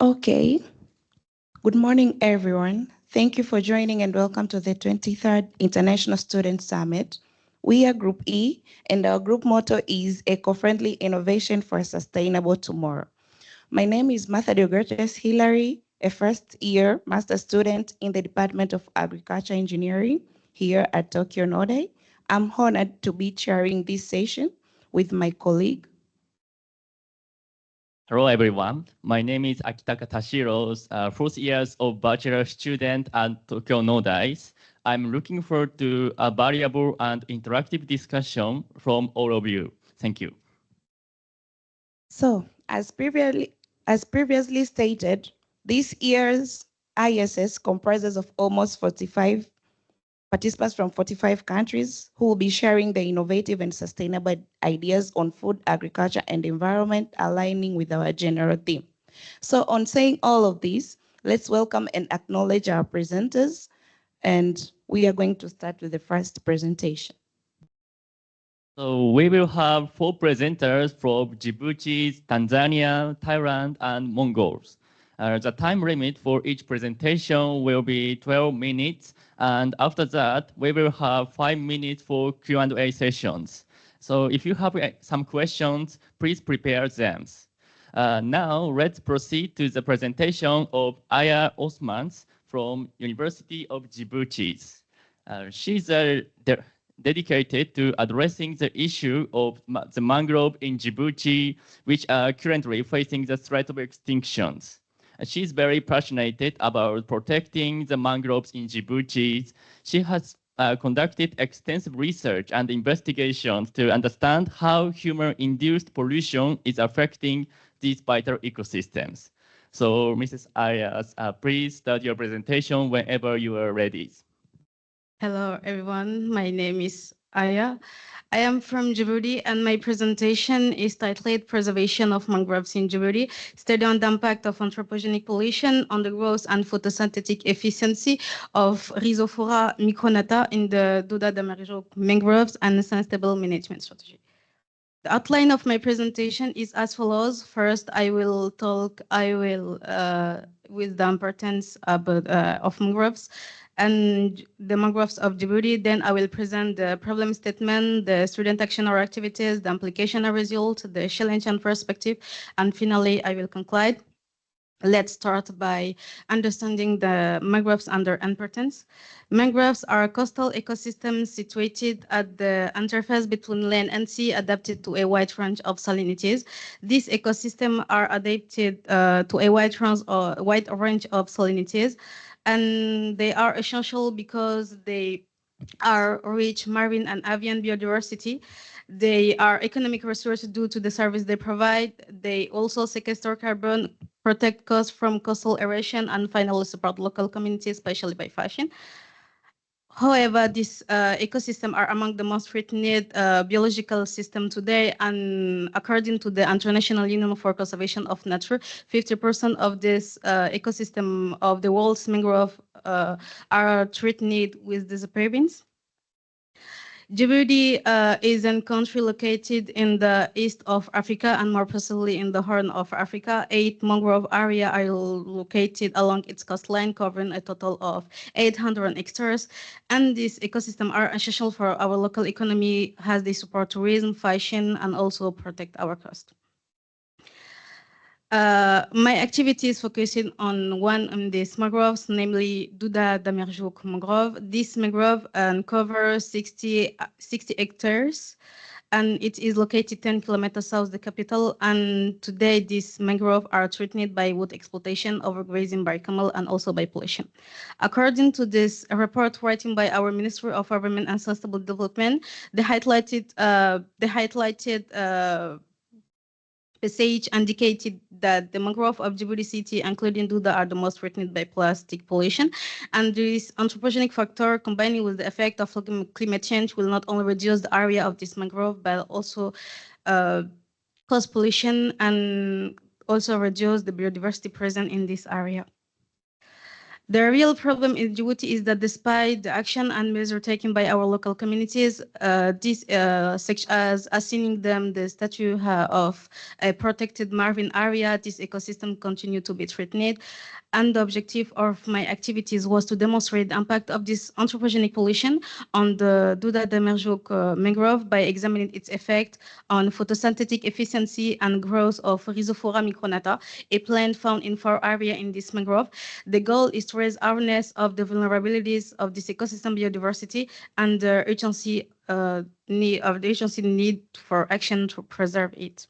Okay. Good morning, everyone. Thank you for joining and welcome to the 23rd International Student Summit. We are Group E, and our group motto is Eco-Friendly Innovation for a Sustainable Tomorrow. My name is Martha Deogrates Hillary, a first-year master student in the Department of Agriculture Engineering here at Tokyo Node. I'm honored to be chairing this session with my colleague. Hello, everyone. My name is Akitaka Tashiro, fourth years of bachelor student at Tokyo Nodai. I'm looking forward to a valuable and interactive discussion from all of you. Thank you. So, as previously stated, this year's ISS comprises of almost 45 participants from 45 countries who will be sharing their innovative and sustainable ideas on food, agriculture, and environment, aligning with our general theme. So on saying all of this, let's welcome and acknowledge our presenters, and we are going to start with the first presentation. So we will have 4 presenters from Djibouti, Tanzania, Thailand, and Mongols. The time limit for each presentation will be 12 minutes, and after that, we will have 5 minutes for Q&A sessions. So if you have some questions, please prepare them. Now, let's proceed to the presentation of Aya Osmans from University of Djibouti. She's dedicated to addressing the issue of the mangrove in Djibouti, which are currently facing the threat of extinctions. She's very passionate about protecting the mangroves in Djibouti. She has conducted extensive research and investigations to understand how human-induced pollution is affecting these vital ecosystems. So, Mrs. Ayas, please start your presentation whenever you are ready. Hello, everyone. My name is Aya. I am from Djibouti, and my presentation is titled Preservation of Mangroves in Djibouti, Study on the Impact of Anthropogenic Pollution on the Growth and Photosynthetic Efficiency of Rhizophora micronata in the Duda Damerjo mangroves and Sustainable Management Strategy. The outline of my presentation is as follows. First, I will with the importance of mangroves and the mangroves of Djibouti. Then I will present the problem statement, the student action or activities, the implication or result, the challenge and perspective, and finally I will conclude. Let's start by understanding the mangroves and their importance. Mangroves are coastal ecosystems situated at the interface between land and sea, adapted to a wide range of salinities. These ecosystems are adapted to a wide range of salinities, and they are essential because they are rich marine and avian biodiversity. They are economic resources due to the service they provide. They also sequester carbon, protect costs from coastal erosion, and finally support local communities, especially by fishing. However, these ecosystems are among the most threatened biological systems today, and according to the International Union for Conservation of Nature, 50% of this ecosystem of the world's mangrove are threatened with disappearance. Djibouti is a country located in the east of Africa and more precisely in the Horn of Africa. 8 mangrove areas are located along its coastline, covering a total of 800 hectares. And these ecosystems are essential for our local economy as they support tourism, fishing, and also protect our coast. My activity is focusing on one of these mangroves, namely Duda Damerjouk mangrove. This mangrove covers 60 hectares, and it is located 10 kilometers south of the capital. And today, these mangroves are threatened by wood exploitation, overgrazing by camel, and also by pollution. According to this report written by our Ministry of Environment and Sustainable Development, the highlighted passage indicated that the mangrove of Djibouti City, including Duda, are the most threatened by plastic pollution. And this anthropogenic factor, combining with the effect of climate change, will not only reduce the area of this mangrove, but also cause pollution and also reduce the biodiversity present in this area. The real problem in Djibouti is that despite the action and measures taken by our local communities, such as assigning them the status of a protected marine area, this ecosystem continue to be threatened. And the objective of my activities was to demonstrate the impact of this anthropogenic pollution on the Duda de Merjouk mangrove by examining its effect on photosynthetic efficiency and growth of Rhizophora micronata, a plant found in 4 areas in this mangrove. The goal is to raise awareness of the vulnerabilities of this ecosystem biodiversity and the urgency need for action to preserve it.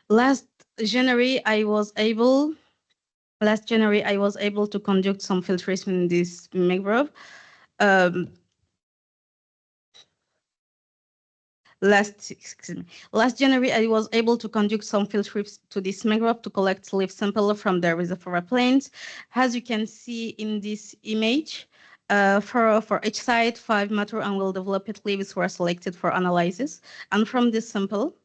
Last January, I was able to conduct some filtration in this mangrove. Last January, I was able to conduct some field trips to this mangrove to collect leaf sample from the reservoir plants. As you can see in this image, for each site, 5 mature and well-developed leaves were selected for analysis. And from this sample,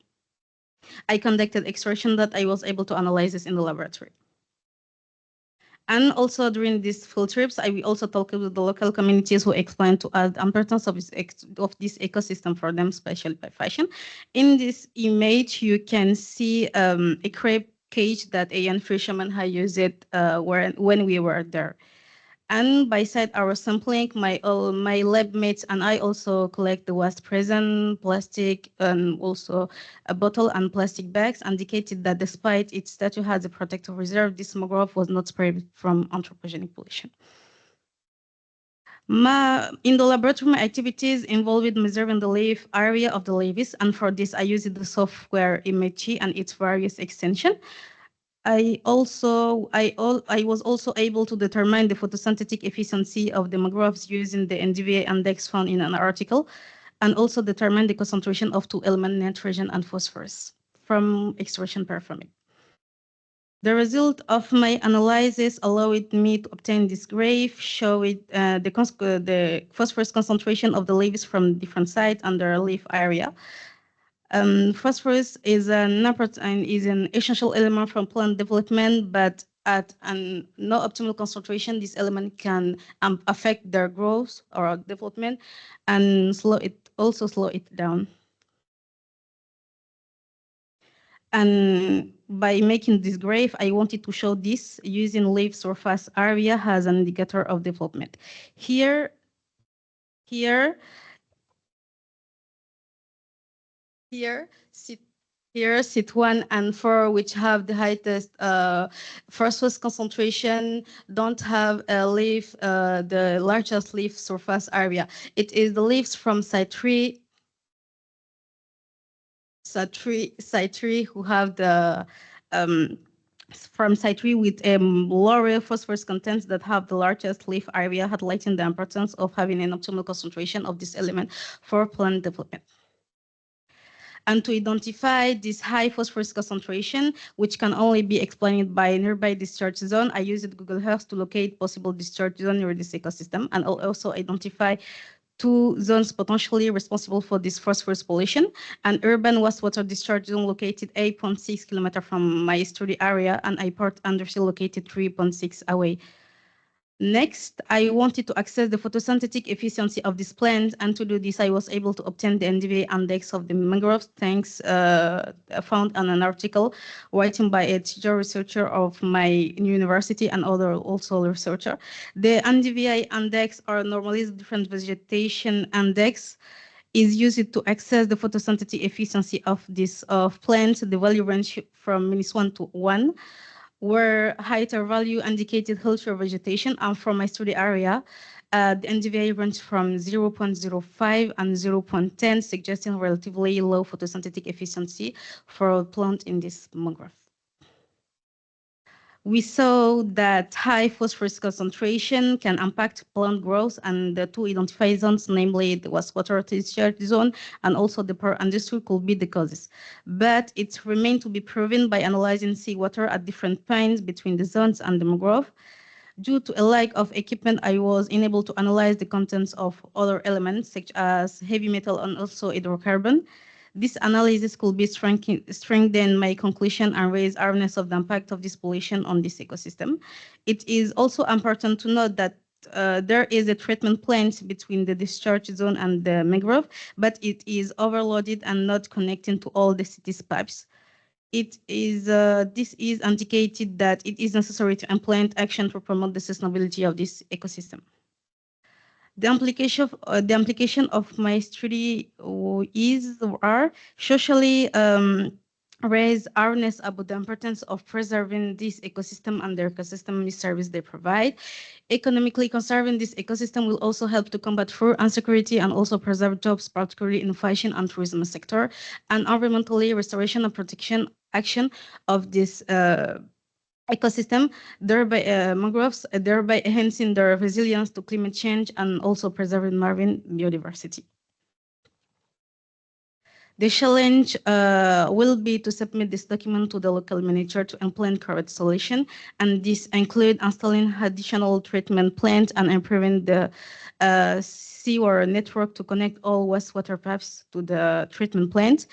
I conducted extraction that I was able to analyze this in the laboratory. And also during these field trips, I also talked with the local communities who explained to us the importance of this ecosystem for them, especially by fashion. In this image, you can see a crab cage that a young fisherman had used it when we were there. And beside our sampling, my lab mates and I also collect the waste present, plastic, and also a bottle and plastic bags, indicated that despite its status as a protected reserve, this mangrove was not spared from anthropogenic pollution. In the laboratory, my activities involved measuring the leaf area of the leaves, and for this, I used the software Imagery and its various extensions. I was also able to determine the photosynthetic efficiency of the mangroves using the NDVI index found in an article, and also determine the concentration of 2 elements, nitrogen and phosphorus, from extraction performed. The result of my analysis allowed me to obtain this graph showing the phosphorus concentration of the leaves from different sites under leaf area. Phosphorus is an essential element from plant development, but at no optimal concentration, this element can affect their growth or development and slow it down. And by making this graph, I wanted to show this using leaf surface area as an indicator of development. Here, sit 1 and 4, which have the highest phosphorus concentration, don't have a leaf, the largest leaf surface area. It is the leaves from site 3 who have the from site 3 with lower phosphorus contents that have the largest leaf area, highlighting the importance of having an optimal concentration of this element for plant development. And to identify this high phosphorus concentration, which can only be explained by a nearby discharge zone, I used Google Earth to locate possible discharge zone near this ecosystem, and I'll also identify 2 zones potentially responsible for this phosphorus pollution: an urban wastewater discharge zone located 8.6 kilometers from my study area, and a port undersea located 3.6 away. Next, I wanted to access the photosynthetic efficiency of this plant, and to do this, I was able to obtain the NDVI index of the mangroves, thanks found in an article written by a teacher researcher of my university and other also researcher. The NDVI index, or normalized different vegetation index, is used to access the photosynthetic efficiency of this plant. The value range from -1 to 1, where higher value indicated healthier vegetation, and from my study area, the NDVI range from 0.05 and 0.10, suggesting relatively low photosynthetic efficiency for plant in this mangrove. We saw that high phosphorus concentration can impact plant growth, and the 2 identified zones, namely the wastewater discharge zone and also the power industry, could be the causes. But it remained to be proven by analyzing seawater at different points between the zones and the mangrove. Due to a lack of equipment, I was unable to analyze the contents of other elements, such as heavy metal and also hydrocarbon. This analysis could be strengthen my conclusion and raise awareness of the impact of this pollution on this ecosystem. It is also important to note that there is a treatment plant between the discharge zone and the mangrove, but it is overloaded and not connecting to all the city's pipes. This is indicated that it is necessary to implement action to promote the sustainability of this ecosystem. The implication of my study are socially raise awareness about the importance of preserving this ecosystem and the ecosystem service they provide. Economically conserving this ecosystem will also help to combat food insecurity and also preserve jobs, particularly in fashion and tourism sector, and environmentally restoration and protection action of this ecosystem, thereby mangroves, thereby enhancing their resilience to climate change and also preserving marine biodiversity. The challenge will be to submit this document to the local manager to implement correct solution, and this include installing additional treatment plants and improving the sewer network to connect all wastewater pipes to the treatment plant.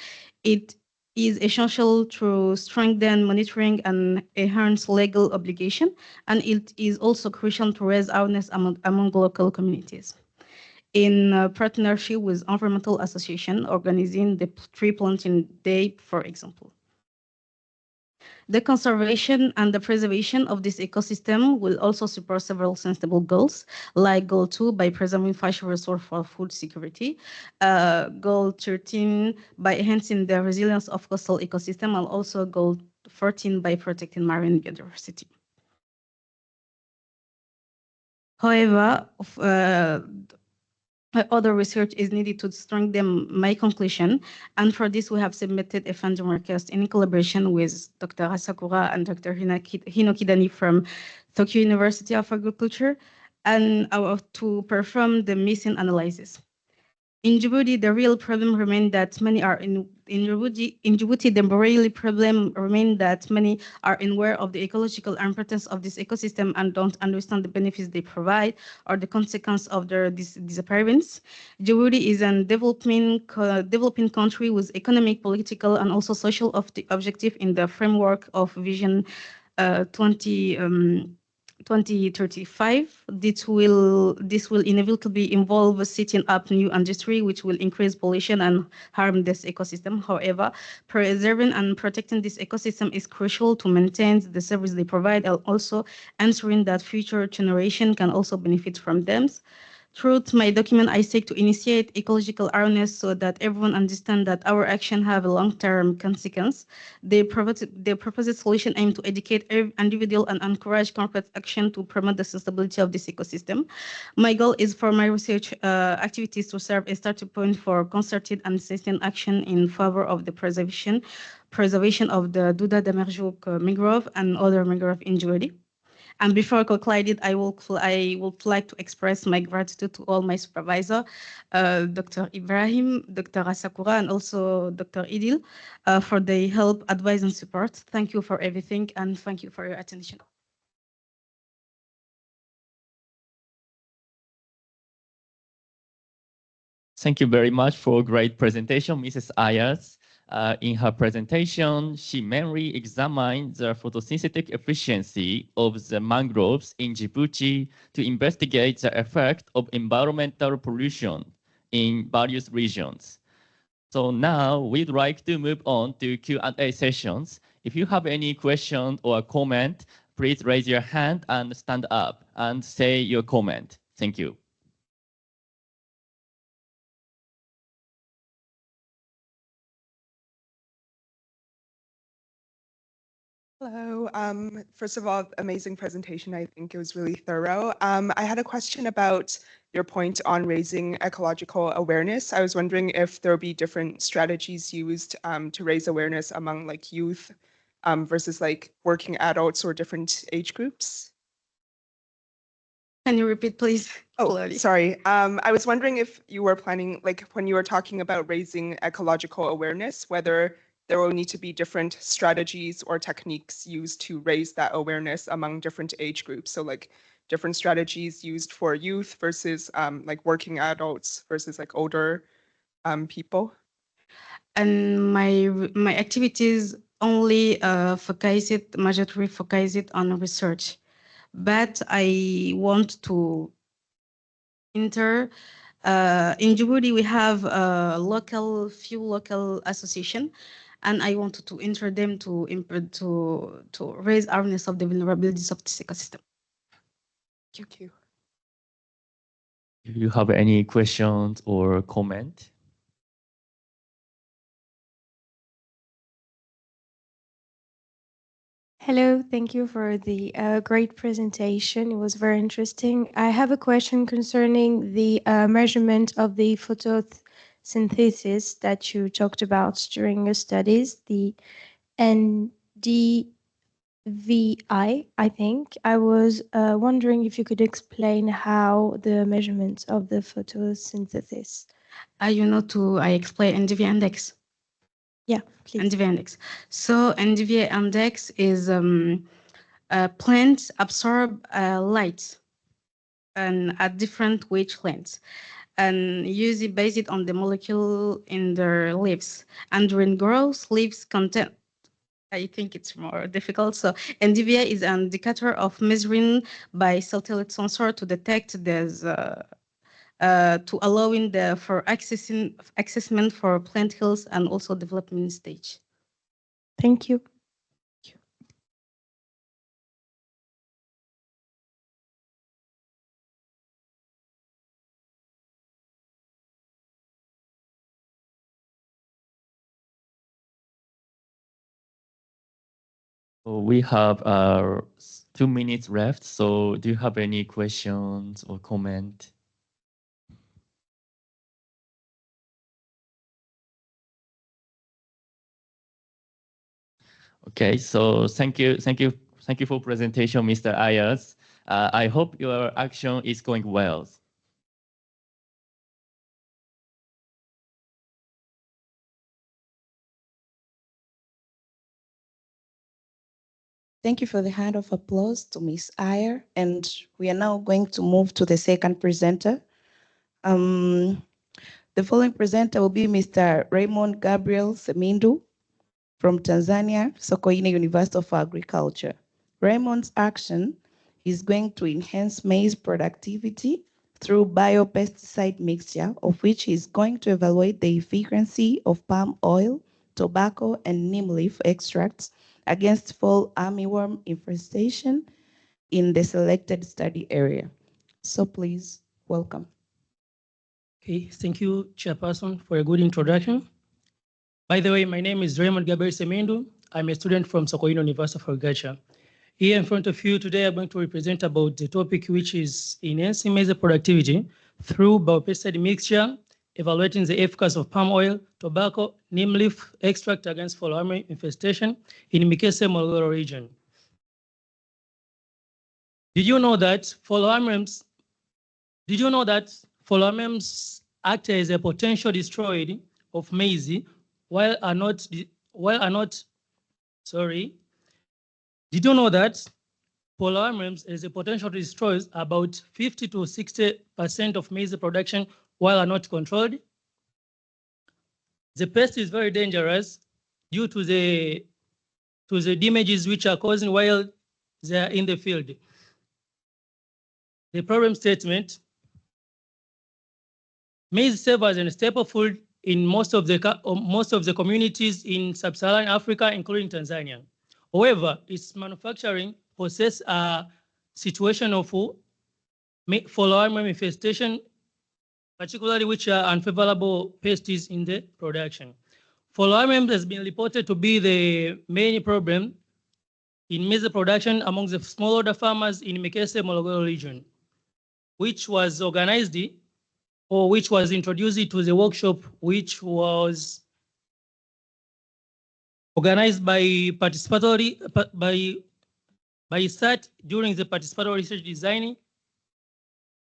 It is essential to strengthen monitoring and enhance legal obligation, and it is also crucial to raise awareness among local communities. In partnership with environmental association organizing the tree planting day, for example. The conservation and the preservation of this ecosystem will also support several sustainable goals, like Goal 2 by preserving fish resource for food security, Goal 13 by enhancing the resilience of coastal ecosystem, and also Goal 14 by protecting marine biodiversity. However, other research is needed to strengthen my conclusion, and for this we have submitted a funding request in collaboration with Dr. Asakura and Dr. Hinokidani from Tokyo University of Agriculture, and to perform the missing analysis. In Djibouti, the real problem remains that many are in Djibouti, the real problem remains that many are unaware of the ecological importance of this ecosystem and don't understand the benefits they provide or the consequence of their disappearance. Djibouti is a developing country with economic, political, and also social objective in the framework of Vision 2035. This will inevitably involve setting up new industry, which will increase pollution and harm this ecosystem. However, preserving and protecting this ecosystem is crucial to maintain the service they provide, and also ensuring that future generation can also benefit from them. Through my document, I seek to initiate ecological awareness so that everyone understands that our action have a long-term consequence. The proposed solution aim to educate every individual and encourage concrete action to promote the sustainability of this ecosystem. My goal is for my research activities to serve a starting point for concerted and sustained action in favor of the preservation of the Duda Damerjouk mangrove and other mangrove in Djibouti. And before concluding, I would like to express my gratitude to all my supervisor, Dr. Ibrahim, Dr. Asakura, and also Dr. Idil for their help, advice, and support. Thank you for everything, and thank you for your attention. Thank you very much for a great presentation, Mrs. Ayers. In her presentation, she mainly examined the photosynthetic efficiency of the mangroves in Djibouti to investigate the effect of environmental pollution in various regions. So now we'd like to move on to Q&A sessions. If you have any question or comment, please raise your hand and stand up and say your comment. Thank you. Hello. First of all, amazing presentation. I think it was really thorough. I had a question about your point on raising ecological awareness. I was wondering if there will be different strategies used to raise awareness among like youth versus like working adults or different age groups. Can you repeat, please? Oh, Slowly. sorry. I was wondering if you were planning, like when you were talking about raising ecological awareness, whether there will need to be different strategies or techniques used to raise that awareness among different age groups. So like different strategies used for youth versus like working adults versus like older people. And my activities only majority focus it on research, but I want to enter. In Djibouti, we have few local association, and I wanted to enter them to raise awareness of the vulnerabilities of this ecosystem. Thank you. Do you have any questions or comment? Hello, thank you for the great presentation. It was very interesting. I have a question concerning the measurement of the photosynthesis that you talked about during your studies, the NDVI, I think. I was wondering if you could explain how the measurement of the photosynthesis. I explain NDVI index. Yeah, please. NDVI index. So NDVI index is plants absorb light and at different wavelengths, and usually based on the molecule in their leaves. And during growth, leaves content. I think it's more difficult. So NDVI is an indicator of measuring by satellite sensor to detect there's to allowing for assessment for plant health and also development stage. Thank you. So we have 2 minutes left. So do you have any questions or comment? Okay, so thank you for presentation, Mr. Ayers. I hope your action is going well. Thank you for the hand of applause to Ms. Ayer. And we are now going to move to the second presenter. The following presenter will be Mr. Raymond Gabriel Semindu from Tanzania, Sokoine University of Agriculture. Raymond's action is going to enhance maize productivity through biopesticide mixture, of which he's going to evaluate the efficacy of palm oil, tobacco, and neem leaf extracts against fall armyworm infestation in the selected study area. So please, welcome. Okay, thank you, Chairperson, for a good introduction. By the way, my name is Raymond Gabriel Semindu. I'm a student from Sokoine University of Agriculture. Here in front of you today, I'm going to represent about the topic which is enhancing maize productivity through biopesticide mixture, evaluating the efficacy of palm oil, tobacco, neem leaf extract against fall army infestation in Mikese Morogoro region. Did you know that fall armyworms act as a potential destroyer of maize while are not, sorry. Did you know that polar armyworms is a potential destroys about 50 to 60% of maize production while are not controlled? The pest is very dangerous due to the damages which are causing while they are in the field. The problem statement: maize serves as a staple food in most of the communities in sub-Saharan Africa, including Tanzania. However, its manufacturing possesses a situation of fall armyworm infestation, particularly which are unfavorable pests in the production. Fall armyworm has been reported to be the main problem in maize production among the smallholder farmers in Mikese Morogoro region, which was organized or which was introduced to the workshop, which was organized by participatory by SAT during the participatory research design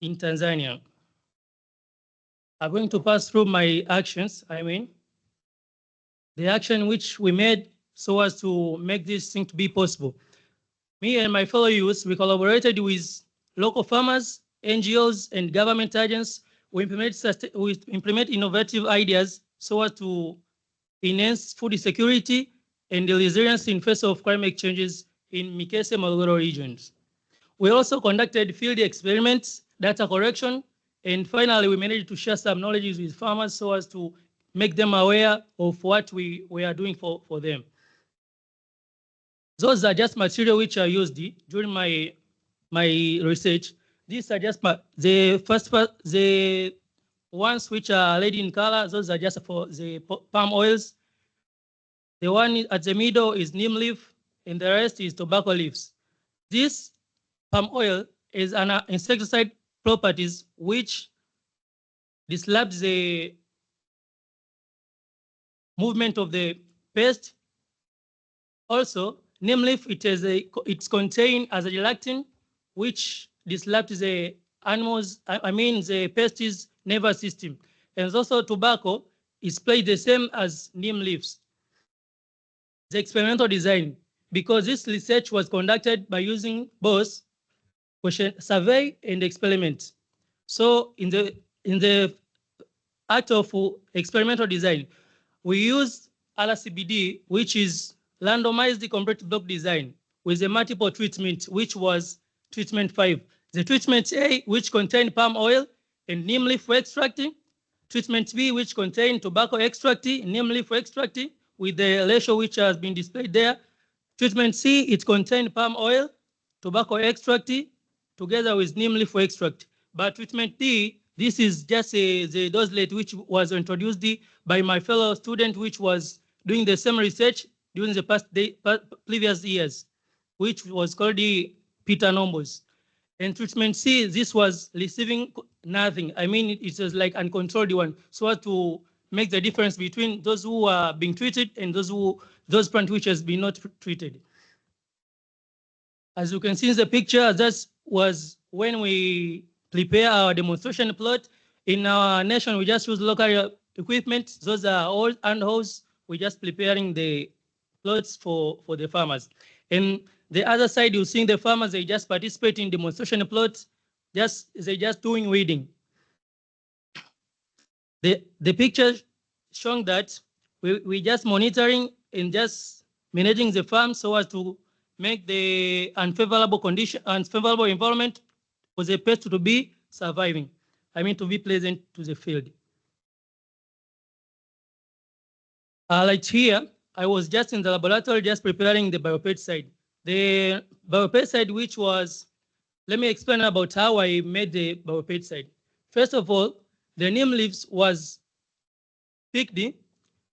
in Tanzania. I'm going to pass through my actions. The action which we made so as to make this thing to be possible. Me and my fellow youths, we collaborated with local farmers, NGOs, and government agents. We implement innovative ideas so as to enhance food security, and the resilience in face of climate changes in Mikese Morogoro regions. We also conducted field experiments, data collection, and finally we managed to share some knowledge with farmers so as to make them aware of what we are doing for them. Those are just material which I used during my research. These are just the ones which are red in color. Those are just for the palm oils. The one at the middle is neem leaf, and the rest is tobacco leaves. This palm oil is an insecticide properties which disrupts the movement of the pest. Also, neem leaf, it's contained as a gelatin, which disrupts the animals, the pest's nervous system. And also tobacco is played the same as neem leaves. The experimental design, because this research was conducted by using both question survey and experiment. So in the act of experimental design, we use RCBD, which is randomized complete block design with a multiple treatment, which was treatment 5. The treatment A, which contained palm oil and neem leaf extract. Treatment B, which contained tobacco extract, neem leaf extract, with the ratio which has been displayed there. Treatment C, it contained palm oil, tobacco extract, together with neem leaf extract. But treatment D, this is just the dosage which was introduced by my fellow student, which was doing the same research during the previous years, which was called the Peter Nombos. And treatment C, this was receiving nothing. It was like uncontrolled one, so as to make the difference between those who are being treated and those plants which has been not treated. As you can see in the picture, that was when we prepare our demonstration plot. In our nation, we just use local equipment. Those are all handholds. We're just preparing the plots for the farmers. And the other side, you see the farmers, they just participate in demonstration plots. They just doing weeding. The picture showing that we just monitoring and just managing the farm so as to make the unfavorable environment for the pest to be surviving. To be pleasant to the field. Like here, I was just in the laboratory just preparing the biopesticide. The biopesticide, which was, let me explain about how I made the biopesticide. First of all, the neem leaves was picked,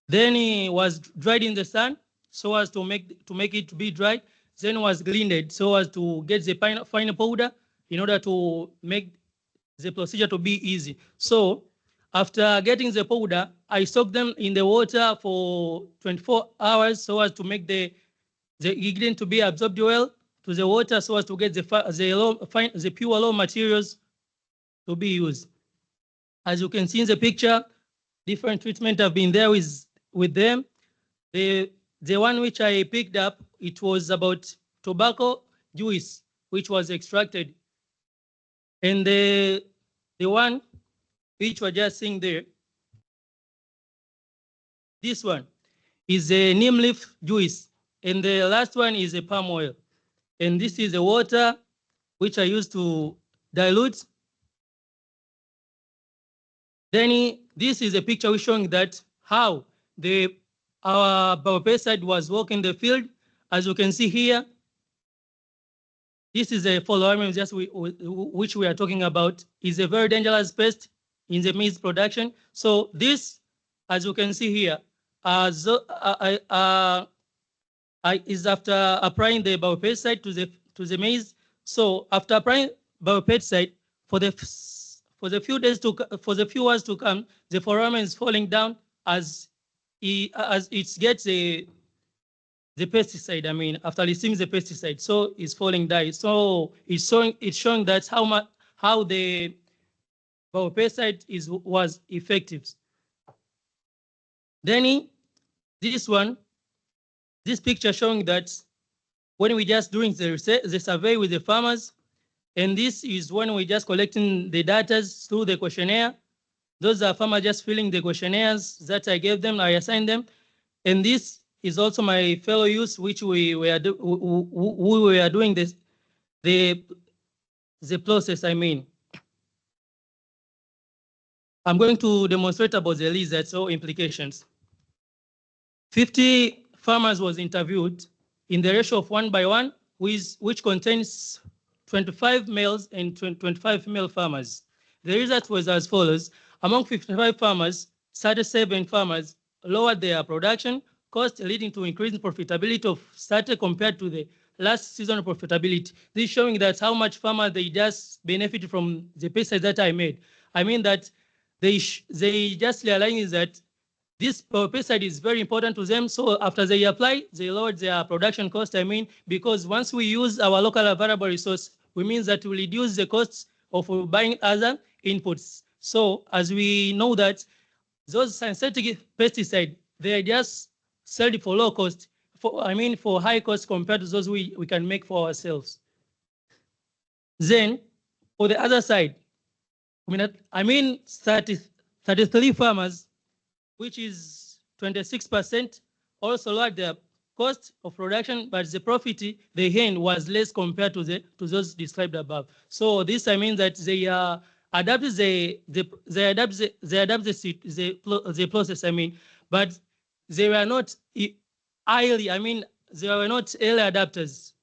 then it was dried in the sun so as to make it to be dry, then was grinded so as to get the fine powder in order to make the procedure to be easy. So after getting the powder, I soak them in the water for 24 hours so as to make the ingredient to be absorbed well to the water so as to get the pure raw materials to be used. As you can see in the picture, different treatment have been there with them. The one which I picked up, it was about tobacco juice, which was extracted. And the one which we're just seeing there, this one is a neem leaf juice. And the last one is a palm oil. And this is the water which I used to dilute. Then this is a picture showing that how our biopesticide was working in the field. As you can see here, this is a follower which we are talking about, is a very dangerous pest in the maize production. So this, as you can see here, is after applying the biopesticide to the maize. So after applying biopesticide, for the few hours to come, the foramen is falling down as it gets the pesticide. After receiving the pesticide, so it's falling down. So it's showing that how the biopesticide was effective. Then this picture showing that when we just doing the survey with the farmers, and this is when we just collecting the data through the questionnaire. Those are farmers just filling the questionnaires that I gave them, I assigned them. And this is also my fellow youth, which we were doing this, the process, I mean. I'm going to demonstrate about the results or implications. 50 farmers was interviewed in the ratio of 1:1, which contains 25 males and 25 female farmers. The result was as follows. Among 55 farmers, 37 farmers lowered their production cost, leading to increased profitability of starter compared to the last season profitability. This is showing that how much farmers they just benefited from the pesticides that I made. I mean that they just realized that this pesticide is very important to them. So after they apply, they lowered their production cost. I mean, because once we use our local available resource, we mean that we reduce the costs of buying other inputs. So as we know that those synthetic pesticides, they are just sold for low cost, for high cost compared to those we can make for ourselves. Then for the other side, 33 farmers, which is 26%, also lowered their cost of production, but the profit they gained was less compared to those described above. So this I mean that they adapt the process. I mean, but they were not highly. I mean, they were not early adapters.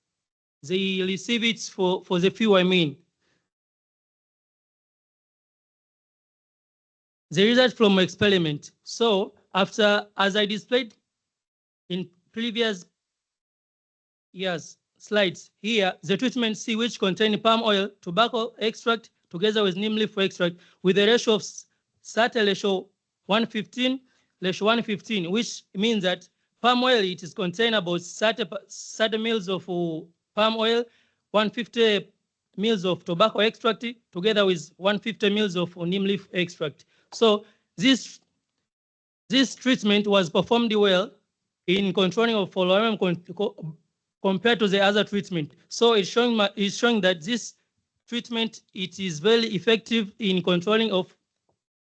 They receive it for the few. I mean. The result from experiment. So after, as I displayed in previous years slides, here the treatment C, which contain palm oil, tobacco extract together with neem leaf extract with a ratio of SATA ratio 115, which means that palm oil, it is contain about 30 mils of palm oil, 150 mils of tobacco extract together with 150 mils of neem leaf extract. So this treatment was performed well in controlling of falciparum compared to the other treatment. So it's showing that this treatment, it is very effective in controlling of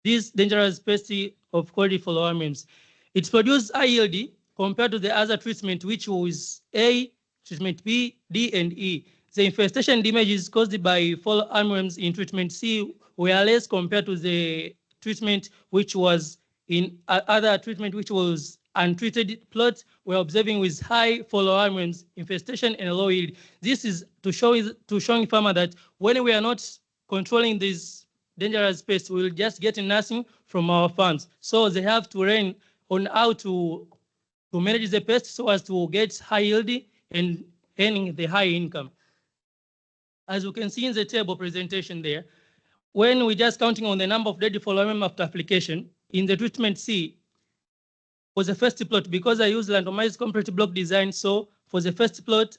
this dangerous species of falciparum. It produced high yield compared to the other treatment, which was A, treatment B, D, and E. The infestation damages caused by fall armworms in treatment C were less compared to the treatment which was in other treatment which was untreated plots. We're observing with high fall armworms infestation and low yield. This is to showing farmer that when we are not controlling this dangerous pest, we'll just get nothing from our farms. So they have to learn on how to manage the pest so as to get high yield and earning the high income. As you can see in the table presentation there, when we're just counting on the number of dead falciparum after application, in the treatment C was the first plot, because I used randomized complete block design. So for the first plot,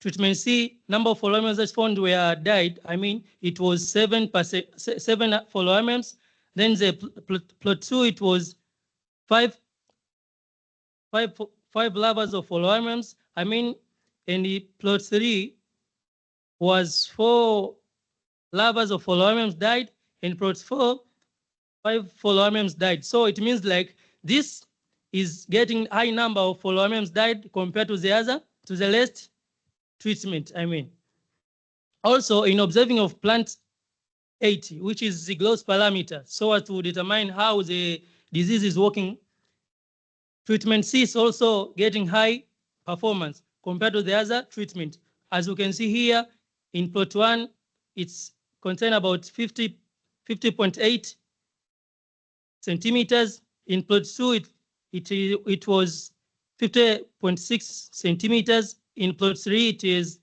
treatment C, number of falciparum that found were died. I mean, it was 7 falciparum. Then the plot 2, it was five larvas of falciparum. I mean, and the plot 3 was 4 larvas of falciparum died, and plot 4, 5 falciparum died. So it means like this is getting high number of falciparum died compared to the other, to the last treatment, I mean. Also, in observing of plant 80, which is the growth parameter, so as to determine how the disease is working, treatment C is also getting high performance compared to the other treatment. As you can see here, in plot 1, it's contain about 50.8 centimeters. In plot 2, it was 50.6 centimeters. In plot 3, it is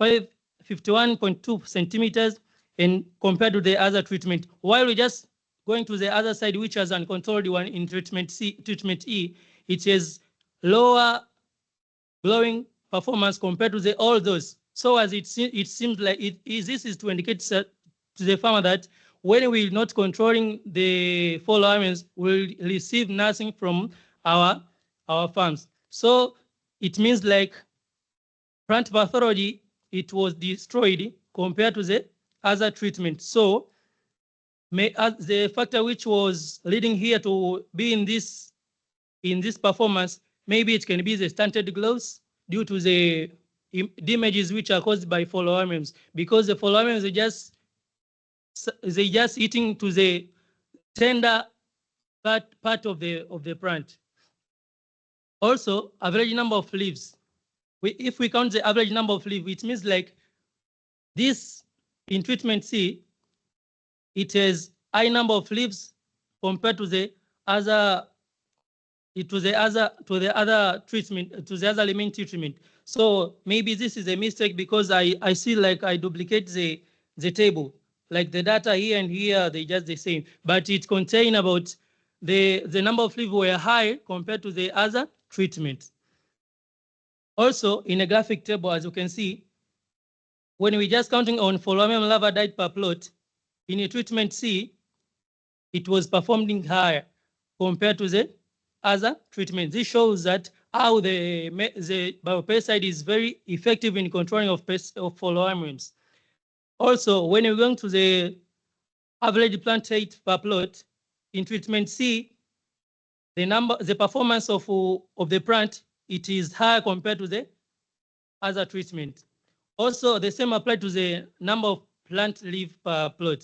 51.2 centimeters, and compared to the other treatment. While we just going to the other side, which has uncontrolled one in treatment E, it is lower growing performance compared to all those. So as it seems like this is to indicate to the farmer that when we're not controlling the fall armors, we'll receive nothing from our farms. So it means like plant pathology, it was destroyed compared to the other treatment. So the factor which was leading here to be in this in this performance, maybe it can be the stunted growth due to the damages which are caused by follow-arms, because the follow-arms are just eating to the tender part of the plant. Also, average number of leaves. If we count the average number of leaves, it means like this in treatment C, it has high number of leaves compared to the other to the other treatment, to the other elementary treatment. So maybe this is a mistake because I see like I duplicate the table, like the data here and here, they just the same, but it contain about the number of leaves were high compared to the other treatment. Also, in a graphic table, as you can see, when we just counting on following larva diet per plot, in a treatment C, it was performing higher compared to the other treatment. This shows that how the biopesticide is very effective in controlling of follow-arms. Also, when you're going to the average plant height per plot, in treatment C, the performance of the plant, it is higher compared to the other treatment. Also, the same applied to the number of plant leaf per plot.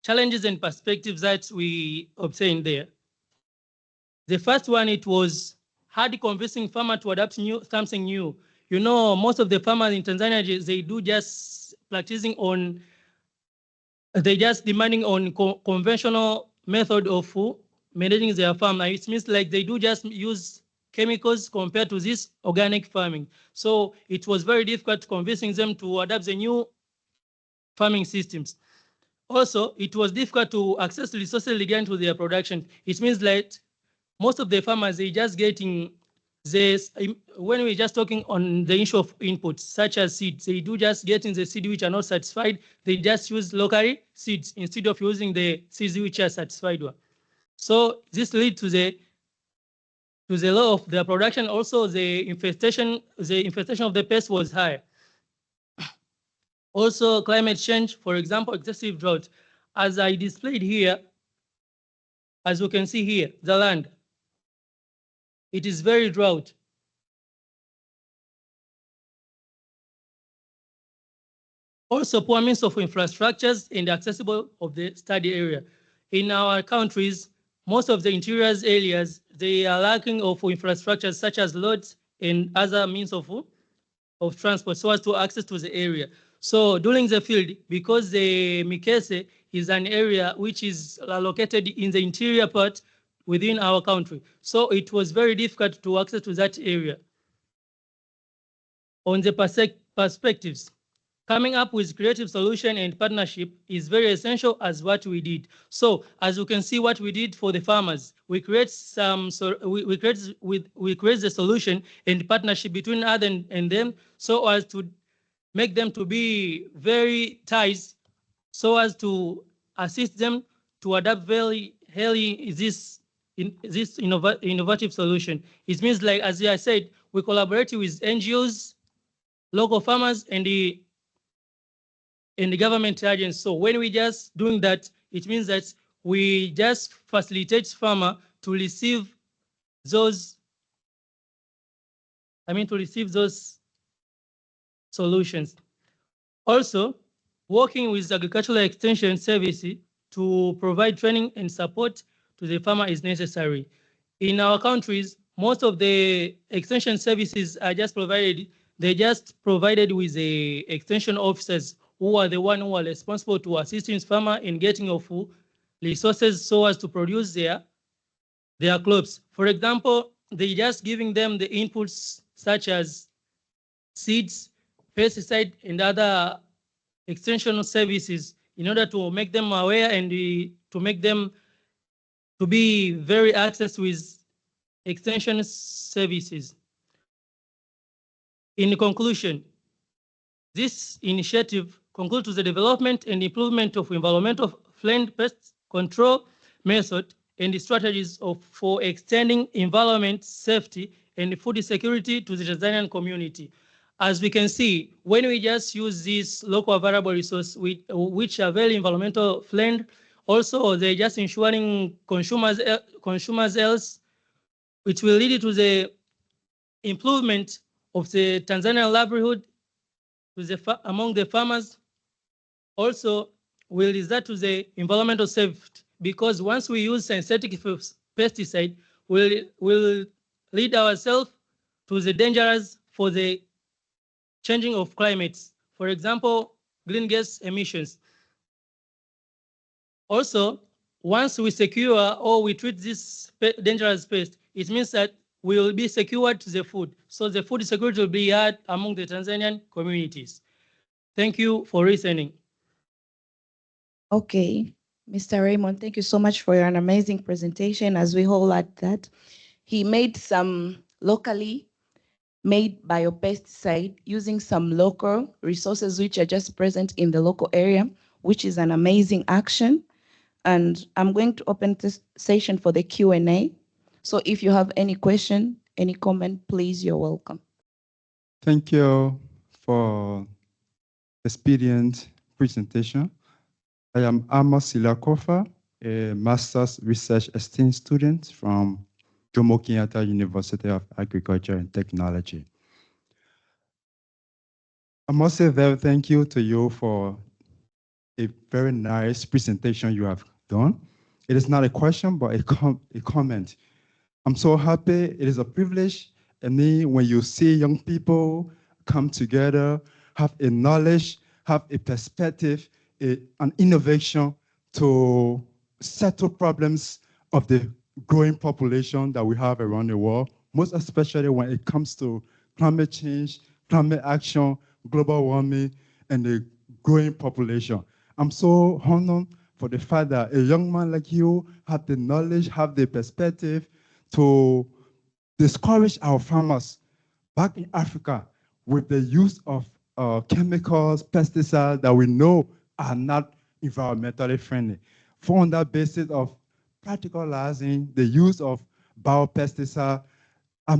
Challenges and perspectives that we obtained there. The first one, it was hard convincing farmer to adapt something new. You know, most of the farmers in Tanzania, they do just practicing on, they just demanding on conventional method of managing their farm. It means like they do just use chemicals compared to this organic farming. So it was very difficult convincing them to adapt the new farming systems. Also, it was difficult to access resources again to their production. It means that most of the farmers, they just getting this, when we're just talking on the issue of inputs, such as seeds, they do just getting the seeds which are not satisfied. They just use locally seeds instead of using the seeds which are satisfied one. So this leads to the low of their production. Also, the infestation of the pest was high. Also, climate change, for example, excessive drought. As I displayed here, as you can see here, the land, it is very drought. Also, poor means of infrastructures and accessible of the study area. In our countries, most of the interior areas, they are lacking of infrastructures such as roads and other means of transport so as to access to the area. So during the field, because the Mikese is an area which is located in the interior part within our country, so it was very difficult to access to that area. On the perspectives, coming up with creative solution and partnership is very essential as what we did. So as you can see what we did for the farmers, we create we create the solution and partnership between us and them so as to make them to be very tight so as to assist them to adapt very early this innovative solution. It means like, as I said, we collaborate with NGOs, local farmers, and the government agents. So when we just doing that, it means that we just facilitate farmer to receive those, solutions. Also, working with agricultural extension service to provide training and support to the farmer is necessary. In our countries, most of the extension services are just provided, they just provided with the extension officers who are the one who are responsible to assisting farmer in getting of resources so as to produce their crops. For example, they just giving them the inputs such as seeds, pesticide, and other extension services in order to make them aware and to make them to be very access with extension services. In conclusion, this initiative concludes with the development and improvement of environmental friendly pest control method and strategies for extending environment safety and food security to the Tanzanian community. As we can see, when we just use these local available resources which are very environmental friendly, Also, they're just ensuring consumers health, which will lead to the improvement of the Tanzanian livelihood among the farmers. Also, will result to the environmental safety, because once we use synthetic pesticide, will lead ourselves to the dangers for the changing of climates. For example, green gas emissions. Also, once we secure or we treat this dangerous pest, it means that we will be secured to the food. So the food security will be had among the Tanzanian communities. Thank you for listening. Okay, Mr. Raymond, thank you so much for an amazing presentation. As we all at that, he made some locally made biopesticide using some local resources which are just present in the local area, which is an amazing action. And I'm going to open this session for the Q&A. So if you have any question, any comment, please, you're welcome. Thank you for experience presentation. I am Amos Silakofa, a master's research esteemed student from Jomo Kenyatta University of Agriculture and Technology. I must say very thank you to you for a very nice presentation you have done. It is not a question, but a comment. I'm so happy. It is a privilege. And then when you see young people come together, have a knowledge, have a perspective, an innovation to settle problems of the growing population that we have around the world, most especially when it comes to climate change, climate action, global warming, and the growing population. I'm so honored for the fact that a young man like you have the knowledge, have the perspective to discourage our farmers back in Africa with the use of chemicals, pesticides that we know are not environmentally friendly. For on that basis of practicalizing the use of biopesticide, I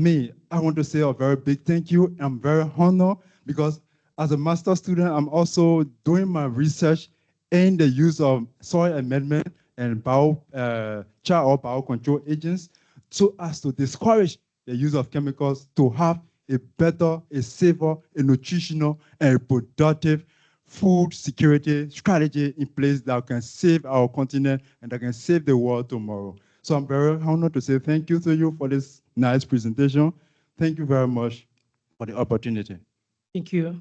want to say a very big thank you. I'm very honored because as a master's student, I'm also doing my research in the use of soil amendment and child or biocontrol agents so as to discourage the use of chemicals to have a better, a safer, a nutritional, and a productive food security strategy in place that can save our continent and that can save the world tomorrow. So I'm very honored to say thank you to you for this nice presentation. Thank you very much for the opportunity. Thank you.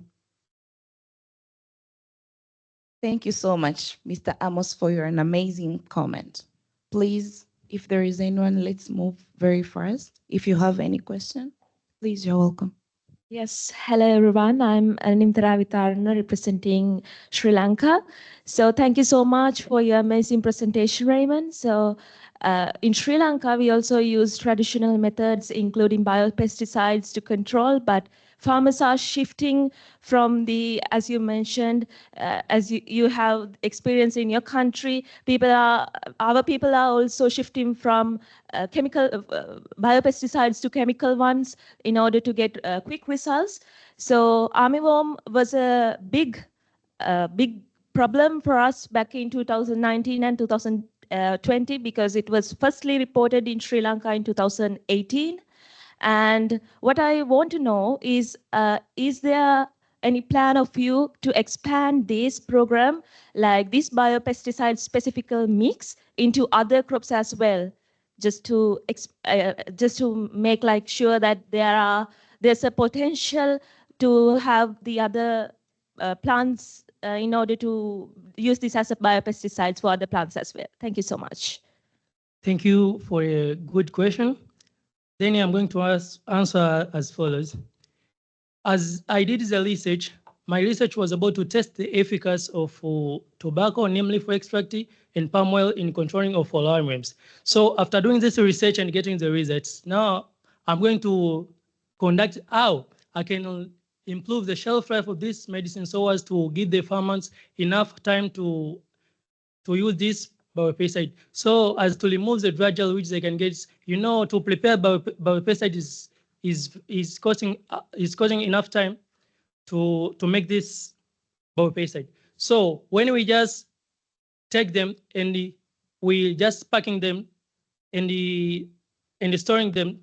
Thank you so much, Mr. Amos, for your amazing comment. Please, if there is anyone, let's move very fast. If you have any question, please, you're welcome. Yes, hello everyone. I'm Animtara Vitarana representing Sri Lanka. So thank you so much for your amazing presentation, Raymond. So in Sri Lanka, we also use traditional methods, including biopesticides to control, but farmers are shifting from the, as you mentioned, as you have experience in your country, our people are also shifting from chemical biopesticides to chemical ones in order to get quick results. So armyworm was a big problem for us back in 2019 and 2020 because it was firstly reported in Sri Lanka in 2018. And what I want to know is there any plan of you to expand this program, like this biopesticide specific mix, into other crops as well, just to make like sure that there's a potential to have the other plants in order to use this as a biopesticides for other plants as well. Thank you so much. Thank you for a good question. Then I'm going to answer as follows. As I did the research, my research was about to test the efficacy of tobacco, namely for extract and palm oil in controlling of fall armyworms. So after doing this research and getting the results, now I'm going to conduct how I can improve the shelf life of this medicine so as to give the farmers enough time to use this biopesticide. So as to remove the dry gel which they can get, to prepare biopesticide is causing enough time to make this biopesticide. So when we just take them and we just packing them and storing them.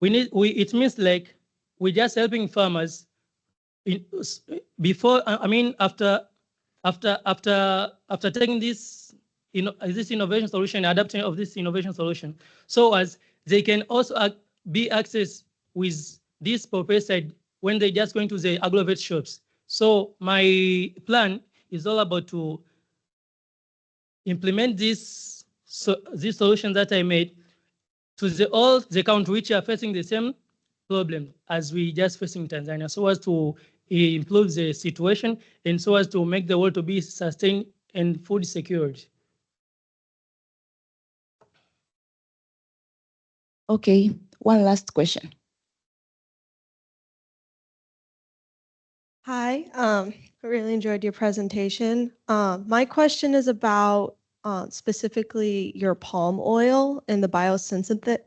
It means like we're just helping farmers in, before, I mean, after taking this, this innovation solution, adapting of this innovation solution, so as they can also be accessed with this pesticide when they just going to the agrovet shops. So my plan is all about to implement this solution that I made to all the countries which are facing the same problem as we just facing Tanzania, so as to improve the situation and so as to make the world to be sustained and food secured. Okay, one last question. Hi, I really enjoyed your presentation. My question is about specifically your palm oil and the biosynthesis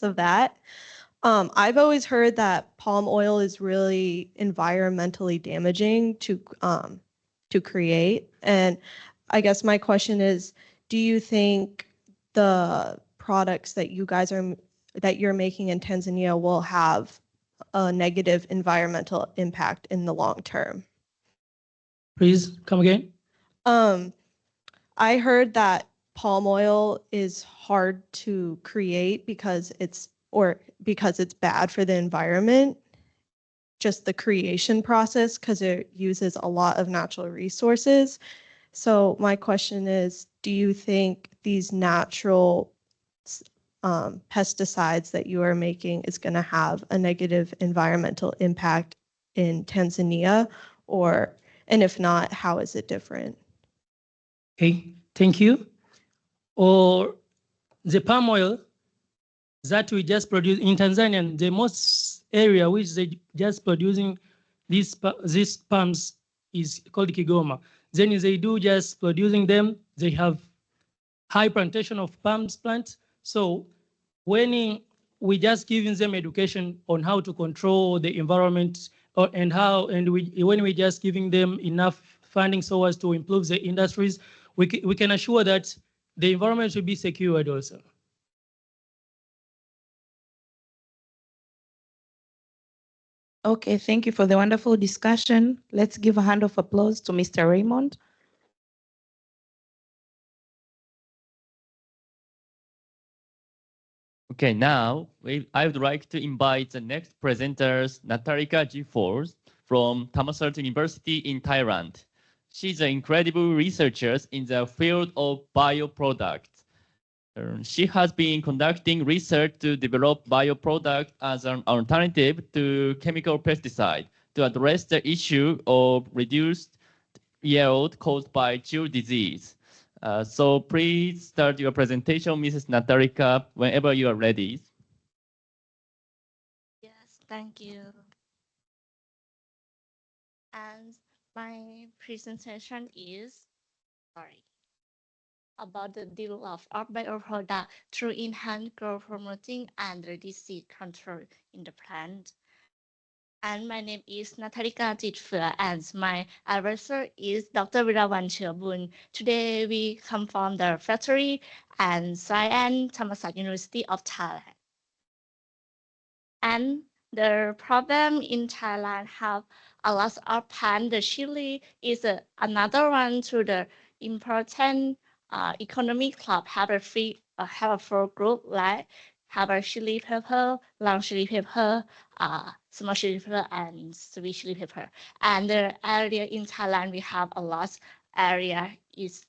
of that. I've always heard that palm oil is really environmentally damaging to create, and I guess my question is, do you think the products that you're making in Tanzania will have a negative environmental impact in the long term? Please come again. I heard that palm oil is hard to create because it's bad for the environment, just the creation process, because it uses a lot of natural resources. So my question is, do you think these natural pesticides that you are making is going to have a negative environmental impact in Tanzania, and if not, how is it different? Okay, thank you. Or the palm oil that we just produce in Tanzania, the most area which they just producing these palms is called Kigoma. Then they do just producing them. They have high plantation of palms plants. So when we just giving them education on how to control the environment when we just giving them enough funding so as to improve the industries, we can assure that the environment should be secured also. Okay, thank you for the wonderful discussion. Let's give a hand of applause to Mr. Raymond. Okay, now I would like to invite the next presenters, Natalika G4 from Thammasat University in Thailand. She's an incredible researcher in the field of bioproducts. She has been conducting research to develop bioproducts as an alternative to chemical pesticide to address the issue of reduced yield caused by chill disease. So please start your presentation, Mrs. Natalika, whenever you are ready. Yes, thank you. And my presentation is, about the development of bioproduct through enhanced growth promoting and the disease control in the plant. And my name is Natalika Jitphua, and my advisor is Dr. Virawan Cheobun. Today we come from the factory and science Thammasat University of Thailand. And the problem in Thailand have a lot of plant. The chili is another one to the important economic club. Have a four group like have a chili pepper, long chili pepper, small chili pepper, and sweet chili pepper. And the area in Thailand we have a lot area is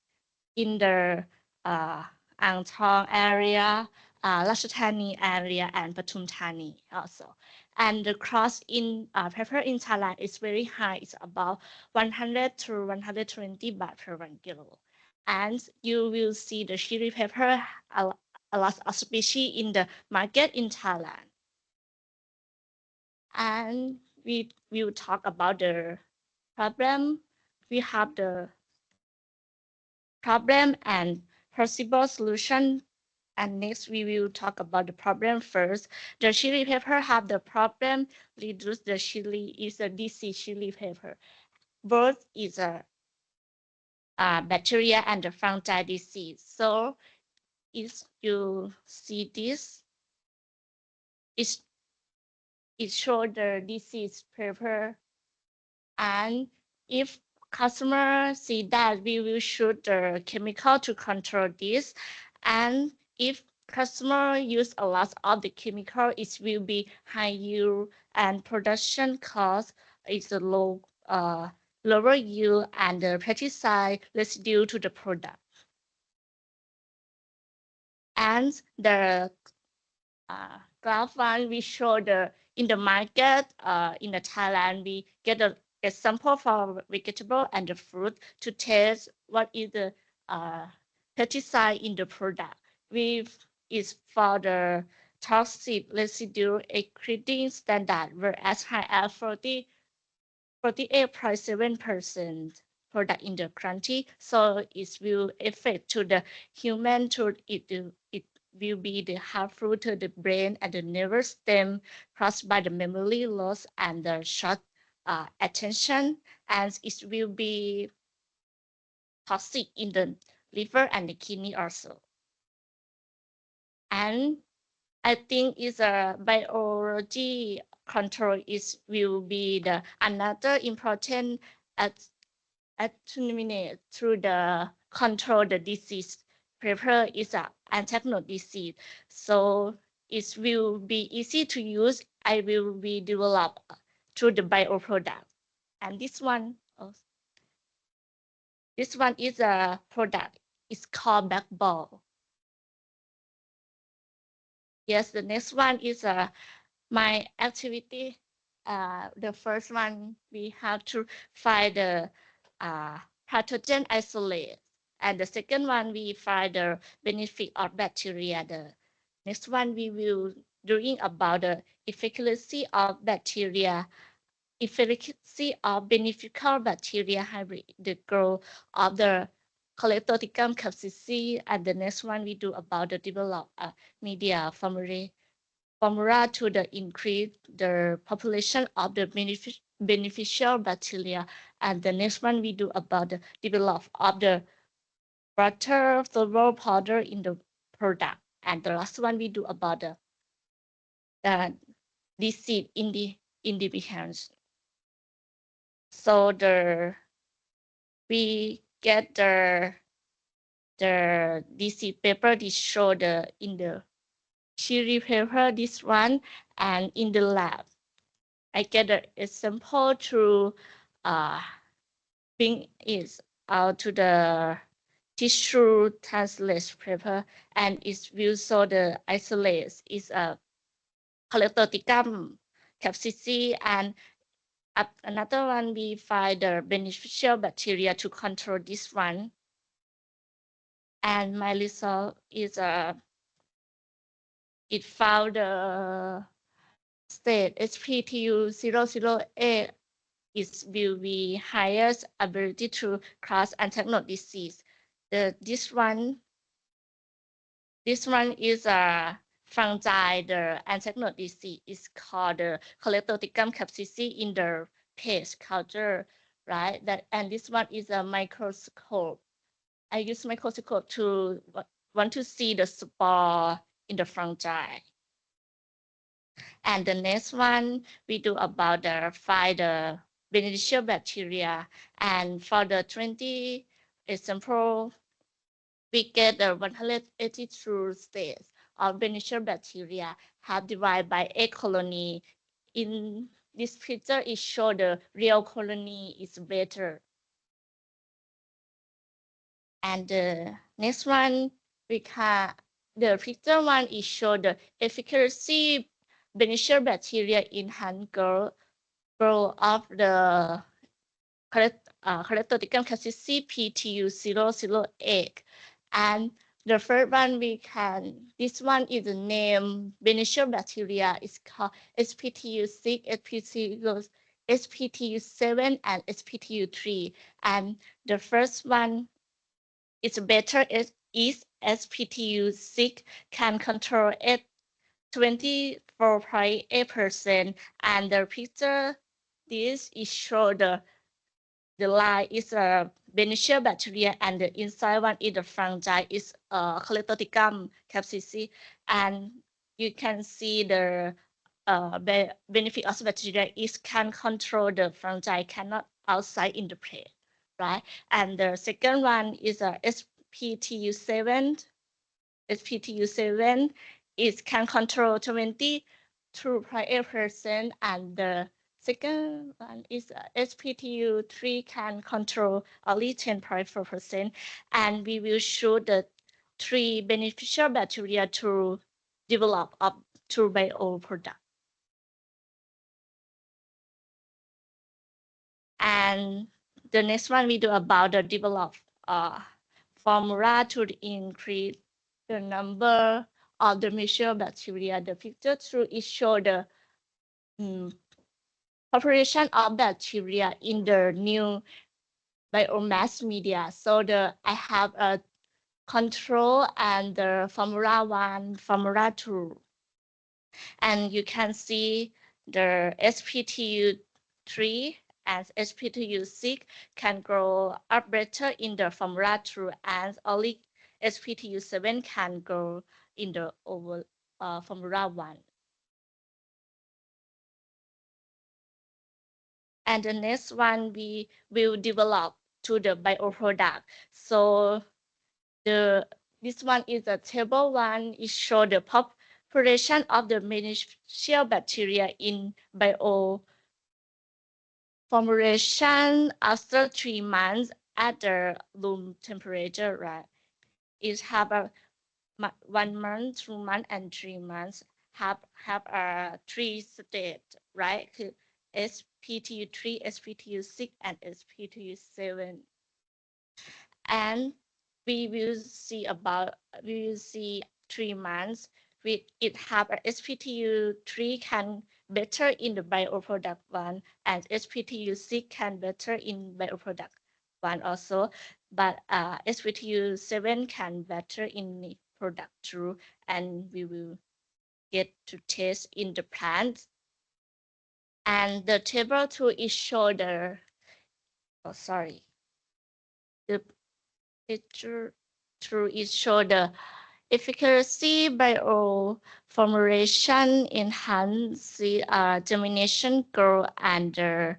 in the Ang Thong area, Ratchathani area, and Pathum Thani also. And the cost in pepper in Thailand is very high. It's about 100 to 120 baht per 1 kilo. And you will see the chili pepper, a lot of species in the market in Thailand. And we will talk about the problem. We have the problem and possible solution. And next we will talk about the problem first. The chili pepper have the problem, reduce the chili is a disease chili pepper. Both is a bacteria and the fungi disease. So if you see this, it shows the disease paper, and if customer see that, we will shoot the chemical to control this, and if customer use a lot of the chemical, it will be high yield and production cost is a lower yield and the pesticide residue to the product. And the graph one, we show in the market, in the Thailand, we get a sample for vegetable and the fruit to test what is the pesticide in the product. Is for the toxic residue exceeding standard, were as high as 48.7% product in the country. So it will affect to the human, to it will be the harmful to the brain and the nervous stem, caused by the memory loss and the short attention, and it will be toxic in the liver and the kidney also. And I think is a biology control will be the another important attenuate through the control the disease. Paper is a antagonic disease, so it will be easy to use. I will be developed through the bioproduct. And this one is a product. It's called backball. Yes, the next one is my activity. The first one, we have to find the pathogen isolate. And the second one, we find the benefit of bacteria. The next one, we will doing about the efficacy of bacteria, efficacy of beneficial bacteria hybrid, the growth of the Collectoticum capsicum. And the next one, we do about the develop media formula to the increase the population of the beneficial bacteria. And the next one we do about the develop of the butter floral powder in the product. And the last one we do about the disease in the behinds. So we get the disease paper. This show in the cherry paper, this one, and in the lab. I get a sample to bring it out to the tissue translate paper, and it will show the isolate is a Collectoticum capsicum, and another one we find the beneficial bacteria to control this one. And my result is it found the state SPTU008 will be highest ability to cross antagonic disease. This one is a fungi. The antagonic disease is called the Collectoticum capsicum in the pest culture, right? And this one is a microscope. I use microscope to want to see the spore in the fungi. And the next one we do about find the beneficial bacteria. And for the 20 example, we get the 182 states of beneficial bacteria have divided by egg colony. In this picture, it shows the real colony is better. And the next one, the picture one is show the efficacy beneficial bacteria in hand growth of the Collectoticum capsicum PTU008. And the first one this one is the name beneficial bacteria. It's called SPTU6, SPTU7, and SPTU3. And the first one is better is SPTU6 can control it 24.8%. And the picture, this is show the the line is a beneficial bacteria, and the inside one is the fungi, is Coletoticum capsicum, and you can see the benefit of bacteria is can control the fungi cannot outside in the plate, right? And the second one is a SPTU7. SPTU7 is can control 22.8%, and the second one is SPTU3 can control only 10.4%, and we will show the three beneficial bacteria to develop up to bio product. And the next one we do about the develop formula to increase the number of the mature bacteria. The picture 2 is show the population of bacteria in the new biomass media. So I have a control and the formula 1, formula 2. And you can see the SPTU3 and SPTU6 can grow up better in the formula 2, and only SPTU7 can grow in the over formula 1. And the next one we will develop to the bioproduct. So this one is a table 1. It shows the population of the beneficial bacteria in bio formulation after 3 months at the room temperature, right? It have a 1 month, 2 months, and 3 months. Have a 3 state, right? SPTU3, SPTU6, and SPTU7. And we will see 3 months. It have a SPTU3 can better in the bioproduct 1, and SPTU6 can better in bioproduct 1 also, but SPTU7 can better in the product 2, and we will get to test in the plants. And the table 2 is show the the picture 2 is show the efficacy bioformulation enhance the germination growth and the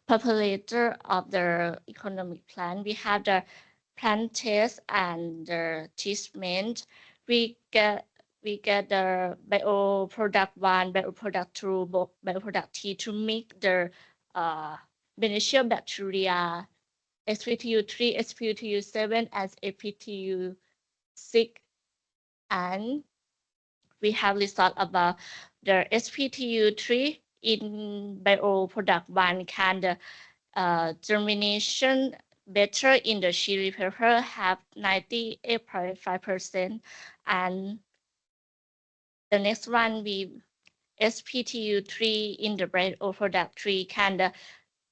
populator of the economic plant. We have the plant test and the treatment. We get the bioproduct 1, bioproduct 2, bioproduct T to make the beneficial bacteria SPTU3, SPTU7, and SPTU6, and we have result about the SPTU3 in bioproduct 1 can the germination better in the chili pepper, have 98.5%, and the next one we SPTU3 in the bioproduct 3 can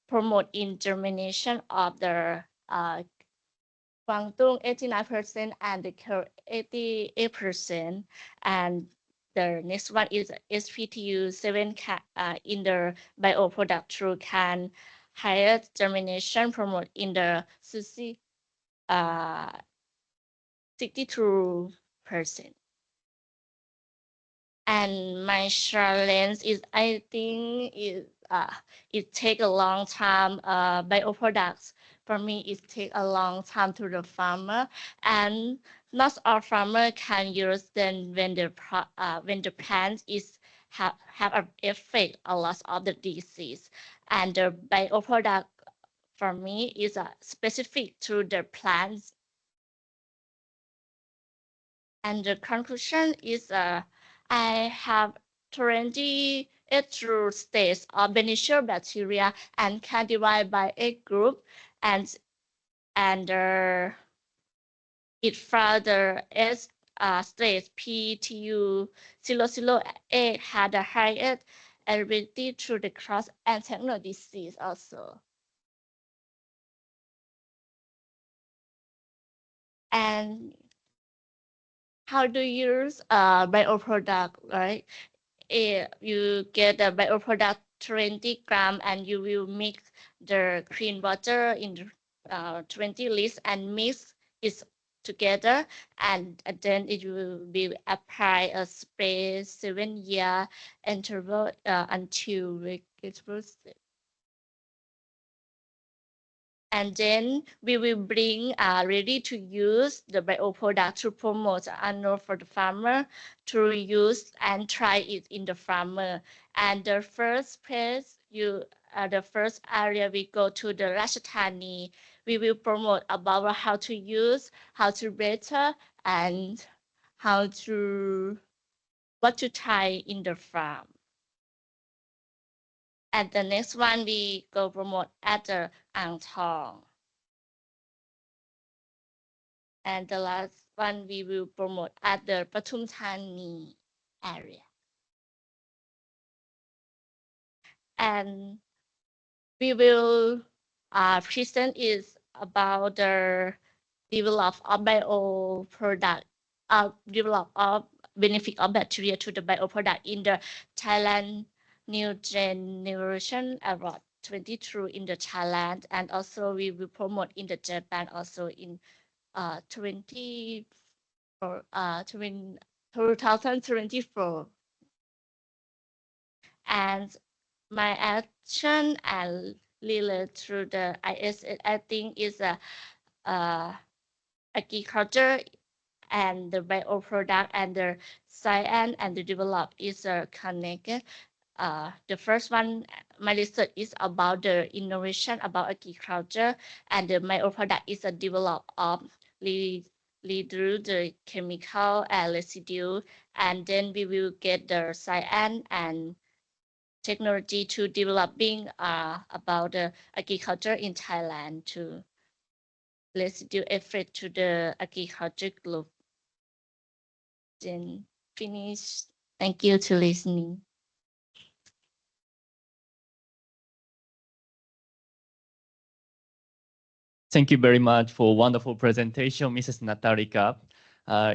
promote in germination of the Guangdong 89% and the Kerala 88%, and the next one is SPTU7 in the bioproduct 2 can higher germination promote in the 62%. And my challenge is, I think, it take a long time. Bioproducts for me, it take a long time to the farmer, and not all farmer can use them when the plant is have an effect a lot of the disease. And the bioproduct for me is specific to the plants. And the conclusion is I have 28 states of beneficial bacteria and can divide by a group, and it further as states PTU008 had the highest ability to the cross and techno disease also. And how do you use bioproduct, right? You get the bioproduct 20 gram, and you will mix the clean water in the 20 liters and mix it together, and then it will be apply a spray 7-year interval until it was. And then we will bring ready to use the bioproduct to promote annual for the farmer to use and try it in the farmer. And the first place the first area we go to the Ratchathani, we will promote about how to use, how to better, and how to what to try in the farm. And the next one we go promote at the Ang Thong. And the last one we will promote at the Pathum Thani area. And we will present is about the develop of bio product, develop of benefit of bacteria to the bio product in the Thailand New Generation Award 22 in the Thailand, and also we will promote in the Japan also in 2024. And my action and related to the ISS, I think is agriculture and the bioproduct and the science and the develop is connected. The first one, my research is about the innovation about agriculture, and the bioproduct is a develop of reduce the chemical and residue, and then we will get the science and technology to developing about the agriculture in Thailand to residue effect to the agriculture group. Then finish. Thank you to listening. Thank you very much for wonderful presentation, Mrs. Natalika.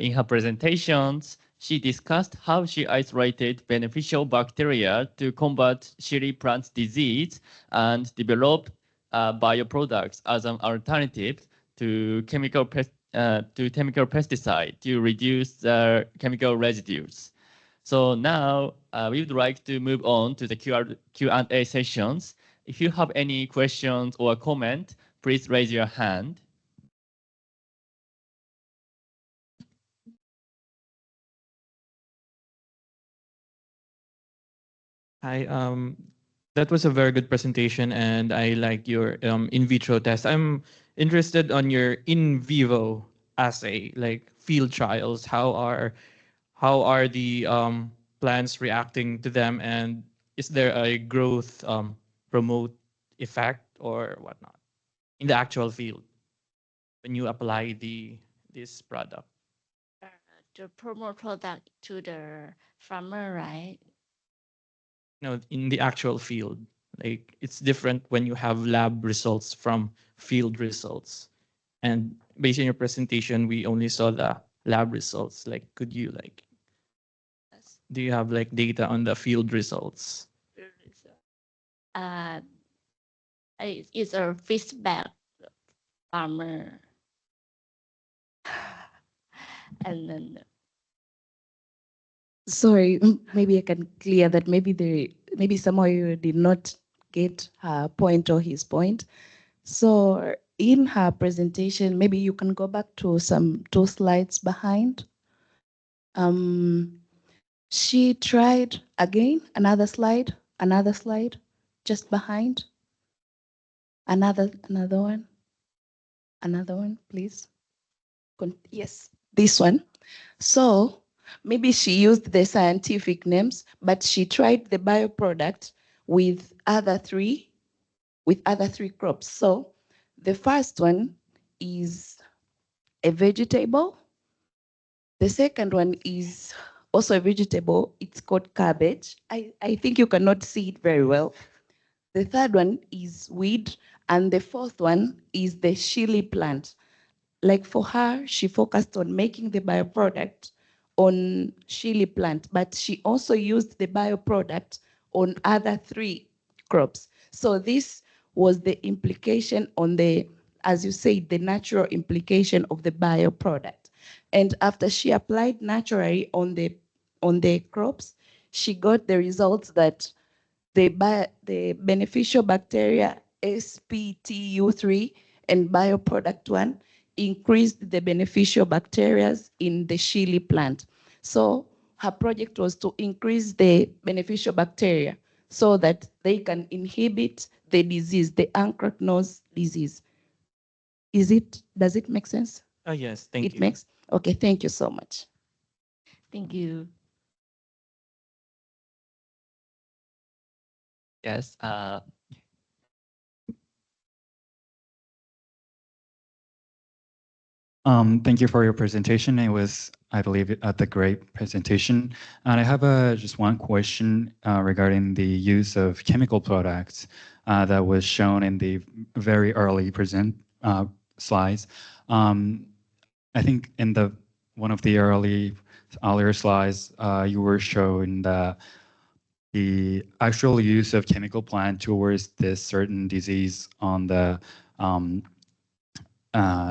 In her presentations, she discussed how she isolated beneficial bacteria to combat chili plant disease and developed bioproducts as an alternative to chemical pesticide to reduce the chemical residues. So now we would like to move on to the Q&A sessions. If you have any questions or comment, please raise your hand. Hi, that was a very good presentation, and I like your in vitro test. I'm interested on your in vivo assay, like field trials. How are the plants reacting to them, and is there a growth promote effect or whatnot in the actual field when you apply this product? To promote product to the farmer, right? No, in the actual field, like it's different when you have lab results from field results. And based on your presentation, we only saw the lab results. Like, could you do you have like data on the field results? It's a feedback farmer. And then sorry, maybe I can clear that. Maybe somehow you did not get her point or his point. So in her presentation, maybe you can go back to two slides behind. She tried again, another slide, just behind. Another one, please. Yes, this one. So maybe she used the scientific names, but she tried the bioproduct with other three crops. So the first one is a vegetable. The second one is also a vegetable. It's called cabbage. I think you cannot see it very well. The third one is weed, and the fourth one is the chili plant. Like for her, she focused on making the bioproduct on chili plant, but she also used the bioproduct on other three crops. So this was the implication on the, as you say, the natural implication of the bioproduct. And after she applied naturally on the crops, she got the results that the beneficial bacteria SPTU3 and bioproduct 1 increased the beneficial bacteria in the chili plant. So her project was to increase the beneficial bacteria so that they can inhibit the disease, the anthracnose disease. Does it make sense? Yes, thank It you. makes? Okay, thank you so much. Thank you. Yes. Thank you for your presentation. It was, I believe, a great presentation. And I have just one question regarding the use of chemical products that was shown in the very early slides. I think in one of the earlier slides, you were showing the actual use of chemical plant towards this certain disease on the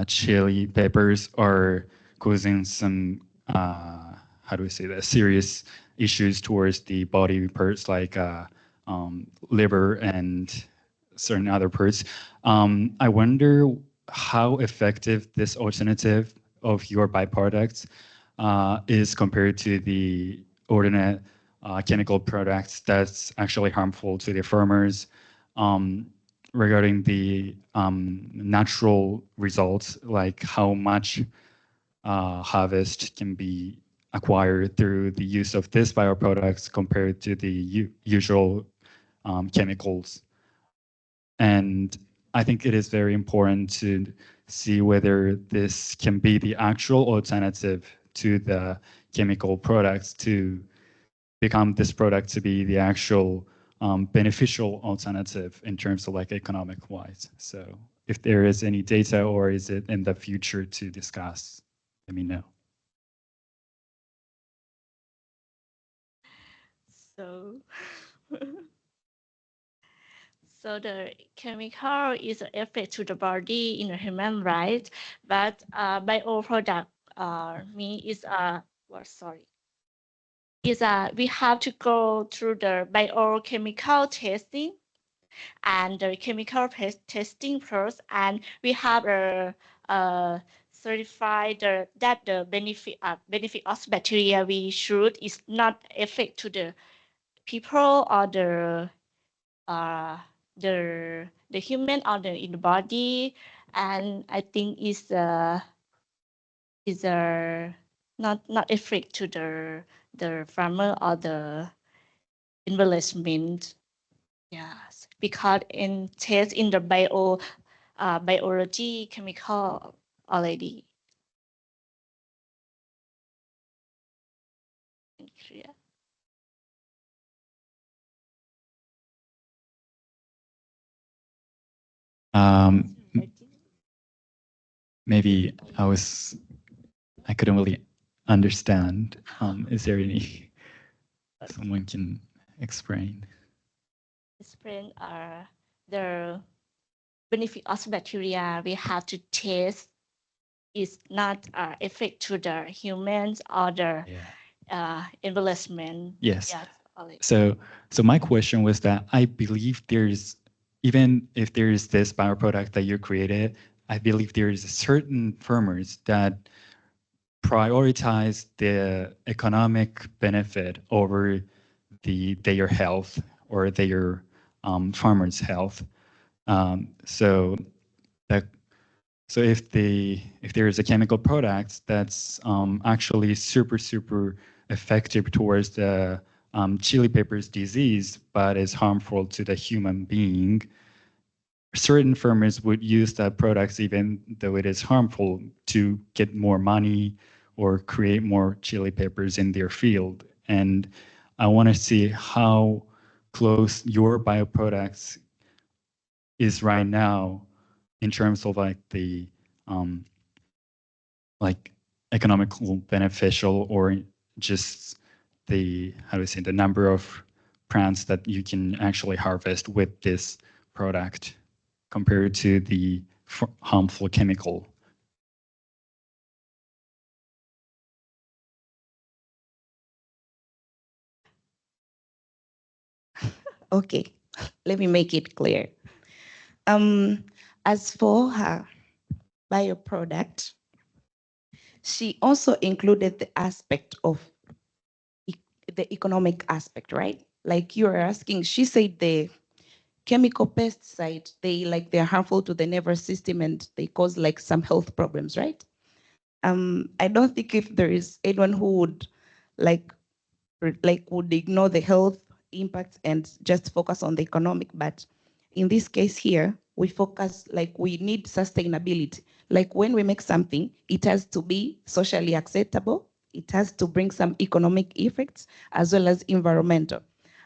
chili peppers are causing some how do we say that, serious issues towards the body parts like liver and certain other parts. I wonder how effective this alternative of your byproducts is compared to the ordinate chemical products that's actually harmful to the farmers. Regarding the natural results, like how much harvest can be acquired through the use of these bioproducts compared to the usual chemicals. And I think it is very important to see whether this can be the actual alternative to the chemical products to become this product to be the actual beneficial alternative in terms of like economic wise. So if there is any data or is it in the future to discuss, let me know. So, so the chemical is an effect to the body in a human, right? But bioproduct me is sorry, is we have to go through the biochemical testing and the chemical testing first, and we have a certified that the benefit of bacteria we shoot is not affect to the people or uh, the human or in the body, and I think is not affect to the farmer or the investment. Yes, because in test in the biology chemical already. Yeah. Um, maybe I couldn't really understand. Is there any someone can explain? Explain the benefit of bacteria we have to test is not affect to the humans or the environment. Yes. Yes, already. So my question was that I believe there's, even if there is this bioproduct that you created, I believe there is certain farmers that prioritize the economic benefit over their health or their farmers' health. So that so if there is a chemical product that's actually super effective towards the chili peppers disease, but is harmful to the human being, certain farmers would use that products even though it is harmful to get more money or create more chili peppers in their field. And I want to see how close your bioproducts is right now in terms of like the like economical beneficial or just the, how do I say, the number of plants that you can actually harvest with this product compared to the harmful chemical. Okay, let me make it clear. As for her bioproduct, she also included the aspect of the economic aspect, right? Like you were asking, she said the chemical pesticides, they're harmful to the nervous system and they cause like some health problems, right? I don't think if there is anyone who would like would ignore the health impacts and just focus on the economic, but in this case here, we focus like we need sustainability. Like when we make something, it has to be socially acceptable, it has to bring some economic effects as well as environmental.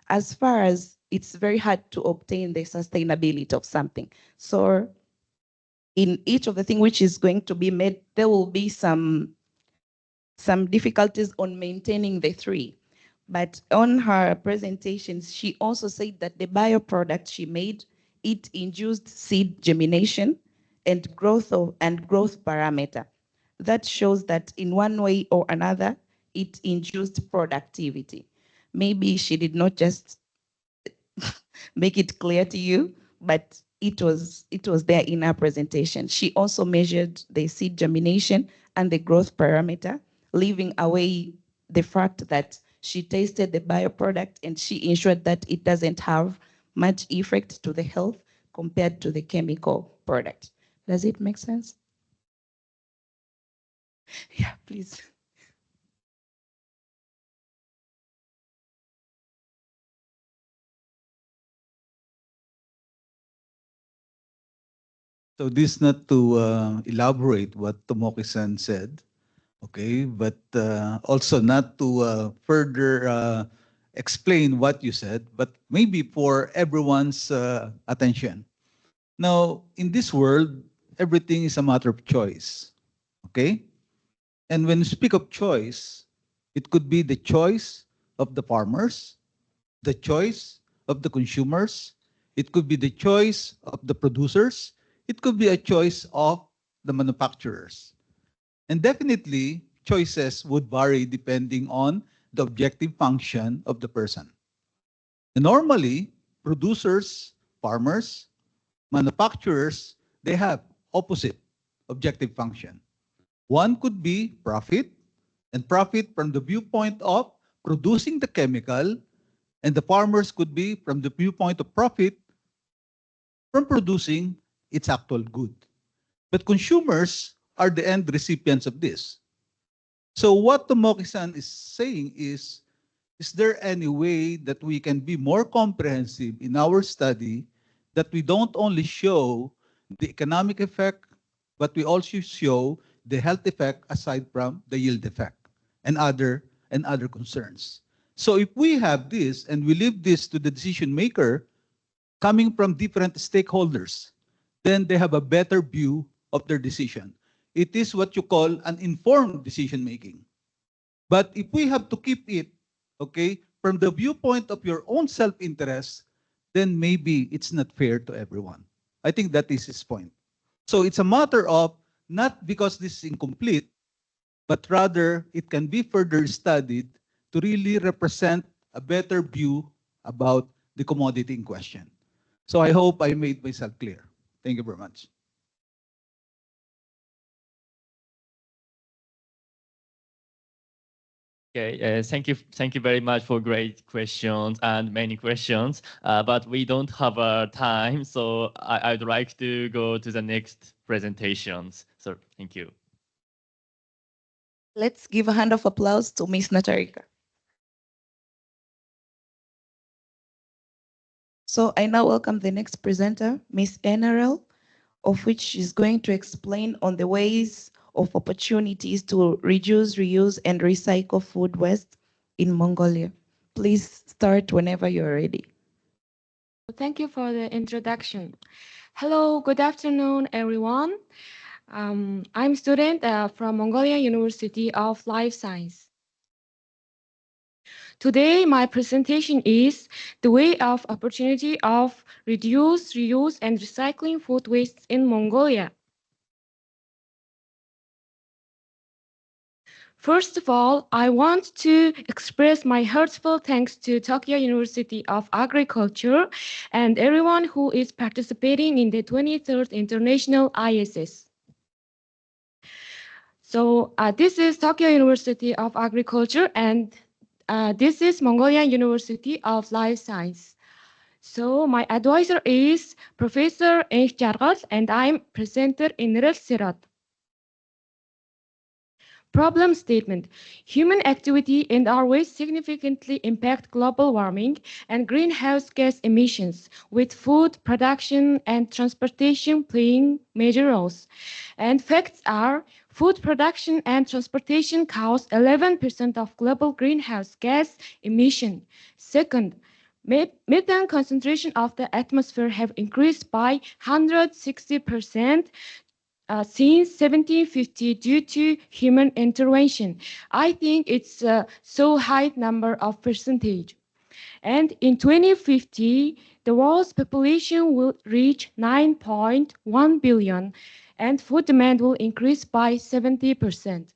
As far as it's very hard to obtain the sustainability of something. So in each of the thing which is going to be made, there will be some difficulties on maintaining the three. But on her presentations, she also said that the bioproduct she made, it induced seed germination and growth parameter. That shows that in one way or another, it induced productivity. Maybe she did not just make it clear to you, but it was there in her presentation. She also measured the seed germination and the growth parameter, leaving away the fact that she tasted the bioproduct and she ensured that it doesn't have much effect to the health compared to the chemical product. Does it make sense? Yeah, please. So this not to elaborate what Tomoki-san said, okay, but also not to further explain what you said, but maybe for everyone's attention. Now, in this world, everything is a matter of choice, okay? And when you speak of choice, it could be the choice of the farmers, the choice of the consumers, it could be the choice of the producers, it could be a choice of the manufacturers. And definitely, choices would vary depending on the objective function of the person. And normally, producers, farmers, manufacturers, they have opposite objective function. One could be profit, and profit from the viewpoint of producing the chemical, and the farmers could be from the viewpoint of profit from producing its actual good. But consumers are the end recipients of this. So what Tomoki-san is saying is there any way that we can be more comprehensive in our study that we don't only show the economic effect, but we also show the health effect aside from the yield effect and other concerns. So if we have this and we leave this to the decision maker coming from different stakeholders, then they have a better view of their decision. It is what you call an informed decision making. But if we have to keep it, okay, from the viewpoint of your own self-interest, then maybe it's not fair to everyone. I think that is his point. So it's a matter of not because this is incomplete, but rather it can be further studied to really represent a better view about the commodity in question. So I hope I made myself clear. Thank you very much. Okay, thank you very much for great questions and many questions. But we don't have time, so I'd like to go to the next presentations. So thank you. Let's give a hand of applause to Miss Natarika. So I now welcome the next presenter, Miss NRL, of which she's going to explain on the ways of opportunities to reduce, reuse, and recycle food waste in Mongolia. Please start whenever you're ready. Thank you for the introduction. Hello, good afternoon, everyone. I'm a student from Mongolia University of Life Science. Today, my presentation is the way of opportunity of reduce, reuse, and recycling food waste in Mongolia. First of all, I want to express my heartfelt thanks to Tokyo University of Agriculture and everyone who is participating in the 23rd International ISS. So this is Tokyo University of Agriculture and this is Mongolian University of Life Science. So my advisor is Professor Ench Jargal and I'm presenter in Sirat. Problem statement. Human activity and our waste significantly impact global warming and greenhouse gas emissions, with food production and transportation playing major roles. And facts are, food production and transportation cause 11% of global greenhouse gas emission. Second, methane concentration of the atmosphere have increased by 160% since 1750 due to human intervention. I think it's a so high number of percentage. And in 2050, the world's population will reach 9.1 billion and food demand will increase by 70%.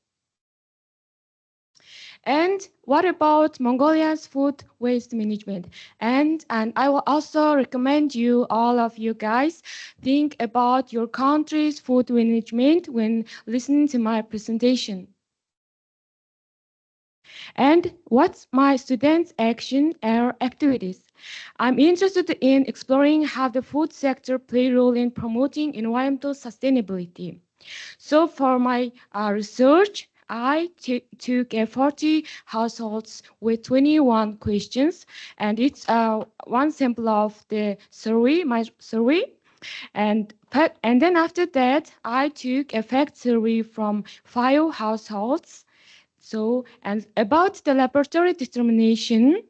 And what about Mongolia's food waste management? And I will also recommend you, all of you guys, think about your country's food management when listening to my presentation. And what's my students' action or activities? I'm interested in exploring how the food sector play a role in promoting environmental sustainability. So for my research, I took 40 households with 21 questions, and it's one sample of the survey, my survey. And then after that, I took a fact survey from 5 households. So, and about the laboratory determination,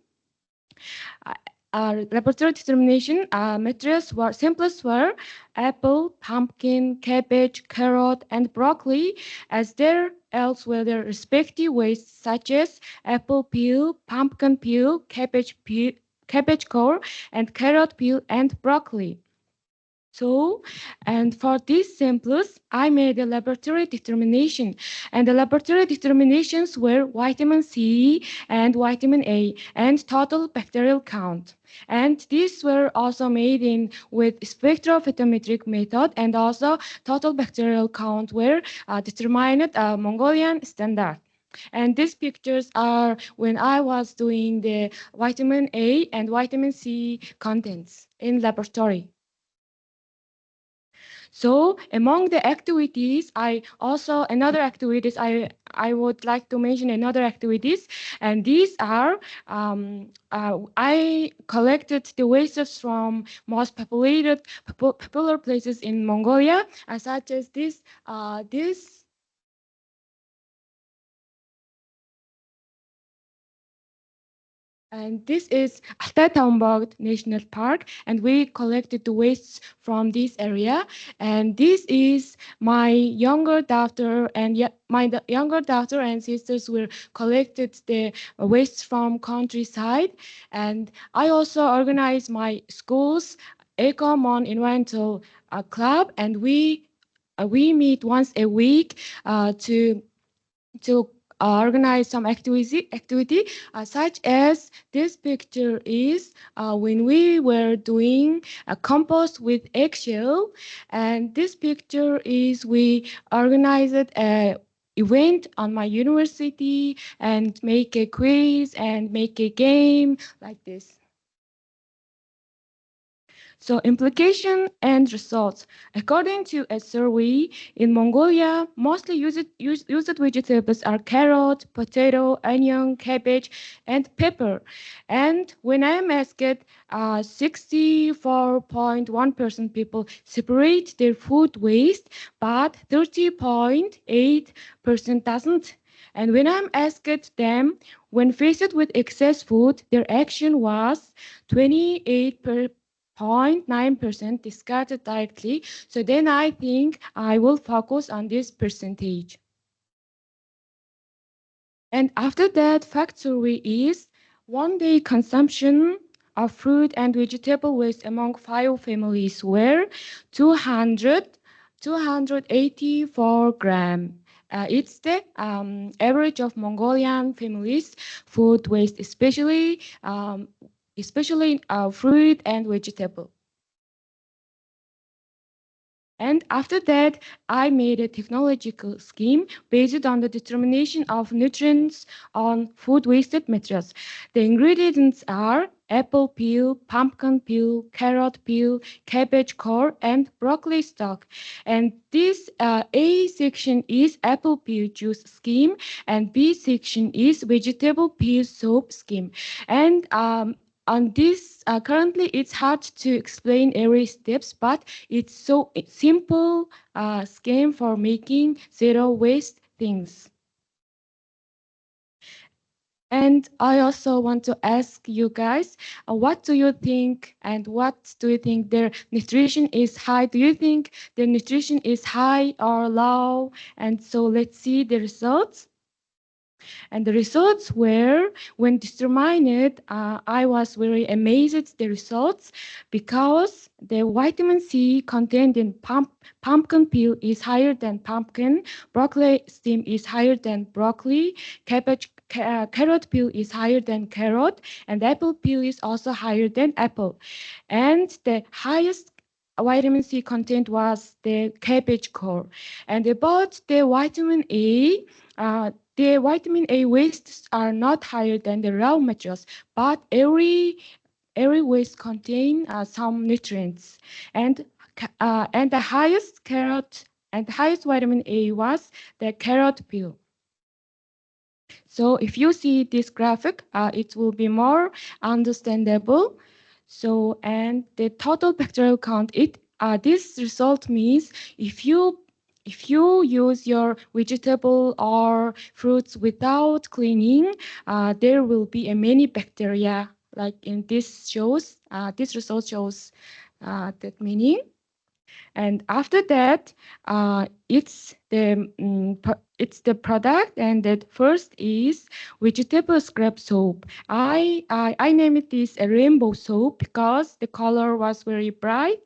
materials were simplest were apple, pumpkin, cabbage, carrot, and broccoli, as there else were their respective wastes such as apple peel, pumpkin peel, cabbage core, and carrot peel and broccoli. So, and for these samples, I made a laboratory determination, and the laboratory determinations were vitamin C and vitamin A and total bacterial count. And these were also made in with spectrophotometric method, and also total bacterial count were determined Mongolian standard. And these pictures are when I was doing the vitamin A and vitamin C contents in laboratory. So among the activities, I would like to mention another activities, and these are I collected the wastes from most popular places in Mongolia, such as this. And this is Alta National Park, and we collected the wastes from this area. And this is my younger daughter, and younger daughter and sisters will collected the wastes from countryside. And I also organize my school's Ecomon Environmental Club, and we meet once a week to organize some activity such as this picture is when we were doing a compost with eggshell, and this picture is we organized a event on my university and make a quiz and make a game like this. So implication and results. According to a survey in Mongolia, mostly used vegetables are carrot, potato, onion, cabbage, and pepper. And when I am asked, 64.1% people separate their food waste, but 30.8% doesn't. And when I'm asked them, when faced with excess food, their action was 28.9% discarded directly. So then I think I will focus on this percentage. And after that, fact survey is one-day consumption of fruit and vegetable waste among 5 families were 284 grams. It's the average of Mongolian families' food waste, especially fruit and vegetable. And after that, I made a technological scheme based on the determination of nutrients on food wasted materials. The ingredients are apple peel, pumpkin peel, carrot peel, cabbage core, and broccoli stalk. And this A section is apple peel juice scheme, and B section is vegetable peel soap scheme. And on this, currently it's hard to explain every steps, but it's so simple scheme for making zero waste things. And I also want to ask you guys, what do you think and what do you think their nutrition is high? Do you think their nutrition is high or low? And so let's see the results. And the results were, when determined, I was very amazed at the results because the vitamin C contained in pumpkin peel is higher than pumpkin, broccoli stem is higher than broccoli, carrot peel is higher than carrot, and apple peel is also higher than apple. And the highest vitamin C content was the cabbage core. And about the vitamin A, the vitamin A wastes are not higher than the raw materials, but every waste contain some nutrients. And the highest vitamin A was the carrot peel. So if you see this graphic, it will be more understandable. So, and the total bacterial count, this result means if you use your vegetable or fruits without cleaning, there will be a many bacteria. Like in this result shows that meaning. And after that, it's the product, and that first is vegetable scrap soap. I named this a rainbow soap because the color was very bright.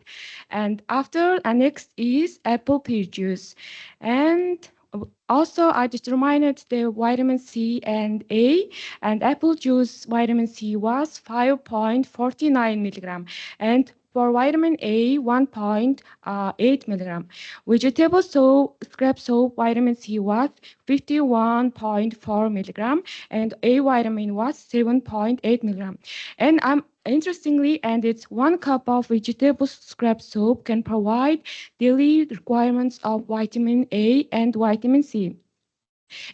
And after, next is apple peel juice, and also I determined the vitamin C and A, and apple juice vitamin C was 5.49 milligram, and for vitamin A, 1.8 milligram. Vegetable scrap soap vitamin C was 51.4 milligram, and A vitamin was 7.8 milligram. And interestingly, and it's 1 cup of vegetable scrap soap can provide daily requirements of vitamin A and vitamin C.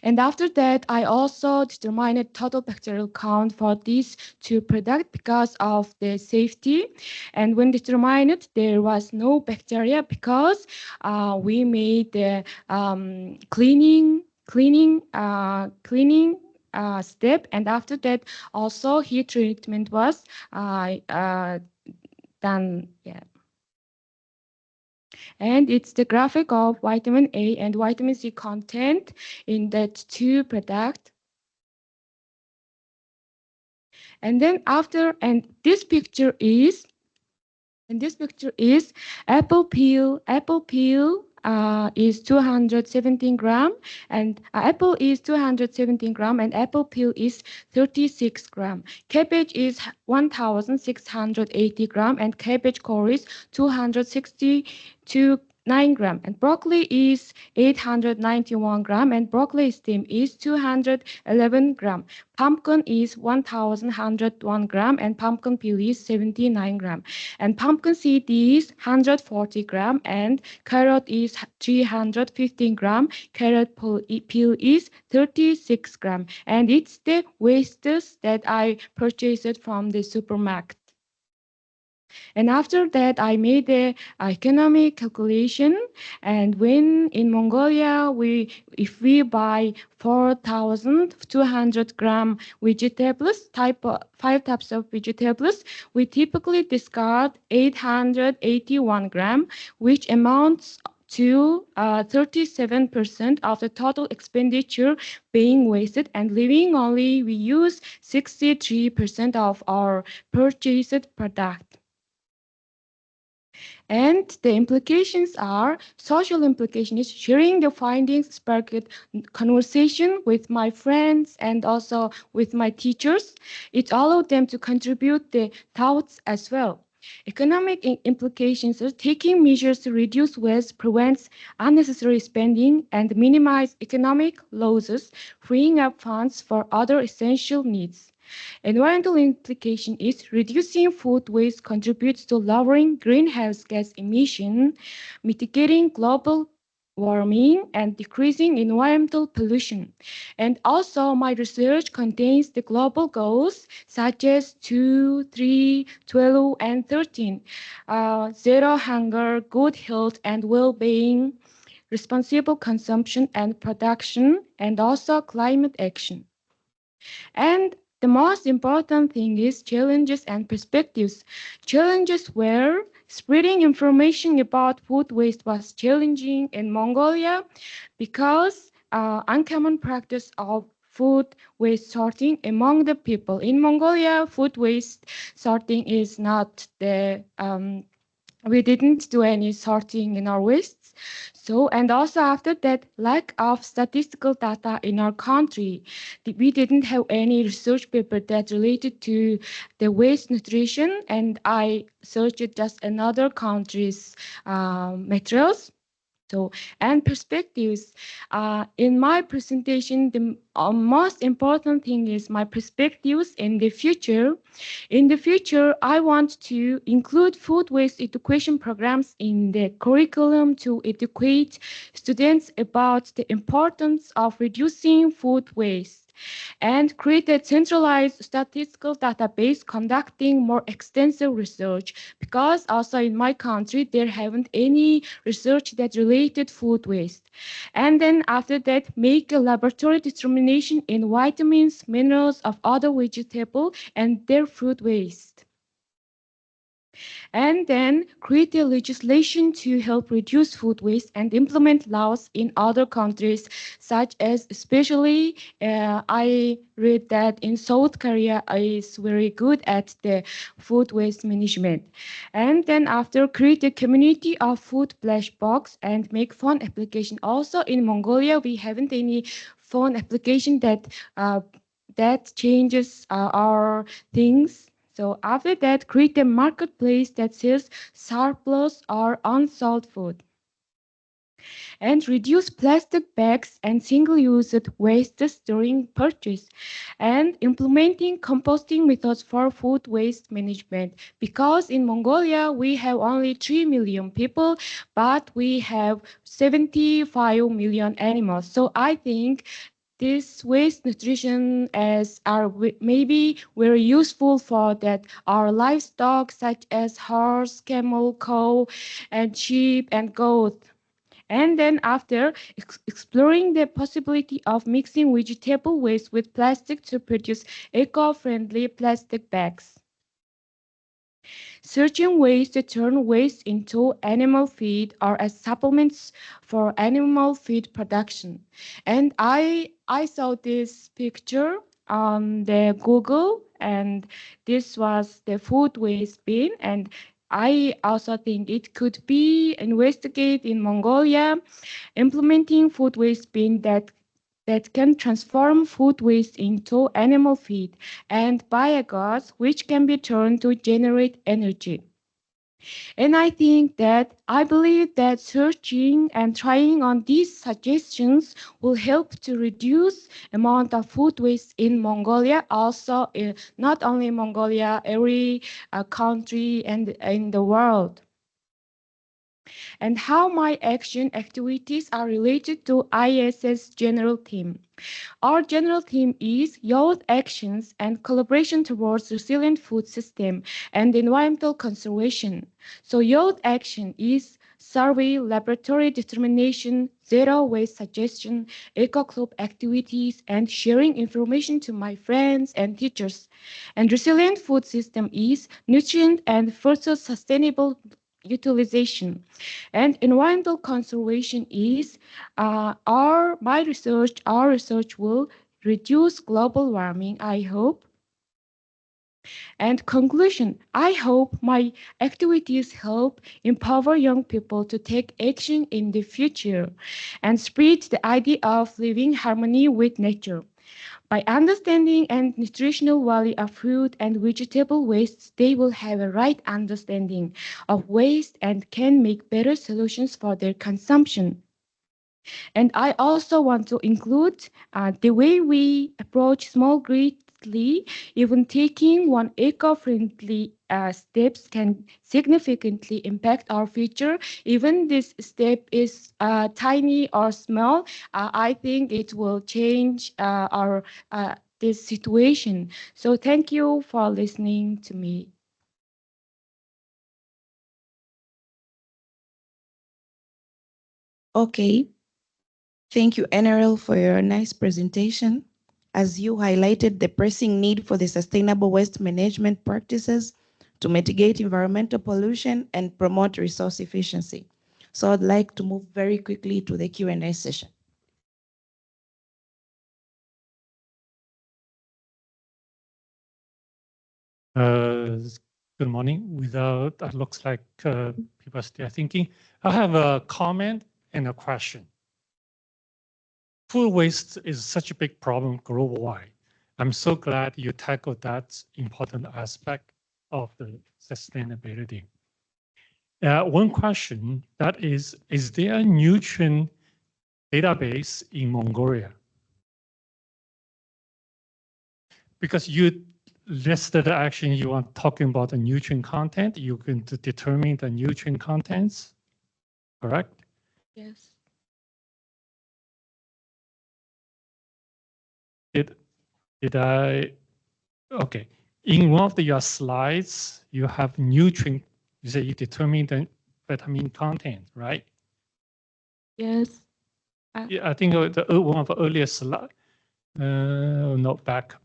And after that, I also determined total bacterial count for these 2 products because of the safety. And when determined, there was no bacteria because we made the cleaning step. And after that, also heat treatment was done. Yeah. And it's the graphic of vitamin A and vitamin C content in that 2 products. And then after, and this picture is apple peel. Apple peel is 217 gram, and apple is 217 gram, and apple peel is 36 gram. Cabbage is 1,680 gram, and cabbage core is 262 9 gram, and broccoli is 891 gram, and broccoli stem is 211 gram. Pumpkin is 1,101 gram, and pumpkin peel is 79 gram. And pumpkin seed is 140 gram, and carrot is 315 gram. Carrot peel is 36 gram, and it's the wastes that I purchased from the supermarket. And after that, I made the economic calculation. And when in Mongolia, if we buy 4,200 gram vegetables, 5 types of vegetables, we typically discard 881 gram, which amounts to 37% of the total expenditure being wasted, and leaving only we use 63% of our purchased product. And the implications are, social implication is sharing the findings sparked conversation with my friends and also with my teachers. It allowed them to contribute their thoughts as well. Economic implications are taking measures to reduce waste, prevents unnecessary spending, and minimize economic losses, freeing up funds for other essential needs. Environmental implication is reducing food waste contributes to lowering greenhouse gas emission, mitigating global warming, and decreasing environmental pollution. And also my research contains the global goals such as 2, 3, 12, and 13. Zero hunger, good health and well-being, responsible consumption and production, and also climate action. And the most important thing is challenges and perspectives. Challenges were spreading information about food waste was challenging in Mongolia because uncommon practice of food waste sorting among the people. In Mongolia, food waste sorting is not the we didn't do any sorting in our wastes. So, and also after that, lack of statistical data in our country. We didn't have any research paper that related to the waste nutrition, and I searched just another country's materials. So, and perspectives. In my presentation, the most important thing is my perspectives in the future. In the future, I want to include food waste education programs in the curriculum to educate students about the importance of reducing food waste and create a centralized statistical database conducting more extensive research, because also in my country there haven't any research that related food waste. And then after that, make a laboratory determination in vitamins, minerals of other vegetable and their food waste. And then create a legislation to help reduce food waste and implement laws in other countries, such as especially I read that in South Korea is very good at the food waste management. And then after create a community of food flash box and make phone application. Also in Mongolia, we haven't any phone application that changes our things. So after that, create a marketplace that sells surplus or unsold food. And reduce plastic bags and single-use wastes during purchase. And implementing composting methods for food waste management. Because in Mongolia, we have only 3 million people, but we have 75 million animals. So I think this waste nutrition as are maybe very useful for that our livestock such as horse, camel, cow, and sheep and goat. And then after exploring the possibility of mixing vegetable waste with plastic to produce eco-friendly plastic bags. Searching ways to turn waste into animal feed or as supplements for animal feed production. And I saw this picture on the Google, and this was the food waste bin, and I also think it could be investigated in Mongolia, implementing food waste bin that can transform food waste into animal feed and biogas, which can be turned to generate energy. And I believe that searching and trying on these suggestions will help to reduce amount of food waste in Mongolia, also not only Mongolia, every country and in the world. And how my action activities are related to ISS general theme. Our general theme is youth actions and collaboration towards resilient food system and environmental conservation. So youth action is survey, laboratory determination, zero waste suggestion, eco club activities, and sharing information to my friends and teachers. And resilient food system is nutrient and further sustainable utilization. And environmental conservation is our research will reduce global warming, I hope. And conclusion, I hope my activities help empower young people to take action in the future and spread the idea of living harmony with nature. By understanding and nutritional value of fruit and vegetable wastes, they will have a right understanding of waste and can make better solutions for their consumption. And I also want to include the way we approach small greatly, even taking one eco-friendly steps can significantly impact our future. Even this step is tiny or small, I think it will change our this situation. So thank you for listening to me. Okay, thank you, NRL, for your nice presentation. As you highlighted the pressing need for the sustainable waste management practices to mitigate environmental pollution and promote resource efficiency. So I'd like to move very quickly to the Q&A session. Good morning. Looks like people are still thinking. I have a comment and a question. Food waste is such a big problem worldwide. I'm so glad you tackled that important aspect of the sustainability. One question that is there a nutrient database in Mongolia? Because you listed the action you are talking about the nutrient content, you can determine the nutrient contents, correct? Yes. Did I, okay. In one of your slides, you have nutrient, you say you determine the vitamin content, right? Yes. Yeah, I think one of the earlier slide, no, back.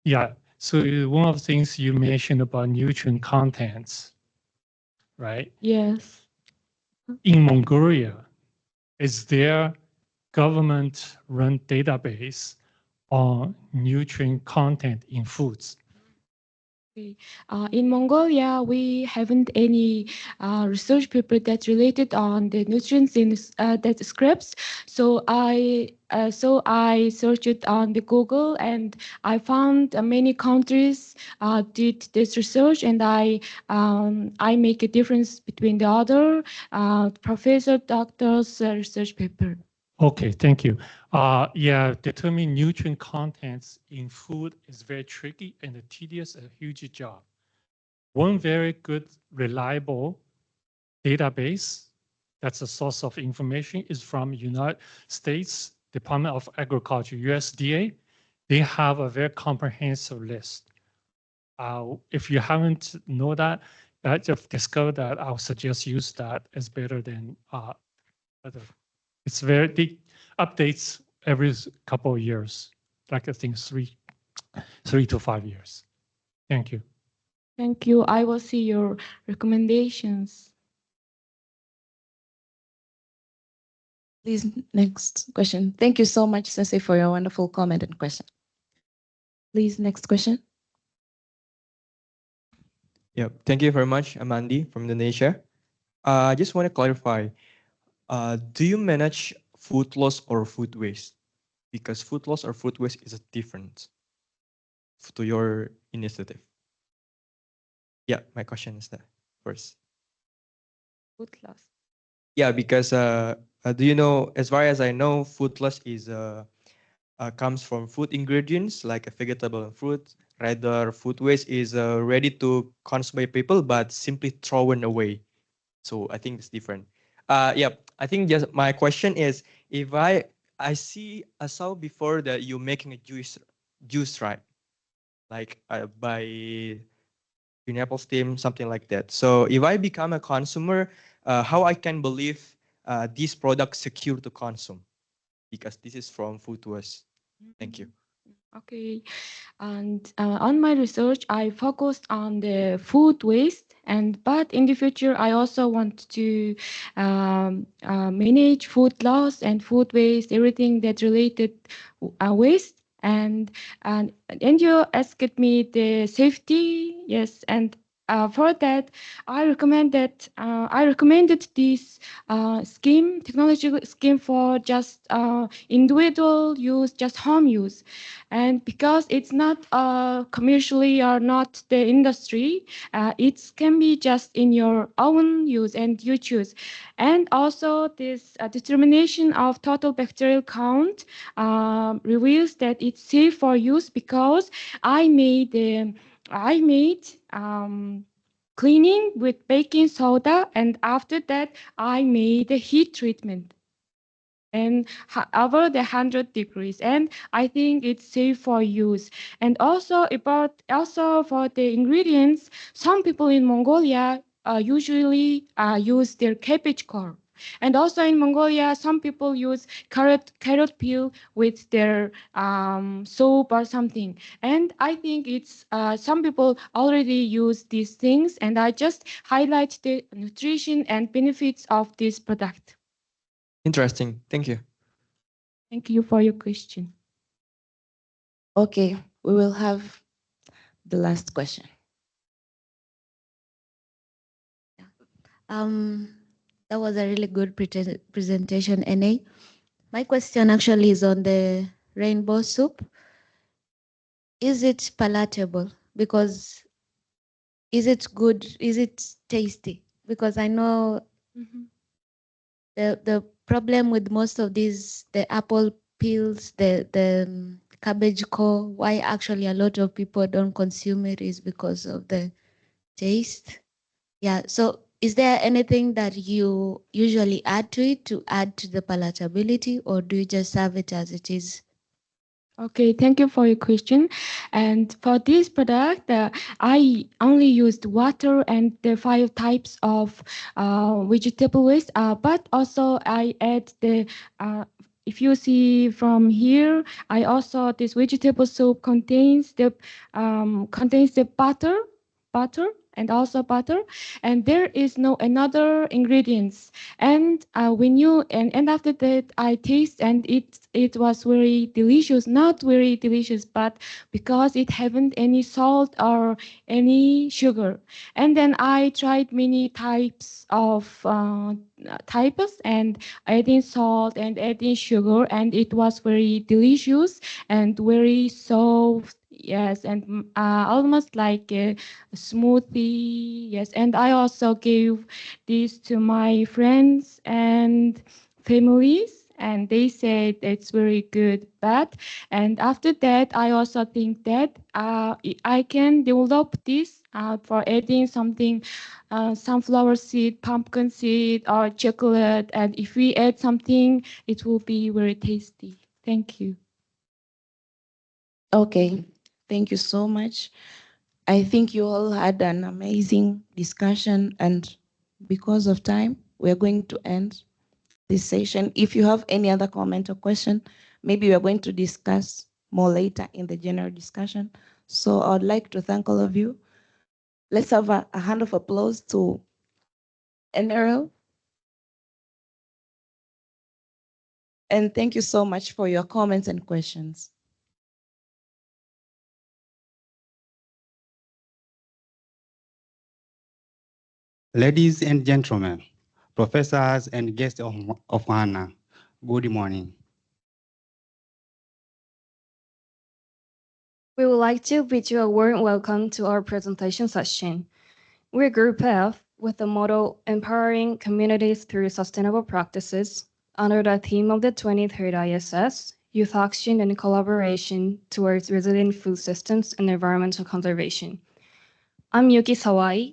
Yeah, so one of the things you mentioned about nutrient contents, right? Yes. In Mongolia, is there government-run database on nutrient content in foods? Okay. In Mongolia, we haven't any research paper that's related on the nutrients in that scripts. So I searched it on the Google and I found many countries did this research, and I make a difference between the other professor doctors research paper. Okay, thank you. Yeah, determining nutrient contents in food is very tricky and tedious, a huge job. One very good, reliable database that's a source of information is from United States Department of Agriculture, USDA. They have a very comprehensive list. If you haven't know that, I just discovered that, I'll suggest use that as better than other. It's very, the updates every couple of years, like I think 3 to 5 years. Thank you. Thank you. I will see your recommendations. Please, next question. Thank you so much, Sensei, for your wonderful comment and question. Please, next question. Yeah, thank you very much, Amandi from Indonesia. I just want to clarify, do you manage food loss or food waste? Because food loss or food waste is a different to your initiative. Yeah, my question is that first. Food loss. Yeah, because do you know, as far as I know, food loss is comes from food ingredients like a vegetable and fruit. Rather, food waste is ready to consume by people, but simply thrown away. So I think it's different. Yeah, I think just my question is, if I saw before that you making a juice, right? Like by pineapple steam, something like that. So if I become a consumer, how I can believe this product secure to consume? Because this is from food waste. Thank you. Okay, and on my research, I focused on the food waste But in the future, I also want to manage food loss and food waste, everything that related waste. And you asked me the safety, yes, and for that, I recommended this scheme, technology scheme for just individual use, just home use, and because it's not commercially or not the industry, it can be just in your own use and you choose. And also this determination of total bacterial count reveals that it's safe for use because I made cleaning with baking soda, and after that I made a heat treatment and over the 100 degrees, and I think it's safe for use. And also for the ingredients, some people in Mongolia usually use their cabbage core. And also in Mongolia, some people use carrot peel with their soup or something. And I think it's some people already use these things, and I just highlight the nutrition and benefits of this product. Interesting. Thank you. Thank you for your question. Okay, we will have the last question. That was a really good presentation, NA. My question actually is on the rainbow soup. Is it palatable? Because is it good? Is it tasty? Because I know the problem with most of these, the apple peels, the cabbage core, why actually a lot of people don't consume it is because of the taste. Yeah, so is there anything that you usually add to it to add to the palatability, or do you just serve it as it is? Okay, thank you for your question. And for this product, I only used water and the 5 types of vegetable waste, but also I add the, if you see from here, I also, this vegetable soup contains the butter, and also butter, and there is no another ingredients. And and after that I taste, and it was very delicious, not very delicious, but because it haven't any salt or any sugar. And then I tried many types of types and adding salt and adding sugar, and it was very delicious and very soft. Yes, and almost like a smoothie. Yes, and I also gave this to my friends and families, and they said it's very good. And after that, I also think that I can develop this for adding something, sunflower seed, pumpkin seed, or chocolate. And if we add something, it will be very tasty. Thank you. Okay, thank you so much. I think you all had an amazing discussion, and because of time, we're going to end this session. If you have any other comment or question, maybe we're going to discuss more later in the general discussion. So I'd like to thank all of you. Let's have a hand of applause to NRL. And thank you so much for your comments and questions. Ladies and gentlemen, professors and guests of honor, good morning. We would like to bid you a warm welcome to our presentation session. We're Group F with the motto Empowering Communities Through Sustainable Practices under the theme of the 23rd ISS, Youth Action and Collaboration Towards Resilient Food Systems and Environmental Conservation. I'm Yuki Sawai.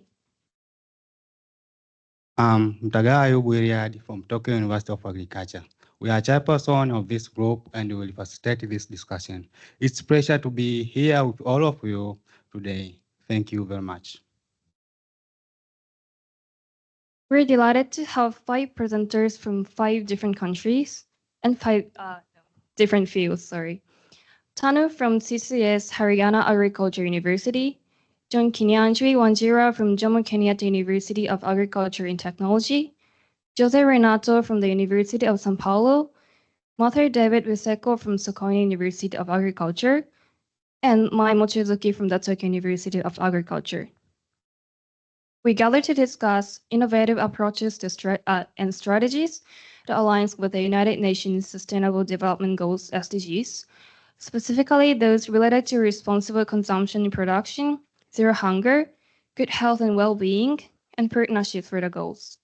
I'm Mtagayo Bwiriad from Tokyo University of Agriculture. We are chairperson of this group and we will facilitate this discussion. It's a pleasure to be here with all of you today. Thank you very much. We're delighted to have 5 presenters from 5 different countries and 5 different fields, Tanu from CCS Haryana Agriculture University, John Kinyanjui Wanjira from Jomo Kenyatta University of Agriculture and Technology, Jose Renato from the University of São Paulo, Mater David Wiseko from Sokoine University of Agriculture, and Mai Mochizuki from the Tokyo University of Agriculture. We gathered to discuss innovative approaches to and strategies that aligns with the United Nations Sustainable Development Goals SDGs, specifically those related to responsible consumption and production, zero hunger, good health and well-being, and partnerships for the goals.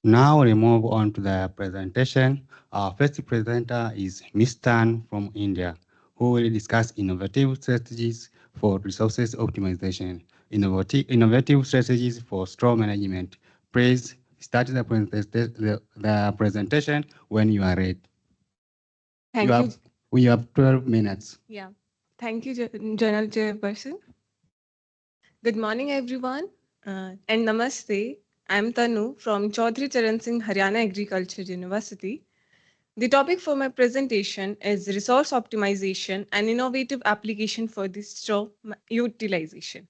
Now we move on to the presentation. Our first presenter is Ms. Tan from India, who will discuss innovative strategies for resources optimization, innovative strategies for straw management. Please start the presentation when you are ready. Thank you. We have 12 minutes. Yeah. Thank you, General Chairperson. Good morning, everyone, and namaste. I'm Tanu from Chaudhry Charan Singh Haryana Agriculture University. The topic for my presentation is resource optimization and innovative application for the straw utilization.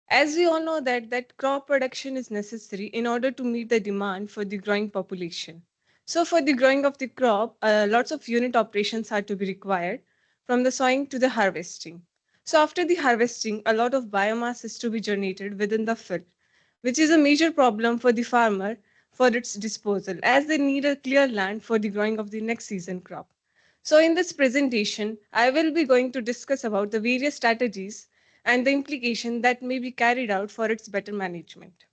As we all know that crop production is necessary in order to meet the demand for the growing population. So for the growing of the crop, lots of unit operations are to be required from the sowing to the harvesting. So after the harvesting, a lot of biomass is to be generated within the field, which is a major problem for the farmer for its disposal, as they need a clear land for the growing of the next season crop. So in this presentation, I will be going to discuss about the various strategies and the implication that may be carried out for its better management.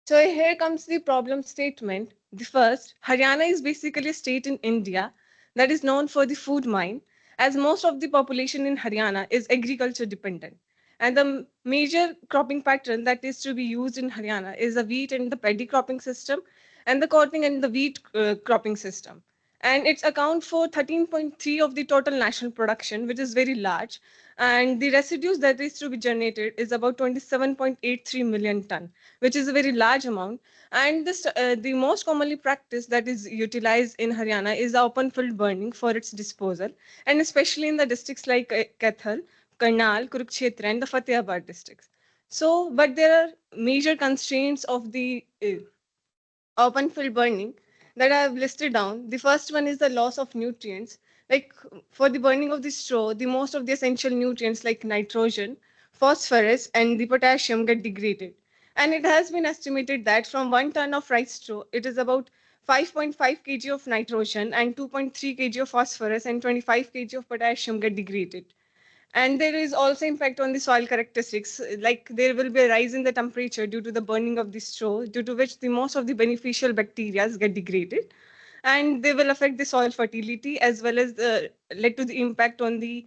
So here comes the problem statement. The first, Haryana is basically a state in India that is known for the food mine, as most of the population in Haryana is agriculture dependent. And the major cropping pattern that is to be used in Haryana is the wheat and the paddy cropping system, and the cotton and the wheat cropping system. And it's account for 13.3 of the total national production, which is very large. And the residues that is to be generated is about 27.83 million ton, which is a very large amount. And this, the most commonly practiced that is utilized in Haryana is the open field burning for its disposal, and especially in the districts like Kaithal, Karnal, Kurukshetra, and the Fatehabad districts. So, but there are major constraints of the open field burning that I have listed down. The first one is the loss of nutrients. Like for the burning of the straw, the most of the essential nutrients like nitrogen, phosphorus, and the potassium get degraded. And it has been estimated that from 1 ton of rice straw, it is about 5.5 kg of nitrogen and 2.3 kg of phosphorus and 25 kg of potassium get degraded. And there is also impact on the soil characteristics, like there will be a rise in the temperature due to the burning of the straw, due to which the most of the beneficial bacteria get degraded, and they will affect the soil fertility as well as lead to the impact on the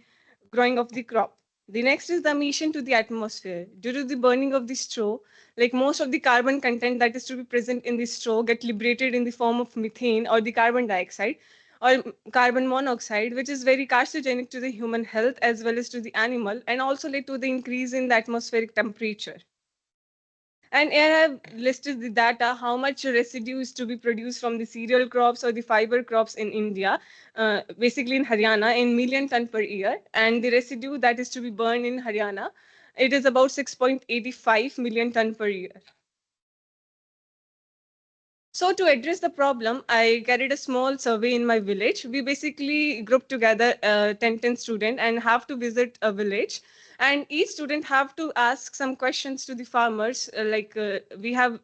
growing of the crop. The next is the emission to the atmosphere. Due to the burning of the straw, like most of the carbon content that is to be present in the straw get liberated in the form of methane or the carbon dioxide, or carbon monoxide, which is very carcinogenic to the human health as well as to the animal, and also lead to the increase in the atmospheric temperature. And here I have listed the data, how much residue is to be produced from the cereal crops or the fiber crops in India, basically in Haryana, in million ton per year. And the residue that is to be burned in Haryana, it is about 6.85 million ton per year. So to address the problem, I carried a small survey in my village. We basically grouped together 10 students and have to visit a village. And each student have to ask some questions to the farmers. I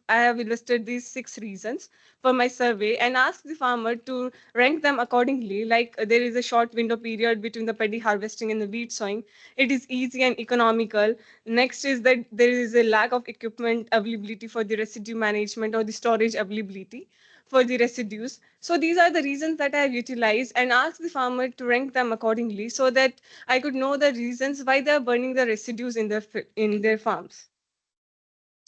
have listed these 6 reasons for my survey and ask the farmer to rank them accordingly. Like there is a short window period between the paddy harvesting and the wheat sowing. It is easy and economical. Next is that there is a lack of equipment availability for the residue management or the storage availability for the residues. So these are the reasons that I have utilized and asked the farmer to rank them accordingly so that I could know the reasons why they are burning the residues in their farms.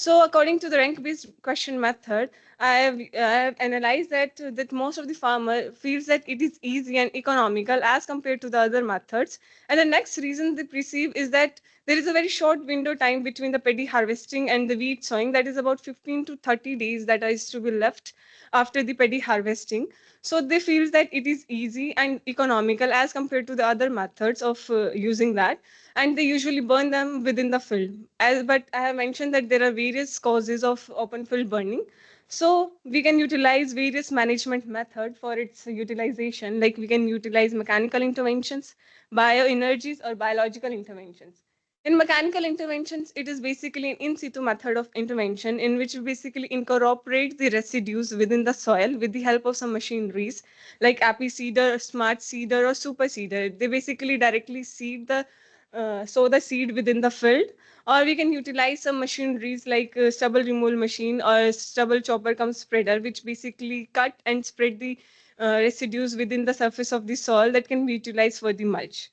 So according to the rank-based question method, I have analyzed that most of the farmer feels that it is easy and economical as compared to the other methods. And the next reason they perceive is that there is a very short window time between the paddy harvesting and the wheat sowing. That is about 15 to 30 days that is to be left after the paddy harvesting. So they feel that it is easy and economical as compared to the other methods of using that, and they usually burn them within the field. But I have mentioned that there are various causes of open field burning. So we can utilize various management method for its utilization, like we can utilize mechanical interventions, bioenergies, or biological interventions. In mechanical interventions, it is basically an in situ method of intervention in which we basically incorporate the residues within the soil with the help of some machineries like api-seeder, smart seeder, or super seeder. They basically directly seed the sow the seed within the field, or we can utilize some machineries like stubble removal machine or stubble chopper cum spreader, which basically cut and spread the residues within the surface of the soil that can be utilized for the mulch.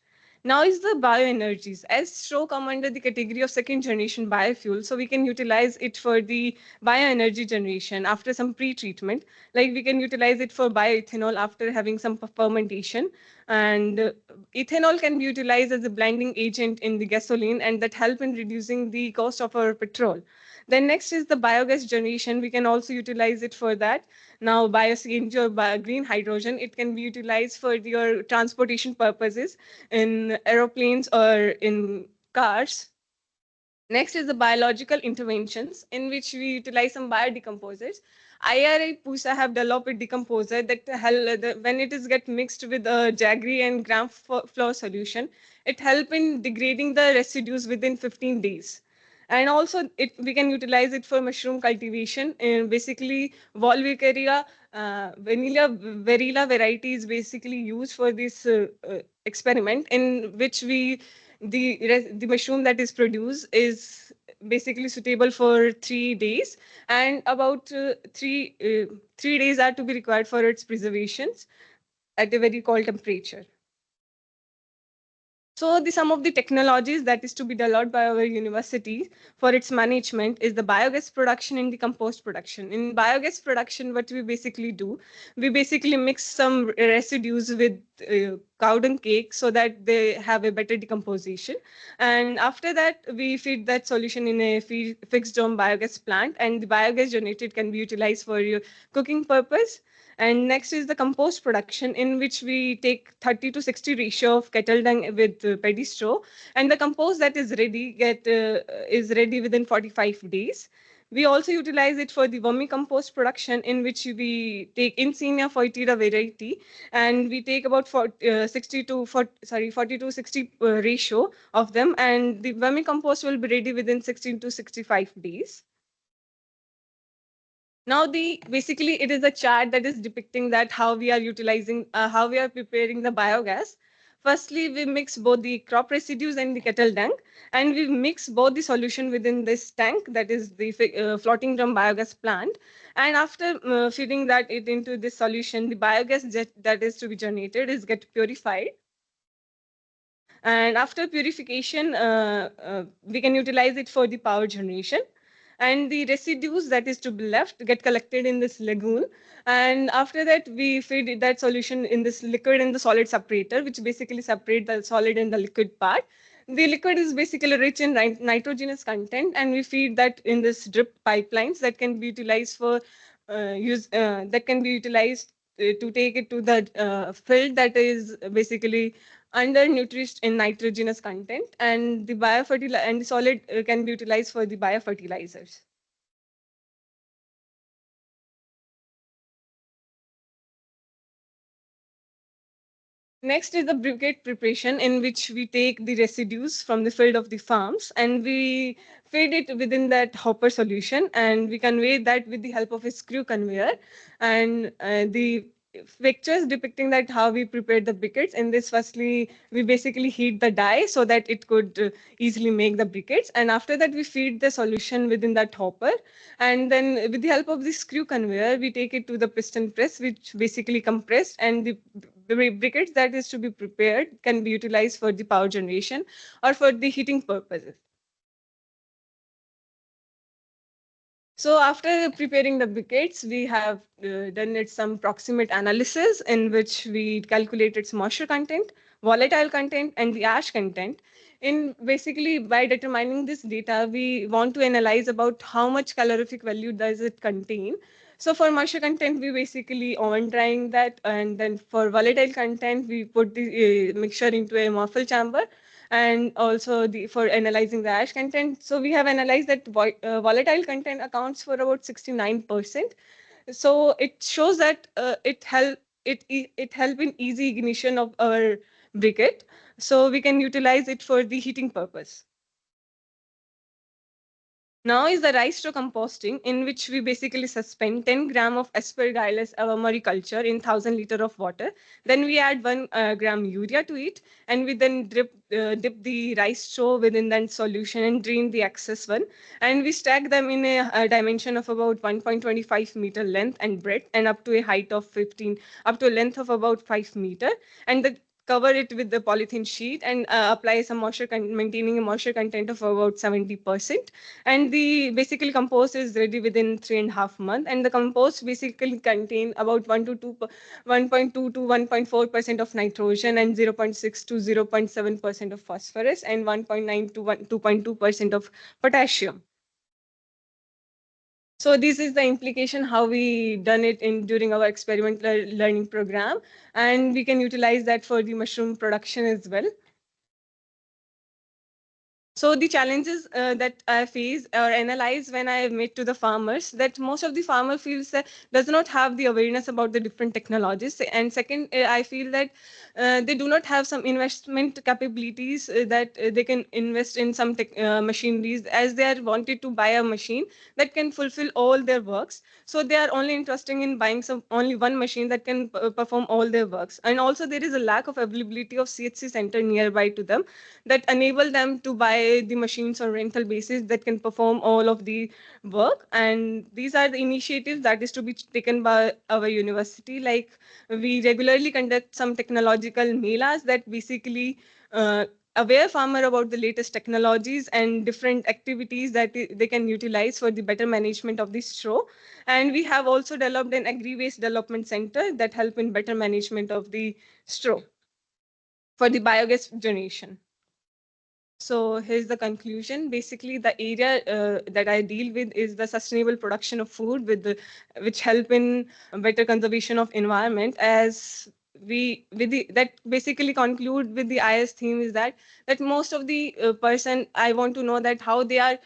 Now is the bioenergies, as show come under the category of second generation biofuel. So we can utilize it for the bioenergy generation after some pre-treatment. Like we can utilize it for bioethanol after having some fermentation. And ethanol can be utilized as a blending agent in the gasoline, and that help in reducing the cost of our petrol. Then next is the biogas generation. We can also utilize it for that. Now bio-CNG or green hydrogen, it can be utilized for your transportation purposes in aeroplanes or in cars. Next is the biological interventions, in which we utilize some biodecomposers. IRI PUSA have developed a decomposer that when it is get mixed with a jaggery and gram flour solution, it help in degrading the residues within 15 days. And also we can utilize it for mushroom cultivation. And basically, Volvicaria vanilla varila variety is basically used for this experiment, in which the mushroom that is produced is basically suitable for 3 days, and about 3 days are to be required for its preservations at a very cold temperature. So some of the technologies that is to be developed by our university for its management is the biogas production and the compost production. In biogas production, what we basically do, we basically mix some residues with cow dung cake so that they have a better decomposition. And after that, we feed that solution in a fixed dome biogas plant, and the biogas generated can be utilized for your cooking purpose. And next is the compost production, in which we take 30 to 60 ratio of kettle dung with paddy straw, and the compost that is ready is ready within 45 days. We also utilize it for the vermicompost production, in which we take Insignia foetida variety, and we take about 40 to 60 ratio of them, and the vermicompost will be ready within 16 to 65 days. Now basically it is a chart that is depicting that how we are utilizing, how we are preparing the biogas. Firstly, we mix both the crop residues and the kettle dung, and we mix both the solution within this tank, that is the floating drum biogas plant. And after feeding it into this solution, the biogas that is to be generated is get purified. And after purification, we can utilize it for the power generation. And the residues that is to be left get collected in this lagoon. And after that, we feed that solution in this liquid and the solid separator, which basically separate the solid and the liquid part. The liquid is basically rich in nitrogenous content, and we feed that in this drip pipelines that can be utilized for that can be utilized to take it to the field that is basically undernourished in nitrogenous content, and the biofertilizer and the solid can be utilized for the biofertilizers. Next is the briquette preparation, in which we take the residues from the field of the farms and we feed it within that hopper solution, and we convey that with the help of a screw conveyor. And the pictures depicting that how we prepared the briquettes. In this, firstly, we basically heat the dye so that it could easily make the briquettes. And after that, we feed the solution within that hopper. And then with the help of the screw conveyor, we take it to the piston press, which basically compressed, and the briquettes that is to be prepared can be utilized for the power generation or for the heating purposes. So after preparing the briquettes, we have done it some proximate analysis in which we calculate its moisture content, volatile content, and the ash content. In basically by determining this data, we want to analyze about how much calorific value does it contain. So for moisture content, we basically oven drying that, and then for volatile content, we put the mixture into a morphal chamber, and also for analyzing the ash content. So we have analyzed that volatile content accounts for about 69%. So it shows that it help in easy ignition of our briquette. So we can utilize it for the heating purpose. Now is the rice straw composting, in which we basically suspend 10 gram of aspergillus avamori culture in 1000 liter of water. Then we add 1 gram urea to it, and we then dip the rice straw within that solution and drain the excess one. And we stack them in a dimension of about 1.25 meter length and breadth, and up to a height of 15, up to a length of about 5 meter. And the cover it with the polythene sheet and apply some moisture, maintaining a moisture content of about 70%. And the basically compost is ready within 3.5 months. And the compost basically contain about 1.2 to 1.4% of nitrogen, and 0.6 to 0.7% of phosphorus, and 1.9 to 2.2% of potassium. So this is the implication how we done it during our experimental learning program, and we can utilize that for the mushroom production as well. So the challenges that I face or analyze when I meet to the farmers, that most of the farmer feels that does not have the awareness about the different technologies. And second, I feel that they do not have some investment capabilities that they can invest in some machineries, as they are wanted to buy a machine that can fulfill all their works. So they are only interested in buying only one machine that can perform all their works. And also there is a lack of availability of CHC center nearby to them that enable them to buy the machines on rental basis that can perform all of the work. And these are the initiatives that is to be taken by our university. Like we regularly conduct some technological melas that basically aware farmer about the latest technologies and different activities that they can utilize for the better management of the straw. And we have also developed an agri-waste development center that help in better management of the straw for the biogas generation. So here's the conclusion. Basically, the area that I deal with is the sustainable production of food, which help in better conservation of environment. As that basically conclude with the IS theme is that most of the person, I want to know that how they are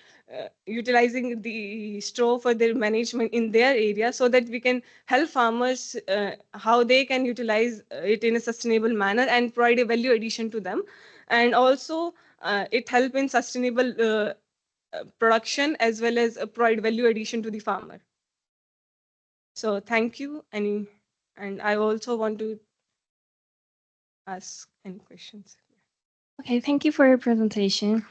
utilizing the straw for their management in their area, so that we can help farmers how they can utilize it in a sustainable manner and provide a value addition to them. And also it help in sustainable production, as well as provide value addition to the farmer. So thank you. And I also want to ask any questions. Okay, thank you for your presentation.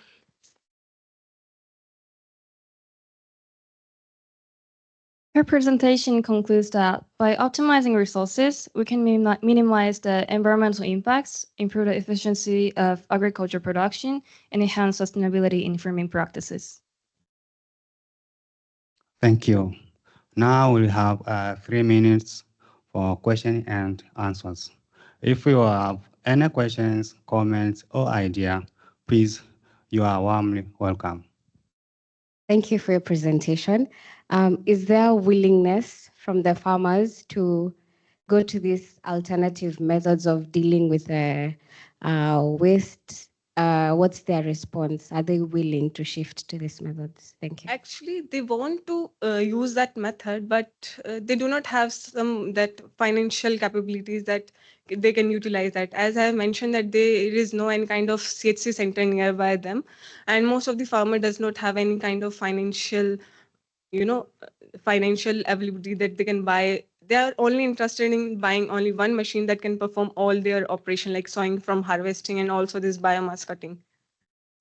Her presentation concludes that by optimizing resources, we can minimize the environmental impacts, improve the efficiency of agriculture production, and enhance sustainability in farming practices. Thank you. Now we have 3 minutes for question and answers. If you have any questions, comments, or idea, please, you are warmly welcome. Thank you for your presentation. Is there a willingness from the farmers to go to these alternative methods of dealing with waste? What's their response? Are they willing to shift to these methods? Thank you. Actually, they want to use that method, but they do not have that financial capabilities that they can utilize that. As I mentioned, that there is no any kind of CHC center nearby them, and most of the farmer does not have any kind of financial, financial availability that they can buy. They are only interested in buying only one machine that can perform all their operation, like sowing from harvesting and also this biomass cutting.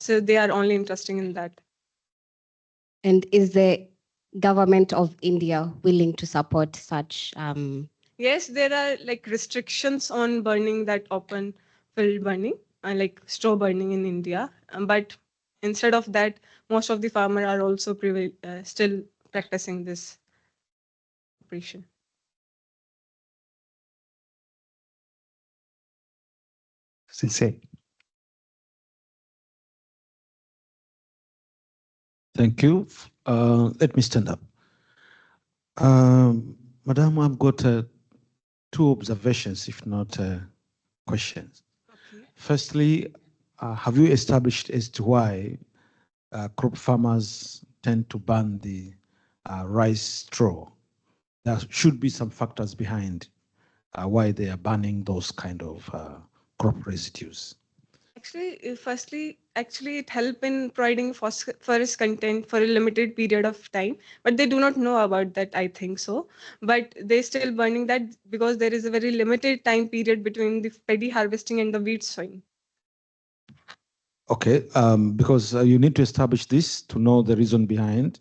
So they are only interested in that. And is the government of India willing to support such? Yes, there are like restrictions on burning, that open field burning, like straw burning in India. But instead of that, most of the farmers are also still practicing this operation. Sensei. Thank you. Let me stand up. Madam, I've got two observations, if not questions. Firstly, have you established as to why crop farmers tend to burn the rice straw? There should be some factors behind why they are burning those kind of crop residues. Actually, firstly, it help in providing forest content for a limited period of time, but they do not know about that, I think so. But they still burning that because there is a very limited time period between the paddy harvesting and the wheat sowing. Okay, because you need to establish this to know the reason behind.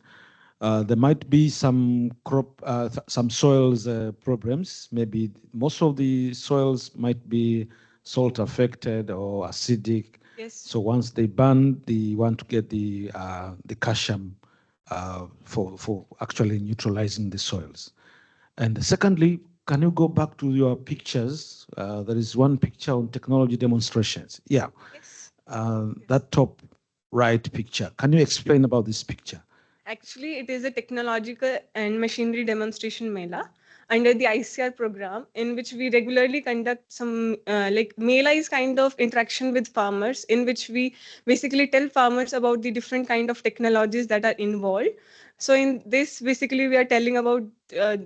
There might be some crop, some soils problems. Maybe most of the soils might be salt affected or acidic. Yes. So once they burn, they want to get the calcium for actually neutralizing the soils. And secondly, can you go back to your pictures? There is one picture on technology demonstrations. Yeah. Yes. That top right picture. Can you explain about this picture? Actually, it is a technological and machinery demonstration mela under the ICR program, in which we regularly conduct some like mela is kind of interaction with farmers, in which we basically tell farmers about the different kind of technologies that are involved. So in this, basically, we are telling about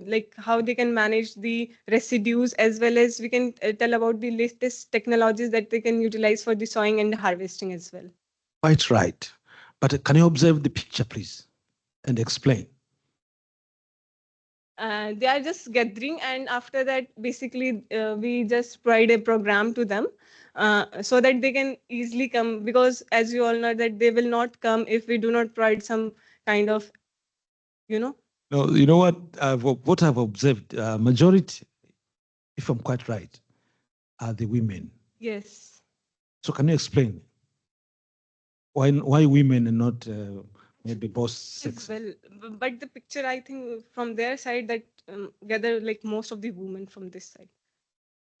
like how they can manage the residues, as well as we can tell about the latest technologies that they can utilize for the sowing and harvesting as well. Quite right. But can you observe the picture, please, and explain? They are just gathering, and after that, basically, we just provide a program to them so that they can easily come, because as you all know that they will not come if we do not provide some kind of, you know. No, you know what I've observed, majority, if I'm quite right, are the women. Yes. So can you explain why women and not maybe both As sexes? well, but the picture, I think from their side, that gather like most of the women from this side.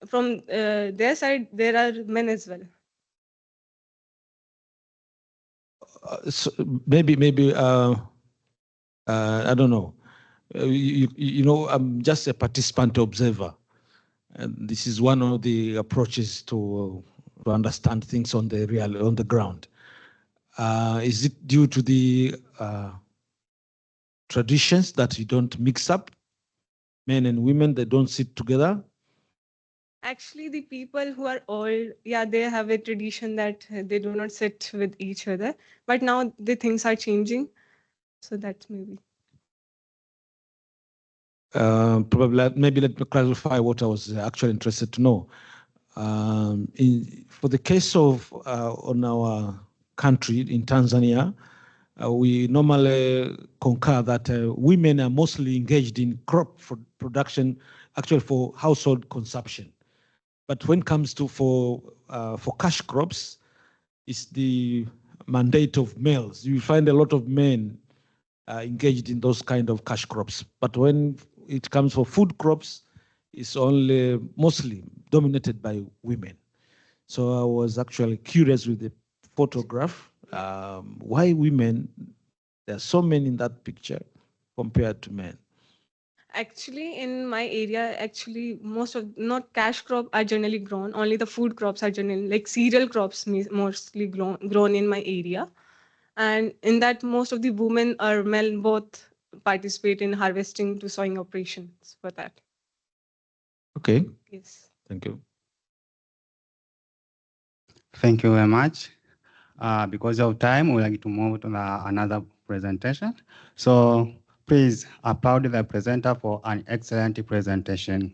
From their side, there are men as well. So maybe I don't know. You know, I'm just a participant observer, and this is one of the approaches to understand things on the ground. Is it due to the traditions that you don't mix up men and women? They don't sit together. Actually, the people who are old, yeah, they have a tradition that they do not sit with each other. But now the things are changing, so that's maybe. Probably, maybe let me clarify what I was actually interested to know. For the case of on our country in Tanzania, we normally concur that women are mostly engaged in crop production, actually for household consumption. But when it comes to for cash crops, it's the mandate of males. You find a lot of men engaged in those kind of cash crops. But when it comes for food crops, it's only mostly dominated by women. So I was actually curious with the photograph, why women, there are so many in that picture compared to men. Actually, in my area, actually, most of not cash crop are generally grown. Only the food crops are generally like cereal crops mostly grown in my area, and in that most of the women or men both participate in harvesting to sowing operations for that. Okay. Yes. Thank you. Thank you very much. Because of time, we'd like to move to another presentation. So please applaud the presenter for an excellent presentation.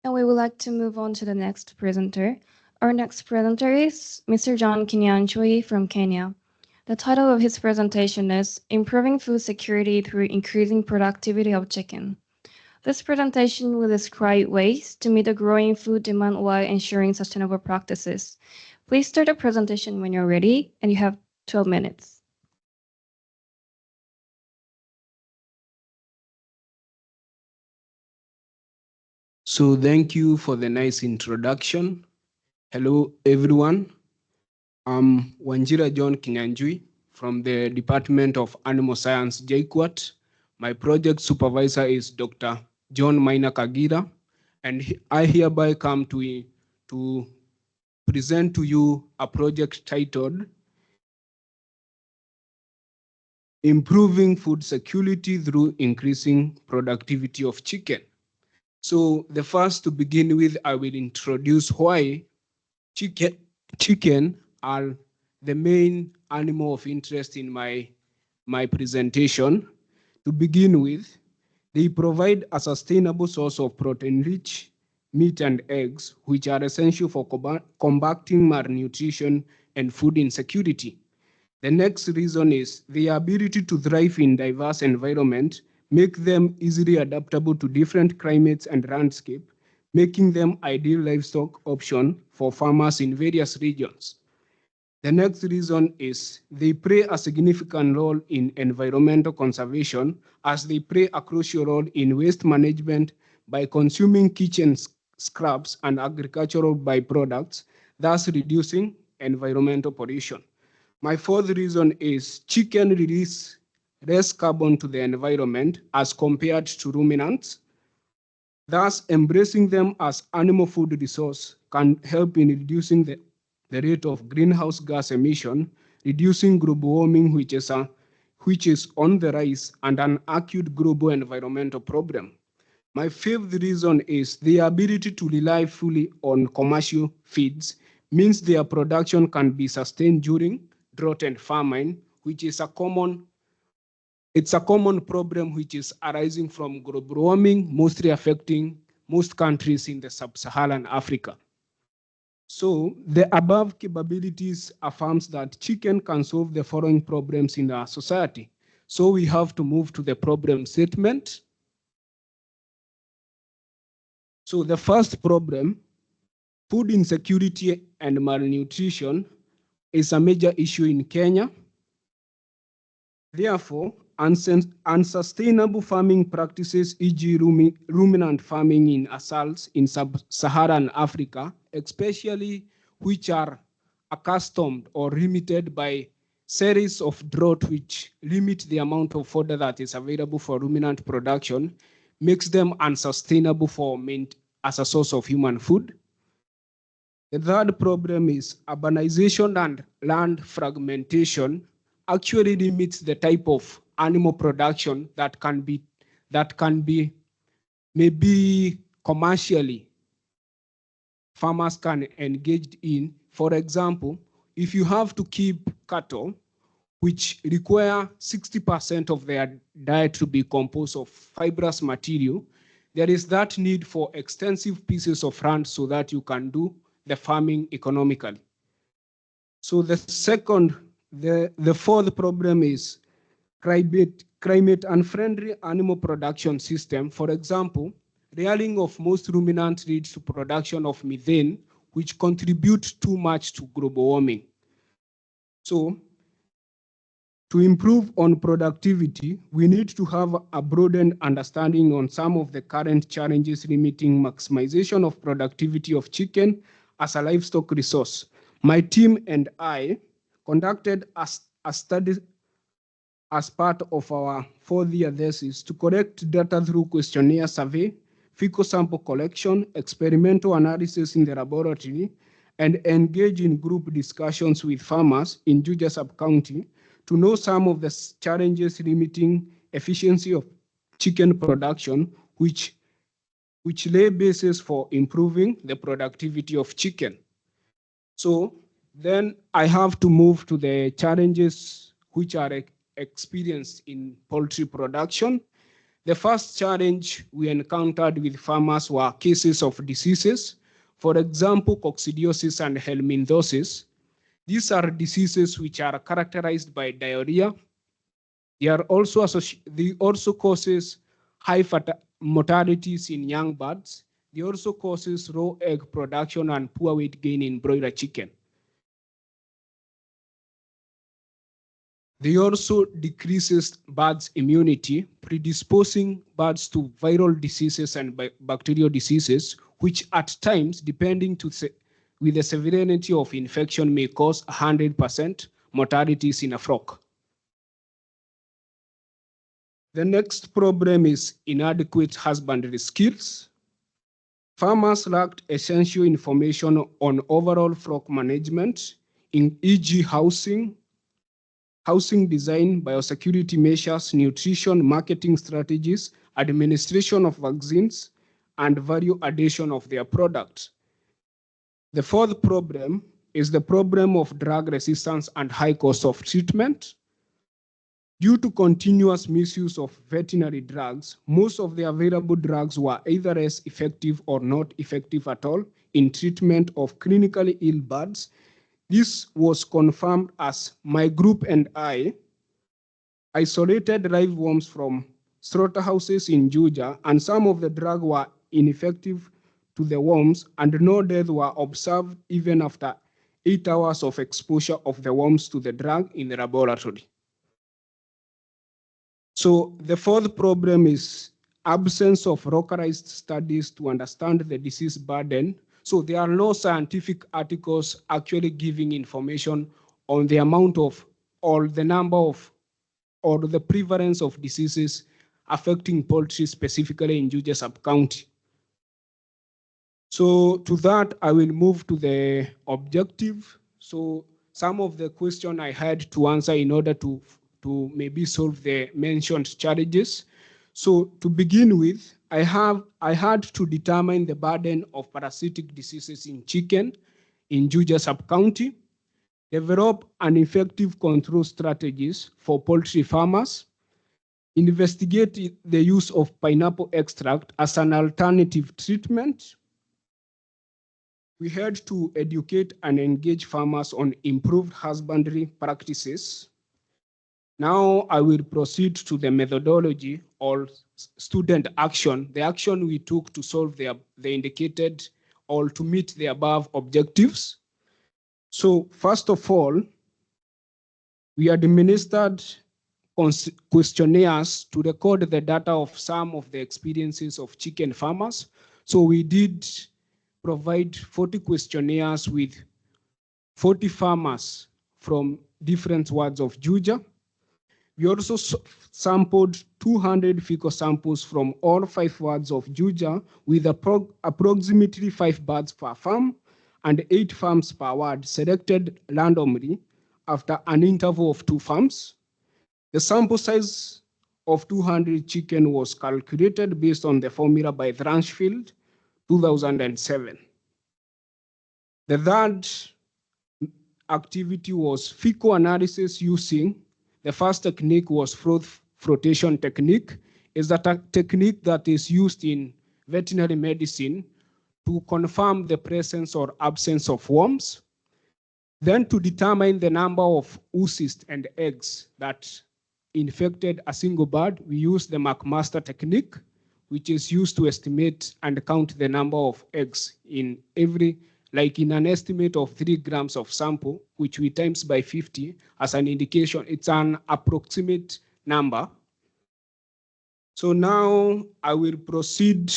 Now we would like to move on to the next presenter. Our next presenter is Mr. John Kinyanchui from Kenya. The title of his presentation is Improving Food Security Through Increasing Productivity of Chicken. This presentation will describe ways to meet the growing food demand while ensuring sustainable practices. Please start the presentation when you're ready, and you have 12 minutes. So thank you for the nice introduction. Hello, everyone. I'm Wanjira John Kinyanjui from the Department of Animal Science, JKUAT. My project supervisor is Dr. John Maina Kagira, and I hereby come to present to you a project titled Improving Food Security Through Increasing Productivity of Chicken. So the first to begin with, I will introduce why chicken are the main animal of interest in my presentation. To begin with, they provide a sustainable source of protein-rich meat and eggs, which are essential for combating malnutrition and food insecurity. The next reason is the ability to thrive in diverse environments make them easily adaptable to different climates and landscape, making them ideal livestock option for farmers in various regions. The next reason is they play a significant role in environmental conservation as they play a crucial role in waste management by consuming kitchen scraps and agricultural byproducts, thus reducing environmental pollution. My fourth reason is chicken release less carbon to the environment as compared to ruminants. Thus, embracing them as animal food resource can help in reducing the rate of greenhouse gas emission, reducing global warming, which is on the rise and an acute global environmental problem. My fifth reason is the ability to rely fully on commercial feeds means their production can be sustained during drought and famine, which is a common problem which is arising from global warming, mostly affecting most countries in the sub-Saharan Africa. So the above capabilities affirms that chicken can solve the following problems in our society. So we have to move to the problem statement. So the first problem, food insecurity and malnutrition, is a major issue in Kenya. Therefore, unsustainable farming practices, e.g. ruminant farming in assaults in sub-Saharan Africa, especially which are accustomed or limited by series of drought which limit the amount of fodder that is available for ruminant production, makes them unsustainable as a source of human food. The third problem is urbanization and land fragmentation actually limits the type of animal production that can be maybe commercially farmers can engage in. For example, if you have to keep cattle, which require 60% of their diet to be composed of fibrous material, there is that need for extensive pieces of land so that you can do the farming economically. So the fourth problem is climate unfriendly animal production system. For example, rearing of most ruminants leads to production of methane, which contributes too much to global warming. So to improve on productivity, we need to have a broadened understanding on some of the current challenges limiting maximization of productivity of chicken as a livestock resource. My team and I conducted a study as part of our fourth-year thesis to collect data through questionnaire survey, fecal sample collection, experimental analysis in the laboratory, and engage in group discussions with farmers in Juja sub-county to know some of the challenges limiting efficiency of chicken production, which lay basis for improving the productivity of chicken. So then I have to move to the challenges which are experienced in poultry production. The first challenge we encountered with farmers were cases of diseases. For example, coccidiosis and helminthosis. These are diseases which are characterized by diarrhea. They also causes high mortalities in young birds. They also causes raw egg production and poor weight gain in broiler chicken. They also decreases birds' immunity, predisposing birds to viral diseases and bacterial diseases, which at times, depending with the severity of infection, may cause 100% mortalities in a flock. The next problem is inadequate husbandry skills. Farmers lacked essential information on overall flock management, e.g. housing design, biosecurity measures, nutrition, marketing strategies, administration of vaccines, and value addition of their product. The fourth problem is the problem of drug resistance and high cost of treatment. Due to continuous misuse of veterinary drugs, most of the available drugs were either less effective or not effective at all in treatment of clinically ill birds. This was confirmed as my group and I isolated live worms from slaughterhouses in Georgia, and some of the drugs were ineffective to the worms, and no deaths were observed even after 8 hours of exposure of the worms to the drug in the laboratory. So the fourth problem is absence of localized studies to understand the disease burden. So there are no scientific articles actually giving information on the amount of or the number of or the prevalence of diseases affecting poultry, specifically in Juja sub-county. So to that, I will move to the objective. So some of the questions I had to answer in order to maybe solve the mentioned challenges. So to begin with, I had to determine the burden of parasitic diseases in chicken in Juja sub-county, develop an effective control strategies for poultry farmers, investigate the use of pineapple extract as an alternative treatment. We had to educate and engage farmers on improved husbandry practices. Now I will proceed to the methodology or student action, the action we took to solve the indicated or to meet the above objectives. So first of all, we administered questionnaires to record the data of some of the experiences of chicken farmers. So we did provide 40 questionnaires with 40 farmers from different wards of Juja. We also sampled 200 fecal samples from all 5 wards of Juja with approximately 5 birds per farm and 8 farms per ward selected randomly after an interval of 2 farms. The sample size of 200 chicken was calculated based on the formula by Dranchfield, 2007. The third activity was fecal analysis using the first technique was flotation technique. Is a technique that is used in veterinary medicine to confirm the presence or absence of worms. Then to determine the number of oocysts and eggs that infected a single bird, we use the McMaster technique, which is used to estimate and count the number of eggs in in an estimate of 3 grams of sample, which we times by 50 as an indication. It's an approximate number. So now I will proceed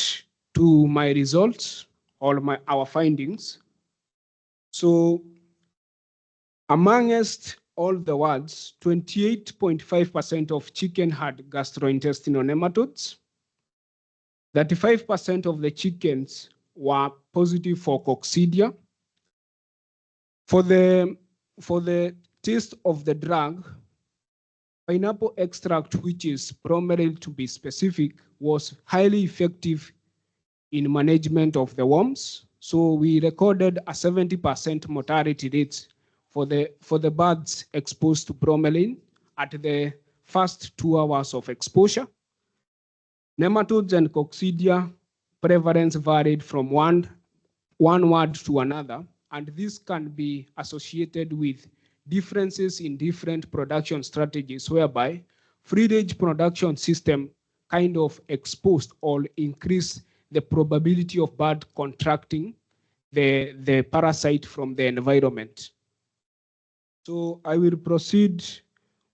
to my results or our findings. So amongst all the wards, 28.5% of chicken had gastrointestinal nematodes. 35% of the chickens were positive for coccidia. For the taste of the drug, pineapple extract, which is bromelain to be specific, was highly effective in management of the worms. So we recorded a 70% mortality rate for the birds exposed to bromelain at the first 2 hours of exposure. Nematodes and coccidia prevalence varied from one ward to another, and this can be associated with differences in different production strategies, whereby free-range production system kind of exposed or increase the probability of bird contracting the parasite from the environment. So I will proceed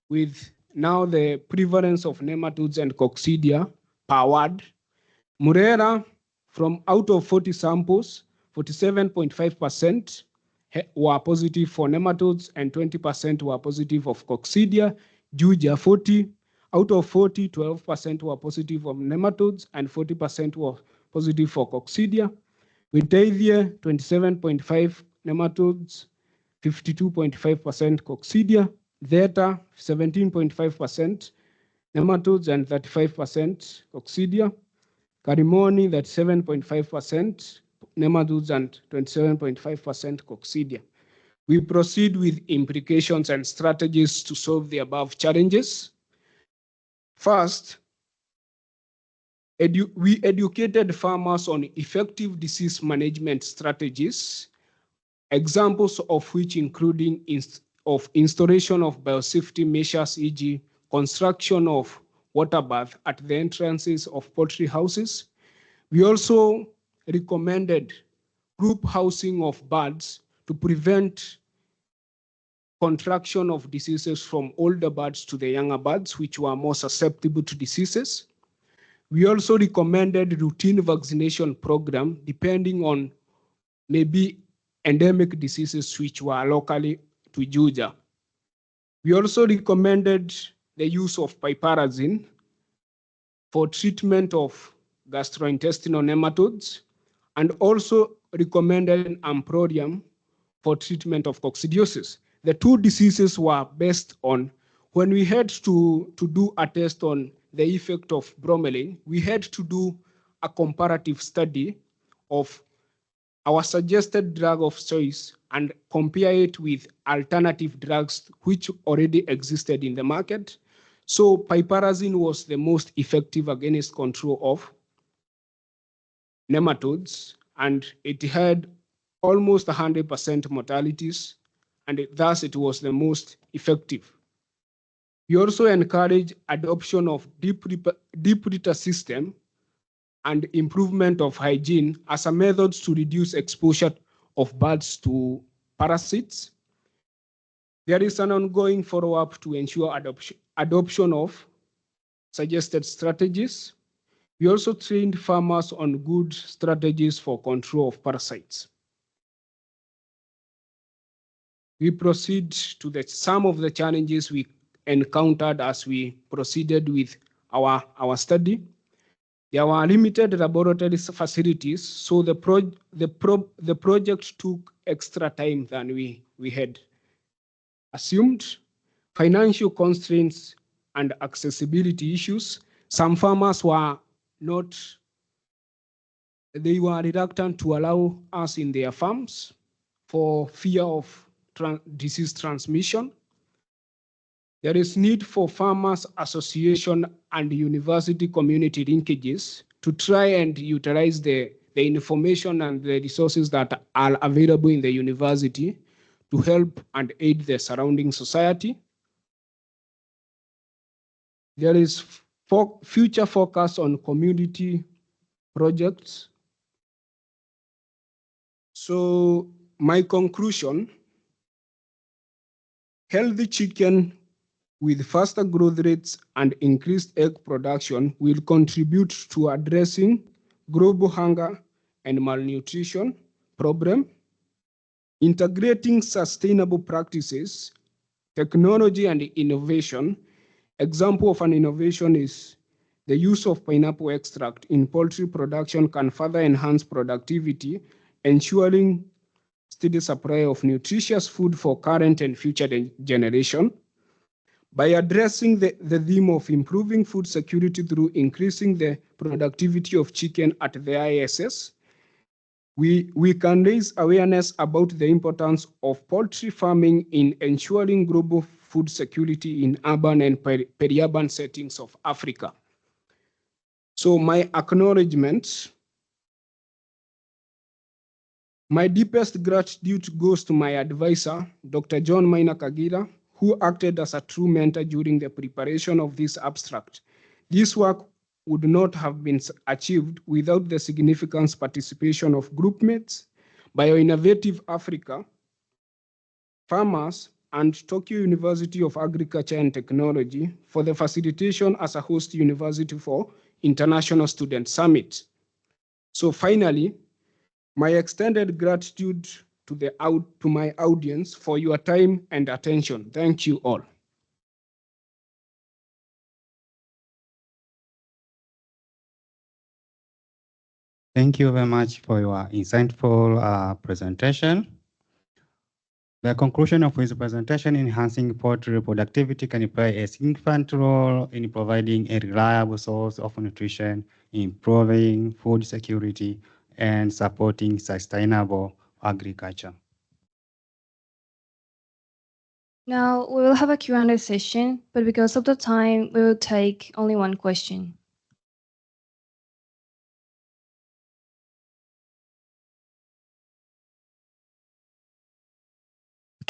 with now the prevalence of nematodes and coccidia per word. Murera, from out of 40 samples, 47.5% were positive for nematodes and 20% were positive of coccidia. Juja, 40 out of 40, 12% were positive of nematodes and 40% were positive for coccidia. Witavia, 27.5 nematodes, 52.5% coccidia. Theta, 17.5% nematodes and 35% coccidia. Carimoni, that 7.5% nematodes and 27.5% coccidia. We proceed with implications and strategies to solve the above challenges. First, we educated farmers on effective disease management strategies, examples of which including installation of biosafety measures, e.g. construction of water bath at the entrances of poultry houses. We also recommended group housing of birds to prevent contraction of diseases from older birds to the younger birds, which were more susceptible to diseases. We also recommended routine vaccination program depending on maybe endemic diseases which were locally to Juja. We also recommended the use of piperazine for treatment of gastrointestinal nematodes, and also recommended amprodium for treatment of coccidiosis. The two diseases were based on, when we had to do a test on the effect of bromelain, we had to do a comparative study of our suggested drug of choice and compare it with alternative drugs which already existed in the market. So piperazine was the most effective against control of nematodes, and it had almost 100% mortalities, and thus it was the most effective. We also encourage adoption of deep litter system and improvement of hygiene as a method to reduce exposure of birds to parasites. There is an ongoing follow-up to ensure adoption of suggested strategies. We also trained farmers on good strategies for control of parasites. We proceed to some of the challenges we encountered as we proceeded with our study. There were limited laboratory facilities, so the project took extra time than we had assumed. Financial constraints and accessibility issues. Some farmers were reluctant to allow us in their farms for fear of disease transmission. There is need for farmers association and university community linkages to try and utilize the information and the resources that are available in the university to help and aid the surrounding society. There is future focus on community projects. So my conclusion, healthy chicken with faster growth rates and increased egg production will contribute to addressing global hunger and malnutrition problem. Integrating sustainable practices, technology and innovation. Example of an innovation is the use of pineapple extract in poultry production can further enhance productivity, ensuring steady supply of nutritious food for current and future generation. By addressing the theme of improving food security through increasing the productivity of chicken at the ISS, we can raise awareness about the importance of poultry farming in ensuring global food security in urban and peri-urban settings of Africa. So my acknowledgements. My deepest gratitude goes to my advisor, Dr. John Maina Kagira, who acted as a true mentor during the preparation of this abstract. This work would not have been achieved without the significant participation of group mates, Bioinnovative Africa, farmers, and Tokyo University of Agriculture and Technology for the facilitation as a host university for International Student Summit. So finally, my extended gratitude to my audience for your time and attention. Thank you all. Thank you very much for your insightful presentation. The conclusion of his presentation, enhancing poultry productivity can play a significant role in providing a reliable source of nutrition, improving food security, and supporting sustainable agriculture. Now we will have a Q&A session, but because of the time, we will take only one question.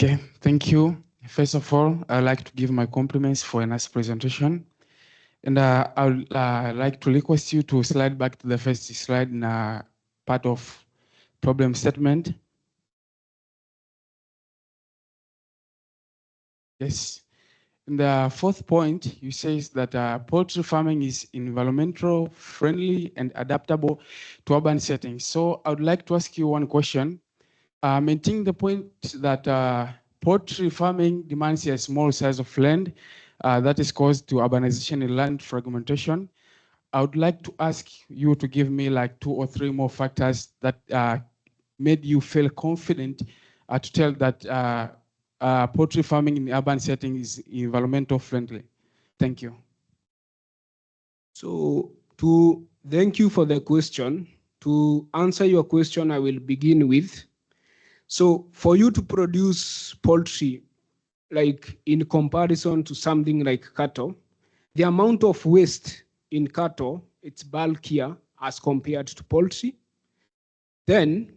Okay, thank you. First of all, I'd like to give my compliments for a nice presentation. And I would like to request you to slide back to the first slide in part of problem statement. Yes. In the fourth point, you say that poultry farming is environmental friendly and adaptable to urban settings. So I would like to ask you one question. Maintaining the point that poultry farming demands a small size of land that is caused to urbanization and land fragmentation. I would like to ask you to give me like 2 or 3 more factors that made you feel confident to tell that poultry farming in urban setting is environmental friendly. Thank you. So thank you for the question. To answer your question, I will begin with, so for you to produce poultry, like in comparison to something like cattle, the amount of waste in cattle, it's bulkier as compared to poultry. Then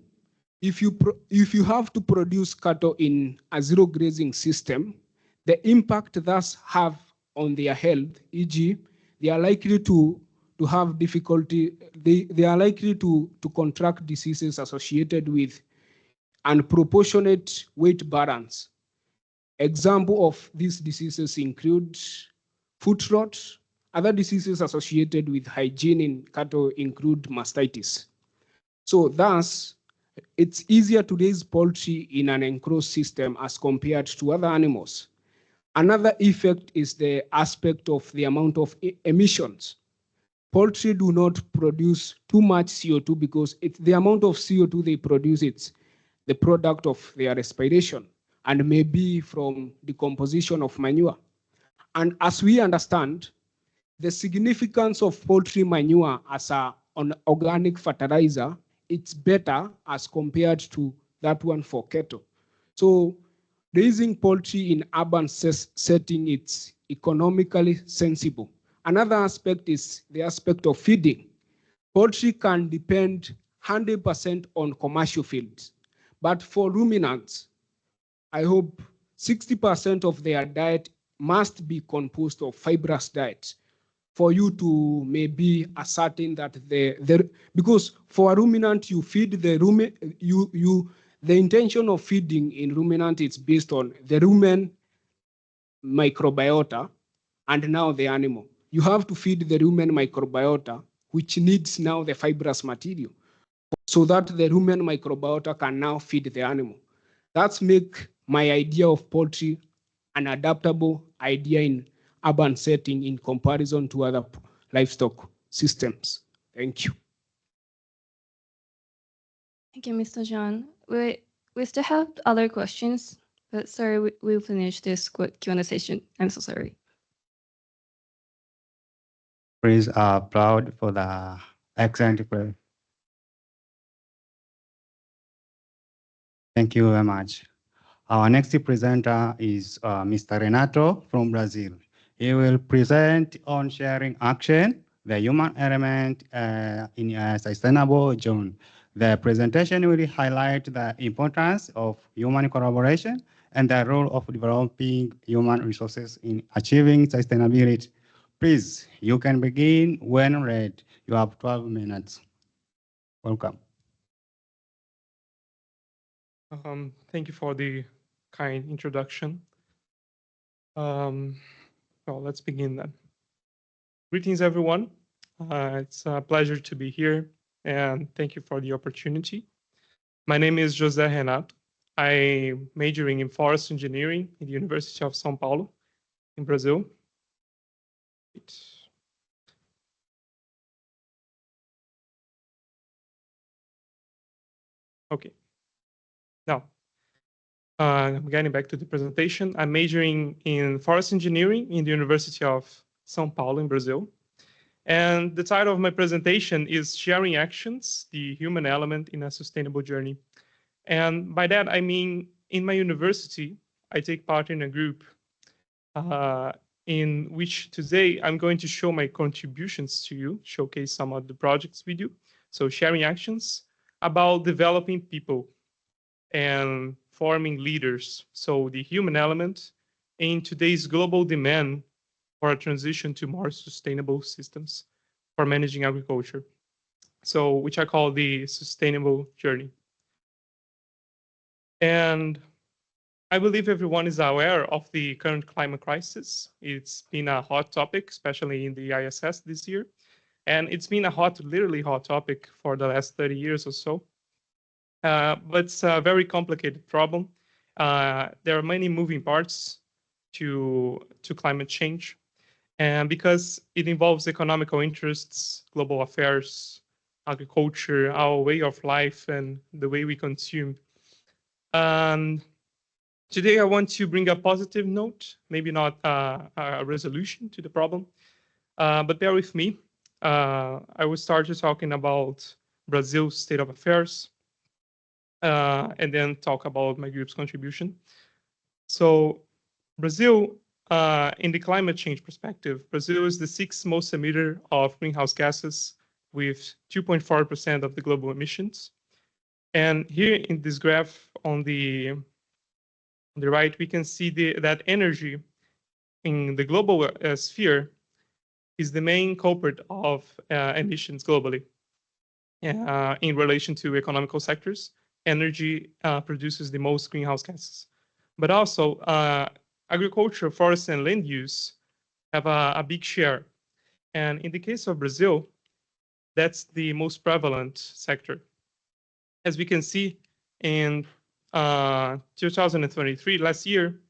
if you have to produce cattle in a zero grazing system, the impact thus have on their health, e.g., they are likely to have difficulty, they are likely to contract diseases associated with unproportionate weight balance. Example of these diseases include foot rot. Other diseases associated with hygiene in cattle include mastitis. So thus, it's easier to raise poultry in an enclosed system as compared to other animals. Another effect is the aspect of the amount of emissions. Poultry do not produce too much CO2 because the amount of CO2 they produce, it's the product of their respiration and maybe from decomposition of manure. And as we understand, the significance of poultry manure as an organic fertilizer, it's better as compared to that one for cattle. So raising poultry in urban setting, it's economically sensible. Another aspect is the aspect of feeding. Poultry can depend 100% on commercial fields, but for ruminants, I hope 60% of their diet must be composed of fibrous diet for you to maybe ascertain that because for a ruminant you feed the the intention of feeding in ruminant is based on the rumen microbiota and now the animal. You have to feed the rumen microbiota, which needs now the fibrous material, so that the rumen microbiota can now feed the animal. That's make my idea of poultry an adaptable idea in urban setting in comparison to other livestock systems. Thank you. Thank you, Mr. John. We still have other questions, but sorry, we'll finish this Q&A session. I'm so sorry. Please applaud for the excellent prayer. Thank you very much. Our next presenter is Mr. Renato from Brazil. He will present on sharing action, the human element in a sustainable zone. The presentation will highlight the importance of human collaboration and the role of developing human resources in achieving sustainability. Please, you can begin when ready. You have 12 minutes. Welcome. Thank you for the kind introduction. Well, let's begin then. Greetings, everyone. It's a pleasure to be here, and thank you for the opportunity. My name is José Renato. I'm majoring in forest engineering in the University of São Paulo in Brazil. Okay. Now, I'm getting back to the presentation. I'm majoring in forest engineering in the University of São Paulo in Brazil. And the title of my presentation is Sharing Actions, the Human Element in a Sustainable Journey. And by that, I mean, in my university, I take part in a group in which today I'm going to show my contributions to you, showcase some of the projects we do. So sharing actions about developing people and forming leaders. So the human element in today's global demand for a transition to more sustainable systems for managing agriculture. So which I call the sustainable journey. And I believe everyone is aware of the current climate crisis. It's been a hot topic, especially in the ISS this year. And it's been a literally hot topic for the last 30 years or so. But it's a very complicated problem. There are many moving parts to climate change. And because it involves economical interests, global affairs, agriculture, our way of life, and the way we consume. And today I want to bring a positive note, maybe not a resolution to the problem, but bear with me. I will start talking about Brazil's state of affairs, and then talk about my group's contribution. So Brazil, in the climate change perspective, Brazil is the sixth most emitter of greenhouse gases with 2.4% of the global emissions. And here in this graph on the right, we can see that energy in the global sphere is the main culprit of emissions globally. In relation to economical sectors, energy produces the most greenhouse gases. But also, agriculture, forest, and land use have a big share. And in the case of Brazil, that's the most prevalent sector. As we can see in 2023, last year,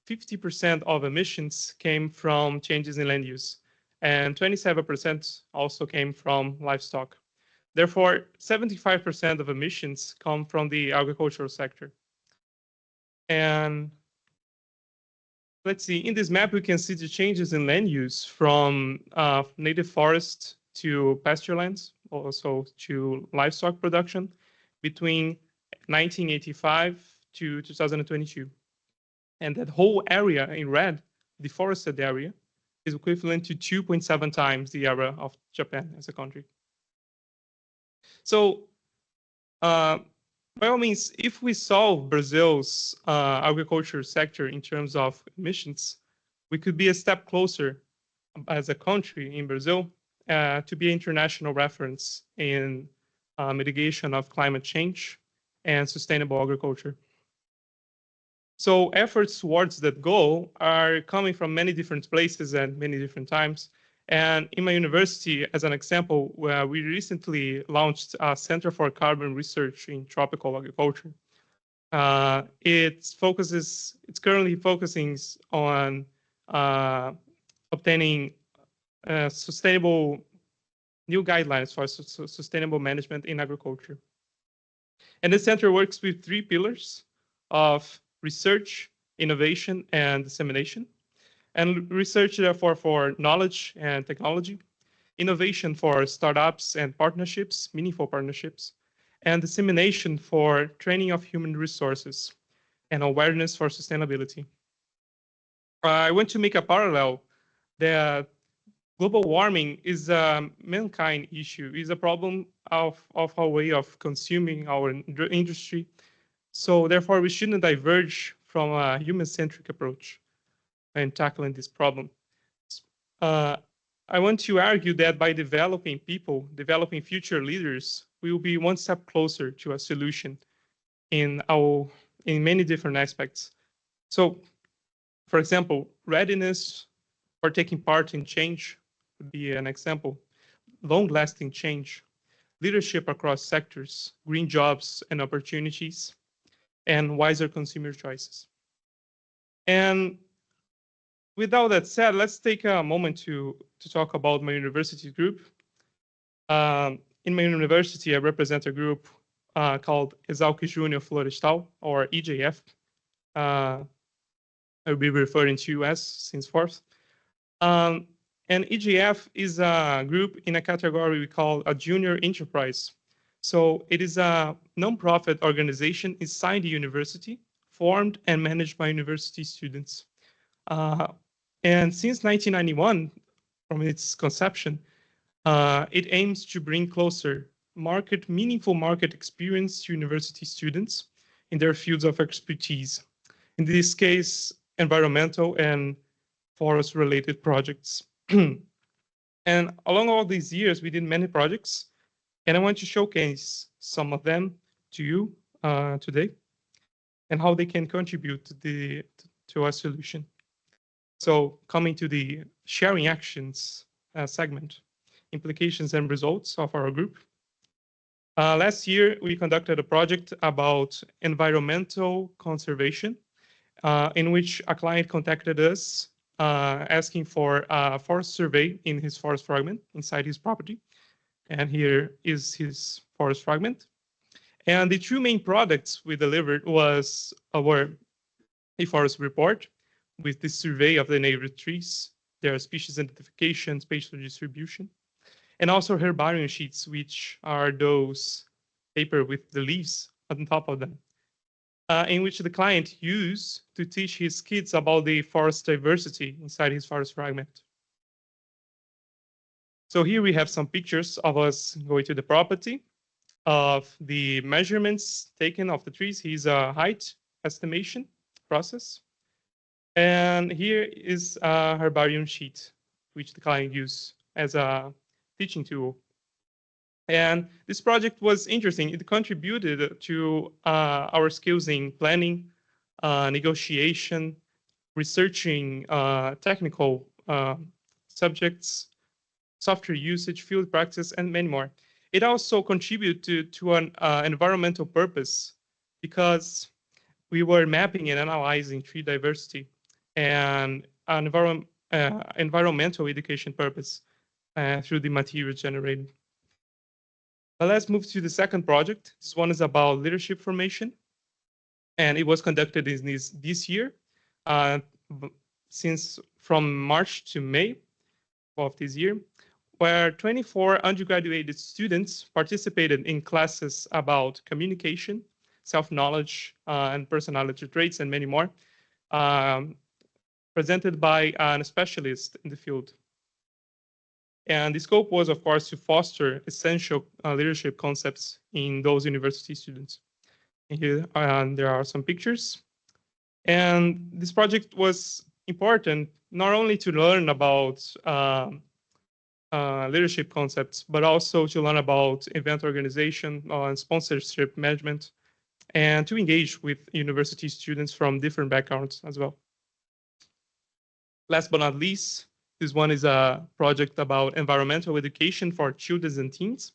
50% of emissions came from changes in land use, and 27% also came from livestock. Therefore, 75% of emissions come from the agricultural sector. And let's see, in this map, we can see the changes in land use from native forest to pasture lands, also to livestock production between 1985 to 2022. And that whole area in red, the forested area, is equivalent to 2.7 times the area of Japan as a country. So, by all means, if we solve Brazil's agriculture sector in terms of emissions, we could be a step closer as a country in Brazil to be an international reference in mitigation of climate change and sustainable agriculture. So efforts towards that goal are coming from many different places and many different times. And in my university, as an example, we recently launched a Center for Carbon Research in Tropical Agriculture. It's currently focusing on obtaining sustainable new guidelines for sustainable management in agriculture. And the center works with three pillars of research, innovation, and dissemination. And research, therefore, for knowledge and technology, innovation for startups and partnerships, meaningful partnerships, and dissemination for training of human resources and awareness for sustainability. I want to make a parallel that global warming is a mankind issue, is a problem of our way of consuming our industry. So therefore, we shouldn't diverge from a human-centric approach in tackling this problem. I want to argue that by developing people, developing future leaders, we will be one step closer to a solution in many different aspects. So, for example, readiness for taking part in change would be an example. Long-lasting change, leadership across sectors, green jobs and opportunities, and wiser consumer choices. And with all that said, let's take a moment to talk about my university group. In my university, I represent a group called Exalc Júnior Florestal, or EJF. I'll be referring to as since forth. And EJF is a group in a category we call a junior enterprise. So it is a nonprofit organization inside the university, formed and managed by university students. And since 1991, from its conception, it aims to bring closer meaningful market experience to university students in their fields of expertise. In this case, environmental and forest-related projects. And along all these years, we did many projects, and I want to showcase some of them to you today and how they can contribute to our solution. So coming to the sharing actions segment, implications and results of our group. Last year, we conducted a project about environmental conservation, in which a client contacted us asking for a forest survey in his forest fragment inside his property. And here is his forest fragment. And the two main products we delivered were a forest report with the survey of the native trees, their species identification, spatial distribution, and also herbarium sheets, which are those paper with the leaves on top of them, in which the client used to teach his kids about the forest diversity inside his forest fragment. So here we have some pictures of us going to the property, of the measurements taken of the trees. Here's a height estimation process. And here is a herbarium sheet, which the client used as a teaching tool. And this project was interesting. It contributed to our skills in planning, negotiation, researching technical subjects, software usage, field practice, and many more. It also contributed to an environmental purpose because we were mapping and analyzing tree diversity and an environmental education purpose through the materials generated. Let's move to the second project. This one is about leadership formation, and it was conducted in this year, since from March to May of this year, where 24 undergraduate students participated in classes about communication, self-knowledge, and personality traits, and many more, presented by a specialist in the field. And the scope was, of course, to foster essential leadership concepts in those university students. And here there are some pictures. And this project was important not only to learn about leadership concepts, but also to learn about event organization and sponsorship management, and to engage with university students from different backgrounds as well. Last but not least, this one is a project about environmental education for children and teens.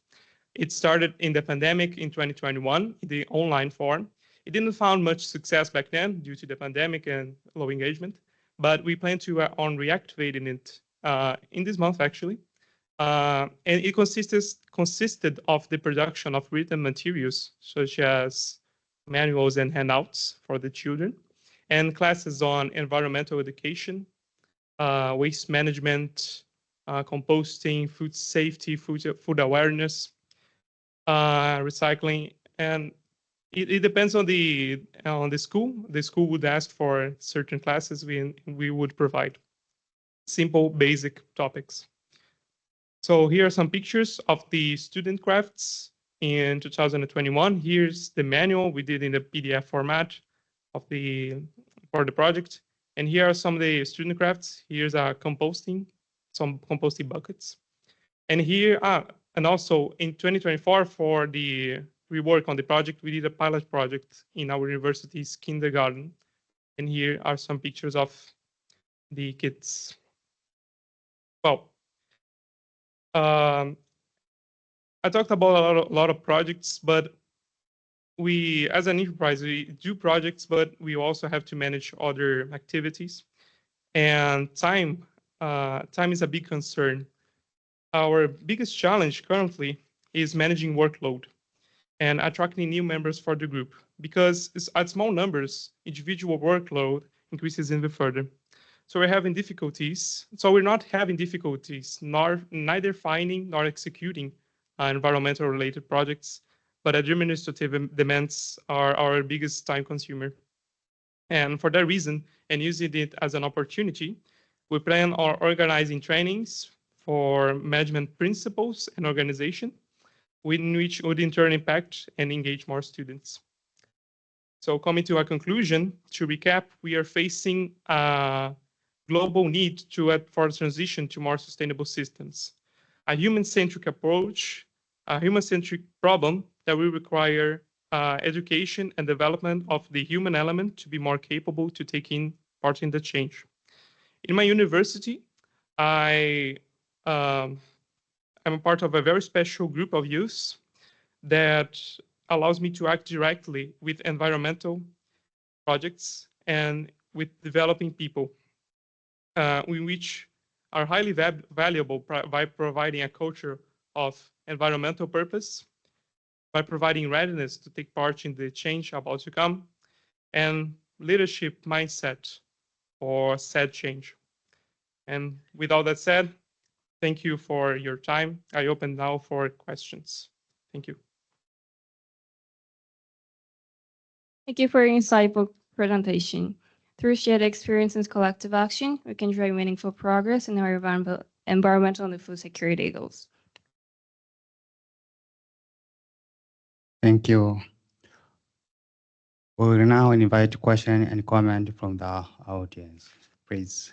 It started in the pandemic in 2021 in the online form. It didn't find much success back then due to the pandemic and low engagement, but we plan to on reactivating it in this month actually. And it consisted of the production of written materials such as manuals and handouts for the children, and classes on environmental education, waste management, composting, food safety, food awareness, recycling, and it depends on the school. The school would ask for certain classes, we would provide simple, basic topics. So here are some pictures of the student crafts in 2021. Here's the manual we did in the PDF format for the project. And here are some of the student crafts. Here's a composting some composting buckets. And here, and also in 2024 for the rework on the project, we did a pilot project in our university's kindergarten. And here are some pictures of the kids. Well, I talked about a lot of projects, but we, as an enterprise, we do projects, but we also have to manage other activities. And time is a big concern. Our biggest challenge currently is managing workload and attracting new members for the group, because at small numbers, individual workload increases even further. So we're having difficulties. So we're not having difficulties, neither finding nor executing environmental related projects, but administrative demands are our biggest time consumer. And for that reason, and using it as an opportunity, we plan on organizing trainings for management principles and organization, in which would in turn impact and engage more students. So coming to a conclusion, to recap, we are facing a global need for transition to more sustainable systems. A human-centric approach, a human-centric problem that will require education and development of the human element to be more capable to take in part in the change. In my university, I'm a part of a very special group of youth that allows me to act directly with environmental projects and with developing people, which are highly valuable by providing a culture of environmental purpose, by providing readiness to take part in the change about to come, and leadership mindset for said change. And with all that said, thank you for your time. I open now for questions. Thank you. Thank you for your insightful presentation. Through shared experience and collective action, we can drive meaningful progress in our environmental and food security goals. Thank you. We will now invite question and comment from the audience. Please.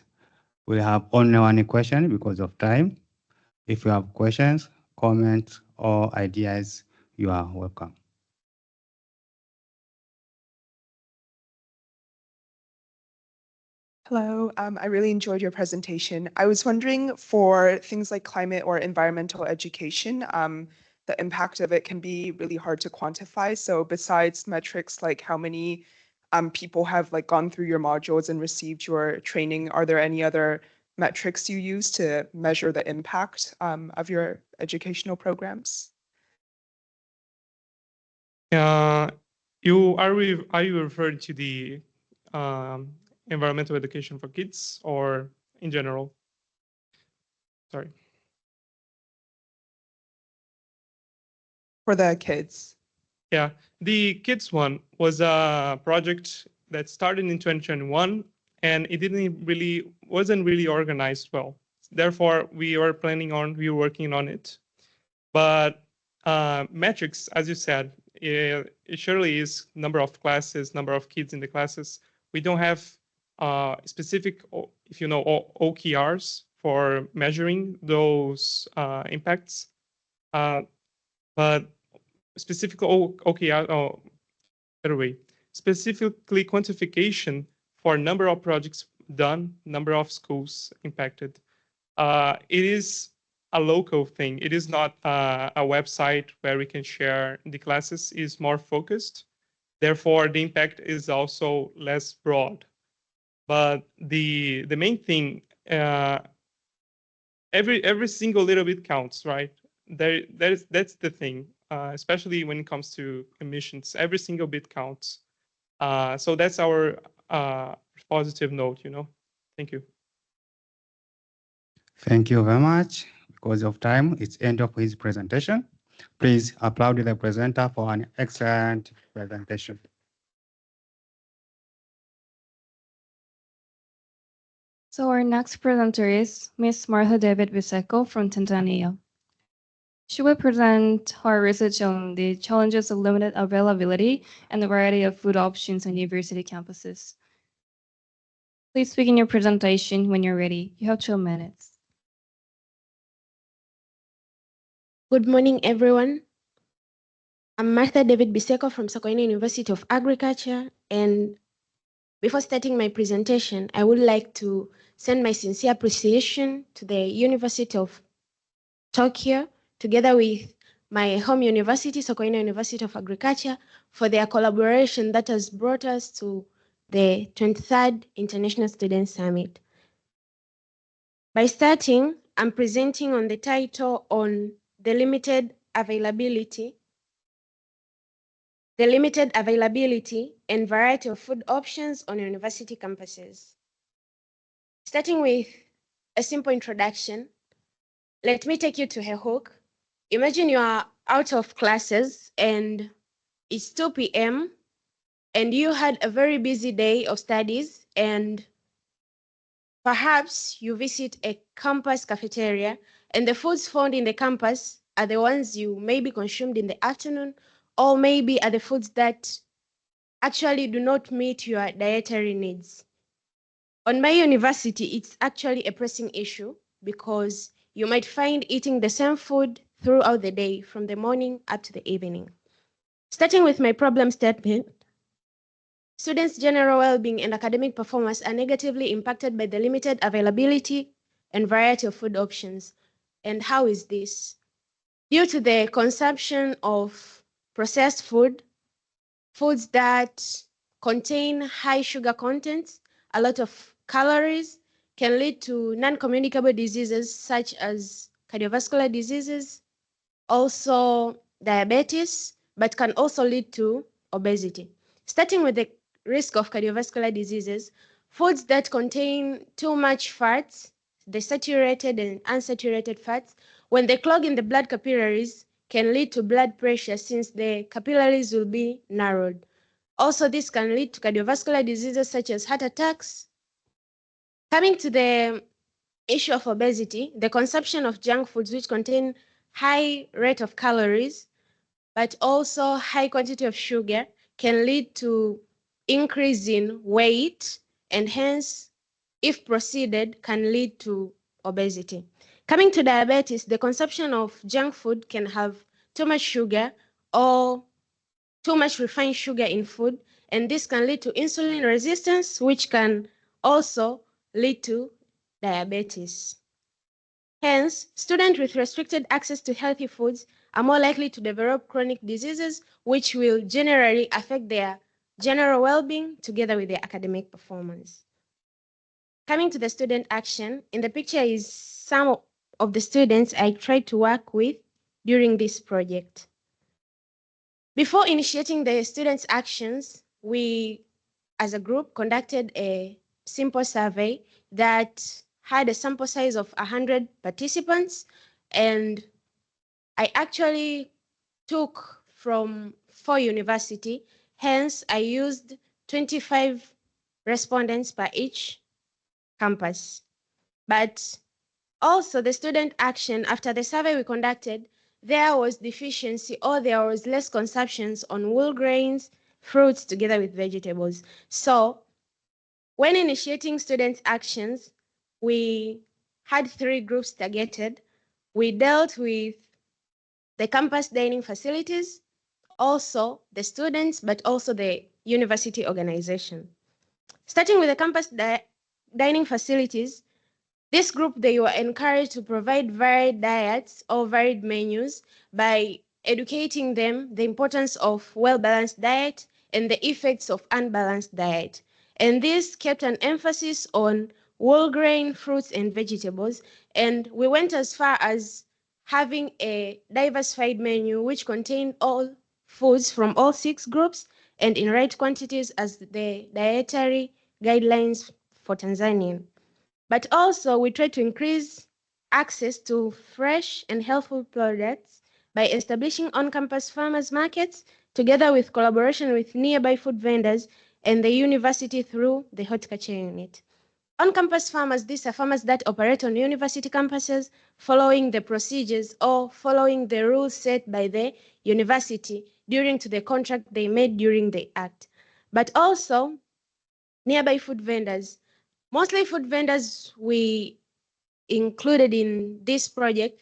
We have only one question because of time. If you have questions, comments, or ideas, you are welcome. Hello, I really enjoyed your presentation. I was wondering, for things like climate or environmental education, the impact of it can be really hard to quantify. So besides metrics like how many people have gone through your modules and received your training, are there any other metrics you use to measure the impact of your educational programs? Are you referring to the environmental education for kids or in general? Sorry. For the kids. Yeah, the kids one was a project that started in 2021, and it wasn't really organized well. Therefore, we were working on it. But metrics, as you said, it surely is number of classes, number of kids in the classes. We don't have specific, if you know, OKRs for measuring those impacts. But specific OKR, better way, specifically quantification for number of projects done, number of schools impacted. It is a local thing. It is not a website where we can share the classes. Is more focused. Therefore, the impact is also less broad. But the main thing, every single little bit counts, right? That's the thing, especially when it comes to emissions. Every single bit counts. So that's our positive note, you know. Thank you. Thank you very much. Because of time, it's end of his presentation. Please applaud the presenter for an excellent presentation. So our next presenter is Ms. Martha David Biseko from Tanzania. She will present her research on the challenges of limited availability and the variety of food options on university campuses. Please begin your presentation when you're ready. You have 2 minutes. Good morning, everyone. I'm Martha David Biseko from Sokoine University of Agriculture. And before starting my presentation, I would like to send my sincere appreciation to the University of Tokyo, together with my home university, Sokoine University of Agriculture, for their collaboration that has brought us to the 23rd International Student Summit. By starting, I'm presenting on the title on the limited availability and variety of food options on university campuses. Starting with a simple introduction, let me take you to a hook. Imagine you are out of classes and it's 2 p.m. and you had a very busy day of studies, and perhaps you visit a campus cafeteria and the foods found in the campus are the ones you maybe consumed in the afternoon, or maybe are the foods that actually do not meet your dietary needs. On my university, it's actually a pressing issue because you might find eating the same food throughout the day, from the morning up to the evening. Starting with my problem statement, students' general well-being and academic performance are negatively impacted by the limited availability and variety of food options. And how is this? Due to the consumption of processed food, foods that contain high sugar content, a lot of calories, can lead to non-communicable diseases such as cardiovascular diseases, also diabetes, but can also lead to obesity. Starting with the risk of cardiovascular diseases, foods that contain too much fats, the saturated and unsaturated fats, when they clog in the blood capillaries, can lead to blood pressure since the capillaries will be narrowed. Also, this can lead to cardiovascular diseases such as heart attacks. Coming to the issue of obesity, the consumption of junk foods which contain high rate of calories, but also high quantity of sugar, can lead to increase in weight, and hence, if proceeded, can lead to obesity. Coming to diabetes, the consumption of junk food can have too much sugar or too much refined sugar in food, and this can lead to insulin resistance, which can also lead to diabetes. Hence, students with restricted access to healthy foods are more likely to develop chronic diseases, which will generally affect their general well-being together with their academic performance. Coming to the student action, in the picture is some of the students I tried to work with during this project. Before initiating the students' actions, we, as a group, conducted a simple survey that had a sample size of 100 participants, and I actually took from 4 universities. Hence, I used 25 respondents per each campus. But also, the student action, after the survey we conducted, there was deficiency or there was less consumptions on whole grains, fruits, together with vegetables. So when initiating student actions, we had 3 groups targeted. We dealt with the campus dining facilities, also the students, but also the university organization. Starting with the campus dining facilities, this group, they were encouraged to provide varied diets or varied menus by educating them the importance of well-balanced diet and the effects of unbalanced diet. And this kept an emphasis on whole grain, fruits, and vegetables. And we went as far as having a diversified menu which contained all foods from all 6 groups and in right quantities as the dietary guidelines for Tanzania. But also, we try to increase access to fresh and healthful products by establishing on-campus farmers markets, together with collaboration with nearby food vendors and the university through the horticulture unit. On-campus farmers, these are farmers that operate on university campuses, following the procedures or following the rules set by the university during to the contract they made during the act. But also, nearby food vendors. Mostly food vendors we included in this project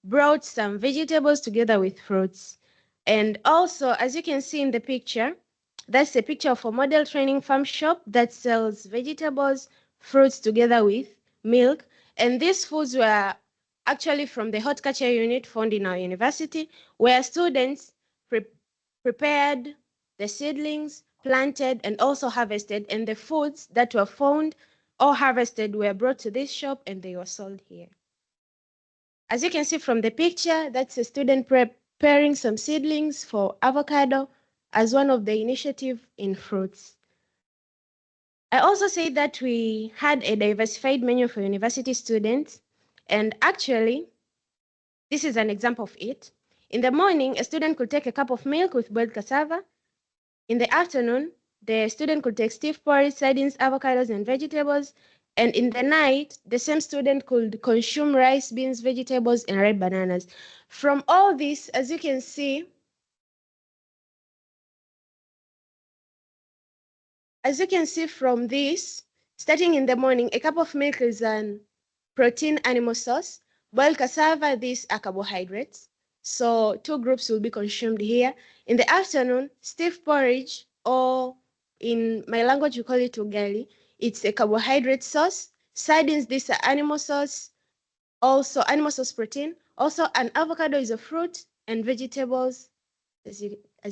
brought some vegetables together with fruits. And also, as you can see in the picture, that's a picture of a model training farm shop that sells vegetables, fruits together with milk. And these foods were actually from the horticulture unit found in our university, where students prepared the seedlings, planted, and also harvested. And the foods that were found or harvested were brought to this shop and they were sold here. As you can see from the picture, that's a student preparing some seedlings for avocado as one of the initiative in fruits. I also said that we had a diversified menu for university students, and actually, this is an example of it. In the morning, a student could take a cup of milk with boiled cassava. In the afternoon, the student could take stiff porridge, sardines, avocados, and vegetables. And in the night, the same student could consume rice, beans, vegetables, and red bananas. From all this, as you can see, from this, starting in the morning, a cup of milk is an protein animal source. Boiled cassava, these are carbohydrates. So 2 groups will be consumed here. In the afternoon, stiff porridge, or in my language we call it ugali. It's a carbohydrate source. Sardines, these are animal source, also animal source protein. Also, an avocado is a fruit, and vegetables, as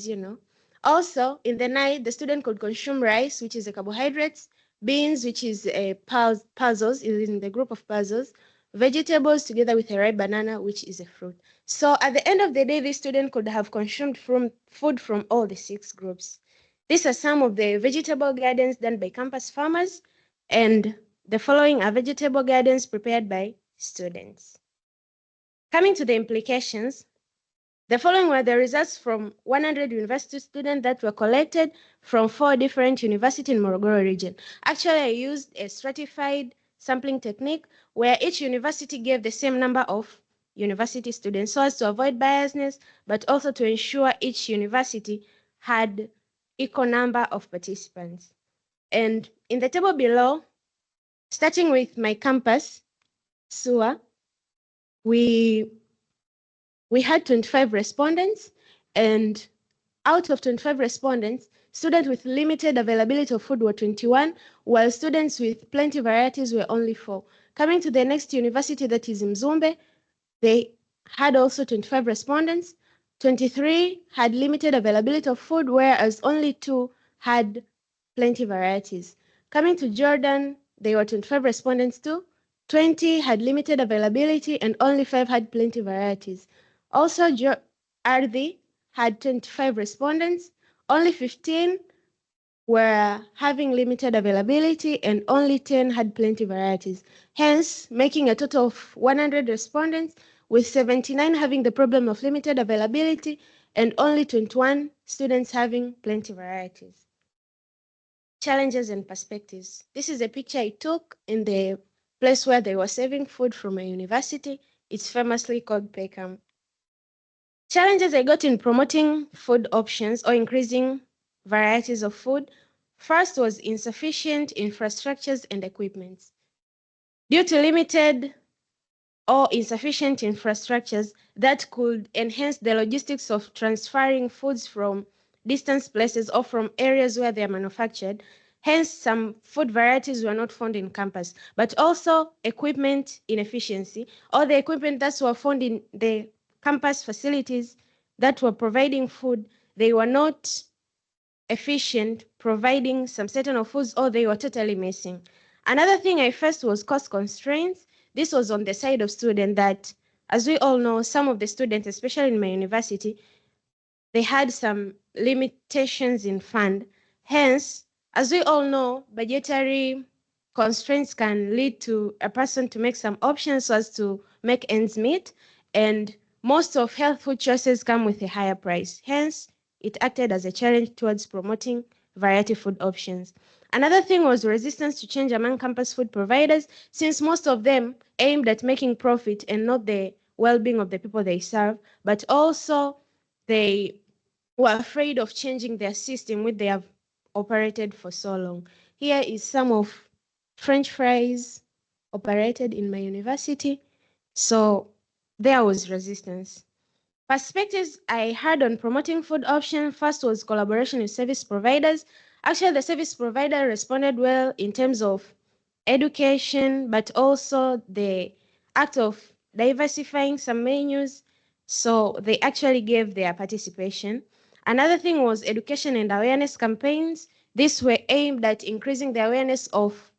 you know. Also, in the night, the student could consume rice, which is a carbohydrate, beans, which is a puzzles, is in the group of puzzles, vegetables together with a ripe banana, which is a fruit. So at the end of the day, this student could have consumed food from all the 6 groups. These are some of the vegetable gardens done by campus farmers, and the following are vegetable gardens prepared by students. Coming to the implications, the following were the results from 100 university students that were collected from 4 different universities in Morogoro region. Actually, I used a stratified sampling technique where each university gave the same number of university students so as to avoid biasness, but also to ensure each university had equal number of participants. And in the table below, starting with my campus, SUA, we had 25 respondents, and out of 25 respondents, students with limited availability of food were 21, while students with plenty varieties were only 4. Coming to the next university, that is Mzumbe, they had also 25 respondents. 23 had limited availability of food, whereas only 2 had plenty varieties. Coming to Jordan, there were 25 respondents too. 20 had limited availability and only 5 had plenty varieties. Also, Ardi had 25 respondents, only 15 were having limited availability and only 10 had plenty varieties, hence making a total of 100 respondents, with 79 having the problem of limited availability and only 21 students having plenty varieties. Challenges and perspectives. This is a picture I took in the place where they were serving food from a university. It's famously called Peckham. Challenges I got in promoting food options or increasing varieties of food. First was insufficient infrastructures and equipment. Due to limited or insufficient infrastructures that could enhance the logistics of transferring foods from distant places or from areas where they are manufactured. Hence, some food varieties were not found in campus, but also equipment inefficiency, or the equipment that were found in the campus facilities that were providing food, they were not efficient providing some certain of foods, or they were totally missing. Another thing I faced was cost constraints. This was on the side of student that, as we all know, some of the students, especially in my university, they had some limitations in fund. Hence, as we all know, budgetary constraints can lead to a person to make some options so as to make ends meet, and most of health food choices come with a higher price. Hence, it acted as a challenge towards promoting variety food options. Another thing was resistance to change among campus food providers, since most of them aimed at making profit and not the well-being of the people they serve, but also they were afraid of changing their system which they have operated for so long. Here is some of French fries operated in my university. So there was resistance. Perspectives I had on promoting food options first was collaboration with service providers. Actually, the service provider responded well in terms of education, but also the act of diversifying some menus. So they actually gave their participation. Another thing was education and awareness campaigns. These were aimed at increasing the awareness of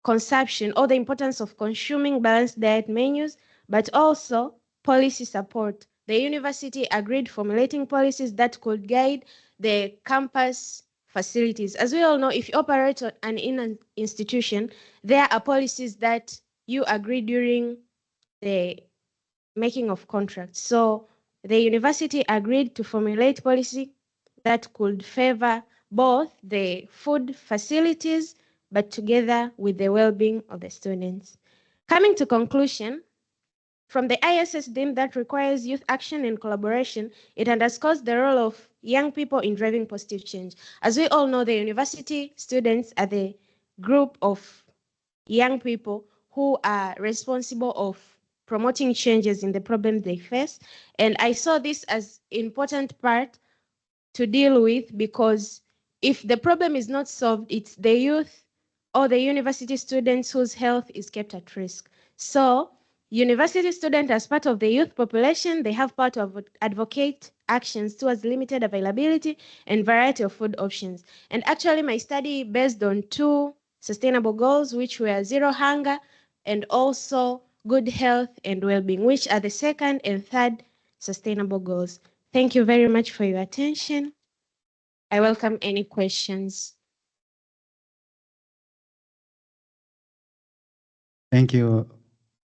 consumption or the importance of consuming balanced diet menus, but also policy support. The university agreed formulating policies that could guide the campus facilities. As we all know, if you operate in an institution, there are policies that you agree during the making of contracts. So the university agreed to formulate policy that could favor both the food facilities but together with the well-being of the students. Coming to conclusion, from the ISS theme that requires youth action and collaboration, it underscores the role of young people in driving positive change. As we all know, the university students are the group of young people who are responsible of promoting changes in the problems they face. And I saw this as important part to deal with, because if the problem is not solved, it's the youth or the university students whose health is kept at risk. So university students, as part of the youth population, they have part of advocate actions towards limited availability and variety of food options. And actually my study based on two sustainable goals, which were zero hunger and also good health and well-being, which are the second and third sustainable goals. Thank you very much for your attention. I welcome any questions. Thank you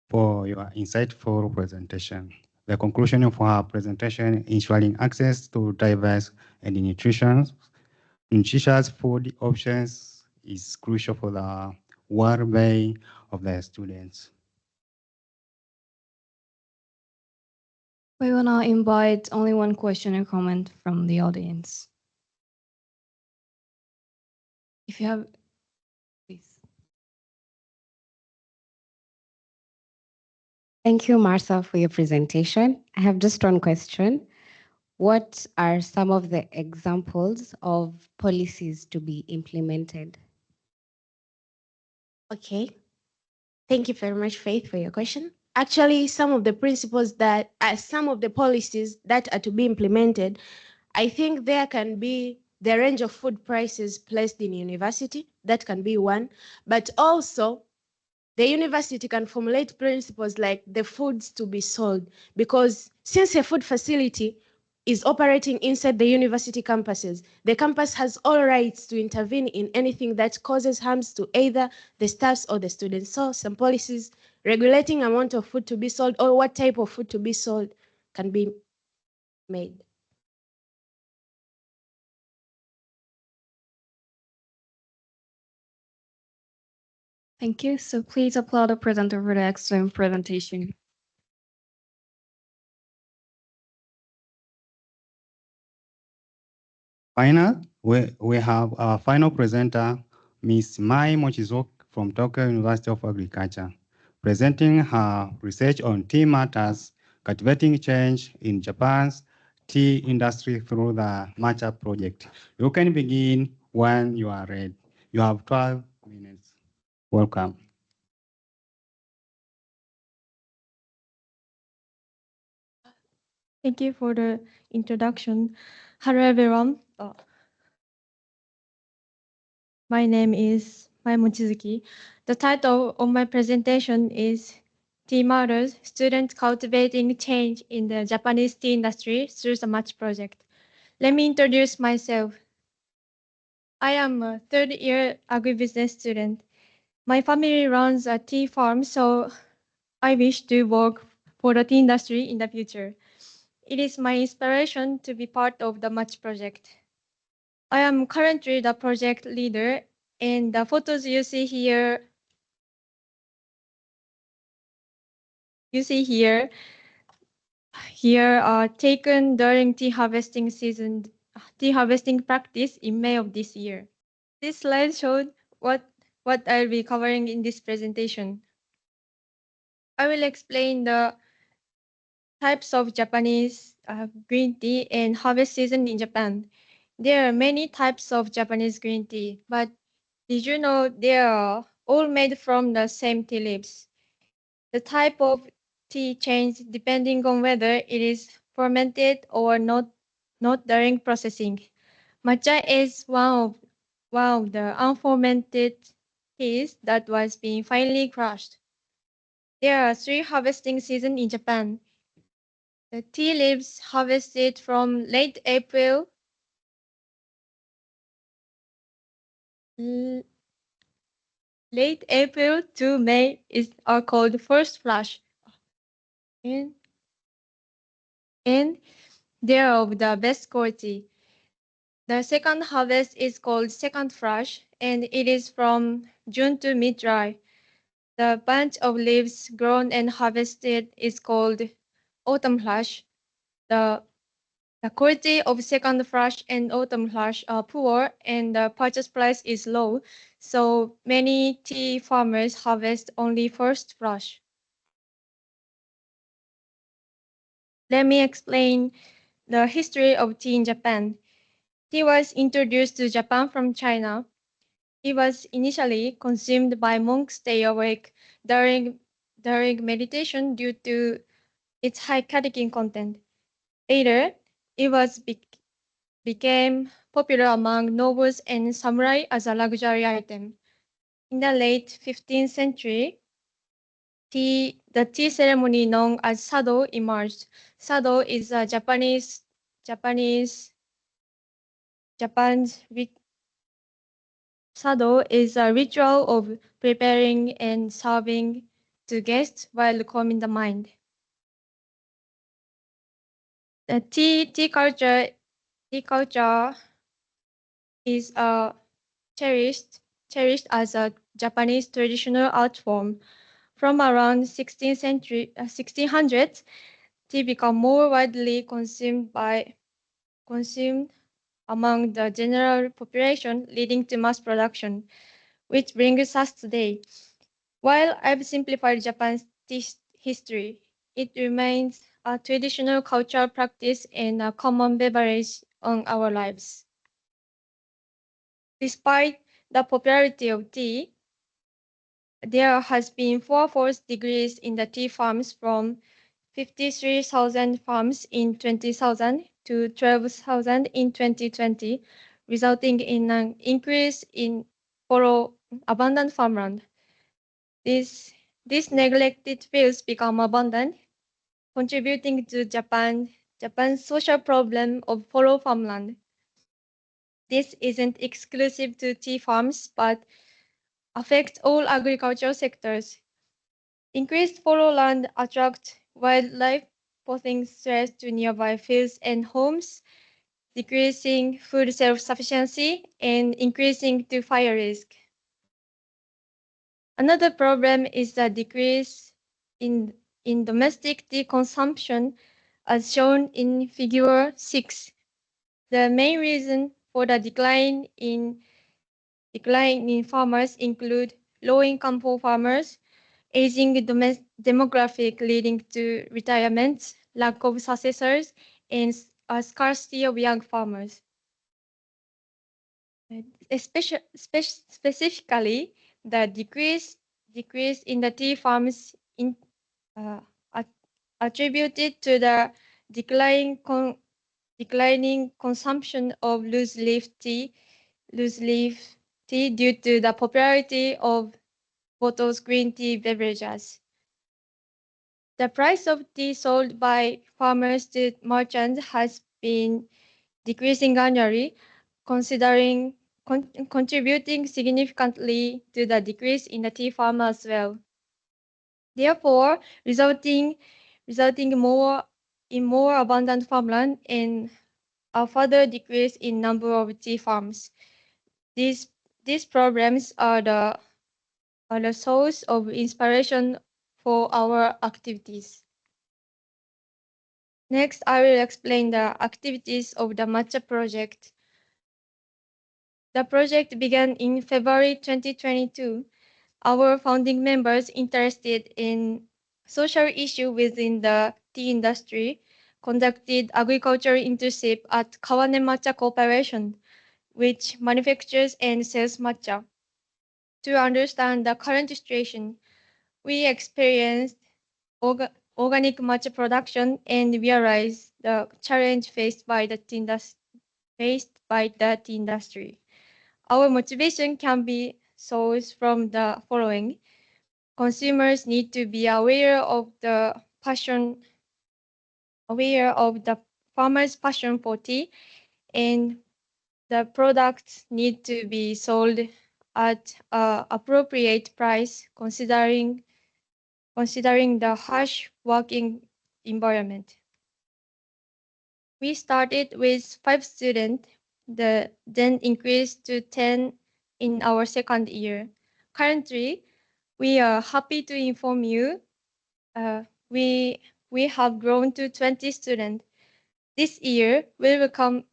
for your insightful presentation. The conclusion of our presentation, ensuring access to diverse and nutritious food options is crucial for the well-being of the students. We will now invite only one question or comment from the audience. If you have, please. Thank you, Martha, for your presentation. I have just one question. What are some of the examples of policies to be implemented? Okay. Thank you very much, Faith, for your question. Actually, some of the principles that some of the policies that are to be implemented, I think there can be the range of food prices placed in university. That can be one. But also, the university can formulate principles like the foods to be sold, because since a food facility is operating inside the university campuses, the campus has all rights to intervene in anything that causes harms to either the staffs or the students. So some policies regulating amount of food to be sold or what type of food to be sold can be made. Thank you. So please applaud the presenter for the excellent presentation. Final, we have our final presenter, Ms. Mai Mochizok from Tokyo University of Agriculture, presenting her research on tea matters, cultivating change in Japan's tea industry through the Matcha project. You can begin when you are ready. You have 12 minutes. Welcome. Thank you for the introduction. Hello, everyone. My name is Mai Mochizuki. The title of my presentation is Tea Matters, Students Cultivating Change in the Japanese Tea Industry Through the Match Project. Let me introduce myself. I am a third-year agribusiness student. My family runs a tea farm, so I wish to work for the tea industry in the future. It is my inspiration to be part of the Match project. I am currently the project leader, and the photos you see here are taken during tea harvesting season, tea harvesting practice in May of this year. This slide showed what I'll be covering in this presentation. I will explain the types of Japanese green tea and harvest season in Japan. There are many types of Japanese green tea, but did you know they are all made from the same tea leaves? The type of tea changes depending on whether it is fermented or not during processing. Matcha is one of the unfermented teas that was being finely crushed. There are 3 harvesting seasons in Japan. The tea leaves harvested from late April to May are called first flush. And, and they are of the best quality. The second harvest is called second flush, and it is from June to mid-dry. The bunch of leaves grown and harvested is called autumn flush. The quality of second flush and autumn flush are poor and the purchase price is low, so many tea farmers harvest only first flush. Let me explain the history of tea in Japan. Tea was introduced to Japan from China. It was initially consumed by monks stay awake during meditation due to its high catechin content. Later, it became popular among nobles and samurai as a luxury item. In the late 15th century, the tea ceremony known as sado emerged. Sado is a Japan's Sado is a ritual of preparing and serving to guests while calming the mind. The tea culture is cherished as a Japanese traditional art form. From around 1600s, tea became more widely consumed among the general population, leading to mass production, which brings us today. While I've simplified Japan's history, it remains a traditional cultural practice and a common beverage on our lives. Despite the popularity of tea, there has been 4 degrees in the tea farms from 53,000 farms in 20,000 to 12,000 in 2020, resulting in an increase in abundant farmland. These neglected fields become abundant, contributing to Japan's social problem of fallow farmland. This isn't exclusive to tea farms, but affects all agricultural sectors. Increased fallow land attracts wildlife, posing stress to nearby fields and homes, decreasing food self-sufficiency and increasing to fire risk. Another problem is the decrease in domestic tea consumption, as shown in Figure 6. The main reason for the decline in farmers include low-income poor farmers, aging demographic leading to retirements, lack of successors, and a scarcity of young farmers. Specifically, the decrease in the tea farms attributed to the declining consumption of loose leaf tea due to the popularity of bottled green tea beverages. The price of tea sold by farmers to merchants has been decreasing annually, contributing significantly to the decrease in the tea farm as well. Therefore, resulting more abundant farmland and a further decrease in number of tea farms. These problems are the source of inspiration for our activities. Next, I will explain the activities of the Matcha project. The project began in February 2022. Our founding members interested in social issues within the tea industry, conducted agricultural internship at Kawane Matcha Corporation, which manufactures and sells matcha. To understand the current situation, we experienced organic matcha production and realized the challenge faced by the tea industry. Our motivation can be sourced from the following. Consumers need to be aware of the farmer's passion for tea, and the products need to be sold at an appropriate price considering the harsh working environment. We started with 5 students, then increased to 10 in our second year. Currently, we are happy to inform you we have grown to 20 students. This year, we welcome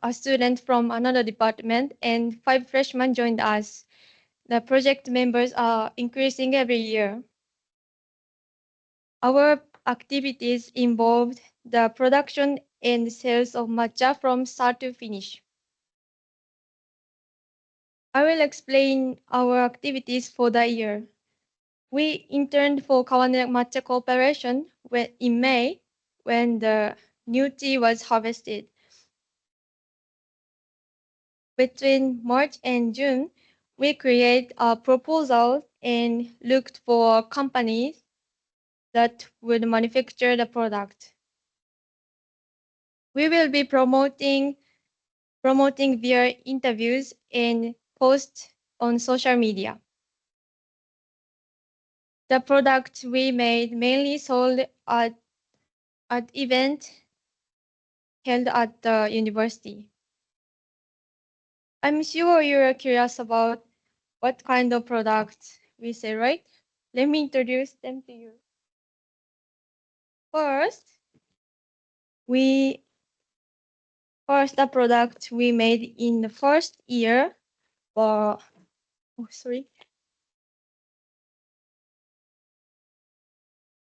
a student from another department, and 5 freshmen joined us. The project members are increasing every year. Our activities involved the production and sales of matcha from start to finish. I will explain our activities for the year. We interned for Kawane Matcha Corporation in May when the new tea was harvested. Between March and June, we created a proposal and looked for companies that would manufacture the product. We will be promoting via interviews and posts on social media. The product we made mainly sold at events held at the university. I'm sure you're curious about what kind of products we sell, right? Let me introduce them to you. First, the product we made in the first year were,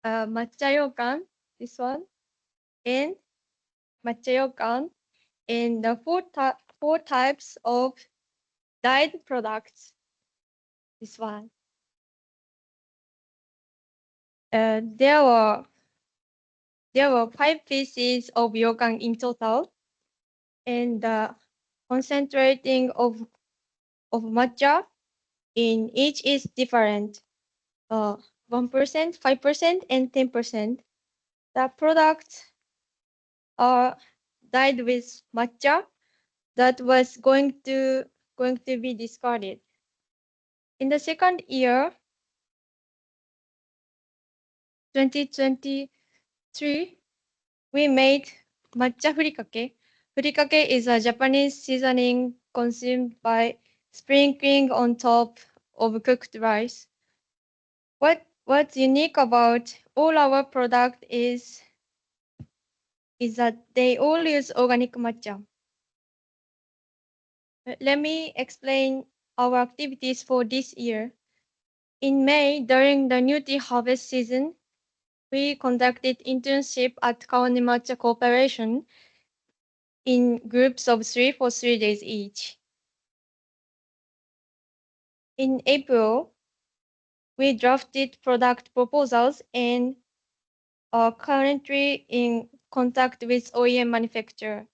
matcha yokan, this one, and matcha yokan, and the four types of dyed products. This one. There were 5 pieces of yokan in total, and the concentrating of matcha in each is different. 1%, 5%, and 10%. The products are dyed with matcha that was going to be discarded. In the second year, 2023, we made matcha furikake. Furikake is a Japanese seasoning consumed by sprinkling on top of cooked rice. What's unique about all our product is that they all use organic matcha. Let me explain our activities for this year. In May, during the new tea harvest season, we conducted internship at Kawane Matcha Corporation in groups of 3 for 3 days each. In April, we drafted product proposals and are currently in contact with OEM manufacturer.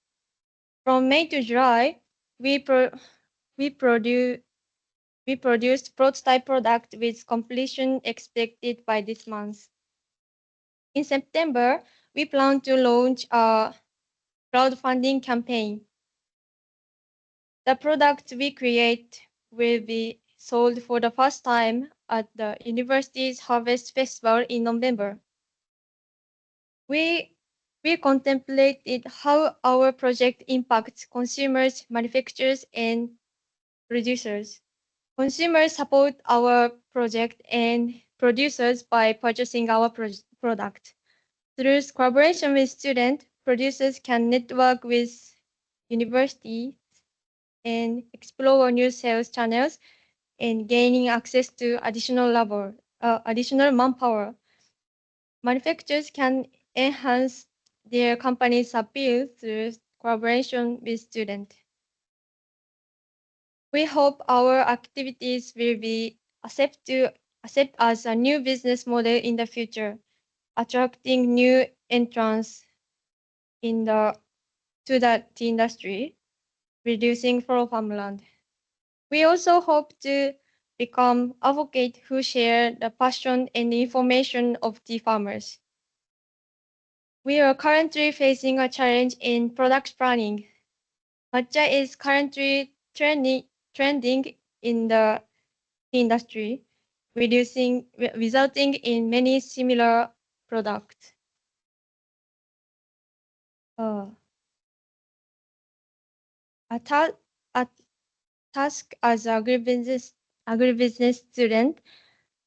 From May to July, we produced prototype product with completion expected by this month. In September, we plan to launch a crowdfunding campaign. The product we create will be sold for the first time at the university's Harvest Festival in November. We contemplated how our project impacts consumers, manufacturers, and producers. Consumers support our project and producers by purchasing our product. Through collaboration with students, producers can network with universities and explore new sales channels and gaining access to additional manpower. Manufacturers can enhance their company's appeal through collaboration with students. We hope our activities will be accepted as a new business model in the future, attracting new entrants to the tea industry, reducing farmland. We also hope to become advocates who share the passion and information of tea farmers. We are currently facing a challenge in product planning. Matcha is currently trending in the industry, resulting in many similar products. A, ta- a task as agribusiness student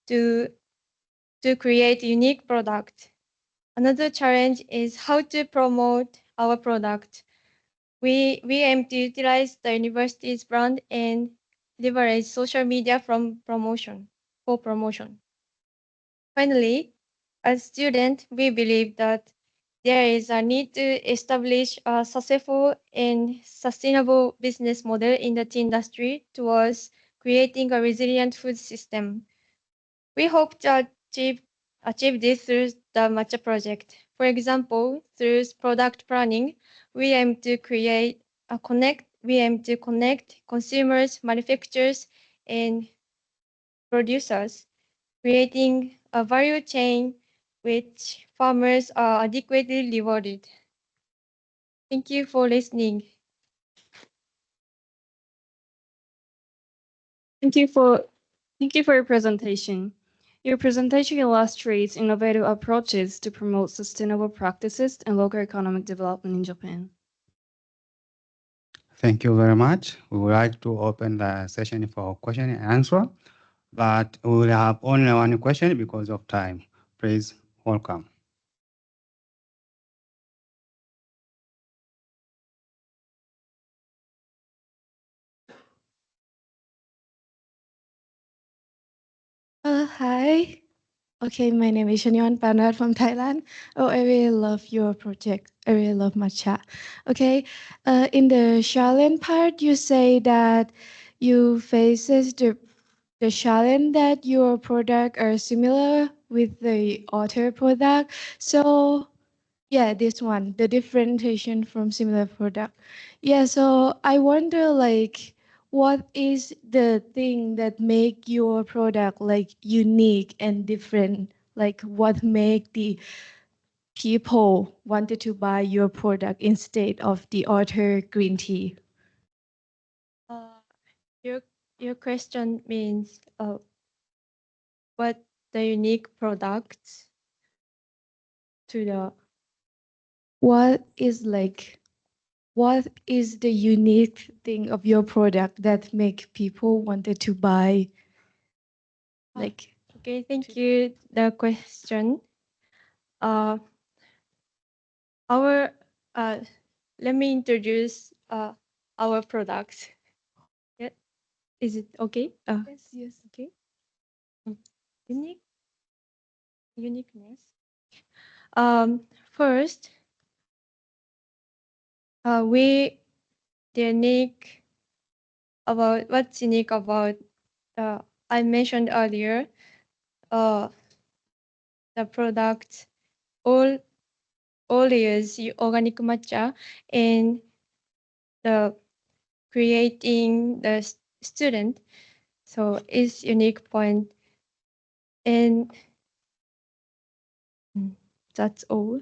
to create unique product. Another challenge is how to promote our product. We aim to utilize the university's brand and leverage social media for promotion. Finally, as students, we believe that there is a need to establish a successful and sustainable business model in the tea industry towards creating a resilient food system. We hope to achieve this through the Matcha project. For example, through product planning, we aim to connect consumers, manufacturers, and producers, creating a value chain which farmers are adequately rewarded. Thank you for listening. Thank you for your presentation. Your presentation illustrates innovative approaches to promote sustainable practices and local economic development in Japan. Thank you very much. We would like to open the session for question and answer, but we will have only one question because of time. Please welcome. Hi. Okay, my name is Shanyon Panat from Thailand. Oh, I really love your project. I really love matcha. Okay, in the challenge part, you say that you faces the challenge that your product are similar with the other product. So yeah, this one, the differentiation from similar product. Yeah, so I wonder like what is the thing that make your product like unique and different? Like what make the people wanted to buy your product instead of the other green tea? Your question means what the unique products to the What is like what is the unique thing of your product that make people wanted to buy like Okay, thank you. The question. Our let me introduce our products. Yeah, is it okay? Yes. Okay. Uniqueness. First, we the unique about what's unique about I mentioned earlier. The product all use organic matcha and the creating the student. So it's unique point, and that's all.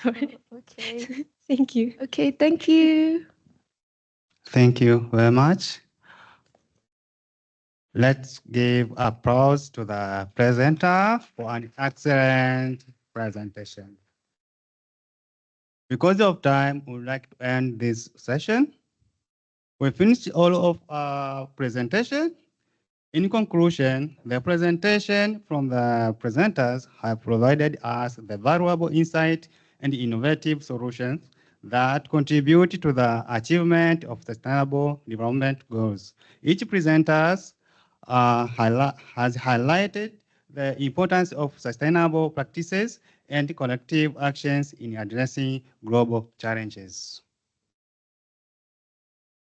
Sorry. Okay. Thank you. Okay, thank you. Thank you very much. Let's give applause to the presenter for an excellent presentation. Because of time, we would like to end this session. We finished all of our presentation. In conclusion, the presentation from the presenters have provided us the valuable insight and innovative solutions that contribute to the achievement of sustainable development goals. Each presenter has highlighted the importance of sustainable practices and collective actions in addressing global challenges.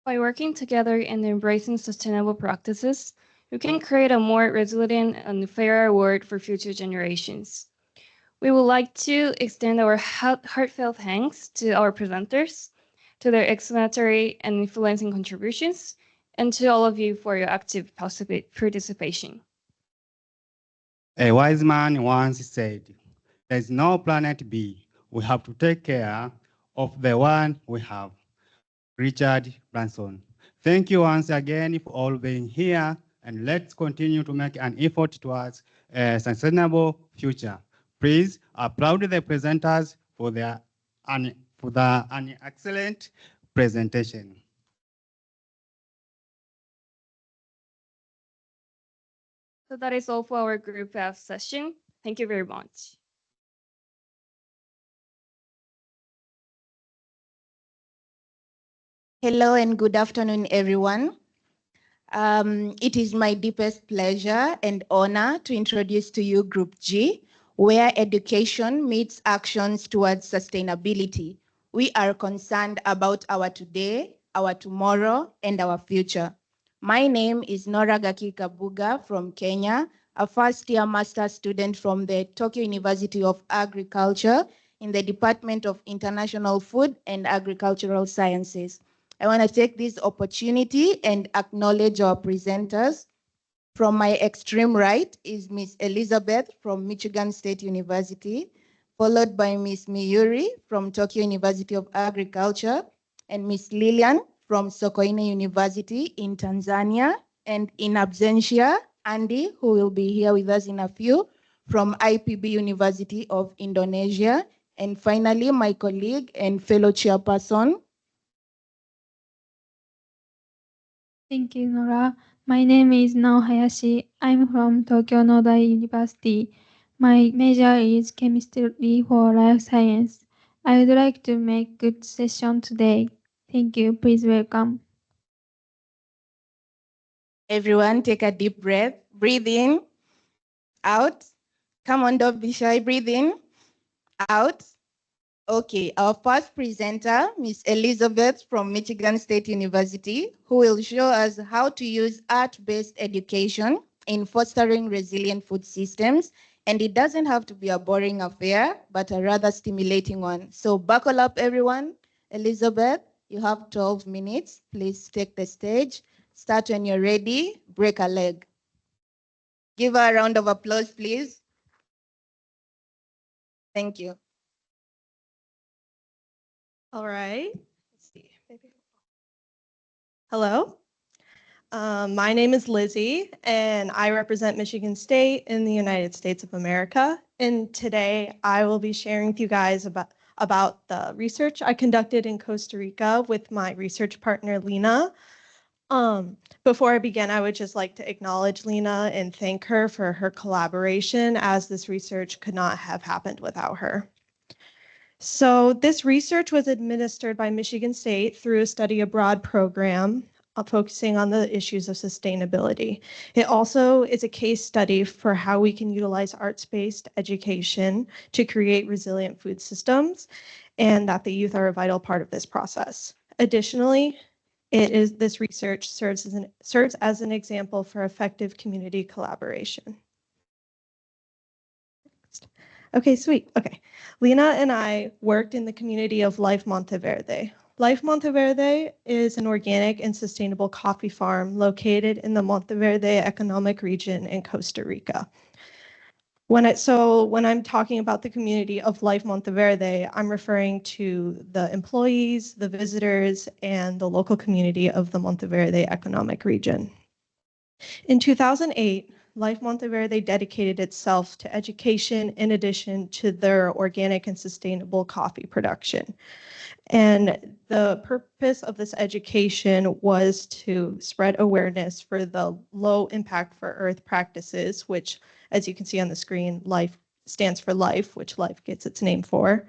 By working together and embracing sustainable practices, we can create a more resilient and fairer world for future generations. We would like to extend our heartfelt thanks to our presenters, to their explanatory and influencing contributions, and to all of you for your active participation. A wise man once said, "There is no planet B. We have to take care of the one we have." Richard Branson. Thank you once again for all being here, and let's continue to make an effort towards a sustainable future. Please applaud the presenters for an excellent presentation. So that is all for our Group F session. Thank you very much. Hello and good afternoon, everyone. It is my deepest pleasure and honor to introduce to you Group G, where education meets actions towards sustainability. We are concerned about our today, our tomorrow, and our future. My name is Nora Gaki Kabuga from Kenya, a first-year master's student from the Tokyo University of Agriculture in the Department of International Food and Agricultural Sciences. I want to take this opportunity and acknowledge our presenters. From my extreme right is Miss Elizabeth from Michigan State University, followed by Miss Miyuri from Tokyo University of Agriculture, and Miss Lilian from Sokoine University in Tanzania, and in absentia, Andy, who will be here with us in a few, from IPB University of Indonesia, and finally, my colleague and fellow chairperson, Thank you, Nora. My name is Nao Hayashi. I'm from Tokyo Nodai University. My major is chemistry for life science. I would like to make good session today. Thank you. Please welcome. everyone take a deep breath. Breathe in, out. Come on, don't be shy. Breathe in, out. Okay, our first presenter, Miss Elizabeth from Michigan State University, who will show us how to use art-based education in fostering resilient food systems. And it doesn't have to be a boring affair, but a rather stimulating one. So buckle up, everyone. Elizabeth, you have 12 minutes. Please take the stage. Start when you're ready. Break a leg. Give her a round of applause, please. Thank you. All right. Let's see. Hello. My name is Lizzie, and I represent Michigan State in the United States of America. And today I will be sharing with you guys about the research I conducted in Costa Rica with my research partner, Lena. Before I begin, I would just like to acknowledge Lena and thank her for her collaboration, as this research could not have happened without her. So this research was administered by Michigan State through a study abroad program focusing on the issues of sustainability. It also is a case study for how we can utilize arts-based education to create resilient food systems, and that the youth are a vital part of this process. Additionally, this research serves as an example for effective community collaboration. Okay, sweet. Okay. Lena and I worked in the community of Life Monteverde. Life Monteverde is an organic and sustainable coffee farm located in the Monteverde Economic Region in Costa Rica. When I'm talking about the community of Life Monteverde, I'm referring to the employees, the visitors, and the local community of the Monteverde Economic Region. In 2008, Life Monteverde dedicated itself to education in addition to their organic and sustainable coffee production. And the purpose of this education was to spread awareness for the low impact for earth practices, which, as you can see on the screen, life stands for life, which life gets its name for.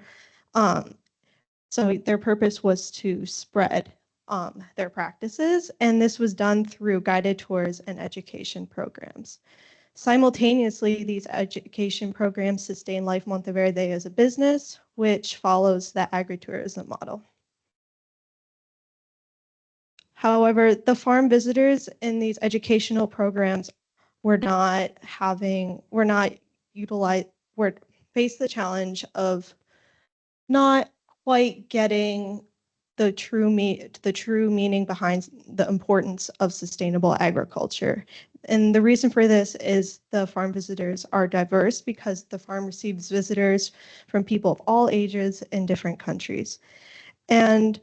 So their purpose was to spread their practices, and this was done through guided tours and education programs. Simultaneously, these education programs sustain Life Monteverde as a business, which follows the agritourism model. However, the farm visitors in these educational programs were faced the challenge of not quite getting the true meaning behind the importance of sustainable agriculture. And the reason for this is the farm visitors are diverse because the farm receives visitors from people of all ages in different countries. And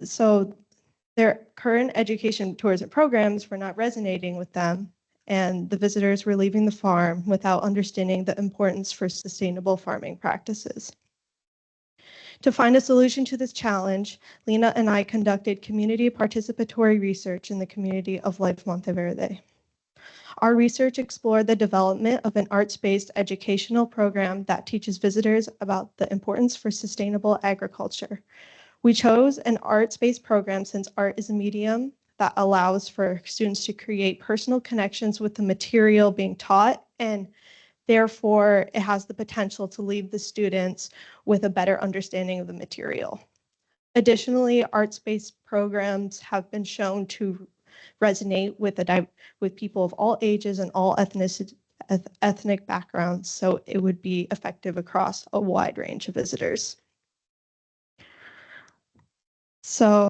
so their current education tourism programs were not resonating with them, and the visitors were leaving the farm without understanding the importance for sustainable farming practices. To find a solution to this challenge, Lena and I conducted community participatory research in the community of Life Monteverde. Our research explored the development of an arts-based educational program that teaches visitors about the importance for sustainable agriculture. We chose an arts-based program since art is a medium that allows for students to create personal connections with the material being taught, and therefore it has the potential to leave the students with a better understanding of the material. Additionally, arts-based programs have been shown to resonate with people of all ages and all ethnic backgrounds, so it would be effective across a wide range of visitors. So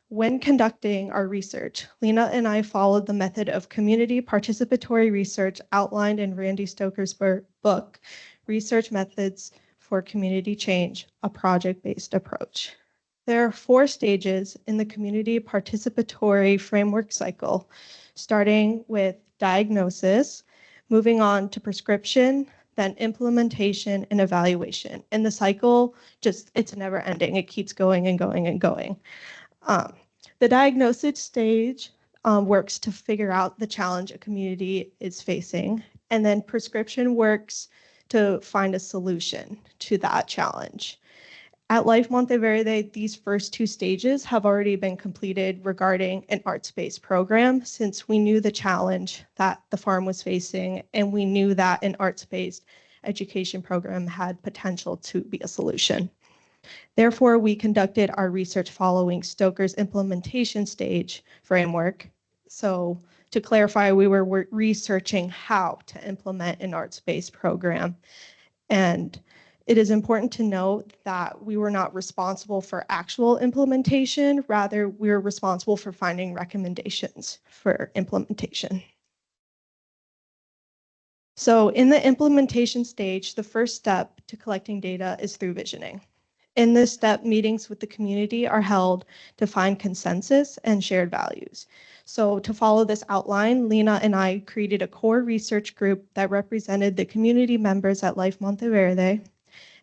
when conducting our research, Lena and I followed the method of community participatory research outlined in Randy Stoker's book, Research Methods for Community Change, a project-based approach. There are 4 stages in the community participatory framework cycle, starting with diagnosis, moving on to prescription, then implementation and evaluation. And the cycle it's never ending. It keeps going and going and going. The diagnosis stage works to figure out the challenge a community is facing, and then prescription works to find a solution to that challenge. At Life Monteverde, these first 2 stages have already been completed regarding an arts-based program, since we knew the challenge that the farm was facing, and we knew that an arts-based education program had potential to be a solution. Therefore, we conducted our research following Stoker's implementation stage framework. So to clarify, we were researching how to implement an arts-based program. And it is important to note that we were not responsible for actual implementation. Rather, we were responsible for finding recommendations for implementation. So in the implementation stage, the first step to collecting data is through visioning. In this step, meetings with the community are held to find consensus and shared values. So to follow this outline, Lena and I created a core research group that represented the community members at Life Monteverde.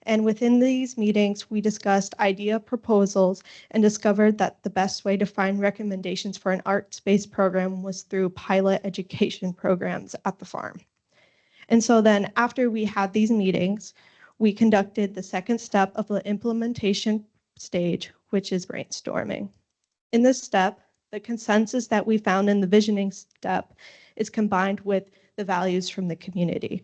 And within these meetings, we discussed idea proposals and discovered that the best way to find recommendations for an arts-based program was through pilot education programs at the farm. And so then after we had these meetings, we conducted the second step of the implementation stage, which is brainstorming. In this step, the consensus that we found in the visioning step is combined with the values from the community.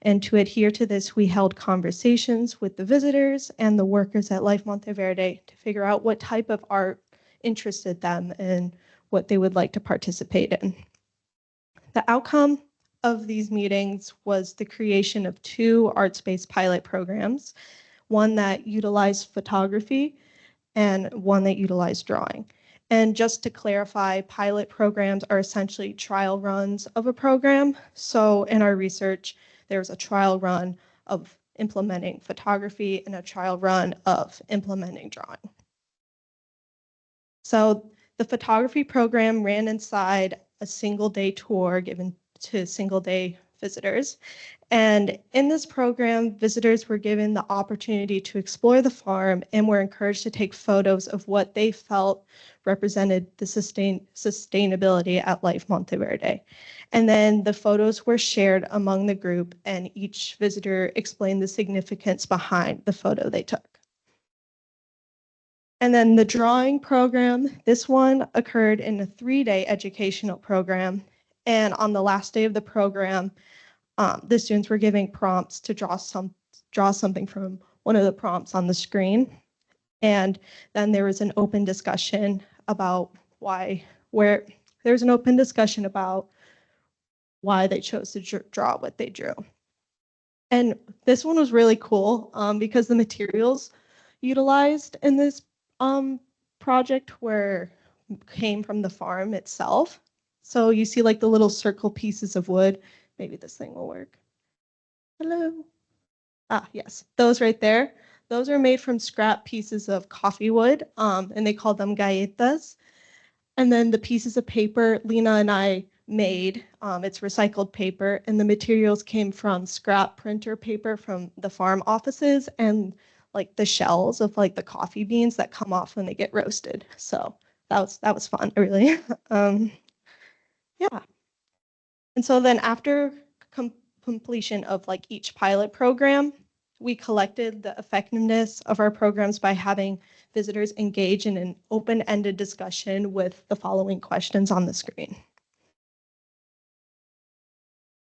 And to adhere to this, we held conversations with the visitors and the workers at Life Monteverde to figure out what type of art interested them and what they would like to participate in. The outcome of these meetings was the creation of 2 arts-based pilot programs, one that utilized photography and one that utilized drawing. And just to clarify, pilot programs are essentially trial runs of a program. So in our research, there's a trial run of implementing photography and a trial run of implementing drawing. So the photography program ran inside a single-day tour given to single-day visitors. And in this program, visitors were given the opportunity to explore the farm and were encouraged to take photos of what they felt represented the sustainability at Life Monteverde. And then the photos were shared among the group, and each visitor explained the significance behind the photo they took. And then the drawing program, this one occurred in a 3-day educational program. And on the last day of the program, the students were giving prompts to draw something from one of the prompts on the screen. And then there was an open discussion about why they chose to draw what they drew. And this one was really cool because the materials utilized in this project came from the farm itself. So you see like the little circle pieces of wood. Maybe this thing will work. Hello. Yes, those right there. Those are made from scrap pieces of coffee wood, and they call them galletas. And then the pieces of paper Lena and I made, it's recycled paper, and the materials came from scrap printer paper from the farm offices and like the shells of like the coffee beans that come off when they get roasted. So that was fun, really. Yeah. And so then after completion of like each pilot program, we collected the effectiveness of our programs by having visitors engage in an open-ended discussion with the following questions on the screen.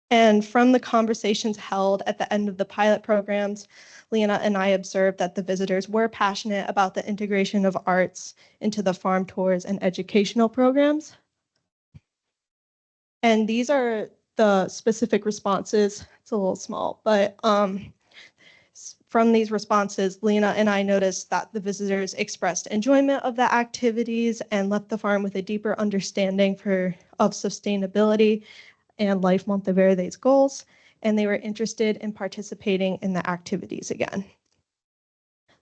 And from the conversations held at the end of the pilot programs, Lena and I observed that the visitors were passionate about the integration of arts into the farm tours and educational programs. And these are the specific responses. It's a little small, but from these responses, Lena and I noticed that the visitors expressed enjoyment of the activities and left the farm with a deeper understanding of sustainability and Life Monteverde's goals, and they were interested in participating in the activities again.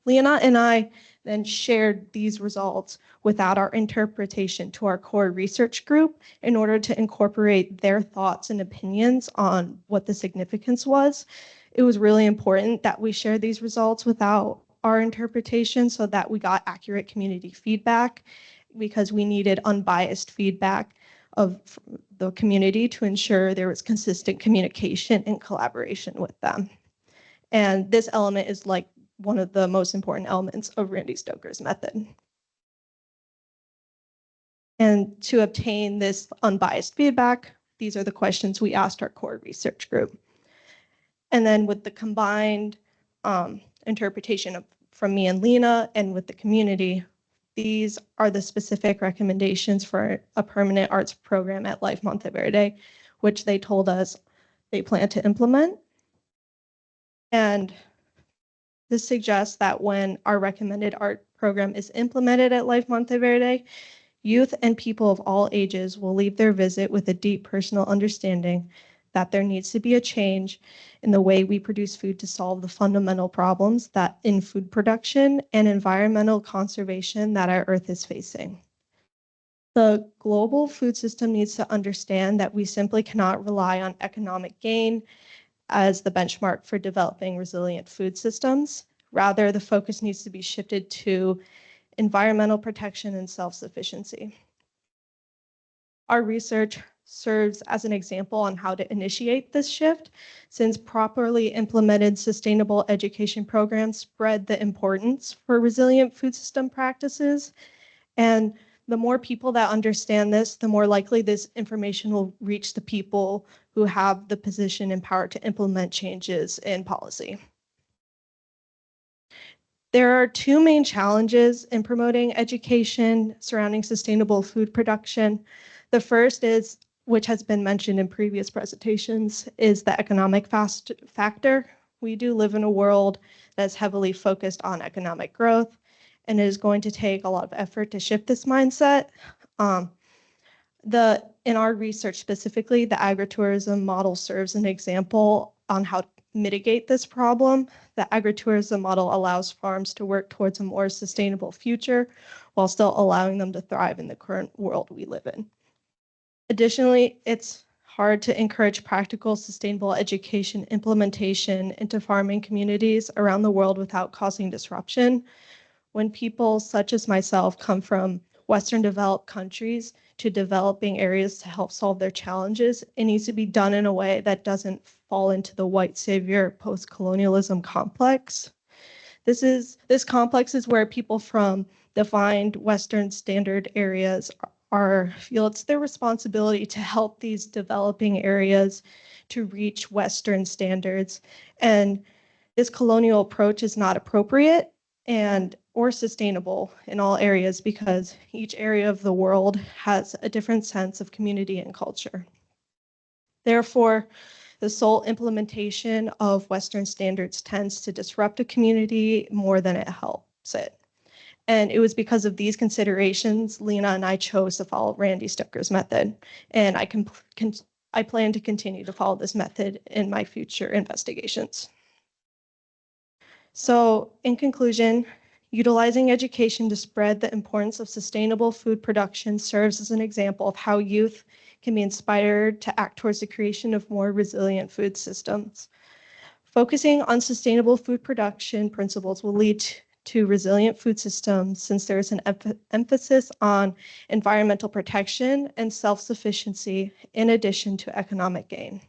Lena and I then shared these results without our interpretation to our core research group in order to incorporate their thoughts and opinions on what the significance was. It was really important that we share these results without our interpretation so that we got accurate community feedback, because we needed unbiased feedback of the community to ensure there was consistent communication and collaboration with them. And this element is like one of the most important elements of Randy Stoker's method. And to obtain this unbiased feedback, these are the questions we asked our core research group. And then with the combined interpretation from me and Lena and with the community, these are the specific recommendations for a permanent arts program at Life Monteverde, which they told us they plan to implement. And this suggests that when our recommended art program is implemented at Life Monteverde, youth and people of all ages will leave their visit with a deep personal understanding that there needs to be a change in the way we produce food to solve the fundamental problems that in food production and environmental conservation that our Earth is facing. The global food system needs to understand that we simply cannot rely on economic gain as the benchmark for developing resilient food systems. Rather, the focus needs to be shifted to environmental protection and self-sufficiency. Our research serves as an example on how to initiate this shift, since properly implemented sustainable education programs spread the importance for resilient food system practices. And the more people that understand this, the more likely this information will reach the people who have the position and power to implement changes in policy. There are two main challenges in promoting education surrounding sustainable food production. The first is, which has been mentioned in previous presentations, is the economic factor. We do live in a world that's heavily focused on economic growth, and it is going to take a lot of effort to shift this mindset. In our research specifically, the agritourism model serves an example on how to mitigate this problem. The agritourism model allows farms to work towards a more sustainable future while still allowing them to thrive in the current world we live in. Additionally, it's hard to encourage practical sustainable education implementation into farming communities around the world without causing disruption. When people such as myself come from Western developed countries to developing areas to help solve their challenges, it needs to be done in a way that doesn't fall into the white savior post-colonialism complex. This complex is where people from defined Western standard areas feel it's their responsibility to help these developing areas to reach Western standards. And this colonial approach is not appropriate and or sustainable in all areas because each area of the world has a different sense of community and culture. Therefore, the sole implementation of Western standards tends to disrupt a community more than it helps it. And it was because of these considerations, Lena and I chose to follow Randy Stucker's method. And I plan to continue to follow this method in my future investigations. So in conclusion, utilizing education to spread the importance of sustainable food production serves as an example of how youth can be inspired to act towards the creation of more resilient food systems. Focusing on sustainable food production principles will lead to resilient food systems since there is an emphasis on environmental protection and self-sufficiency in addition to economic gain.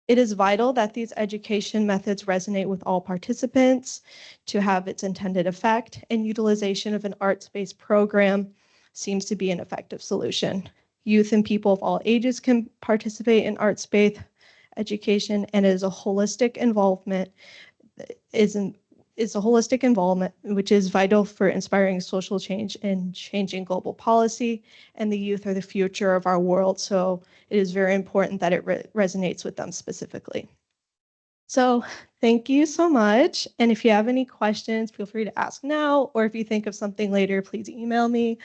It is vital that these education methods resonate with all participants to have its intended effect, and utilization of an arts-based program seems to be an effective solution. Youth and people of all ages can participate in arts-based education, and it is a holistic involvement which is vital for inspiring social change and changing global policy, and the youth are the future of our world, so it is very important that it resonates with them specifically. So thank you so much, and if you have any questions, feel free to ask now, or if you think of something later, please email me.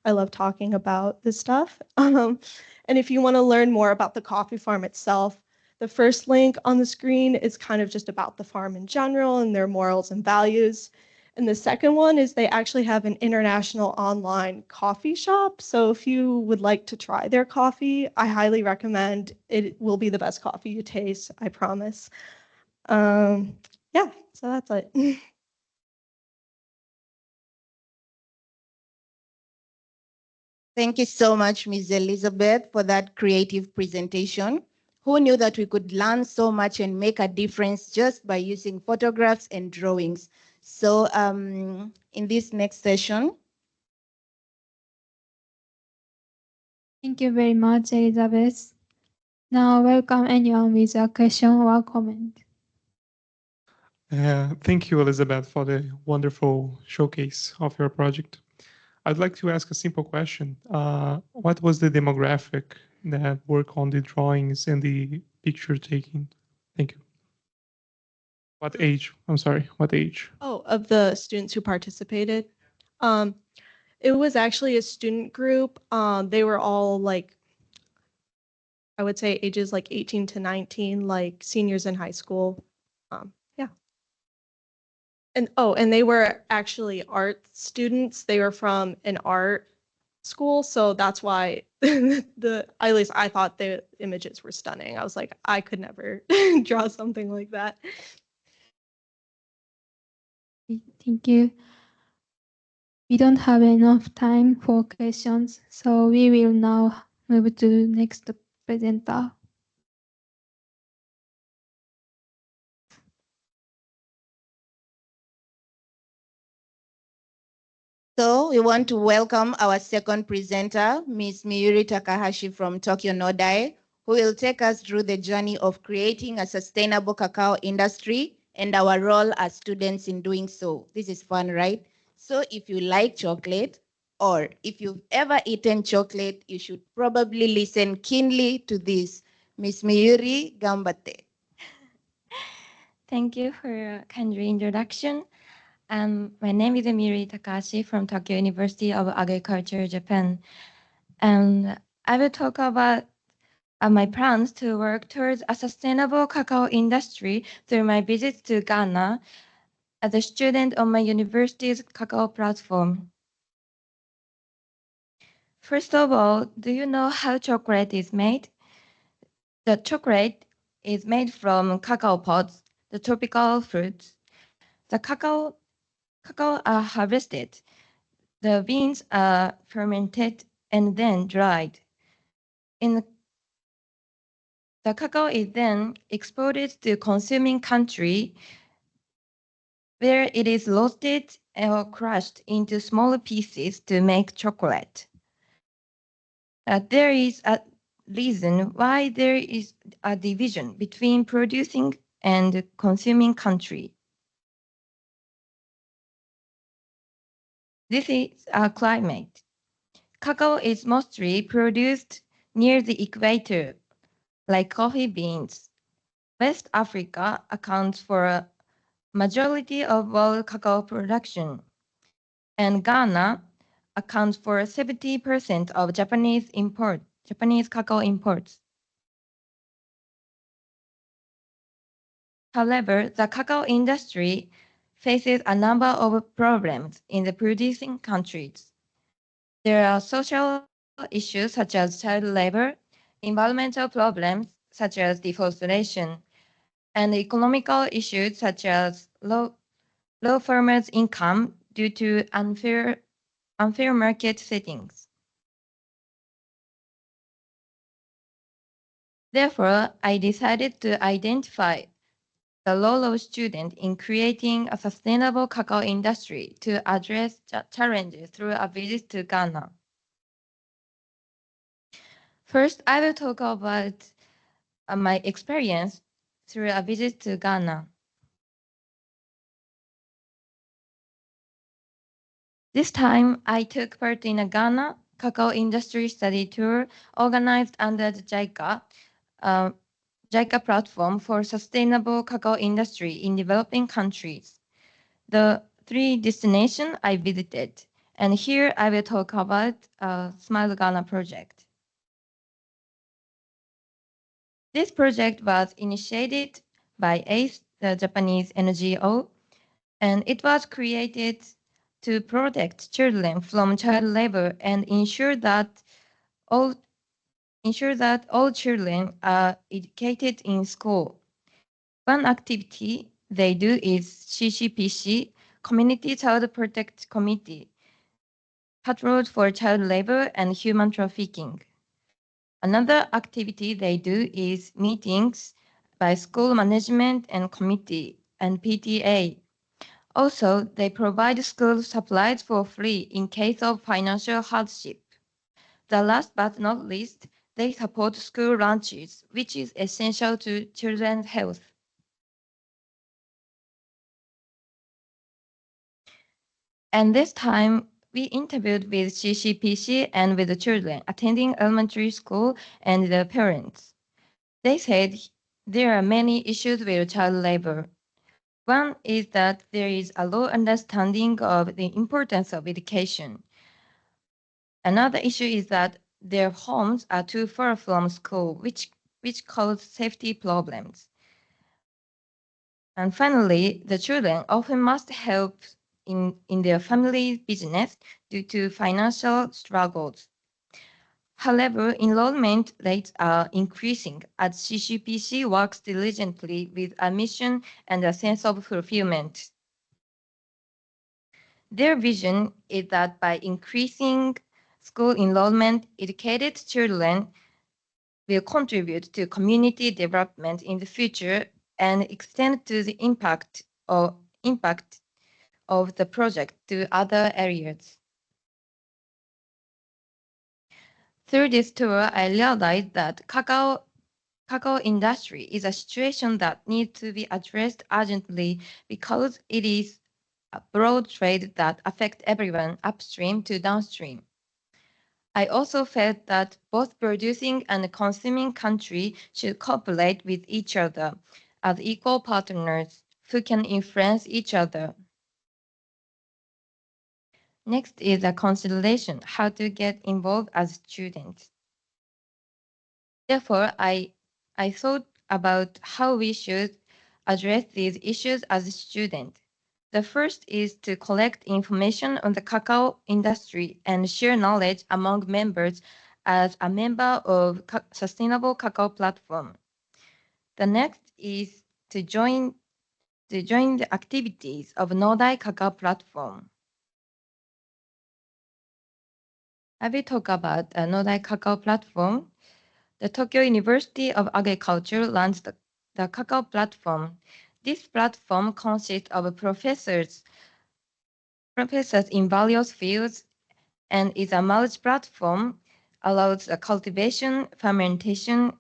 I love talking about this stuff. And if you want to learn more about the coffee farm itself, the first link on the screen is kind of just about the farm in general and their morals and values. And the second one is they actually have an international online coffee shop. So if you would like to try their coffee, I highly recommend. It will be the best coffee you taste, I promise. Yeah, so that's it. Thank you so much, Ms. Elizabeth, for that creative presentation. Who knew that we could learn so much and make a difference just by using photographs and drawings? So in this next session. Thank you very much, Elizabeth. Now, welcome anyone with a question or comment. Thank you, Elizabeth, for the wonderful showcase of your project. I'd like to ask a simple question. What was the demographic that worked on the drawings and the picture taking? Thank you. What age? I'm sorry, what age? Oh, of the students who participated. It was actually a student group. They were all like, I would say ages like 18 to 19, like seniors in high school. Yeah. And they were actually art students. They were from an art school, so that's why at least I thought the images were stunning. I was like, I could never draw something like that. Thank you. We don't have enough time for questions, so we will now move to the next presenter. So we want to welcome our second presenter, Ms. Miyuri Takahashi from Tokyo Nodai, who will take us through the journey of creating a sustainable cacao industry and our role as students in doing so. This is fun, right? So if you like chocolate, or if you've ever eaten chocolate, you should probably listen keenly to this. Ms. Miyuri, gambate. Thank you for your kind introduction. My name is Miri Takashi from Tokyo University of Agriculture, Japan. And I will talk about my plans to work towards a sustainable cacao industry through my visits to Ghana as a student on my university's cacao platform. First of all, do you know how chocolate is made? The chocolate is made from cacao pods, the tropical fruits. The cacao are harvested. The beans are fermented and then dried. The cacao is then exported to consuming country where it is roasted or crushed into smaller pieces to make chocolate. There is a reason why there is a division between producing and consuming country. This is a climate. Cacao is mostly produced near the equator, like coffee beans. West Africa accounts for a majority of world cacao production, and Ghana accounts for 70% of Japanese cacao imports. However, the cacao industry faces a number of problems in the producing countries. There are social issues such as child labor, environmental problems such as deforestation, and economical issues such as low farmers' income due to unfair market settings. Therefore, I decided to identify the role of students in creating a sustainable cacao industry to address challenges through a visit to Ghana. First, I will talk about my experience through a visit to Ghana. This time, I took part in a Ghana cacao industry study tour organized under the JICA platform for sustainable cacao industry in developing countries. The 3 destinations I visited, and here I will talk about Smile Ghana project. This project was initiated by ACE, the Japanese NGO, and it was created to protect children from child labor and ensure that all children are educated in school. One activity they do is CCPC, Community Child Protect Committee, patrols for child labor and human trafficking. Another activity they do is meetings by school management and committee and PTA. Also, they provide school supplies for free in case of financial hardship. The last but not least, they support school lunches, which is essential to children's health. And this time, we interviewed with CCPC and with the children attending elementary school and their parents. They said there are many issues with child labor. One is that there is a low understanding of the importance of education. Another issue is that their homes are too far from school, which cause safety problems. And finally, the children often must help in their family business due to financial struggles. However, enrollment rates are increasing as CCPC works diligently with a mission and a sense of fulfillment. Their vision is that by increasing school enrollment, educated children will contribute to community development in the future and extend to the impact of the project to other areas. Through this tour, I realized that cacao industry is a situation that needs to be addressed urgently because it is a broad trade that affects everyone upstream to downstream. I also felt that both producing and consuming countries should cooperate with each other as equal partners who can influence each other. Next is a consideration how to get involved as students. Therefore, I thought about how we should address these issues as students. The first is to collect information on the cacao industry and share knowledge among members as a member of Sustainable Cacao Platform. The next is to join the activities of Nodai Cacao Platform. I will talk about the Nodai Cacao Platform. The Tokyo University of Agriculture runs the Cacao Platform. This platform consists of professors in various fields and is a multi-platform allows the cultivation, fermentation,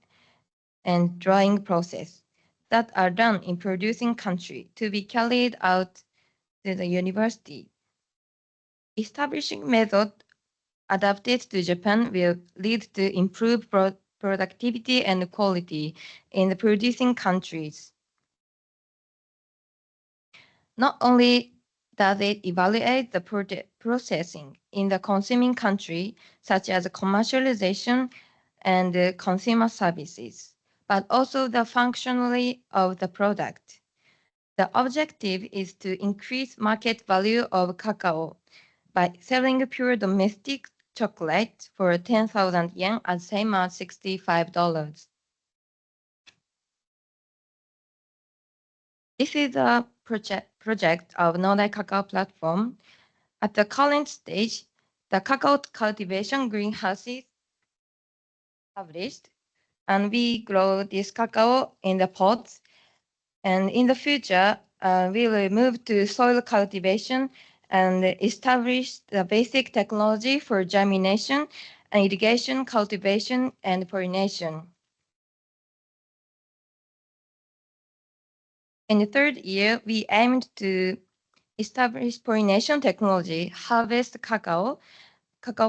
and drying process that are done in producing country to be carried out to the university. Establishing method adapted to Japan will lead to improved productivity and quality in the producing countries. Not only does it evaluate the processing in the consuming country, such as commercialization and consumer services, but also the functionality of the product. The objective is to increase market value of cacao by selling pure domestic chocolate for 10,000 yen as same as $65. This is a project of Nodai Cacao platform. At the current stage, the cacao cultivation greenhouse is established, and we grow this cacao in the pots. And in the future, we will move to soil cultivation and establish the basic technology for germination, and irrigation, cultivation, and pollination. In the third year, we aimed to establish pollination technology, harvest cacao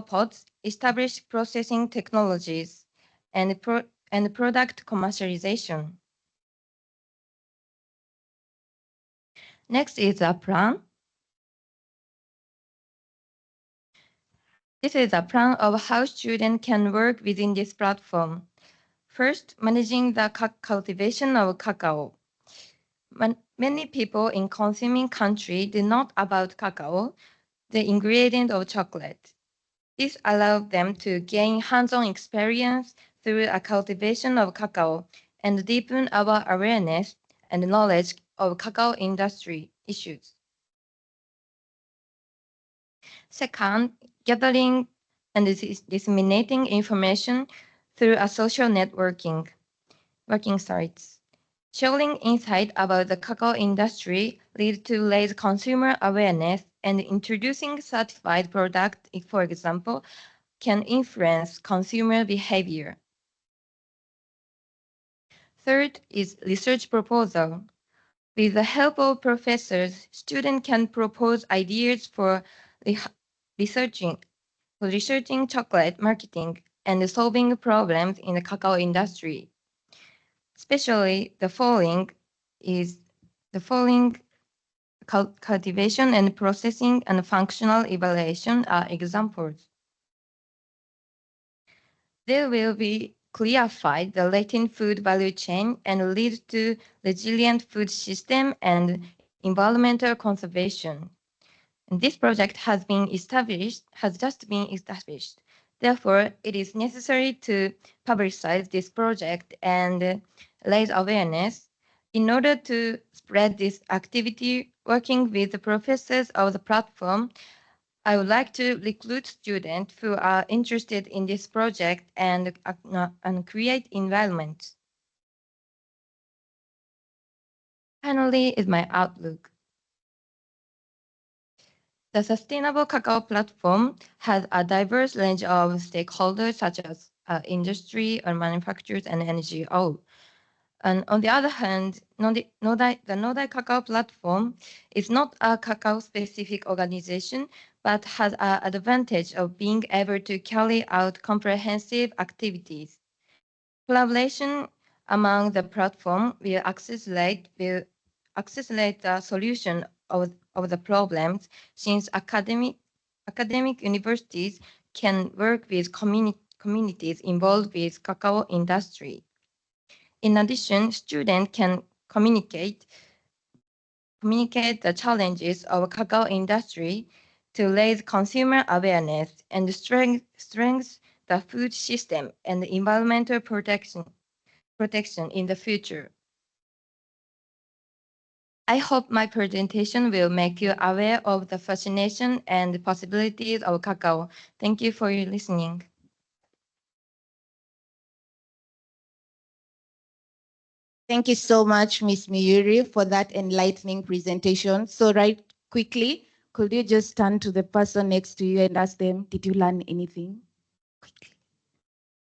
pods, establish processing technologies, and product commercialization. Next is a plan. This is a plan of how students can work within this platform. First, managing the cultivation of cacao. Many people in consuming country do not about cacao, the ingredient of chocolate. This allows them to gain hands-on experience through a cultivation of cacao and deepen our awareness and knowledge of cacao industry issues. Second, gathering and disseminating information through a social networking working sites. Sharing insight about the cacao industry leads to raise consumer awareness, and introducing certified product, for example, can influence consumer behavior. Third is research proposal. With the help of professors, students can propose ideas for researching chocolate marketing and solving problems in the cacao industry. Especially the following cultivation and processing and functional evaluation are examples. They will be clarify the latent food value chain and lead to resilient food system and environmental conservation. And this project has just been established. Therefore, it is necessary to publicize this project and raise awareness. In order to spread this activity, working with the professors of the platform, I would like to recruit students who are interested in this project and create environment. Finally is my outlook. The Sustainable Cacao Platform has a diverse range of stakeholders such as industry or manufacturers and NGO. And on the other hand, the Nodai Cacao Platform is not a cacao-specific organization, but has an advantage of being able to carry out comprehensive activities. Collaboration among the platform will accelerate the solution of the problems, since academic universities can work with communities involved with cacao industry. In addition, students can communicate the challenges of cacao industry to raise consumer awareness and strengthen the food system and environmental protection in the future. I hope my presentation will make you aware of the fascination and possibilities of cacao. Thank you for your listening. Thank you so much, Ms. Miyuri, for that enlightening presentation. So right quickly, could you just turn to the person next to you and ask them, did you learn anything? Quickly.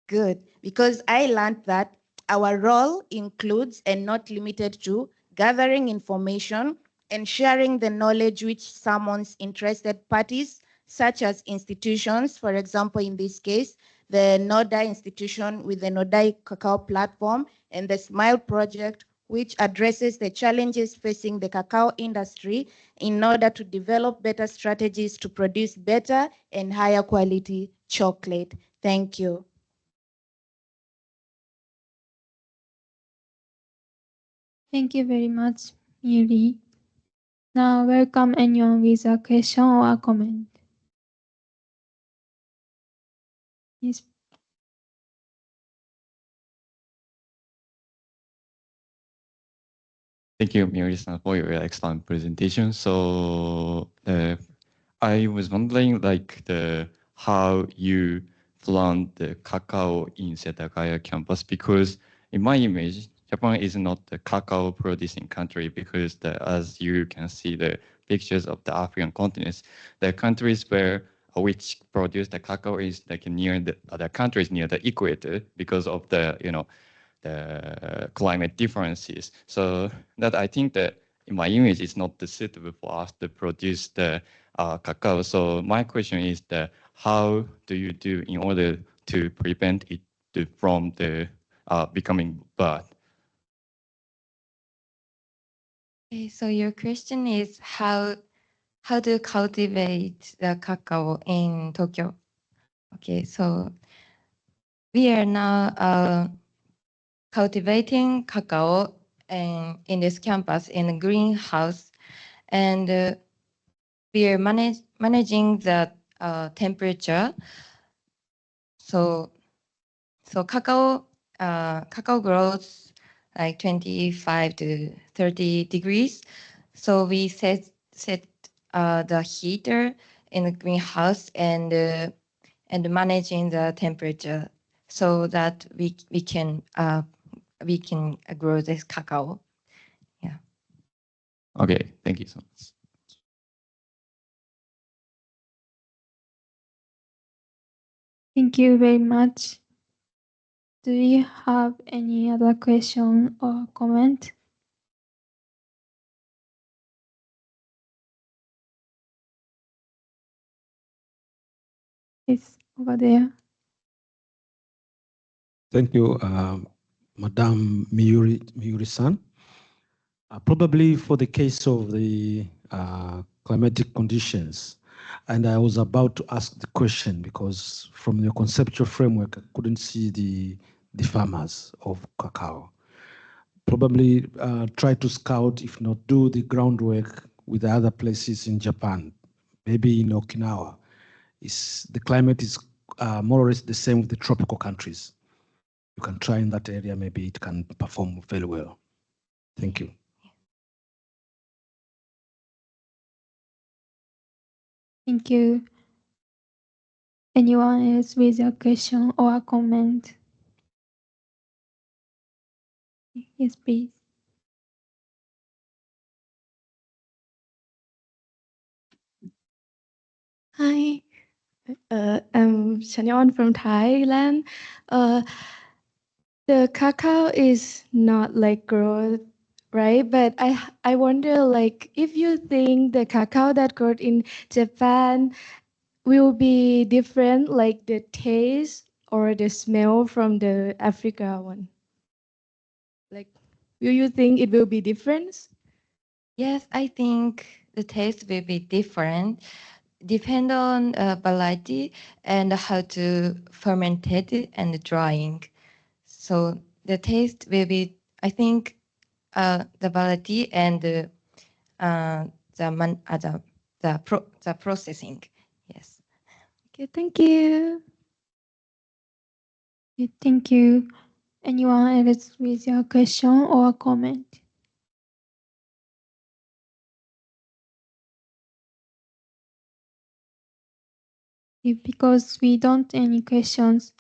Good, because I learned that our role includes and not limited to gathering information and sharing the knowledge which summons interested parties, such as institutions, for example, in this case, the Nodai institution with the Nodai Cacao platform and the SMILE project, which addresses the challenges facing the cacao industry in order to develop better strategies to produce better and higher quality chocolate. Thank you. Thank you very much, Yuri. Now, welcome anyone with a question or a comment. Yes. Thank you, Miori-san, for your excellent presentation. So I was wondering, like, how you plant the cacao in Setagaya campus, because in my image, Japan is not the cacao producing country, because as you can see the pictures of the African continents, the countries which produce the cacao is like near the countries near the equator because of the the climate differences. So that I think that in my image is not suitable for us to produce the cacao. So my question is that how do you do in order to prevent it from becoming bad? Okay, so your question is how to cultivate the cacao in Tokyo. Okay, so we are now cultivating cacao in this campus in a greenhouse, and we are managing the temperature. So cacao grows like 25 to 30 degrees. So we set the heater in the greenhouse and managing the temperature so that we can grow this cacao. Yeah. Okay, thank you so much. Thank you very much. Do you have any other question or comment? It's over there. Thank you, Madam Miuri-san. Probably for the case of the climatic conditions, and I was about to ask the question because from the conceptual framework, I couldn't see the farmers of cacao. Probably try to scout, if not do the groundwork with the other places in Japan, maybe in Okinawa. The climate is more or less the same with the tropical countries. You can try in that area, maybe it can perform very well. Thank you. Thank you. Anyone else with a question or a comment? Yes, please. Hi, I'm Chanyeon from Thailand. The cacao is not like growth, right? But I wonder, like, if you think the cacao that grows in Japan will be different, like the taste or the smell from the Africa one. Like, will you think it will be different? Yes, I think the taste will be different, depend on variety and how to ferment it and drying. So the taste will be, I think, the variety and the processing. Yes. Okay, thank you. Okay, thank you. Anyone else with a question or a comment? Because we don't any questions,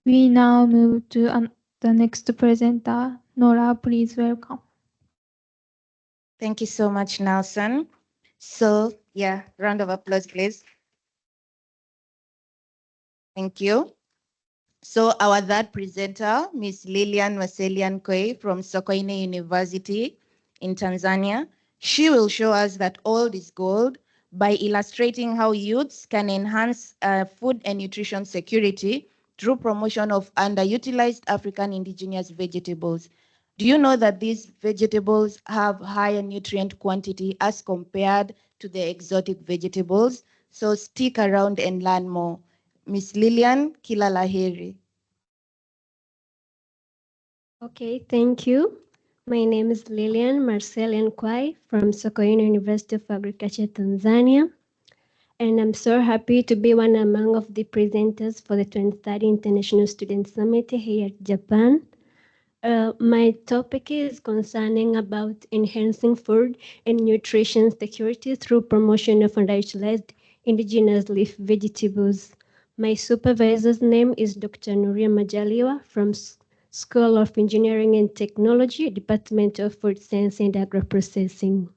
we now move to the next presenter. Nora, please welcome. Thank you so much, Nelson. So, yeah, round of applause, please. Thank you. So our third presenter, Ms. Lilian Waselian Koi from Sokoine University in Tanzania, she will show us that old is gold by illustrating how youths can enhance food and nutrition security through promotion of underutilized African indigenous vegetables. Do you know that these vegetables have higher nutrient quantity as compared to the exotic vegetables? So stick around and learn more. Miss Lilian, kila laheri. Okay, thank you. My name is Lilian Marcelian Kwai from Sokoine University of Agriculture, Tanzania. And I'm so happy to be one among of the presenters for the 23rd International Student Summit here at Japan. My topic is concerning about enhancing food and nutrition security through promotion of underutilized indigenous leaf vegetables. My supervisor's name is Dr. Nuria Majaliwa from School of Engineering and Technology, Department of Food Science and Agro-Processing.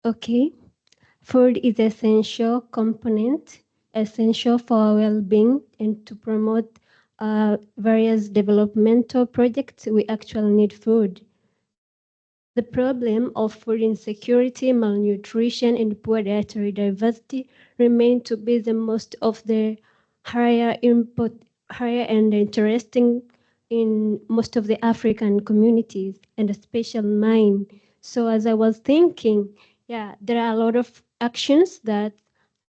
Okay. Food is essential component, essential for our well-being and to promote various developmental projects, we actually need food. The problem of food insecurity, malnutrition, and poor dietary diversity remain to be the most of the higher and interesting in most of the African communities, and especially mine. So as I was thinking, yeah, there are a lot of actions that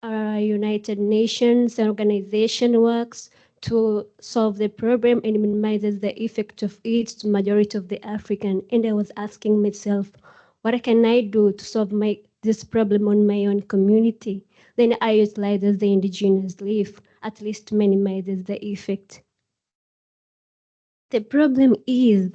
United Nations organization works to solve the problem and minimizes the effect of it to majority of the African. And I was asking myself, what can I do to solve this problem on my own community? Then I utilizes the indigenous leaf, at least minimizes the effect. The problem is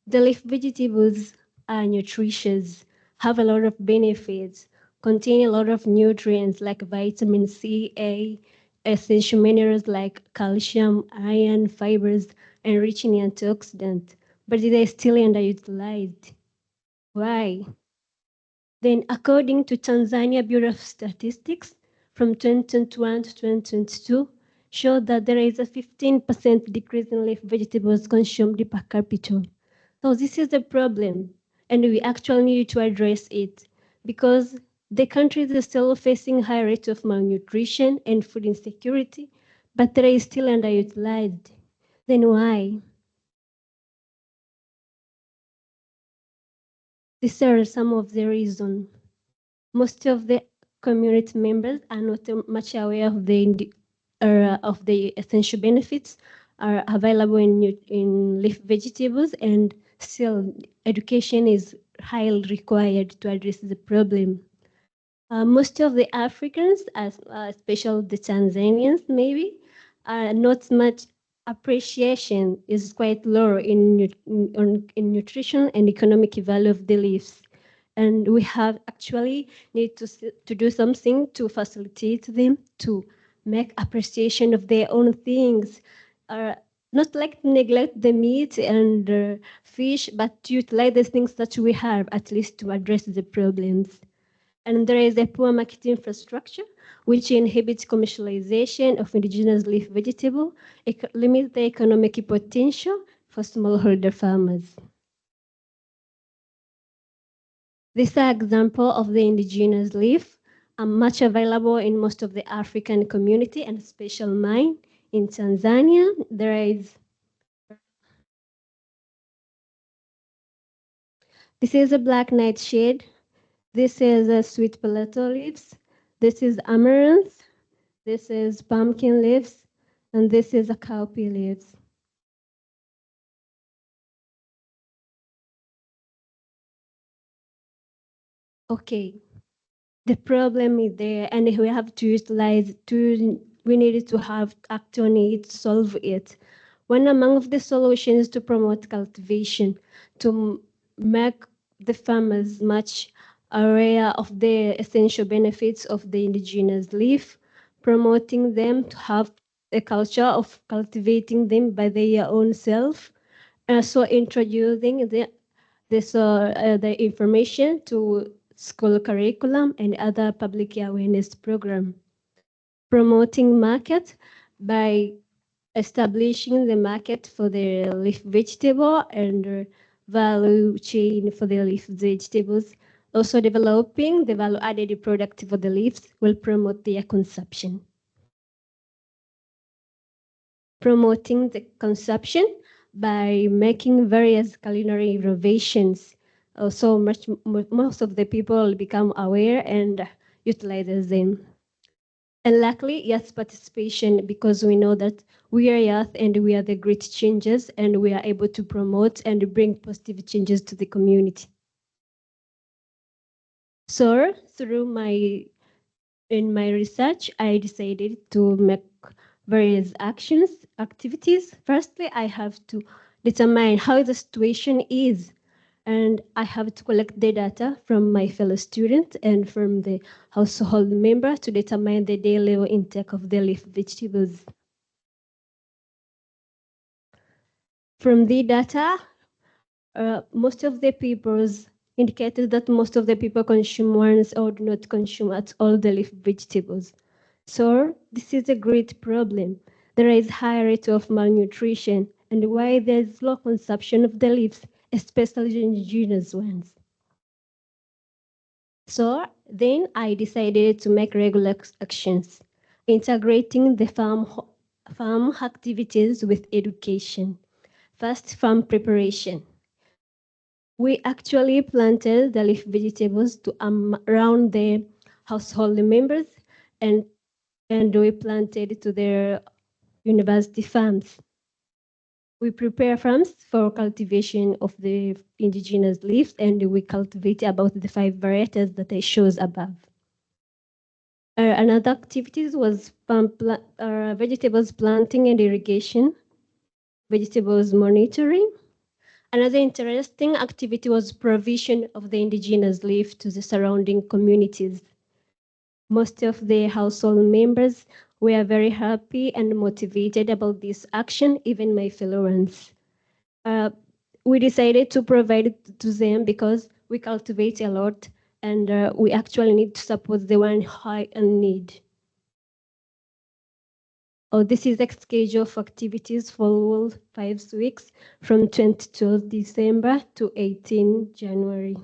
the leaf vegetables are nutritious, have a lot of benefits, contain a lot of nutrients like vitamin C, A, essential minerals like calcium, iron, fibers, and rich in antioxidants, but they're still underutilized. Why? Then, according to Tanzania Bureau of Statistics, from 2021 to 2022, showed that there is a 15% decrease in leaf vegetables consumed per capita. So this is the problem, and we actually need to address it because the countries are still facing high rates of malnutrition and food insecurity, but they are still underutilized. Then why? These are some of the reasons. Most of the community members are not much aware of the essential benefits are available in leaf vegetables, and still education is highly required to address the problem. Most of the Africans, especially the Tanzanians maybe, are not much appreciation is quite low in nutrition and economic value of the leaves. And we have actually need to do something to facilitate them to make appreciation of their own things. Not like neglect the meat and fish, but to utilize the things that we have at least to address the problems. And there is a poor market infrastructure, which inhibits commercialization of indigenous leaf vegetable, limits the economic potential for smallholder farmers. These are examples of the indigenous leaf, much available in most of the African community and especially mine. In Tanzania, there is this is a black nightshade. This is a sweet potato leaves. This is amaranth. This is pumpkin leaves. And this is a cowpea leaves. Okay, the problem is there, and we have to utilize we needed to have act on it, solve it. One among the solutions to promote cultivation, to make the farmers much aware of the essential benefits of the indigenous leaf, promoting them to have a culture of cultivating them by their own self, so introducing the information to school curriculum, and other public awareness programs. Promoting market by establishing the market for the leaf vegetable and value chain for the leaf vegetables. Also developing the value-added product for the leaves will promote their consumption. Promoting the consumption by making various culinary innovations. Also, most of the people become aware and utilize them. And luckily, yes, participation, because we know that we are youth and we are the great changes and we are able to promote and bring positive changes to the community. So in my research, I decided to make various activities. Firstly, I have to determine how the situation is, and I have to collect the data from my fellow students and from the household member to determine the daily intake of the leaf vegetables. From the data, most of the peoples indicated that most of the people consume once or do not consume at all the leaf vegetables. So this is a great problem. There is high rate of malnutrition and why there is low consumption of the leaves, especially indigenous ones. So then I decided to make regular actions, integrating the farm activities with education. First, farm preparation. We actually planted the leaf vegetables to around the household members and we planted to their university farms. We prepare farms for cultivation of the indigenous leaves and we cultivate about the 5 varieties that I shows above. Another activities was vegetables planting and irrigation, vegetables monitoring. Another interesting activity was provision of the indigenous leaf to the surrounding communities. Most of the household members were very happy and motivated about this action, even my fellow ones. We decided to provide it to them because we cultivate a lot and we actually need to support the one high in need. This is the schedule of activities for all 5 weeks from 22 December to 18 January.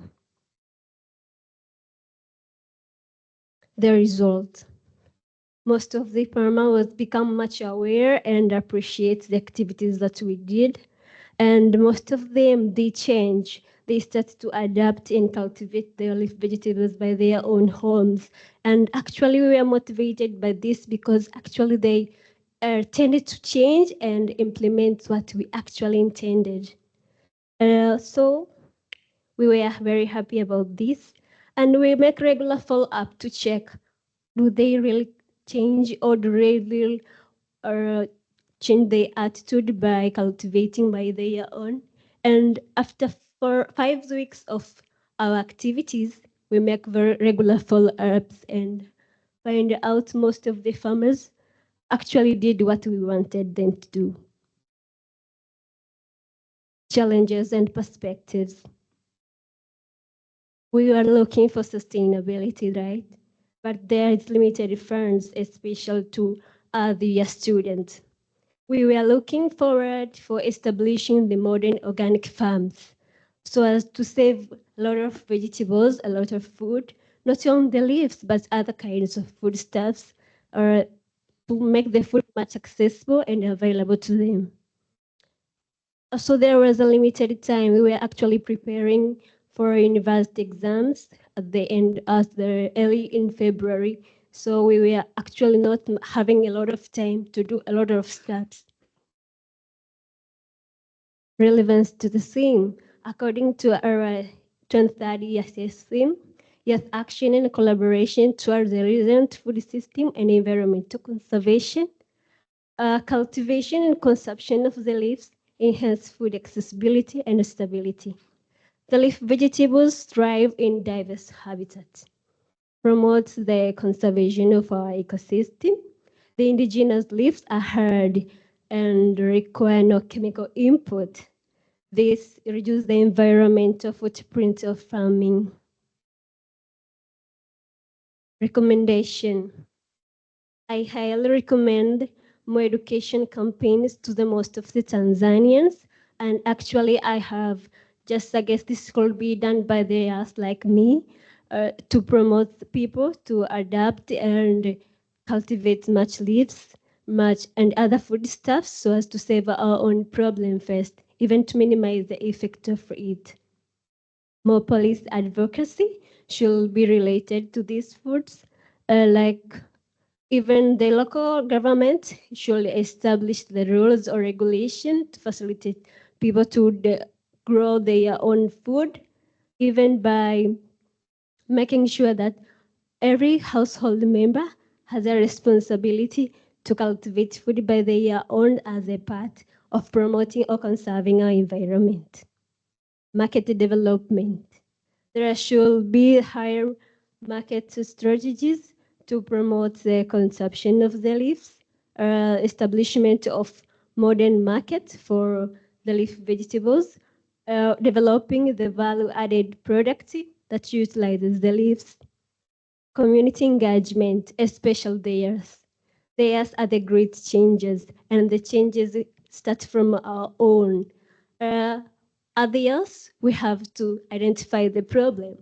The result. Most of the farmers become much aware and appreciate the activities that we did. And most of them, they change. They start to adapt and cultivate their leaf vegetables by their own homes. And actually, we are motivated by this because actually they tended to change and implement what we actually intended. So we were very happy about this. And we make regular follow-up to check, do they really change or do they really change their attitude by cultivating by their own. And after 5 weeks of our activities, we make very regular follow-ups and find out most of the farmers actually did what we wanted them to do. Challenges and perspectives. We are looking for sustainability, right? But there is limited funds, especially to the students. We were looking forward for establishing the modern organic farms so as to save a lot of vegetables, a lot of food, not only the leaves, but other kinds of foodstuffs, or to make the food much accessible and available to them. So there was a limited time. We were actually preparing for university exams at the end, early in February. So we were actually not having a lot of time to do a lot of stuff. Relevance to the theme. According to our 2030 ISS theme, yes, action and collaboration towards the resilient food system and environmental conservation, cultivation and consumption of the leaves, enhance food accessibility and stability. The leaf vegetables thrive in diverse habitats, promotes the conservation of our ecosystem. The indigenous leaves are hard and require no chemical input. This reduces the environmental footprint of farming. Recommendation. I highly recommend more education campaigns to the most of the Tanzanians. And actually, I have just suggested this could be done by theirs like me to promote people to adapt and cultivate much leaves, much and other foodstuffs so as to save our own problem first, even to minimize the effect of it. More police advocacy should be related to these foods, like even the local government should establish the rules or regulation to facilitate people to grow their own food, even by making sure that every household member has a responsibility to cultivate food by their own as a part of promoting or conserving our environment. Market development. There should be higher market strategies to promote the consumption of the leaves, establishment of modern market for the leaf vegetables, developing the value-added product that utilizes the leaves, community engagement, especially theirs. Theirs are the great changes, and the changes start from our own. Others, we have to identify the problem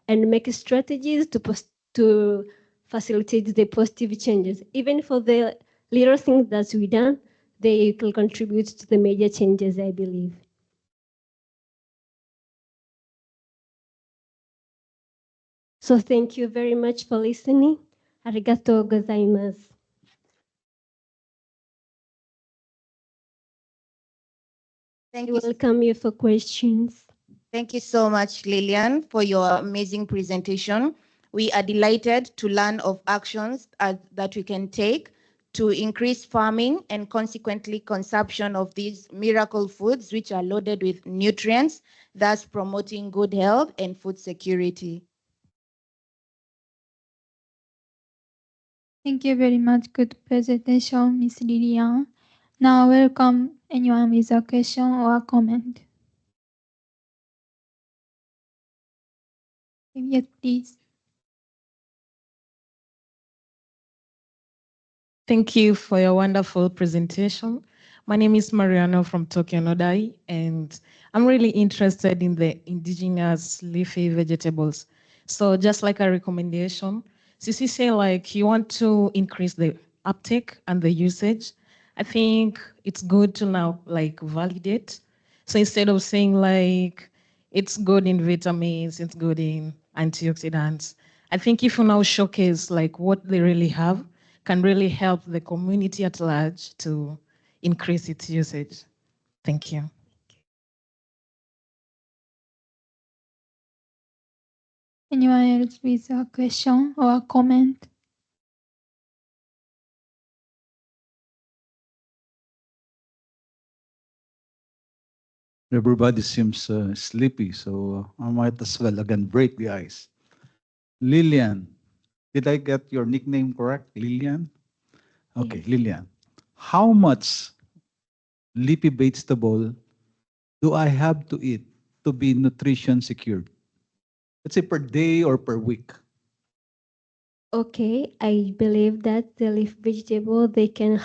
and make strategies to facilitate the positive changes. Even for the little things that we done, they will contribute to the major changes, I believe. So thank you very much for listening. Arigato gozaimasu. Thank I you. welcome you for questions. Thank you so much, Lillian, for your amazing presentation. We are delighted to learn of actions that we can take to increase farming and consequently consumption of these miracle foods, which are loaded with nutrients, thus promoting good health and food security. Thank you very much. Good presentation, Ms. Lilian. Now welcome anyone with a question or a comment. Yes, please. Thank you for your wonderful presentation. My name is Mariano from Tokyo Nodai, and I'm really interested in the indigenous leafy vegetables. So just like a recommendation, since you say like you want to increase the uptake and the usage, I think it's good to now like validate. So instead of saying like it's good in vitamins, it's good in antioxidants, I think if you now showcase like what they really have, can really help the community at large to increase its usage. Thank you. Anyone else with a question or a comment? Everybody seems sleepy, so I might as well again break the ice. Lillian, did I get your nickname correct? Lillian? Okay, Yes. Lillian. How much leafy vegetable do I have to eat to be nutrition secured? Let's say per day or per week. Okay, I believe that the leaf vegetable they can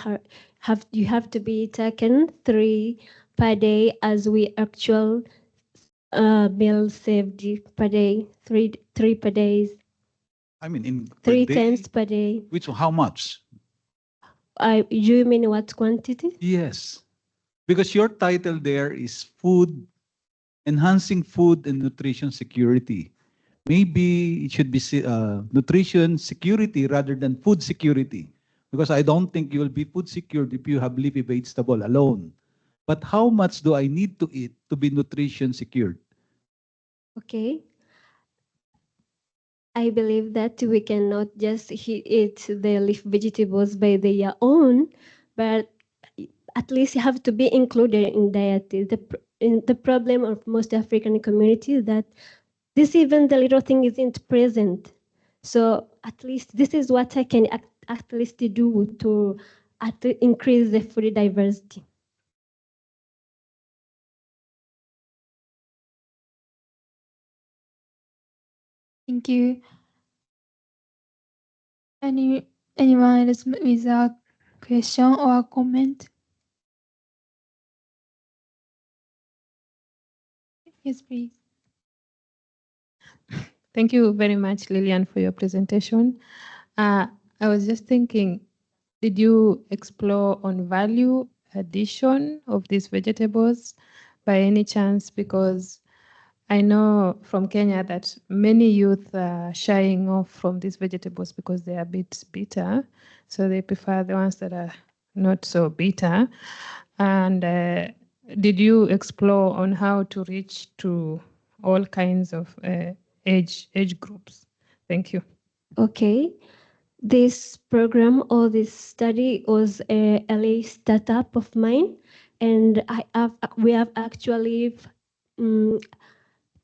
have you have to be taken 3 per day as we actual meal saved per day, three per days. I mean, in per 3 day? times per day. Which how much? You mean what quantity? Yes, because your title there is food, enhancing food and nutrition security. Maybe it should be nutrition security rather than food security, because I don't think you will be food secured if you have leafy vegetable alone. But how much do I need to eat to be nutrition secured? Okay. I believe that we cannot just eat the leaf vegetables by their own, but at least have to be included in diet. The problem of most African communities that this even the little thing isn't present. So at least this is what I can at least do to increase the food diversity. Thank you. Anyone else with a question or a comment? Yes, please. Thank you very much, Lillian, for your presentation. I was just thinking, did you explore on value addition of these vegetables by any chance? Because I know from Kenya that many youth are shying off from these vegetables because they are a bit bitter. So they prefer the ones that are not so bitter. And did you explore on how to reach to all kinds of age groups? Thank you. Okay. This program or this study was a LA startup of mine, and we have actually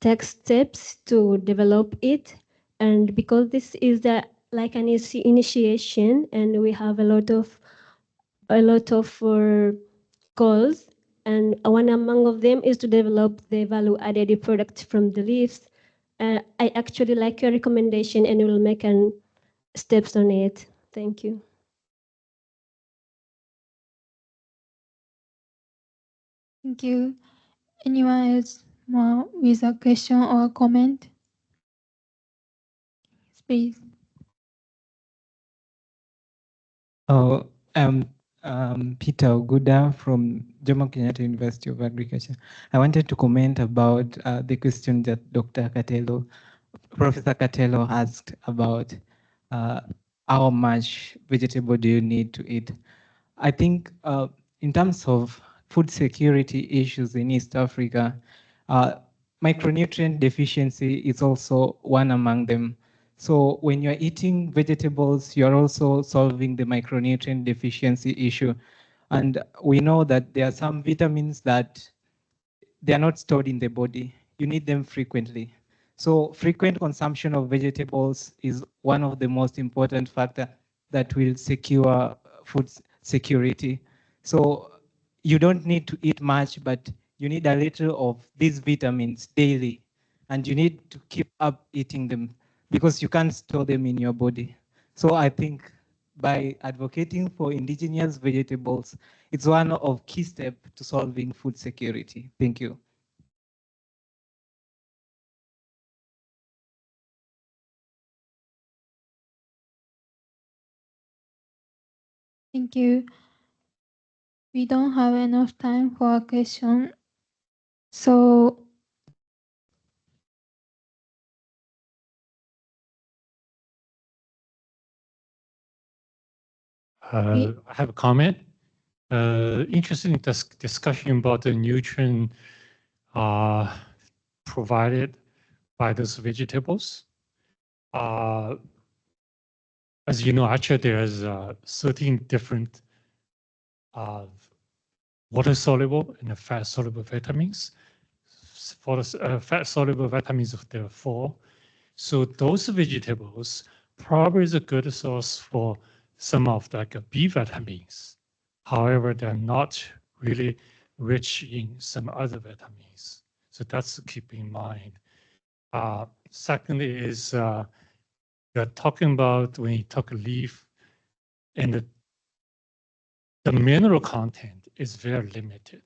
take steps to develop it. And because this is like an initiation, and we have a lot of goals, and one among of them is to develop the value-added product from the leaves. I actually like your recommendation, and will make steps on it. Thank you. Thank you. Anyone else more with a question or a comment? Yes, please. Oh, Peter Oguda from Jomo Kenyatta University of Agriculture. I wanted to comment about the question that Professor Catelo asked about how much vegetable do you need to eat. I think in terms of food security issues in East Africa, micronutrient deficiency is also one among them. So when you're eating vegetables, you're also solving the micronutrient deficiency issue. And we know that there are some vitamins that they are not stored in the body. You need them frequently. So frequent consumption of vegetables is one of the most important factor that will secure food security. So you don't need to eat much, but you need a little of these vitamins daily. And you need to keep up eating them because you can't store them in your body. So I think by advocating for indigenous vegetables, it's one of key steps to solving food security. Thank you. Thank you. We don't have enough time for a question. So I have a comment. Interesting discussion about the nutrient provided by those vegetables. As you know, actually there's 13 different water-soluble and fat-soluble vitamins. For the fat-soluble vitamins, there are 4. So those vegetables probably is a good source for some of like B vitamins. However, they're not really rich in some other vitamins. So that's to keep in mind. Secondly is you're talking about when you talk leaf, and the mineral content is very limited.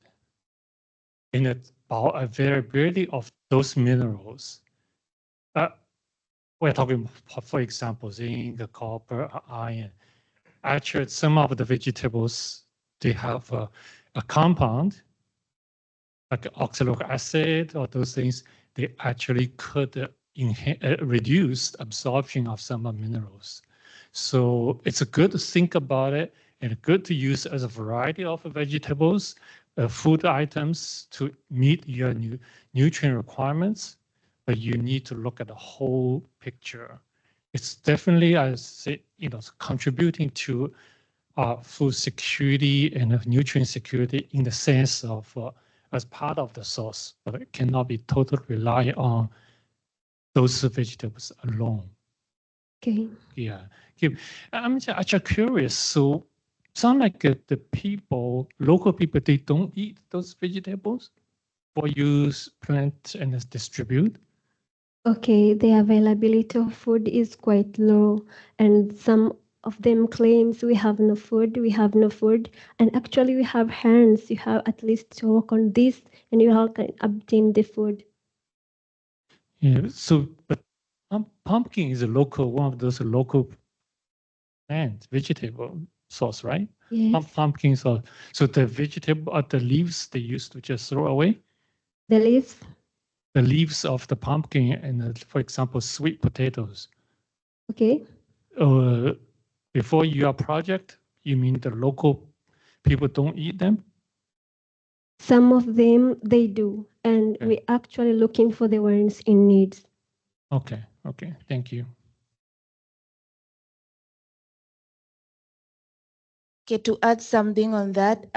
In about a variability of those minerals, we're talking, for example, zinc, copper, iron. Actually, some of the vegetables, they have a compound, like oxalic acid or those things, they actually could reduce absorption of some minerals. So it's good to think about it and good to use as a variety of vegetables, food items to meet your nutrient requirements, but you need to look at the whole picture. It's definitely, I say, contributing to food security and nutrient security in the sense of as part of the source, but it cannot be totally reliant on those vegetables alone. Okay. Yeah. I'm actually curious. So sound like the people, local people, they don't eat those vegetables for use, plant, and distribute? Okay, the availability of food is quite low, and some of them claims we have no food, we have no food, and actually we have hands. You have at least to work on this, and you can obtain the food. Yeah, so, but pumpkin is a local, one of those local plant, vegetable source, right? Yes. Pumpkin sauce. So the vegetable, the leaves they used to just throw away? The leaves? The leaves of the pumpkin and, for example, sweet potatoes. Okay. Before your project, you mean the local people don't eat them? Some of them they do, and Okay. we're actually looking for the ones in need. Okay, okay, thank you. Okay, to add something on that,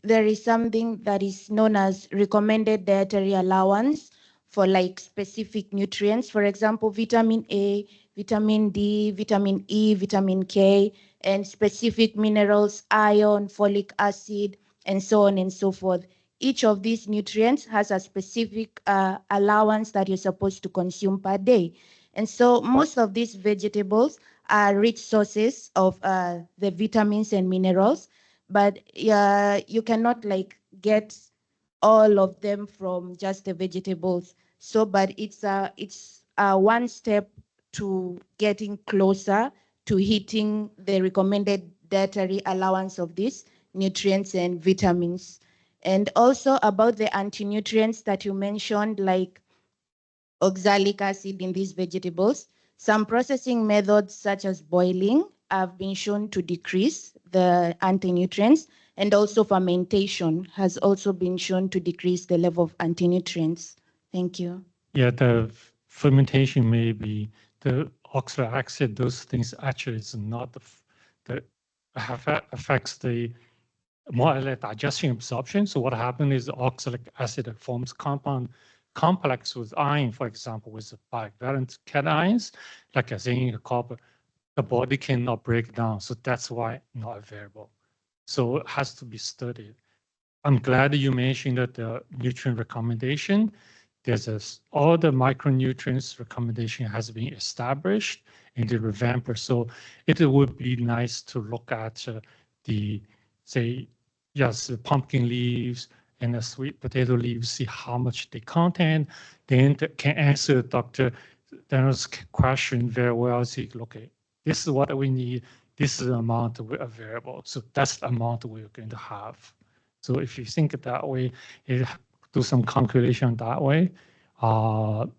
there is something that is known as recommended dietary allowance for like specific nutrients. For example, vitamin A, vitamin D, vitamin E, vitamin K, and specific minerals, iron, folic acid, and so on and so forth. Each of these nutrients has a specific allowance that you're supposed to consume per day. And so most of these vegetables are rich sources of the vitamins and minerals, but you cannot like get all of them from just the vegetables. So, but it's one step to getting closer to hitting the recommended dietary allowance of these nutrients and vitamins. And also about the anti-nutrients that you mentioned, like oxalic acid in these vegetables. Some processing methods, such as boiling, have been shown to decrease the anti-nutrients, and also fermentation has also been shown to decrease the level of anti-nutrients. Thank you. Yeah, the fermentation may be the oxalic acid, those things actually is not the affects the more like digestion absorption. So what happens is oxalic acid forms compound complex with iron, for example, with bivalent cations, like zinc, copper. The body cannot break down, so that's why not available. So it has to be studied. I'm glad you mentioned that the nutrient recommendation. All the micronutrients recommendation has been established in the revamper. So it would be nice to look at the, say, yes, the pumpkin leaves and the sweet potato leaves, see how much they contain, then can answer Dr. Daniel's question very well. See, okay, this is what we need. This is the amount available. So that's the amount we're going to have. So if you think that way, do some calculation that way, it'll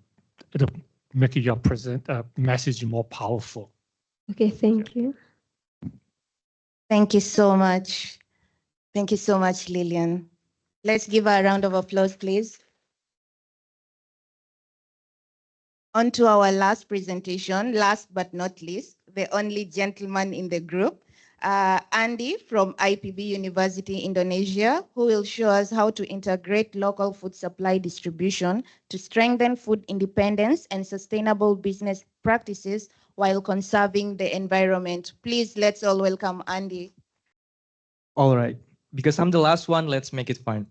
make your message more powerful. Okay, thank you. Thank you so much. Thank you so much, Lillian. Let's give her a round of applause, please. On to our last presentation, last but not least, the only gentleman in the group, Andy from IPB University, Indonesia, who will show us how to integrate local food supply distribution to strengthen food independence and sustainable business practices while conserving the environment. Please, let's all welcome Andy. All right, because I'm the last one, let's make it fun.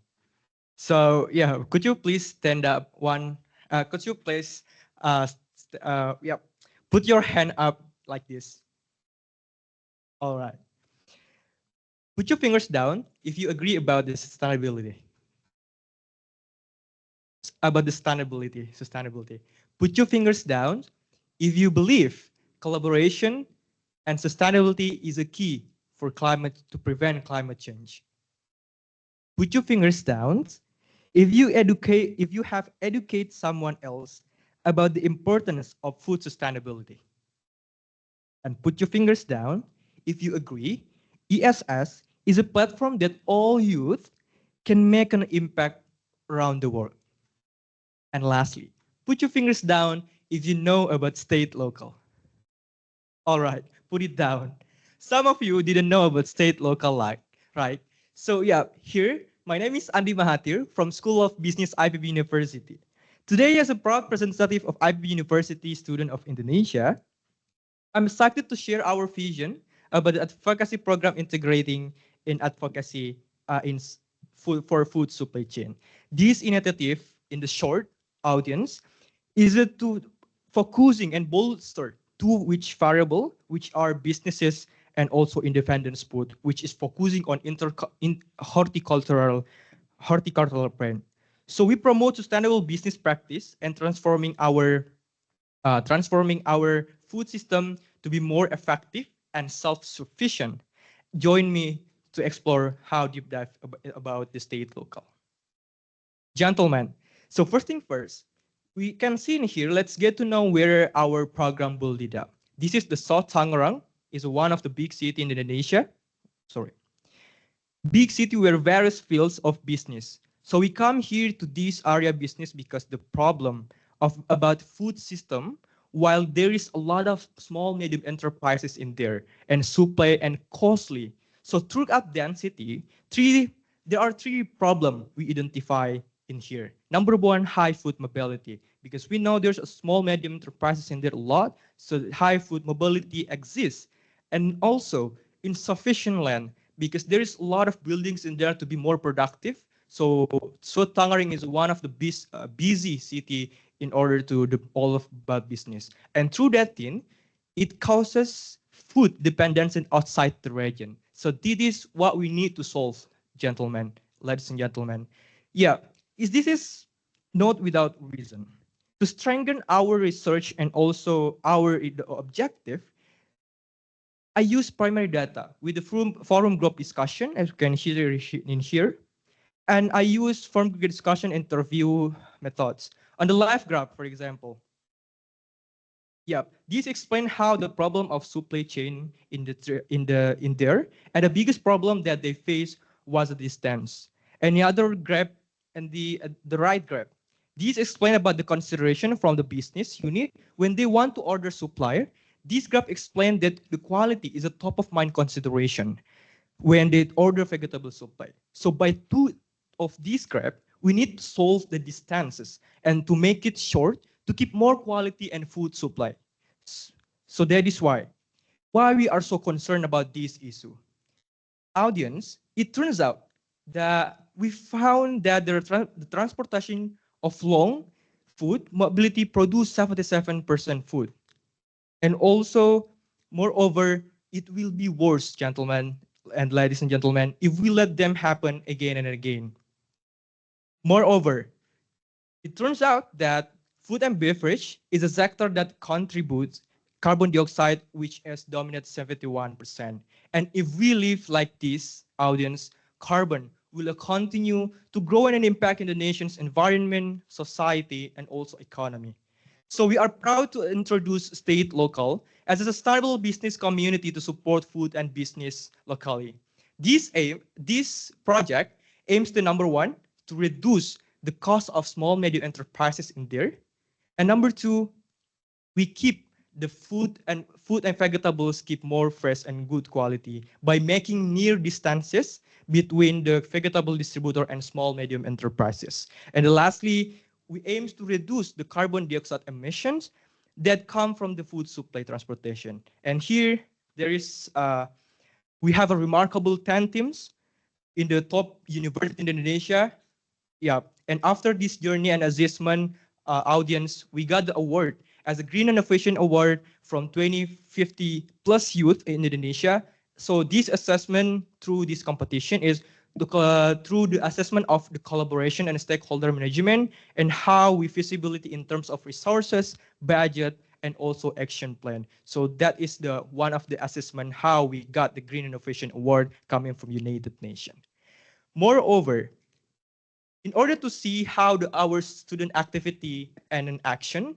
So yeah, could you please stand up could you please, yeah, put your hand up like this. All right. Put your fingers down if you agree about the sustainability. About the sustainability. Put your fingers down if you believe collaboration and sustainability is a key for to prevent climate change. Put your fingers down if you have educate someone else about the importance of food sustainability. And put your fingers down if you agree ISS is a platform that all youth can make an impact around the world. And lastly, put your fingers down if you know about state local. All right, put it down. Some of you didn't know about state local, right? So yeah, here, my name is Andi Mahathir from School of Business IPB University. Today, as a proud representative of IPB University student of Indonesia, I'm excited to share our vision about the advocacy program integrating in advocacy for food supply chain. This initiative, in the short audience, is it to focusing and bolster two which variable, which are businesses and also independent sport, which is focusing on horticultural brand. So we promote sustainable business practice and transforming our food system to be more effective and self-sufficient. Join me to explore how deep dive about the state local. Gentlemen, so first thing first, we can see in here, let's get to know where our program will lead up. This is the South Tangerang, is one of the big city in Indonesia. Sorry. Big city where various fields of business. So we come here to this area business because the problem about food system, while there is a lot of small medium enterprises in there and supply and costly. So throughout density, there are three problems we identify in here. Number one, high food mobility, because we know there's a small medium enterprises in there a lot, so high food mobility exists. And also insufficient land, because there is a lot of buildings in there to be more productive. So Tangerang is one of the busy city in order to do all of that business. And through that thing, it causes food dependence outside the region. So this is what we need to solve, gentlemen, ladies and gentlemen. Yeah, this is not without reason. To strengthen our research and also our objective, I use primary data with the forum group discussion, as you can hear in here. And I use forum group discussion interview methods. On the live graph, for example, yeah, these explain how the problem of supply chain in there, and the biggest problem that they face was the distance. And the other graph and the right graph, these explain about the consideration from the business unit when they want to order supplier. This graph explain that the quality is a top of mind consideration when they order vegetable supply. So by two of these graph, we need to solve the distances and to make it short to keep more quality and food supply. So that is why we are so concerned about this issue. Audience, it turns out that we found that the transportation of long food mobility produce 77% food. And also, moreover, it will be worse, gentlemen and ladies and gentlemen, if we let them happen again and again. Moreover, it turns out that food and beverage is a sector that contributes carbon dioxide, which is dominant 71%. And if we live like this, audience, carbon will continue to grow and impact in the nation's environment, society, and also economy. So we are proud to introduce State Local as a sustainable business community to support food and business locally. This project aims to, number one, to reduce the cost of small medium enterprises in there. And number two, we keep the food and vegetables keep more fresh and good quality by making near distances between the vegetable distributor and small medium enterprises. And lastly, we aim to reduce the carbon dioxide emissions that come from the food supply transportation. And here there is we have a remarkable 10 teams in the top university in Indonesia. Yeah, and after this journey and assessment audience, we got the award as a Green Innovation Award from 2050 plus youth in Indonesia. So this assessment through this competition is through the assessment of the collaboration and stakeholder management and how we feasibility in terms of resources, budget, and also action plan. So that is the one of the assessment how we got the Green Innovation Award coming from United Nations. Moreover, in order to see how our student activity and an action,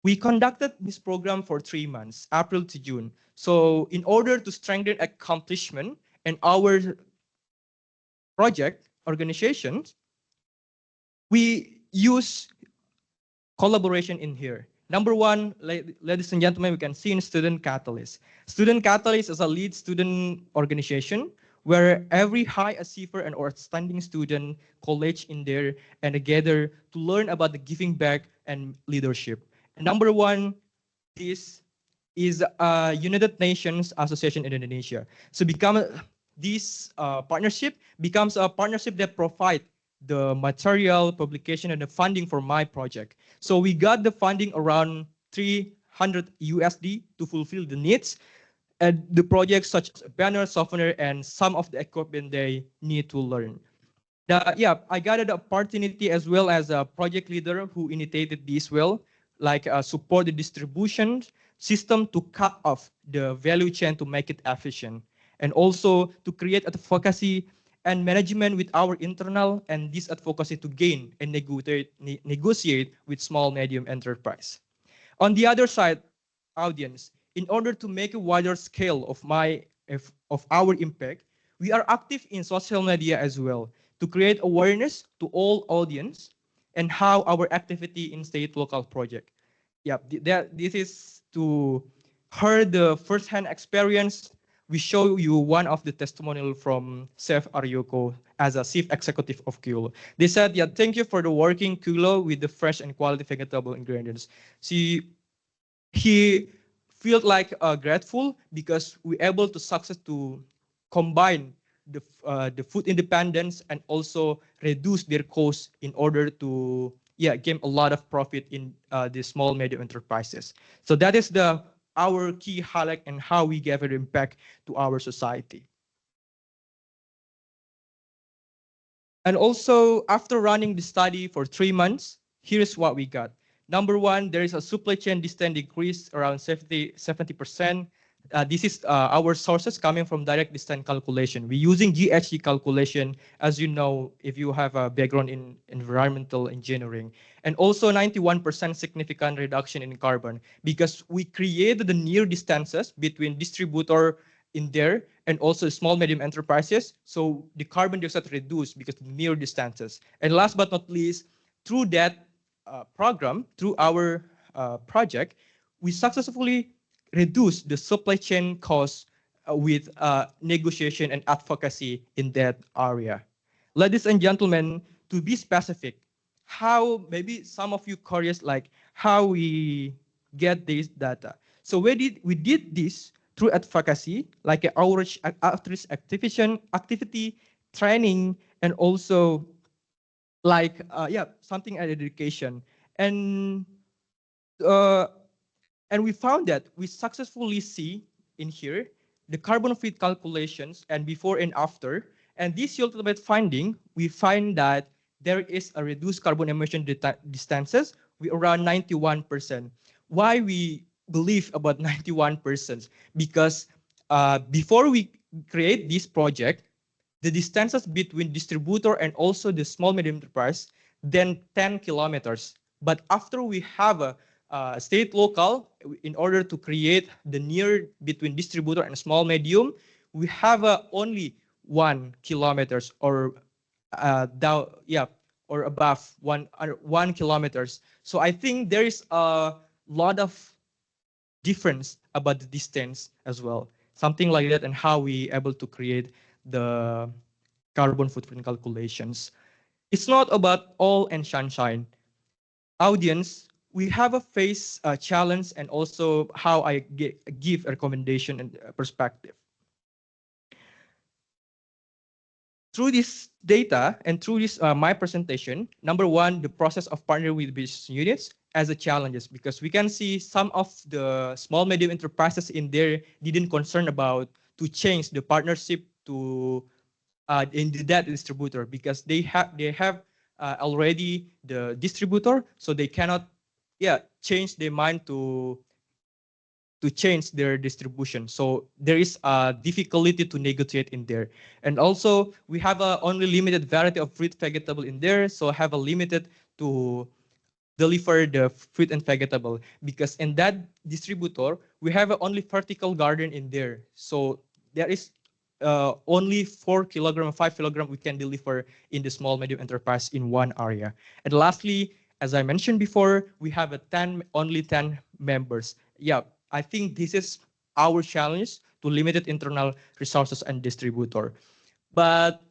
we conducted this program for 3 months, April to June. So in order to strengthen accomplishment and our project organizations, we use collaboration in here. Number one, ladies and gentlemen, we can see in Student Catalyst. Student Catalyst is a lead student organization where every high achiever and outstanding student college in there and together to learn about the giving back and leadership. And number one, this is United Nations Association in Indonesia. So this partnership becomes a partnership that provide the material, publication, and the funding for my project. So we got the funding around 300 USD to fulfill the needs and the projects such as banner, software, and some of the equipment they need to learn. Yeah, I got the opportunity as well as a project leader who initiated this well, like support the distribution system to cut off the value chain to make it efficient, and also to create advocacy and management with our internal and this advocacy to gain and negotiate with small medium enterprise. On the other side, audience, in order to make a wider scale of our impact, we are active in social media as well to create awareness to all audience and how our activity in state local project. Yeah, this is to hear the first-hand experience. We show you one of the testimonial from Chef Aryoko as a chief executive of Kulo. They said, yeah, thank you for the working Kulo with the fresh and quality vegetable ingredients. He felt like grateful because we're able to success to combine the food independence and also reduce their costs in order to gain a lot of profit in the small medium enterprises. So that is our key highlight and how we gave an impact to our society. And also, after running the study for 3 months, here's what we got. Number one, there is a supply chain distance decrease around 70%. This is our sources coming from direct distance calculation. We're using GHG calculation, as you know, if you have a background in environmental engineering. And also 91% significant reduction in carbon because we created the near distances between distributor in there and also small medium enterprises. So the carbon dioxide reduced because of the near distances. And last but not least, through that program, through our project, we successfully reduced the supply chain costs with negotiation and advocacy in that area. Ladies and gentlemen, to be specific, how maybe some of you curious like how we get this data. So we did this through advocacy, like an outreach activity, training, and also like something at education. And we found that we successfully see in here the carbon feed calculations and before and after. And this ultimate finding, we find that there is a reduced carbon emission distances with around 91%. Why we believe about 91%? Because before we create this project, the distances between distributor and also the small medium enterprise, then 10 kilometers. But after we have a state local, in order to create the near between distributor and small medium, we have only 1 kilometers or or above 1 kilometers. So I think there is a lot of difference about the distance as well. Something like that and how we able to create the carbon footprint calculations. It's not about all and sunshine. Audience, we have a face challenge and also how I give a recommendation and perspective. Through this data and through this my presentation, number one, the process of partnering with business units as a challenges because we can see some of the small medium enterprises in there didn't concern about to change the partnership to in that distributor because they have already the distributor, so they cannot change their mind to change their distribution. So there is a difficulty to negotiate in there. And also we have a only limited variety of fruit vegetable in there, so have a limited to deliver the fruit and vegetable because in that distributor we have only vertical garden in there, so there is only 4 kilogram, 5 kilogram we can deliver in the small medium enterprise in one area. And lastly, as I mentioned before, we have only 10 members. Yeah, I think this is our challenge to limited internal resources and distributor. But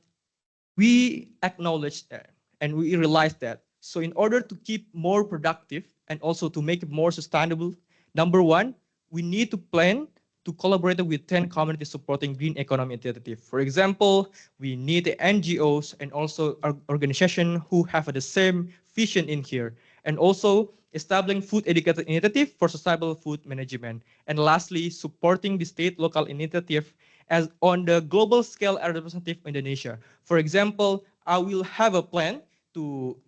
we acknowledge that and we realize that. So in order to keep more productive and also to make it more sustainable, number one, we need to plan to collaborate with 10 communities supporting green economy initiative. For example, we need NGOs and also organizations who have the same vision in here. And also establishing food education initiative for sustainable food management. And lastly, supporting the state local initiative as on the global scale as representative Indonesia. For example, I will have a plan to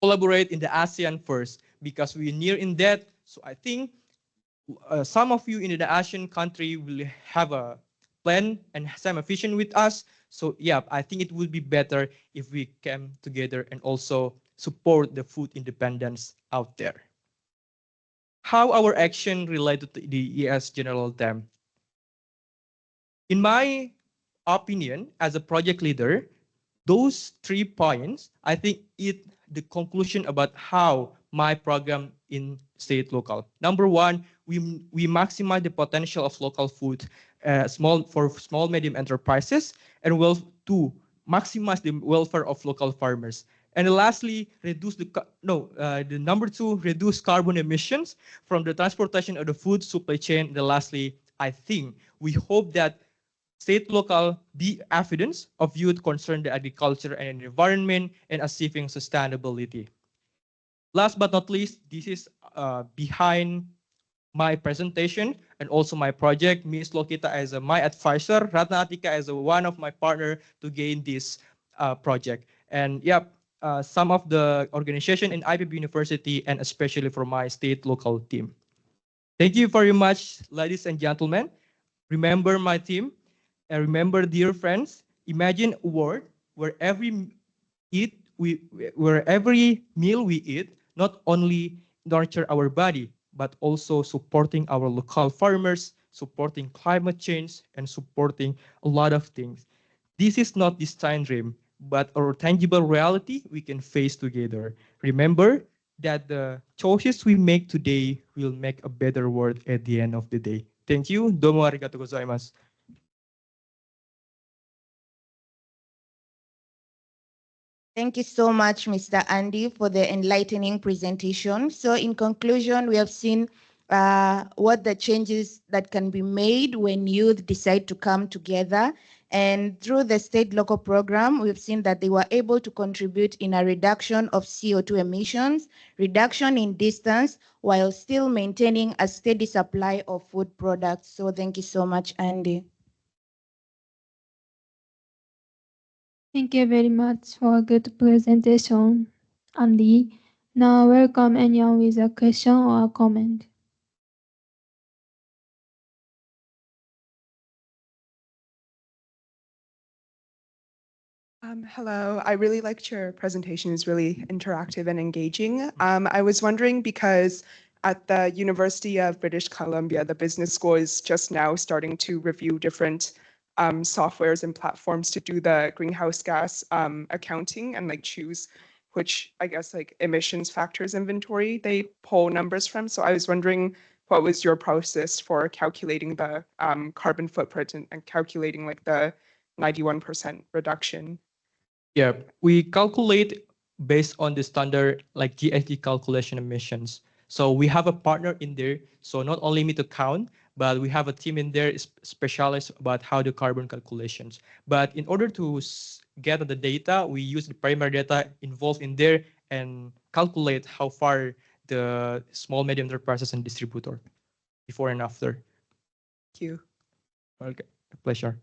collaborate in the ASEAN first because we're near in that. So I think some of you in the Asian country will have a plan and some vision with us. So yeah, I think it would be better if we came together and also support the food independence out there. How our action related to the ES general theme? In my opinion, as a project leader, those 3 points, I think it the conclusion about how my program in state local. Number 1, we maximize the potential of local food, small medium enterprises, and well, 2, maximize the welfare of local farmers. And lastly, reduce the number 2, reduce carbon emissions from the transportation of the food supply chain. And lastly, I think we hope that state local be evidence of youth concerned the agriculture and environment and achieving sustainability. Last but not least, this is behind my presentation and also my project. Ms. Lokita as my advisor, Ratna Atika as one of my partner to gain this project. And yeah, some of the organization in IPB University and especially for my state local team. Thank you very much, ladies and gentlemen. Remember my team. And remember, dear friends, imagine a world where where every meal we eat not only nurture our body, but also supporting our local farmers, supporting climate change, and supporting a lot of things. This is not distant dream, but a tangible reality we can face together. Remember that the choices we make today will make a better world at the end of the day. Thank you. Domo arigatou gozaimasu. Thank you so much, Mr. Andy, for the enlightening presentation. So in conclusion, we have seen what the changes that can be made when youth decide to come together. And through the state local program, we've seen that they were able to contribute in a reduction of CO2 emissions, reduction in distance, while still maintaining a steady supply of food products. So thank you so much, Andy. Thank you very much for a good presentation, Andy. Now welcome anyone with a question or a comment. Hello, I really liked your presentation. It's really interactive and engaging. I was wondering because at the University of British Columbia, the business school is just now starting to review different softwares and platforms to do the greenhouse gas accounting and like choose which, I guess, like emissions factors inventory they pull numbers from. So I was wondering what was your process for calculating the carbon footprint and calculating like the 91% reduction? Yeah, we calculate based on the standard like GST calculation emissions. So we have a partner in there. So not only me to count, but we have a team in there specialized about how the carbon calculations. But in order to get the data, we use the primary data involved in there and calculate how far the small, medium enterprises and distributor before and after. Thank you. Okay, pleasure.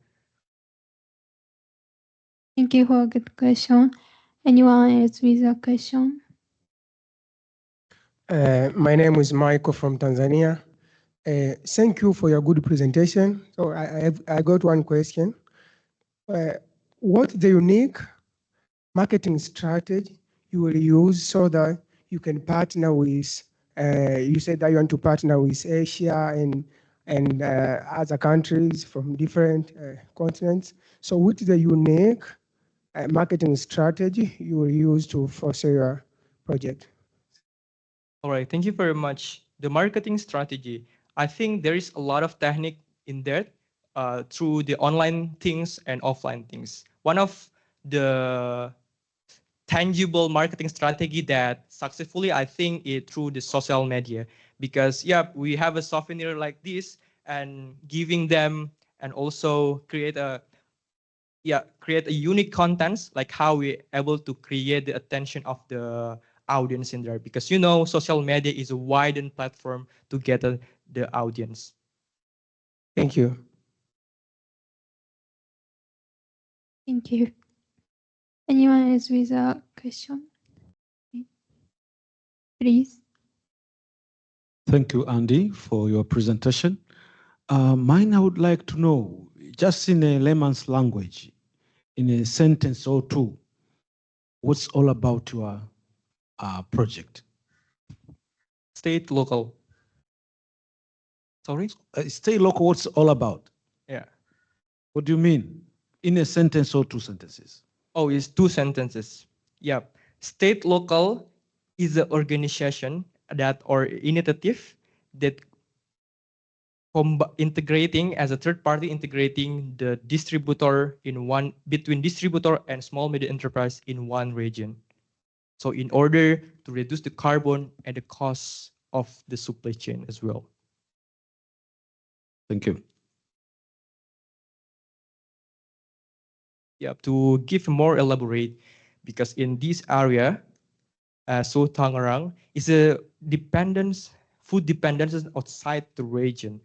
Thank you for a good question. Anyone else with a question? My name is Michael from Tanzania. Thank you for your good presentation. So I got one question. What's the unique marketing strategy you will use so that you can partner with, you said that you want to partner with Asia and other countries from different continents. So what is the unique marketing strategy you will use to foster your project? All right, thank you very much. The marketing strategy, I think there is a lot of technique in there through the online things and offline things. One of the tangible marketing strategy that successfully, I think, is through the social media. Because yeah, we have a souvenir like this, and giving them, and also create a unique contents, like how we able to create the attention of the audience in there, because social media is a widened platform to get the audience. Thank you. Thank you. Anyone else with a question? Please. Thank you, Andy, for your presentation. Mine, I would like to know, just in a layman's language, in a sentence or two, what's all about your project? State, local. Sorry? Stay local, what's all about? Yeah. What do you mean? In a sentence or two sentences? Oh, it's two sentences. Yeah. State local is an organization that, or initiative that integrating as a third party, integrating the distributor between distributor and small medium enterprise in one region. So in order to reduce the carbon and the cost of the supply chain as well. Thank you. Yeah, to give more elaborate, because in this area, so Tangerang is a food dependence outside the region.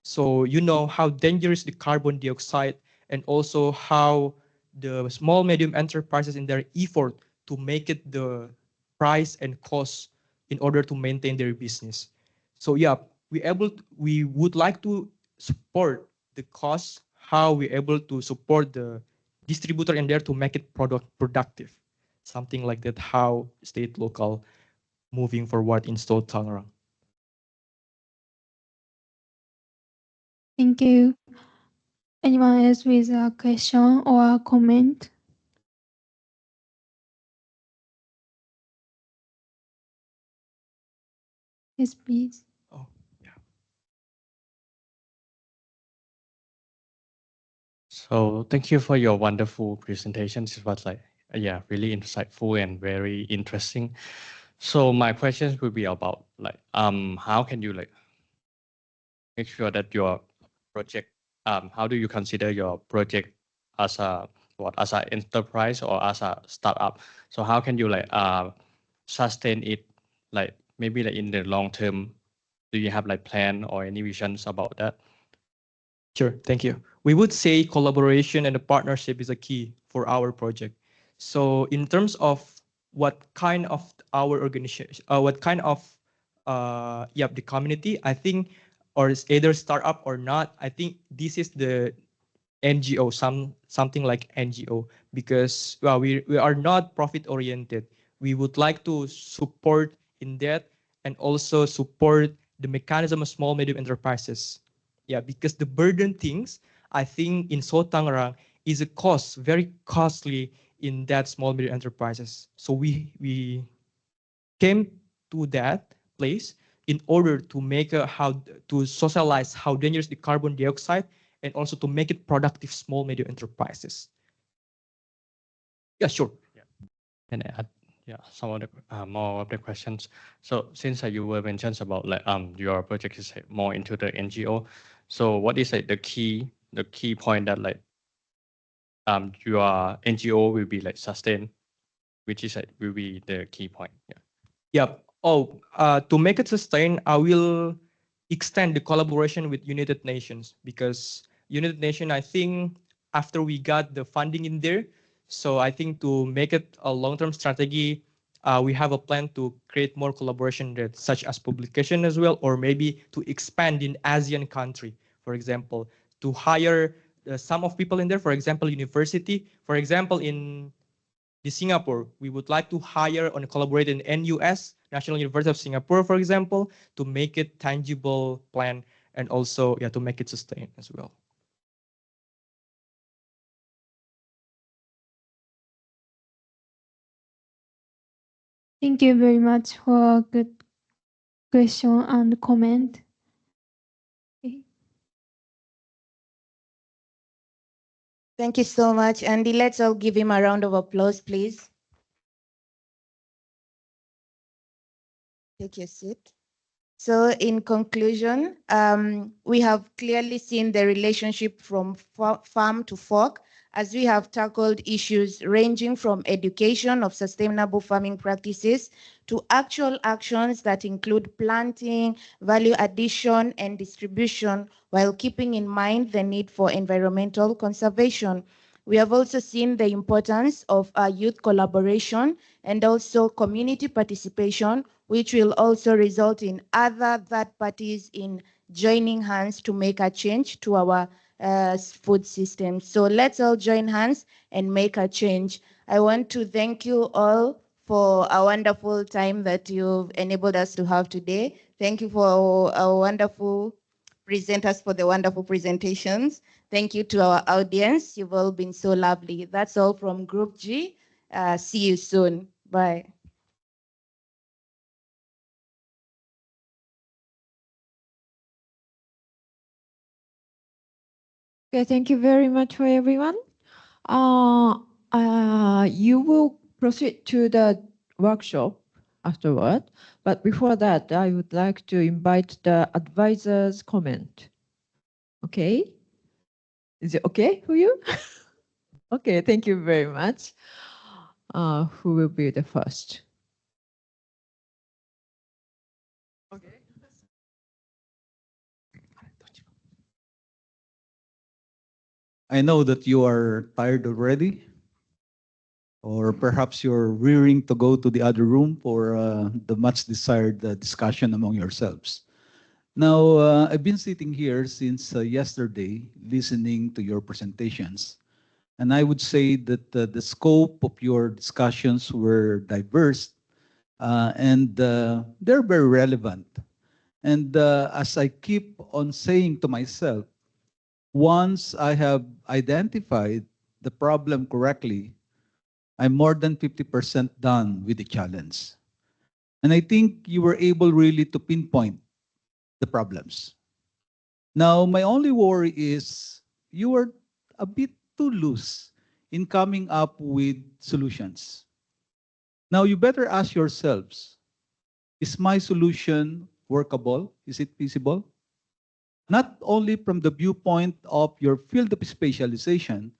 So you know how dangerous the carbon dioxide, and also how the small medium enterprises in their effort to make it the price and cost in order to maintain their business. So yeah, we would like to support the cost, how we able to support the distributor in there to make it productive. Something like that, how state local moving forward in South Tangerang. Thank you. Anyone else with a question or a comment? Yes, please. So thank you for your wonderful presentation. It was really insightful and very interesting. So my questions will be about how can you make sure that your project, how do you consider your project as as an enterprise or as a startup? So how can you sustain it, maybe in the long term? Do you have plan or any visions about that? Sure, thank you. We would say collaboration and a partnership is a key for our project. So in terms of what kind of our organization, what kind of the community, I think, or it's either startup or not, I think this is the NGO, something like NGO, because we are not profit oriented. We would like to support in that, and also support the mechanism of small medium enterprises. Yeah, because the burden things, I think in South Tangerang is a cost, very costly in that small medium enterprises. So we came to that place in order to make how to socialize how dangerous the carbon dioxide, and also to make it productive small medium enterprises. Yeah, sure. And add some of the more of the questions. So since you were mentioned about your project is more into the NGO, so what is the key point that your NGO will be sustained, which is will be the key point? Yeah. Yep. Oh, to make it sustain, I will extend the collaboration with United Nations, because United Nations, I think, after we got the funding in there, so I think to make it a long-term strategy, we have a plan to create more collaboration that, such as publication as well, or maybe to expand in ASEAN country, for example, to hire some of people in there, for example, university, for example, in Singapore, we would like to hire and collaborate in NUS, National University of Singapore, for example, to make it tangible plan, and also to make it sustain as well. Thank you very much for a good question and comment. Thank you so much, Andy. Let's all give him a round of applause, please. Take your seat. So in conclusion, we have clearly seen the relationship from farm to fork as we have tackled issues ranging from education of sustainable farming practices to actual actions that include planting, value addition, and distribution while keeping in mind the need for environmental conservation. We have also seen the importance of youth collaboration and also community participation, which will also result in other third parties in joining hands to make a change to our food system. So let's all join hands and make a change. I want to thank you all for a wonderful time that you've enabled us to have today. Thank you for our wonderful presenters for the wonderful presentations. Thank you to our audience. You've all been so lovely. That's all from Group G. See you soon. Bye. Okay, thank you very much for everyone. You will proceed to the workshop afterward, but before that, I would like to invite the advisor's comment. Okay? Is it okay for you? Okay, thank you very much. Who will be the first? I know that you are tired already, or perhaps you're rearing to go to the other room for the much desired discussion among yourselves. Now, I've been sitting here since yesterday listening to your presentations, and I would say that the scope of your discussions were diverse and they're very relevant. And as I keep on saying to myself, once I have identified the problem correctly, I'm more than 50% done with the challenge. And I think you were able really to pinpoint the problems. Now, my only worry is you were a bit too loose in coming up with solutions. Now, you better ask yourselves, is my solution workable? Is it feasible? Not only from the viewpoint of your field of specialization,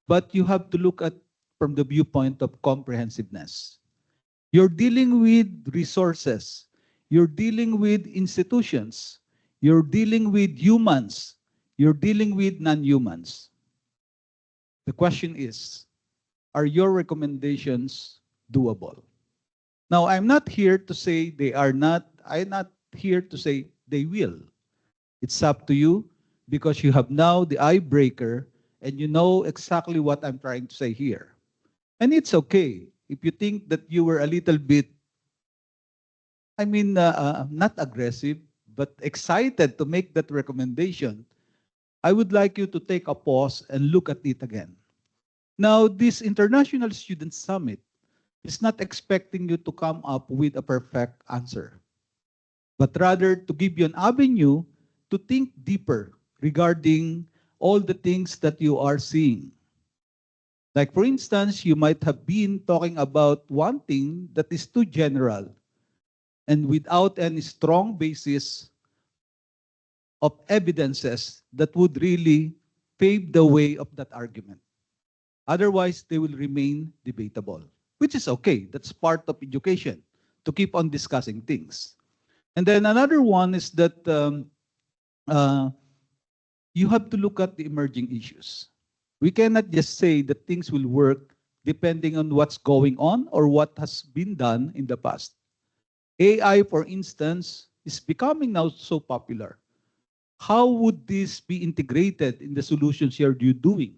but you have to look at from the viewpoint of comprehensiveness. You're dealing with resources. You're dealing with institutions. You're dealing with humans. You're dealing with non-humans. The question is, are your recommendations doable? Now, I'm not here to say they are not. I'm not here to say they will. It's up to you because you have now the eye breaker and you know exactly what I'm trying to say here. And it's okay if you think that you were a little bit, not aggressive, but excited to make that recommendation. I would like you to take a pause and look at it again. Now, this International Student Summit is not expecting you to come up with a perfect answer, but rather to give you an avenue to think deeper regarding all the things that you are seeing. Like, for instance, you might have been talking about one thing that is too general and without any strong basis of evidences that would really pave the way of that argument. Otherwise, they will remain debatable, which is okay. That's part of education, to keep on discussing things. And then another one is that uh, you have to look at the emerging issues. We cannot just say that things will work depending on what's going on or what has been done in the past. AI, for instance, is becoming now so popular. How would this be integrated in the solutions you're doing?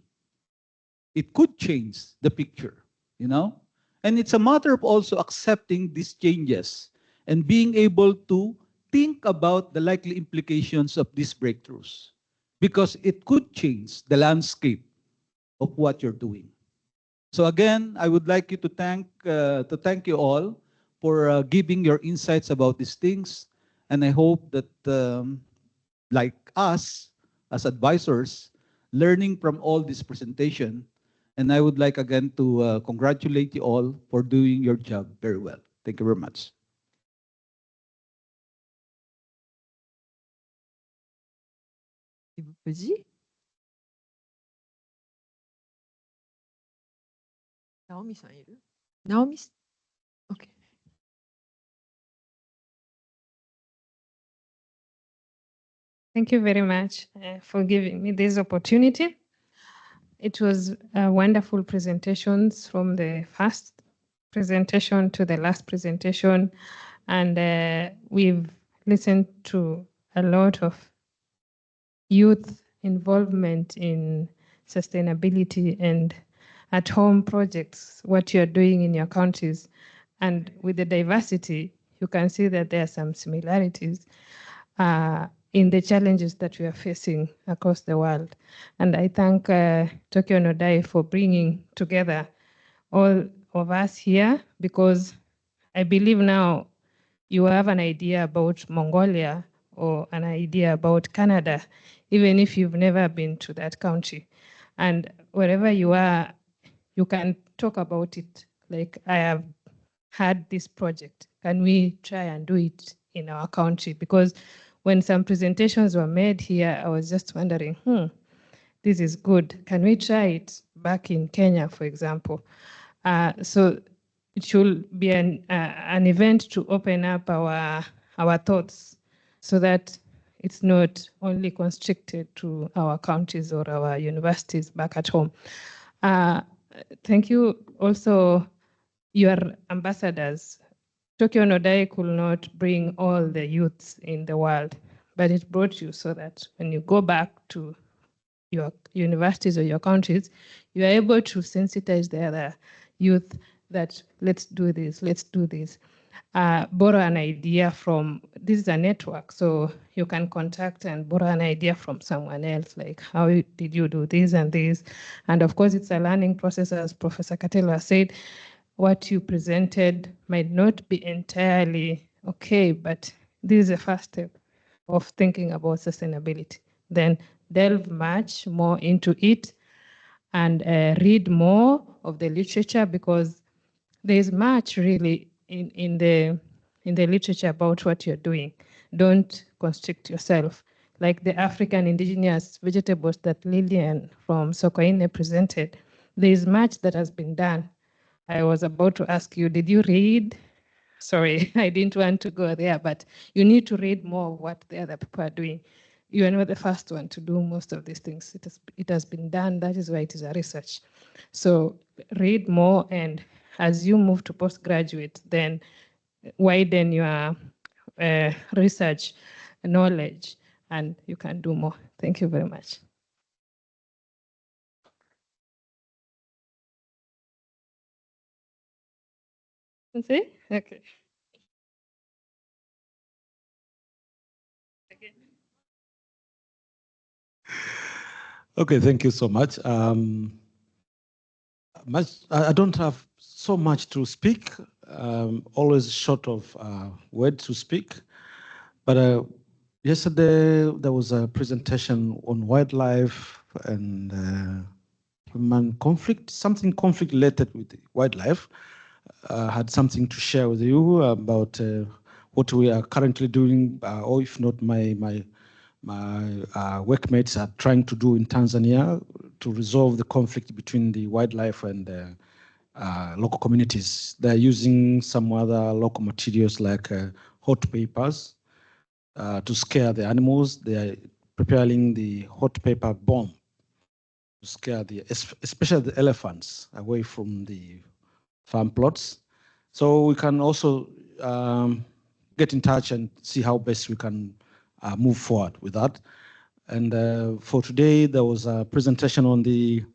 It could change the picture, you know? And it's a matter of also accepting these changes and being able to think about the likely implications of these breakthroughs because it could change the landscape of what you're doing. So again, I would like you to thank you all for giving your insights about these things, and I hope that like us as advisors, learning from all this presentation, and I would like again to congratulate you all for doing your job very well. Thank you very much. 無事？直美さんいる？直美 Okay. Thank you very much for giving me this opportunity. It was wonderful presentations from the first presentation to the last presentation, and we've listened to a lot of youth involvement in sustainability and at-home projects, what you're doing in your countries. And with the diversity, you can see that there are some similarities in the challenges that we are facing across the world. And I thank Tokyo Nodai for bringing together all of us here, because I believe now you have an idea about Mongolia or an idea about Canada, even if you've never been to that country. And wherever you are, you can talk about it. Like, I have had this project. Can we try and do it in our country? Because when some presentations were made here, I was just wondering, this is good. Can we try it back in Kenya, for example? So it should be an event to open up our thoughts, so that it's not only constricted to our countries or our universities back at home. Thank you also, your ambassadors. Tokyo Nodai could not bring all the youths in the world, but it brought you so that when you go back to your universities or your countries, you are able to sensitize the other youth that let's do this, let's do this. Borrow an idea from, this is a network, so you can contact and borrow an idea from someone else, like how did you do this and this? And of course, it's a learning process, as Professor Katela said. What you presented might not be entirely okay, but this is a first step of thinking about sustainability. Then delve much more into it and read more of the literature, because there's much really in the literature about what you're doing. Don't constrict yourself. Like the African indigenous vegetables that Lillian from Sokoine presented, there's much that has been done. I was about to ask you, did you read? Sorry, I didn't want to go there, but you need to read more of what the other people are doing. You are not the first one to do most of these things. It has been done. That is why it is a research. So read more, and as you move to postgraduate, then widen your research knowledge, and you can do more. Thank you very much. See? Okay. Okay, thank you so much. I don't have so much to speak, always short of words to speak. But yesterday there was a presentation on wildlife and human conflict, something conflict related with wildlife. Had something to share with you about what we are currently doing, or if not, my workmates are trying to do in Tanzania to resolve the conflict between the wildlife and local communities. They're using some other local materials like hot papers to scare the animals. They are preparing the hot paper bomb to scare especially the elephants away from the farm plots. So we can also get in touch and see how best we can move forward with that. And for today, there was a presentation on the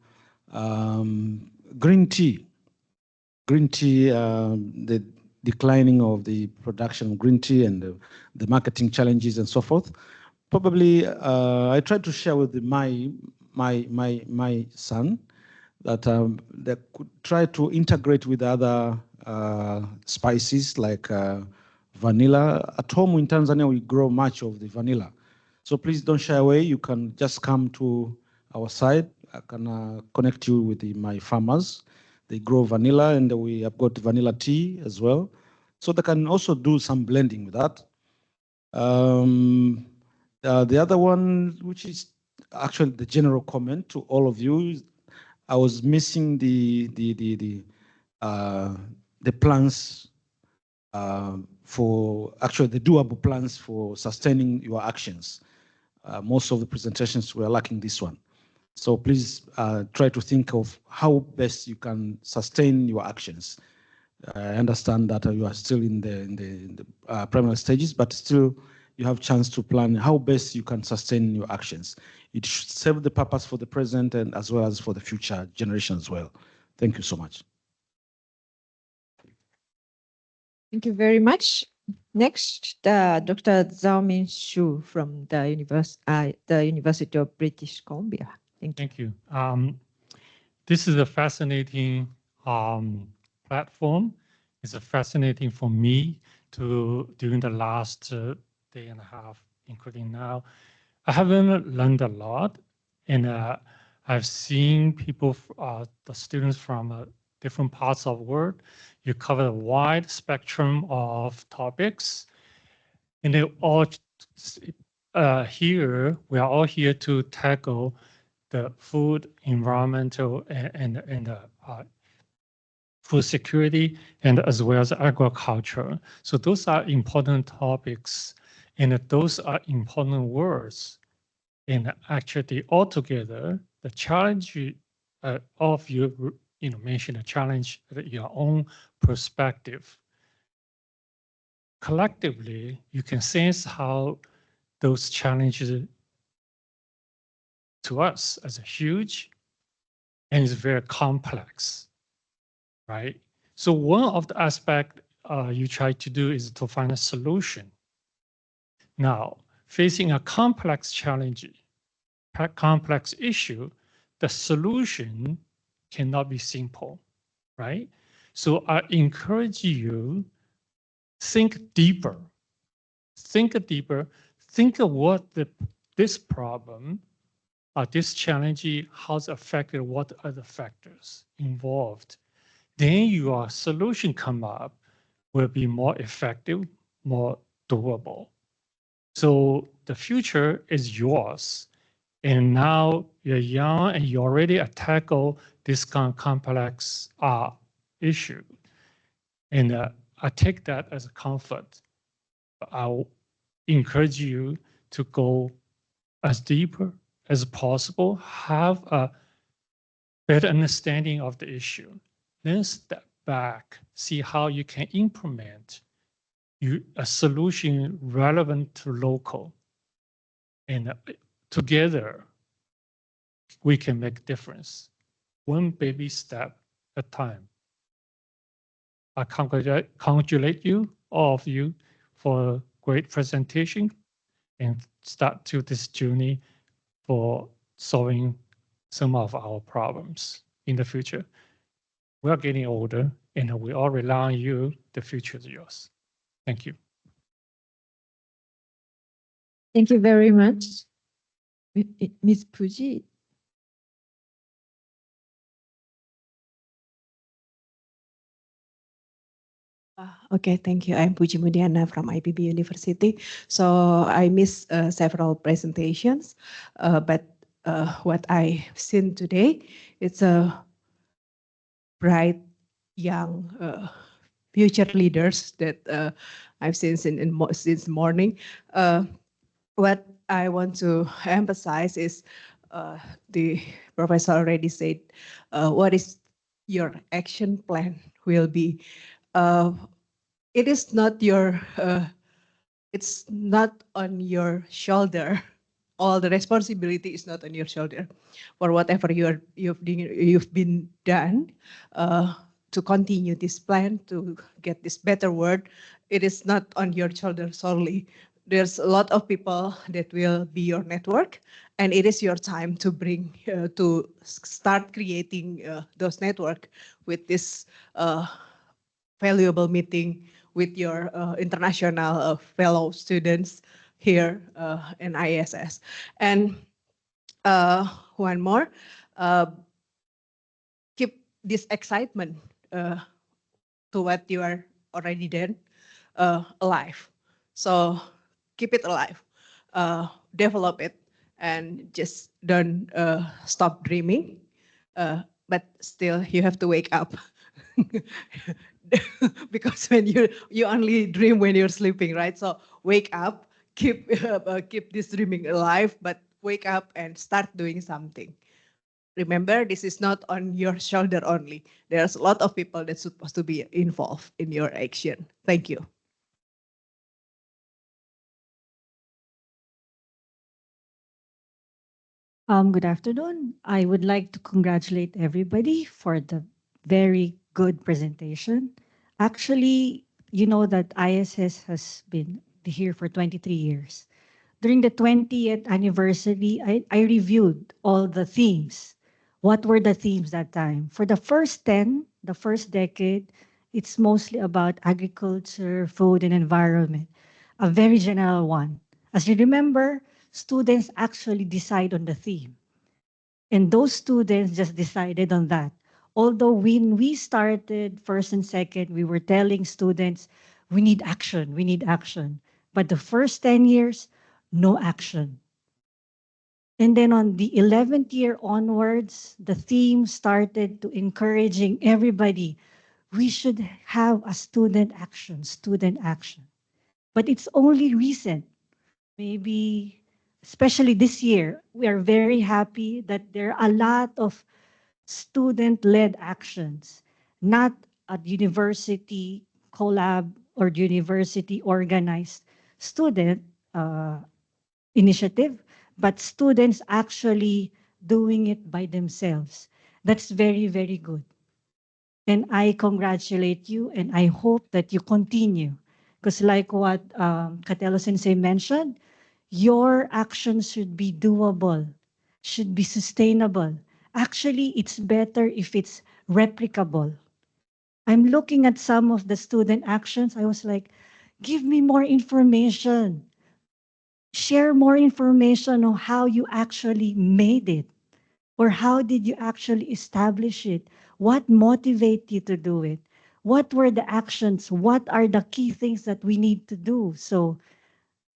green tea. Green tea, the declining of the production of green tea and the marketing challenges and so forth. Probably, I tried to share with my son that they could try to integrate with other spices like vanilla. At home in Tanzania, we grow much of the vanilla. So please don't shy away. You can just come to our side. I can connect you with my farmers. They grow vanilla, and we have got vanilla tea as well. So they can also do some blending with that. The other one, which is actually the general comment to all of you. I was missing the plans for actually the doable plans for sustaining your actions. Most of the presentations were lacking this one. So please try to think of how best you can sustain your actions. I understand that you are still in the primary stages, but still you have chance to plan how best you can sustain your actions. It should serve the purpose for the present and as well as for the future generation as well. Thank you so much. Thank you very much. Next, Dr. Zhao Min Shu from the University of British Columbia. Thank you. This is a fascinating platform. It's a fascinating for me to during the last day and a half, including now. I haven't learned a lot, and I've seen people, the students from different parts of the world. You cover a wide spectrum of topics, and they all here. We are all here to tackle the food, environmental, and food security, and as well as agriculture. So those are important topics, and those are important words. And actually, altogether, the challenge of you mentioned a challenge your own perspective. Collectively, you can sense how those challenges to us as a huge and it's very complex, right? So one of the aspects you try to do is to find a solution. Now, facing a complex challenge, complex issue, the solution cannot be simple, right? So I encourage you, think deeper, think of what this problem, this challenge, how it's affected, what are the factors involved. Then your solution come up will be more effective, more doable. So the future is yours. And now you're young and you already tackle this kind of complex issue. And I take that as a comfort. I'll encourage you to go as deeper as possible, have a better understanding of the issue. Then step back, see how you can implement a solution relevant to local. And together, we can make a difference. One baby step at a time. I congratulate you, all of you, for a great presentation and start to this journey for solving some of our problems in the future. We're getting older and we all rely on you. The future is yours. Thank you. Thank you very much. Ms. Puji. Okay, thank you. I'm Puji Mudiana from IPB University. So I missed several presentations, but what I've seen today, it's a bright, young future leaders that I've seen since morning. What I want to emphasize is the professor already said, what is your action plan will be. It is not your, it's not on your shoulder. All the responsibility is not on your shoulder for whatever you've been done to continue this plan to get this better world. It is not on your shoulder solely. There's a lot of people that will be your network, and it is your time to bring to start creating those network with this valuable meeting with your international fellow students here in ISS. And one more, keep this excitement to what you are already done alive. So keep it alive, develop it, and just don't stop dreaming. But still, you have to wake up. Because when you only dream when you're sleeping, right? So wake up, keep this dreaming alive, but wake up and start doing something. Remember, this is not on your shoulder only. There's a lot of people that's supposed to be involved in your action. Thank you. Good afternoon. I would like to congratulate everybody for the very good presentation. Actually, you know that ISS has been here for 23 years. During the 20th anniversary, I reviewed all the themes. What were the themes that time? For the first 10, the first decade, it's mostly about agriculture, food, and environment, a very general one. As you remember, students actually decide on the theme. And those students just decided on that. Although when we started first and second, we were telling students, we need action, we need action. But the first 10 years, no action. And then on the 11th year onwards, the theme started to encouraging everybody. We should have a student action, student action. But it's only recent, maybe especially this year, we are very happy that there are a lot of student-led actions, not at university collab or university organized student uh, initiative, but students actually doing it by themselves. That's very, very good. And I congratulate you and I hope that you continue. Because like what Katelo Sensei mentioned, your actions should be doable, should be sustainable. Actually, it's better if it's replicable. I'm looking at some of the student actions. I was like, give me more information. Share more information on how you actually made it. Or how did you actually establish it? What motivated you to do it? What were the actions? What are the key things that we need to do? So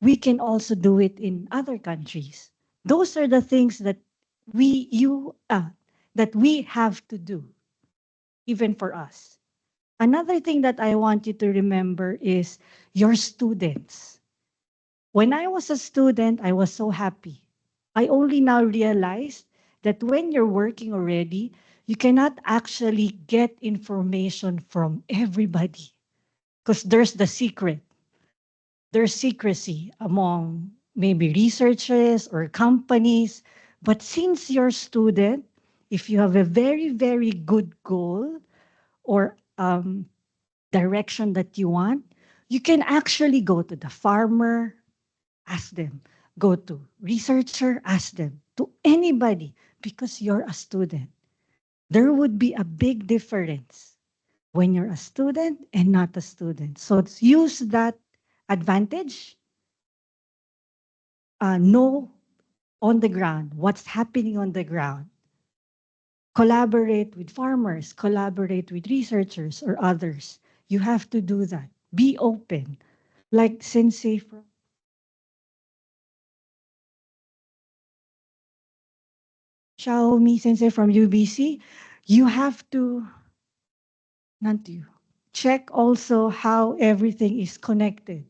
we can also do it in other countries. Those are the things that that we have to do, even for us. Another thing that I want you to remember is your students. When I was a student, I was so happy. I only now realized that when you're working already, you cannot actually get information from everybody because there's the secret. There's secrecy among maybe researchers or companies. But since you're a student, if you have a very, very good goal or direction that you want, you can actually go to the farmer, ask them. Go to researcher, ask them. To anybody, because you're a student. There would be a big difference when you're a student and not a student. So use that advantage. Know on the ground what's happening on the ground. Collaborate with farmers, collaborate with researchers or others. You have to do that. Be open. Like Sensei from Xiaomi Sensei from UBC, you have to, not you, check also how everything is connected.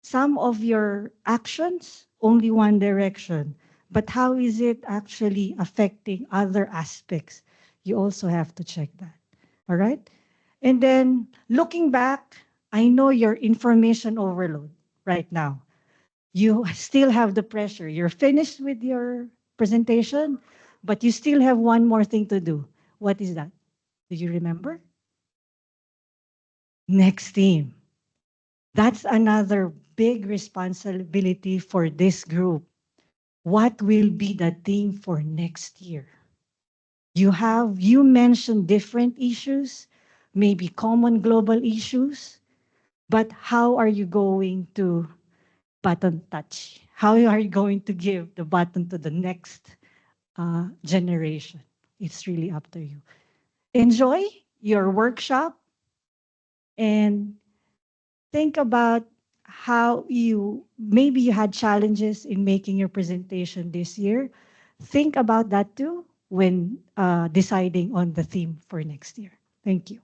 Some of your actions, only one direction, but how is it actually affecting other aspects? You also have to check that, all right? And then looking back, I know your information overload right now. You still have the pressure. You're finished with your presentation, but you still have one more thing to do. What is that? Do you remember? Next theme. That's another big responsibility for this group. What will be the theme for next year? You mentioned different issues, maybe common global issues, but how are you going to baton touch? How are you going to give the baton to the next generation? It's really up to you. Enjoy your workshop and think about how maybe you had challenges in making your presentation this year. Think about that too when deciding on the theme for next year. Thank you.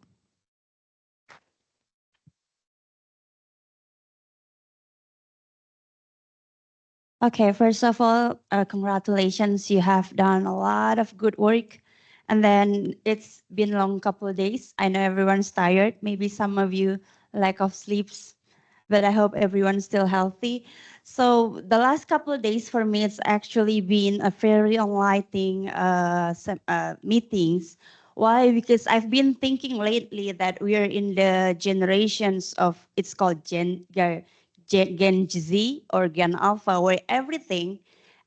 Okay, first of all, congratulations. You have done a lot of good work. And then it's been a long couple of days. I know everyone's tired. Maybe some of you lack of sleeps, but I hope everyone's still healthy. So the last couple of days for me, it's actually been a very enlightening meetings. Why? Because I've been thinking lately that we are in the generations of, it's called Gen Z or Gen Alpha, where everything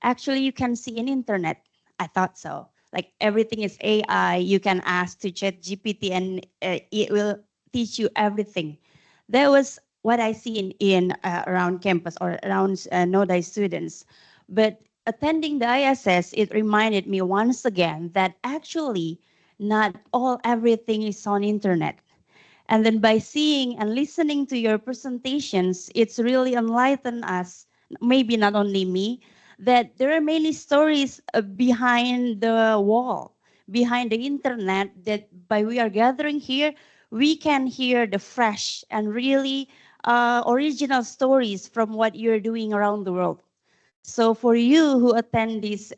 actually you can see in internet. I thought so. Like everything is AI. You can ask to Chat GPT and it will teach you everything. That was what I see in around campus or around Nodai students. But attending the ISS, it reminded me once again that actually not all everything is on internet. And then by seeing and listening to your presentations, it's really enlightened us, maybe not only me, that there are many stories behind the wall, behind the internet, that by we are gathering here, we can hear the fresh and really original stories from what you're doing around the world. So for you who attend this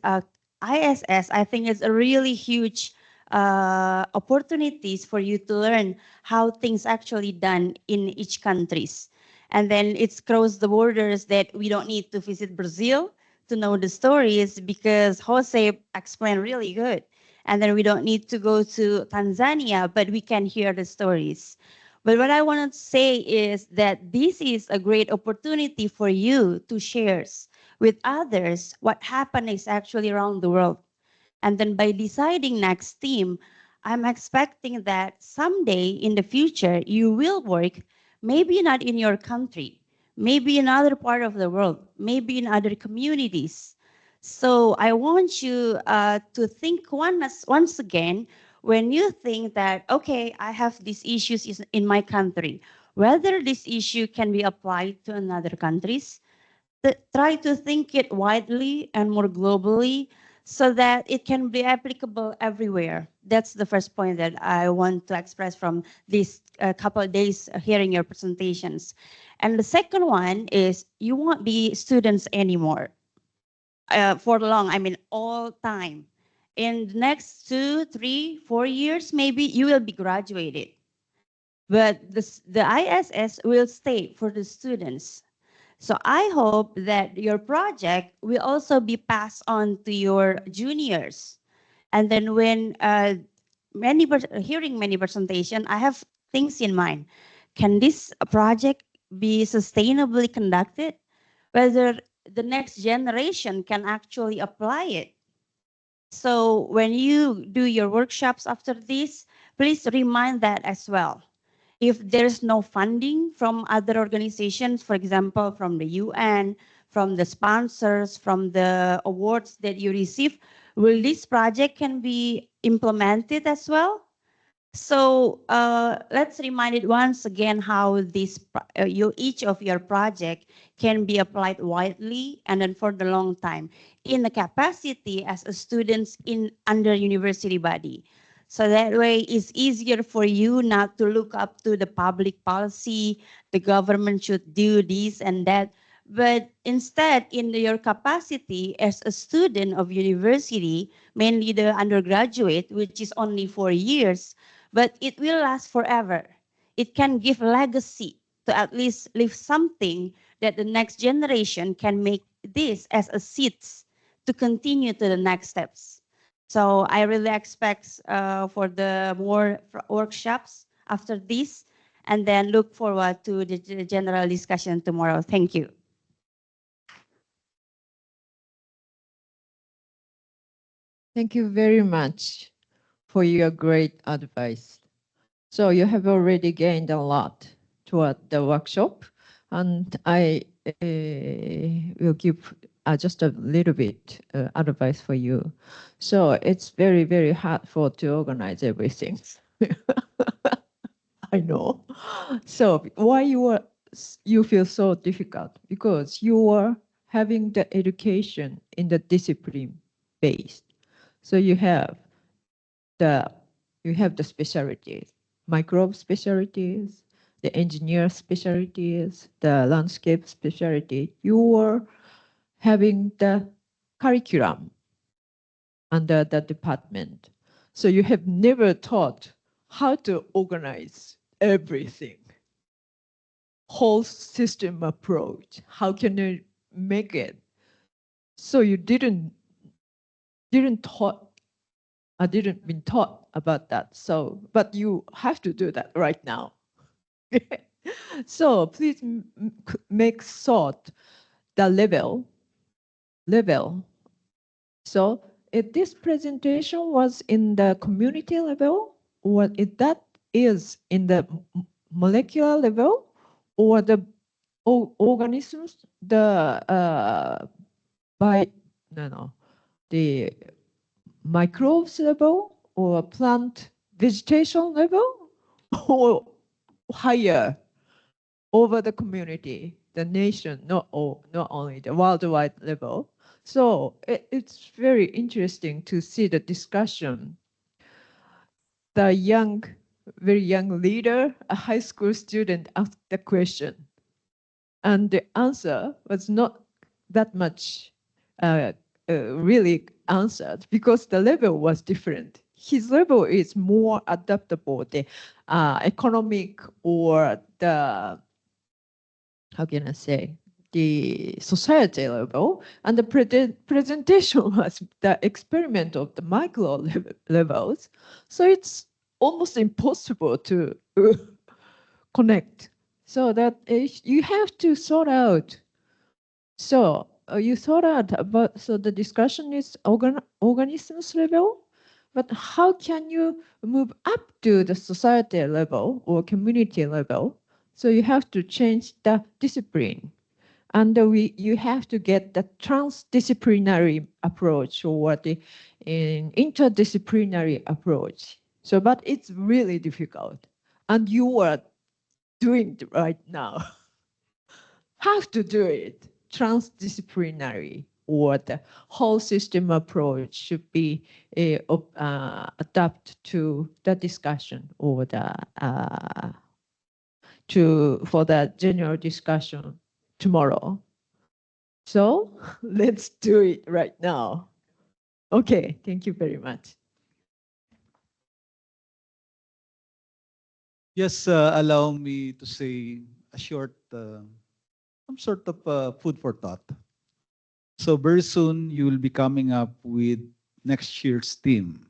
ISS, I think it's a really huge opportunities for you to learn how things actually done in each countries. And then it's cross the borders that we don't need to visit Brazil to know the stories because Jose explained really good. And then we don't need to go to Tanzania, but we can hear the stories. But what I want to say is that this is a great opportunity for you to share with others what happened is actually around the world. And then by deciding next theme, I'm expecting that someday in the future, you will work, maybe not in your country, maybe in other part of the world, maybe in other communities. So I want you to think once again, when you think that, okay, I have these issues in my country, whether this issue can be applied to another countries, try to think it widely and more globally so that it can be applicable everywhere. That's the first point that I want to express from these couple of days hearing your presentations. And the second one is you won't be students anymore for long, I mean all time. In the next 2, 3, 4 years, maybe you will be graduated. But the ISS will stay for the students. So I hope that your project will also be passed on to your juniors. And then when hearing many presentation, I have things in mind. Can this project be sustainably conducted? Whether the next generation can actually apply it. So when you do your workshops after this, please remind that as well. If there's no funding from other organizations, for example, from the UN, from the sponsors, from the awards that you receive, will this project can be implemented as well? So let's remind it once again how each of your project can be applied widely and then for the long time in the capacity as a students in under university body. So that way it's easier for you not to look up to the public policy, the government should do this and that, but instead in your capacity as a student of university, mainly the undergraduate, which is only 4 years, but it will last forever. It can give legacy to at least leave something that the next generation can make this as a seeds to continue to the next steps. So I really expect for the more workshops after this, and then look forward to the general discussion tomorrow. Thank you. Thank you very much for your great advice. So you have already gained a lot toward the workshop, and I will give just a little bit advice for you. So it's very, very hard to organize everything. I know. So while you were you feel so difficult because you are having the education in the discipline based. So you have the specialties, microbe specialties, the engineer specialties, the landscape specialty. You are having the curriculum under the department. So you have never taught how to organize everything. Whole system approach. How can you make it? So you didn't taught I didn't been taught about that. So, but you have to do that right now. So please make sort the level. So if this presentation was in the community level, or if that is in the molecular level, or the organisms, the microbes level, or plant vegetation level, or higher over the community, the nation, not only the worldwide level. So it's very interesting to see the discussion. The very young leader, a high school student, asked the question, and the answer was not that much really answered because the level was different. His level is more adaptable, the economic or the, how can I say, the society level, and the presentation was the experiment of the micro levels. So it's almost impossible to connect. So that you have to sort out. So you thought out about, so the discussion is organisms level, but how can you move up to the society level or community level? So you have to change the discipline. And you have to get the transdisciplinary approach or the interdisciplinary approach. So, but it's really difficult. And you are doing it right now. Have to do it transdisciplinary, or the whole system approach should be adapted to the discussion or the for the general discussion tomorrow. So let's do it right now. Okay, thank you very much. Yes, allow me to say a short, some sort of food for thought. So very soon you will be coming up with next year's theme.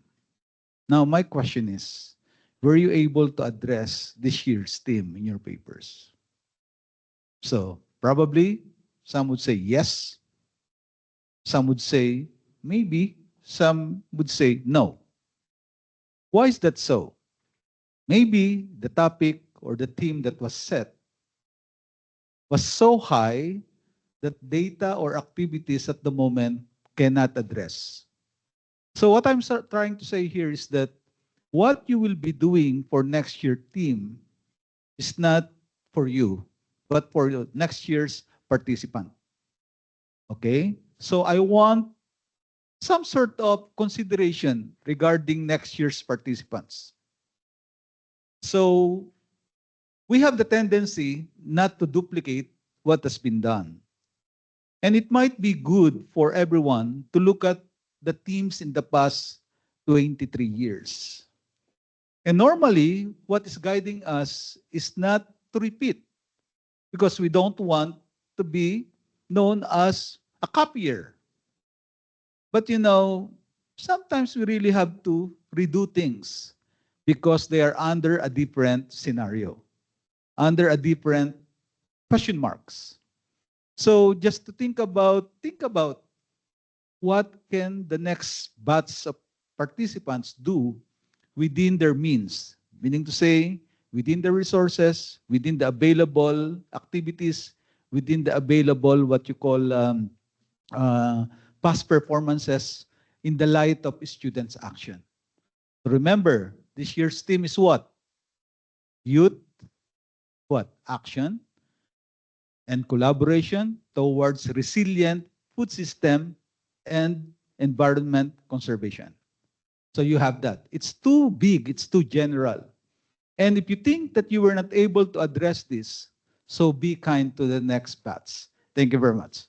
Now my question is, were you able to address this year's theme in your papers? So probably some would say yes, some would say maybe, some would say no. Why is that so? Maybe the topic or the theme that was set was so high that data or activities at the moment cannot address. So what I'm trying to say here is that what you will be doing for next year theme is not for you, but for next year's participant. Okay? So I want some sort of consideration regarding next year's participants. So we have the tendency not to duplicate what has been done. And it might be good for everyone to look at the teams in the past 23 years. And normally, what is guiding us is not to repeat, because we don't want to be known as a copier. But sometimes we really have to redo things because they are under a different scenario, under a different question marks. So just to think about what can the next batch of participants do within their means, meaning to say within the resources, within the available activities, within the available what you call past performances in the light of students' action. Remember, this year's theme is what? Youth, what? Action. and collaboration towards resilient food system and environment conservation. So you have that. It's too big, it's too general. And if you think that you were not able to address this, so be kind to the next batch. Thank you very much.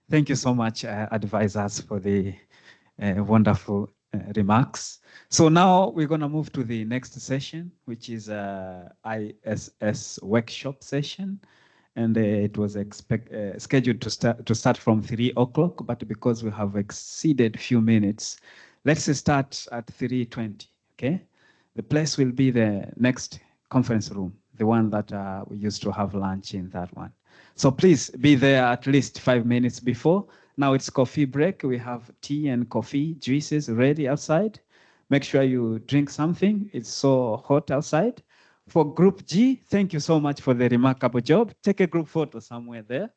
Thank you so much, advisors, for the wonderful remarks. So now we're going to move to the next session, which is ISS workshop session. And it was scheduled to start from 3 o'clock, but because we have exceeded a few minutes, let's start at 3:20, okay? The place will be the next conference room, the one that we used to have lunch in, that one. So please be there at least 5 minutes before. Now it's coffee break. We have tea and coffee, juices ready outside. Make sure you drink something. It's so hot outside. For Group G, thank you so much for the remarkable job. Take a group photo somewhere there.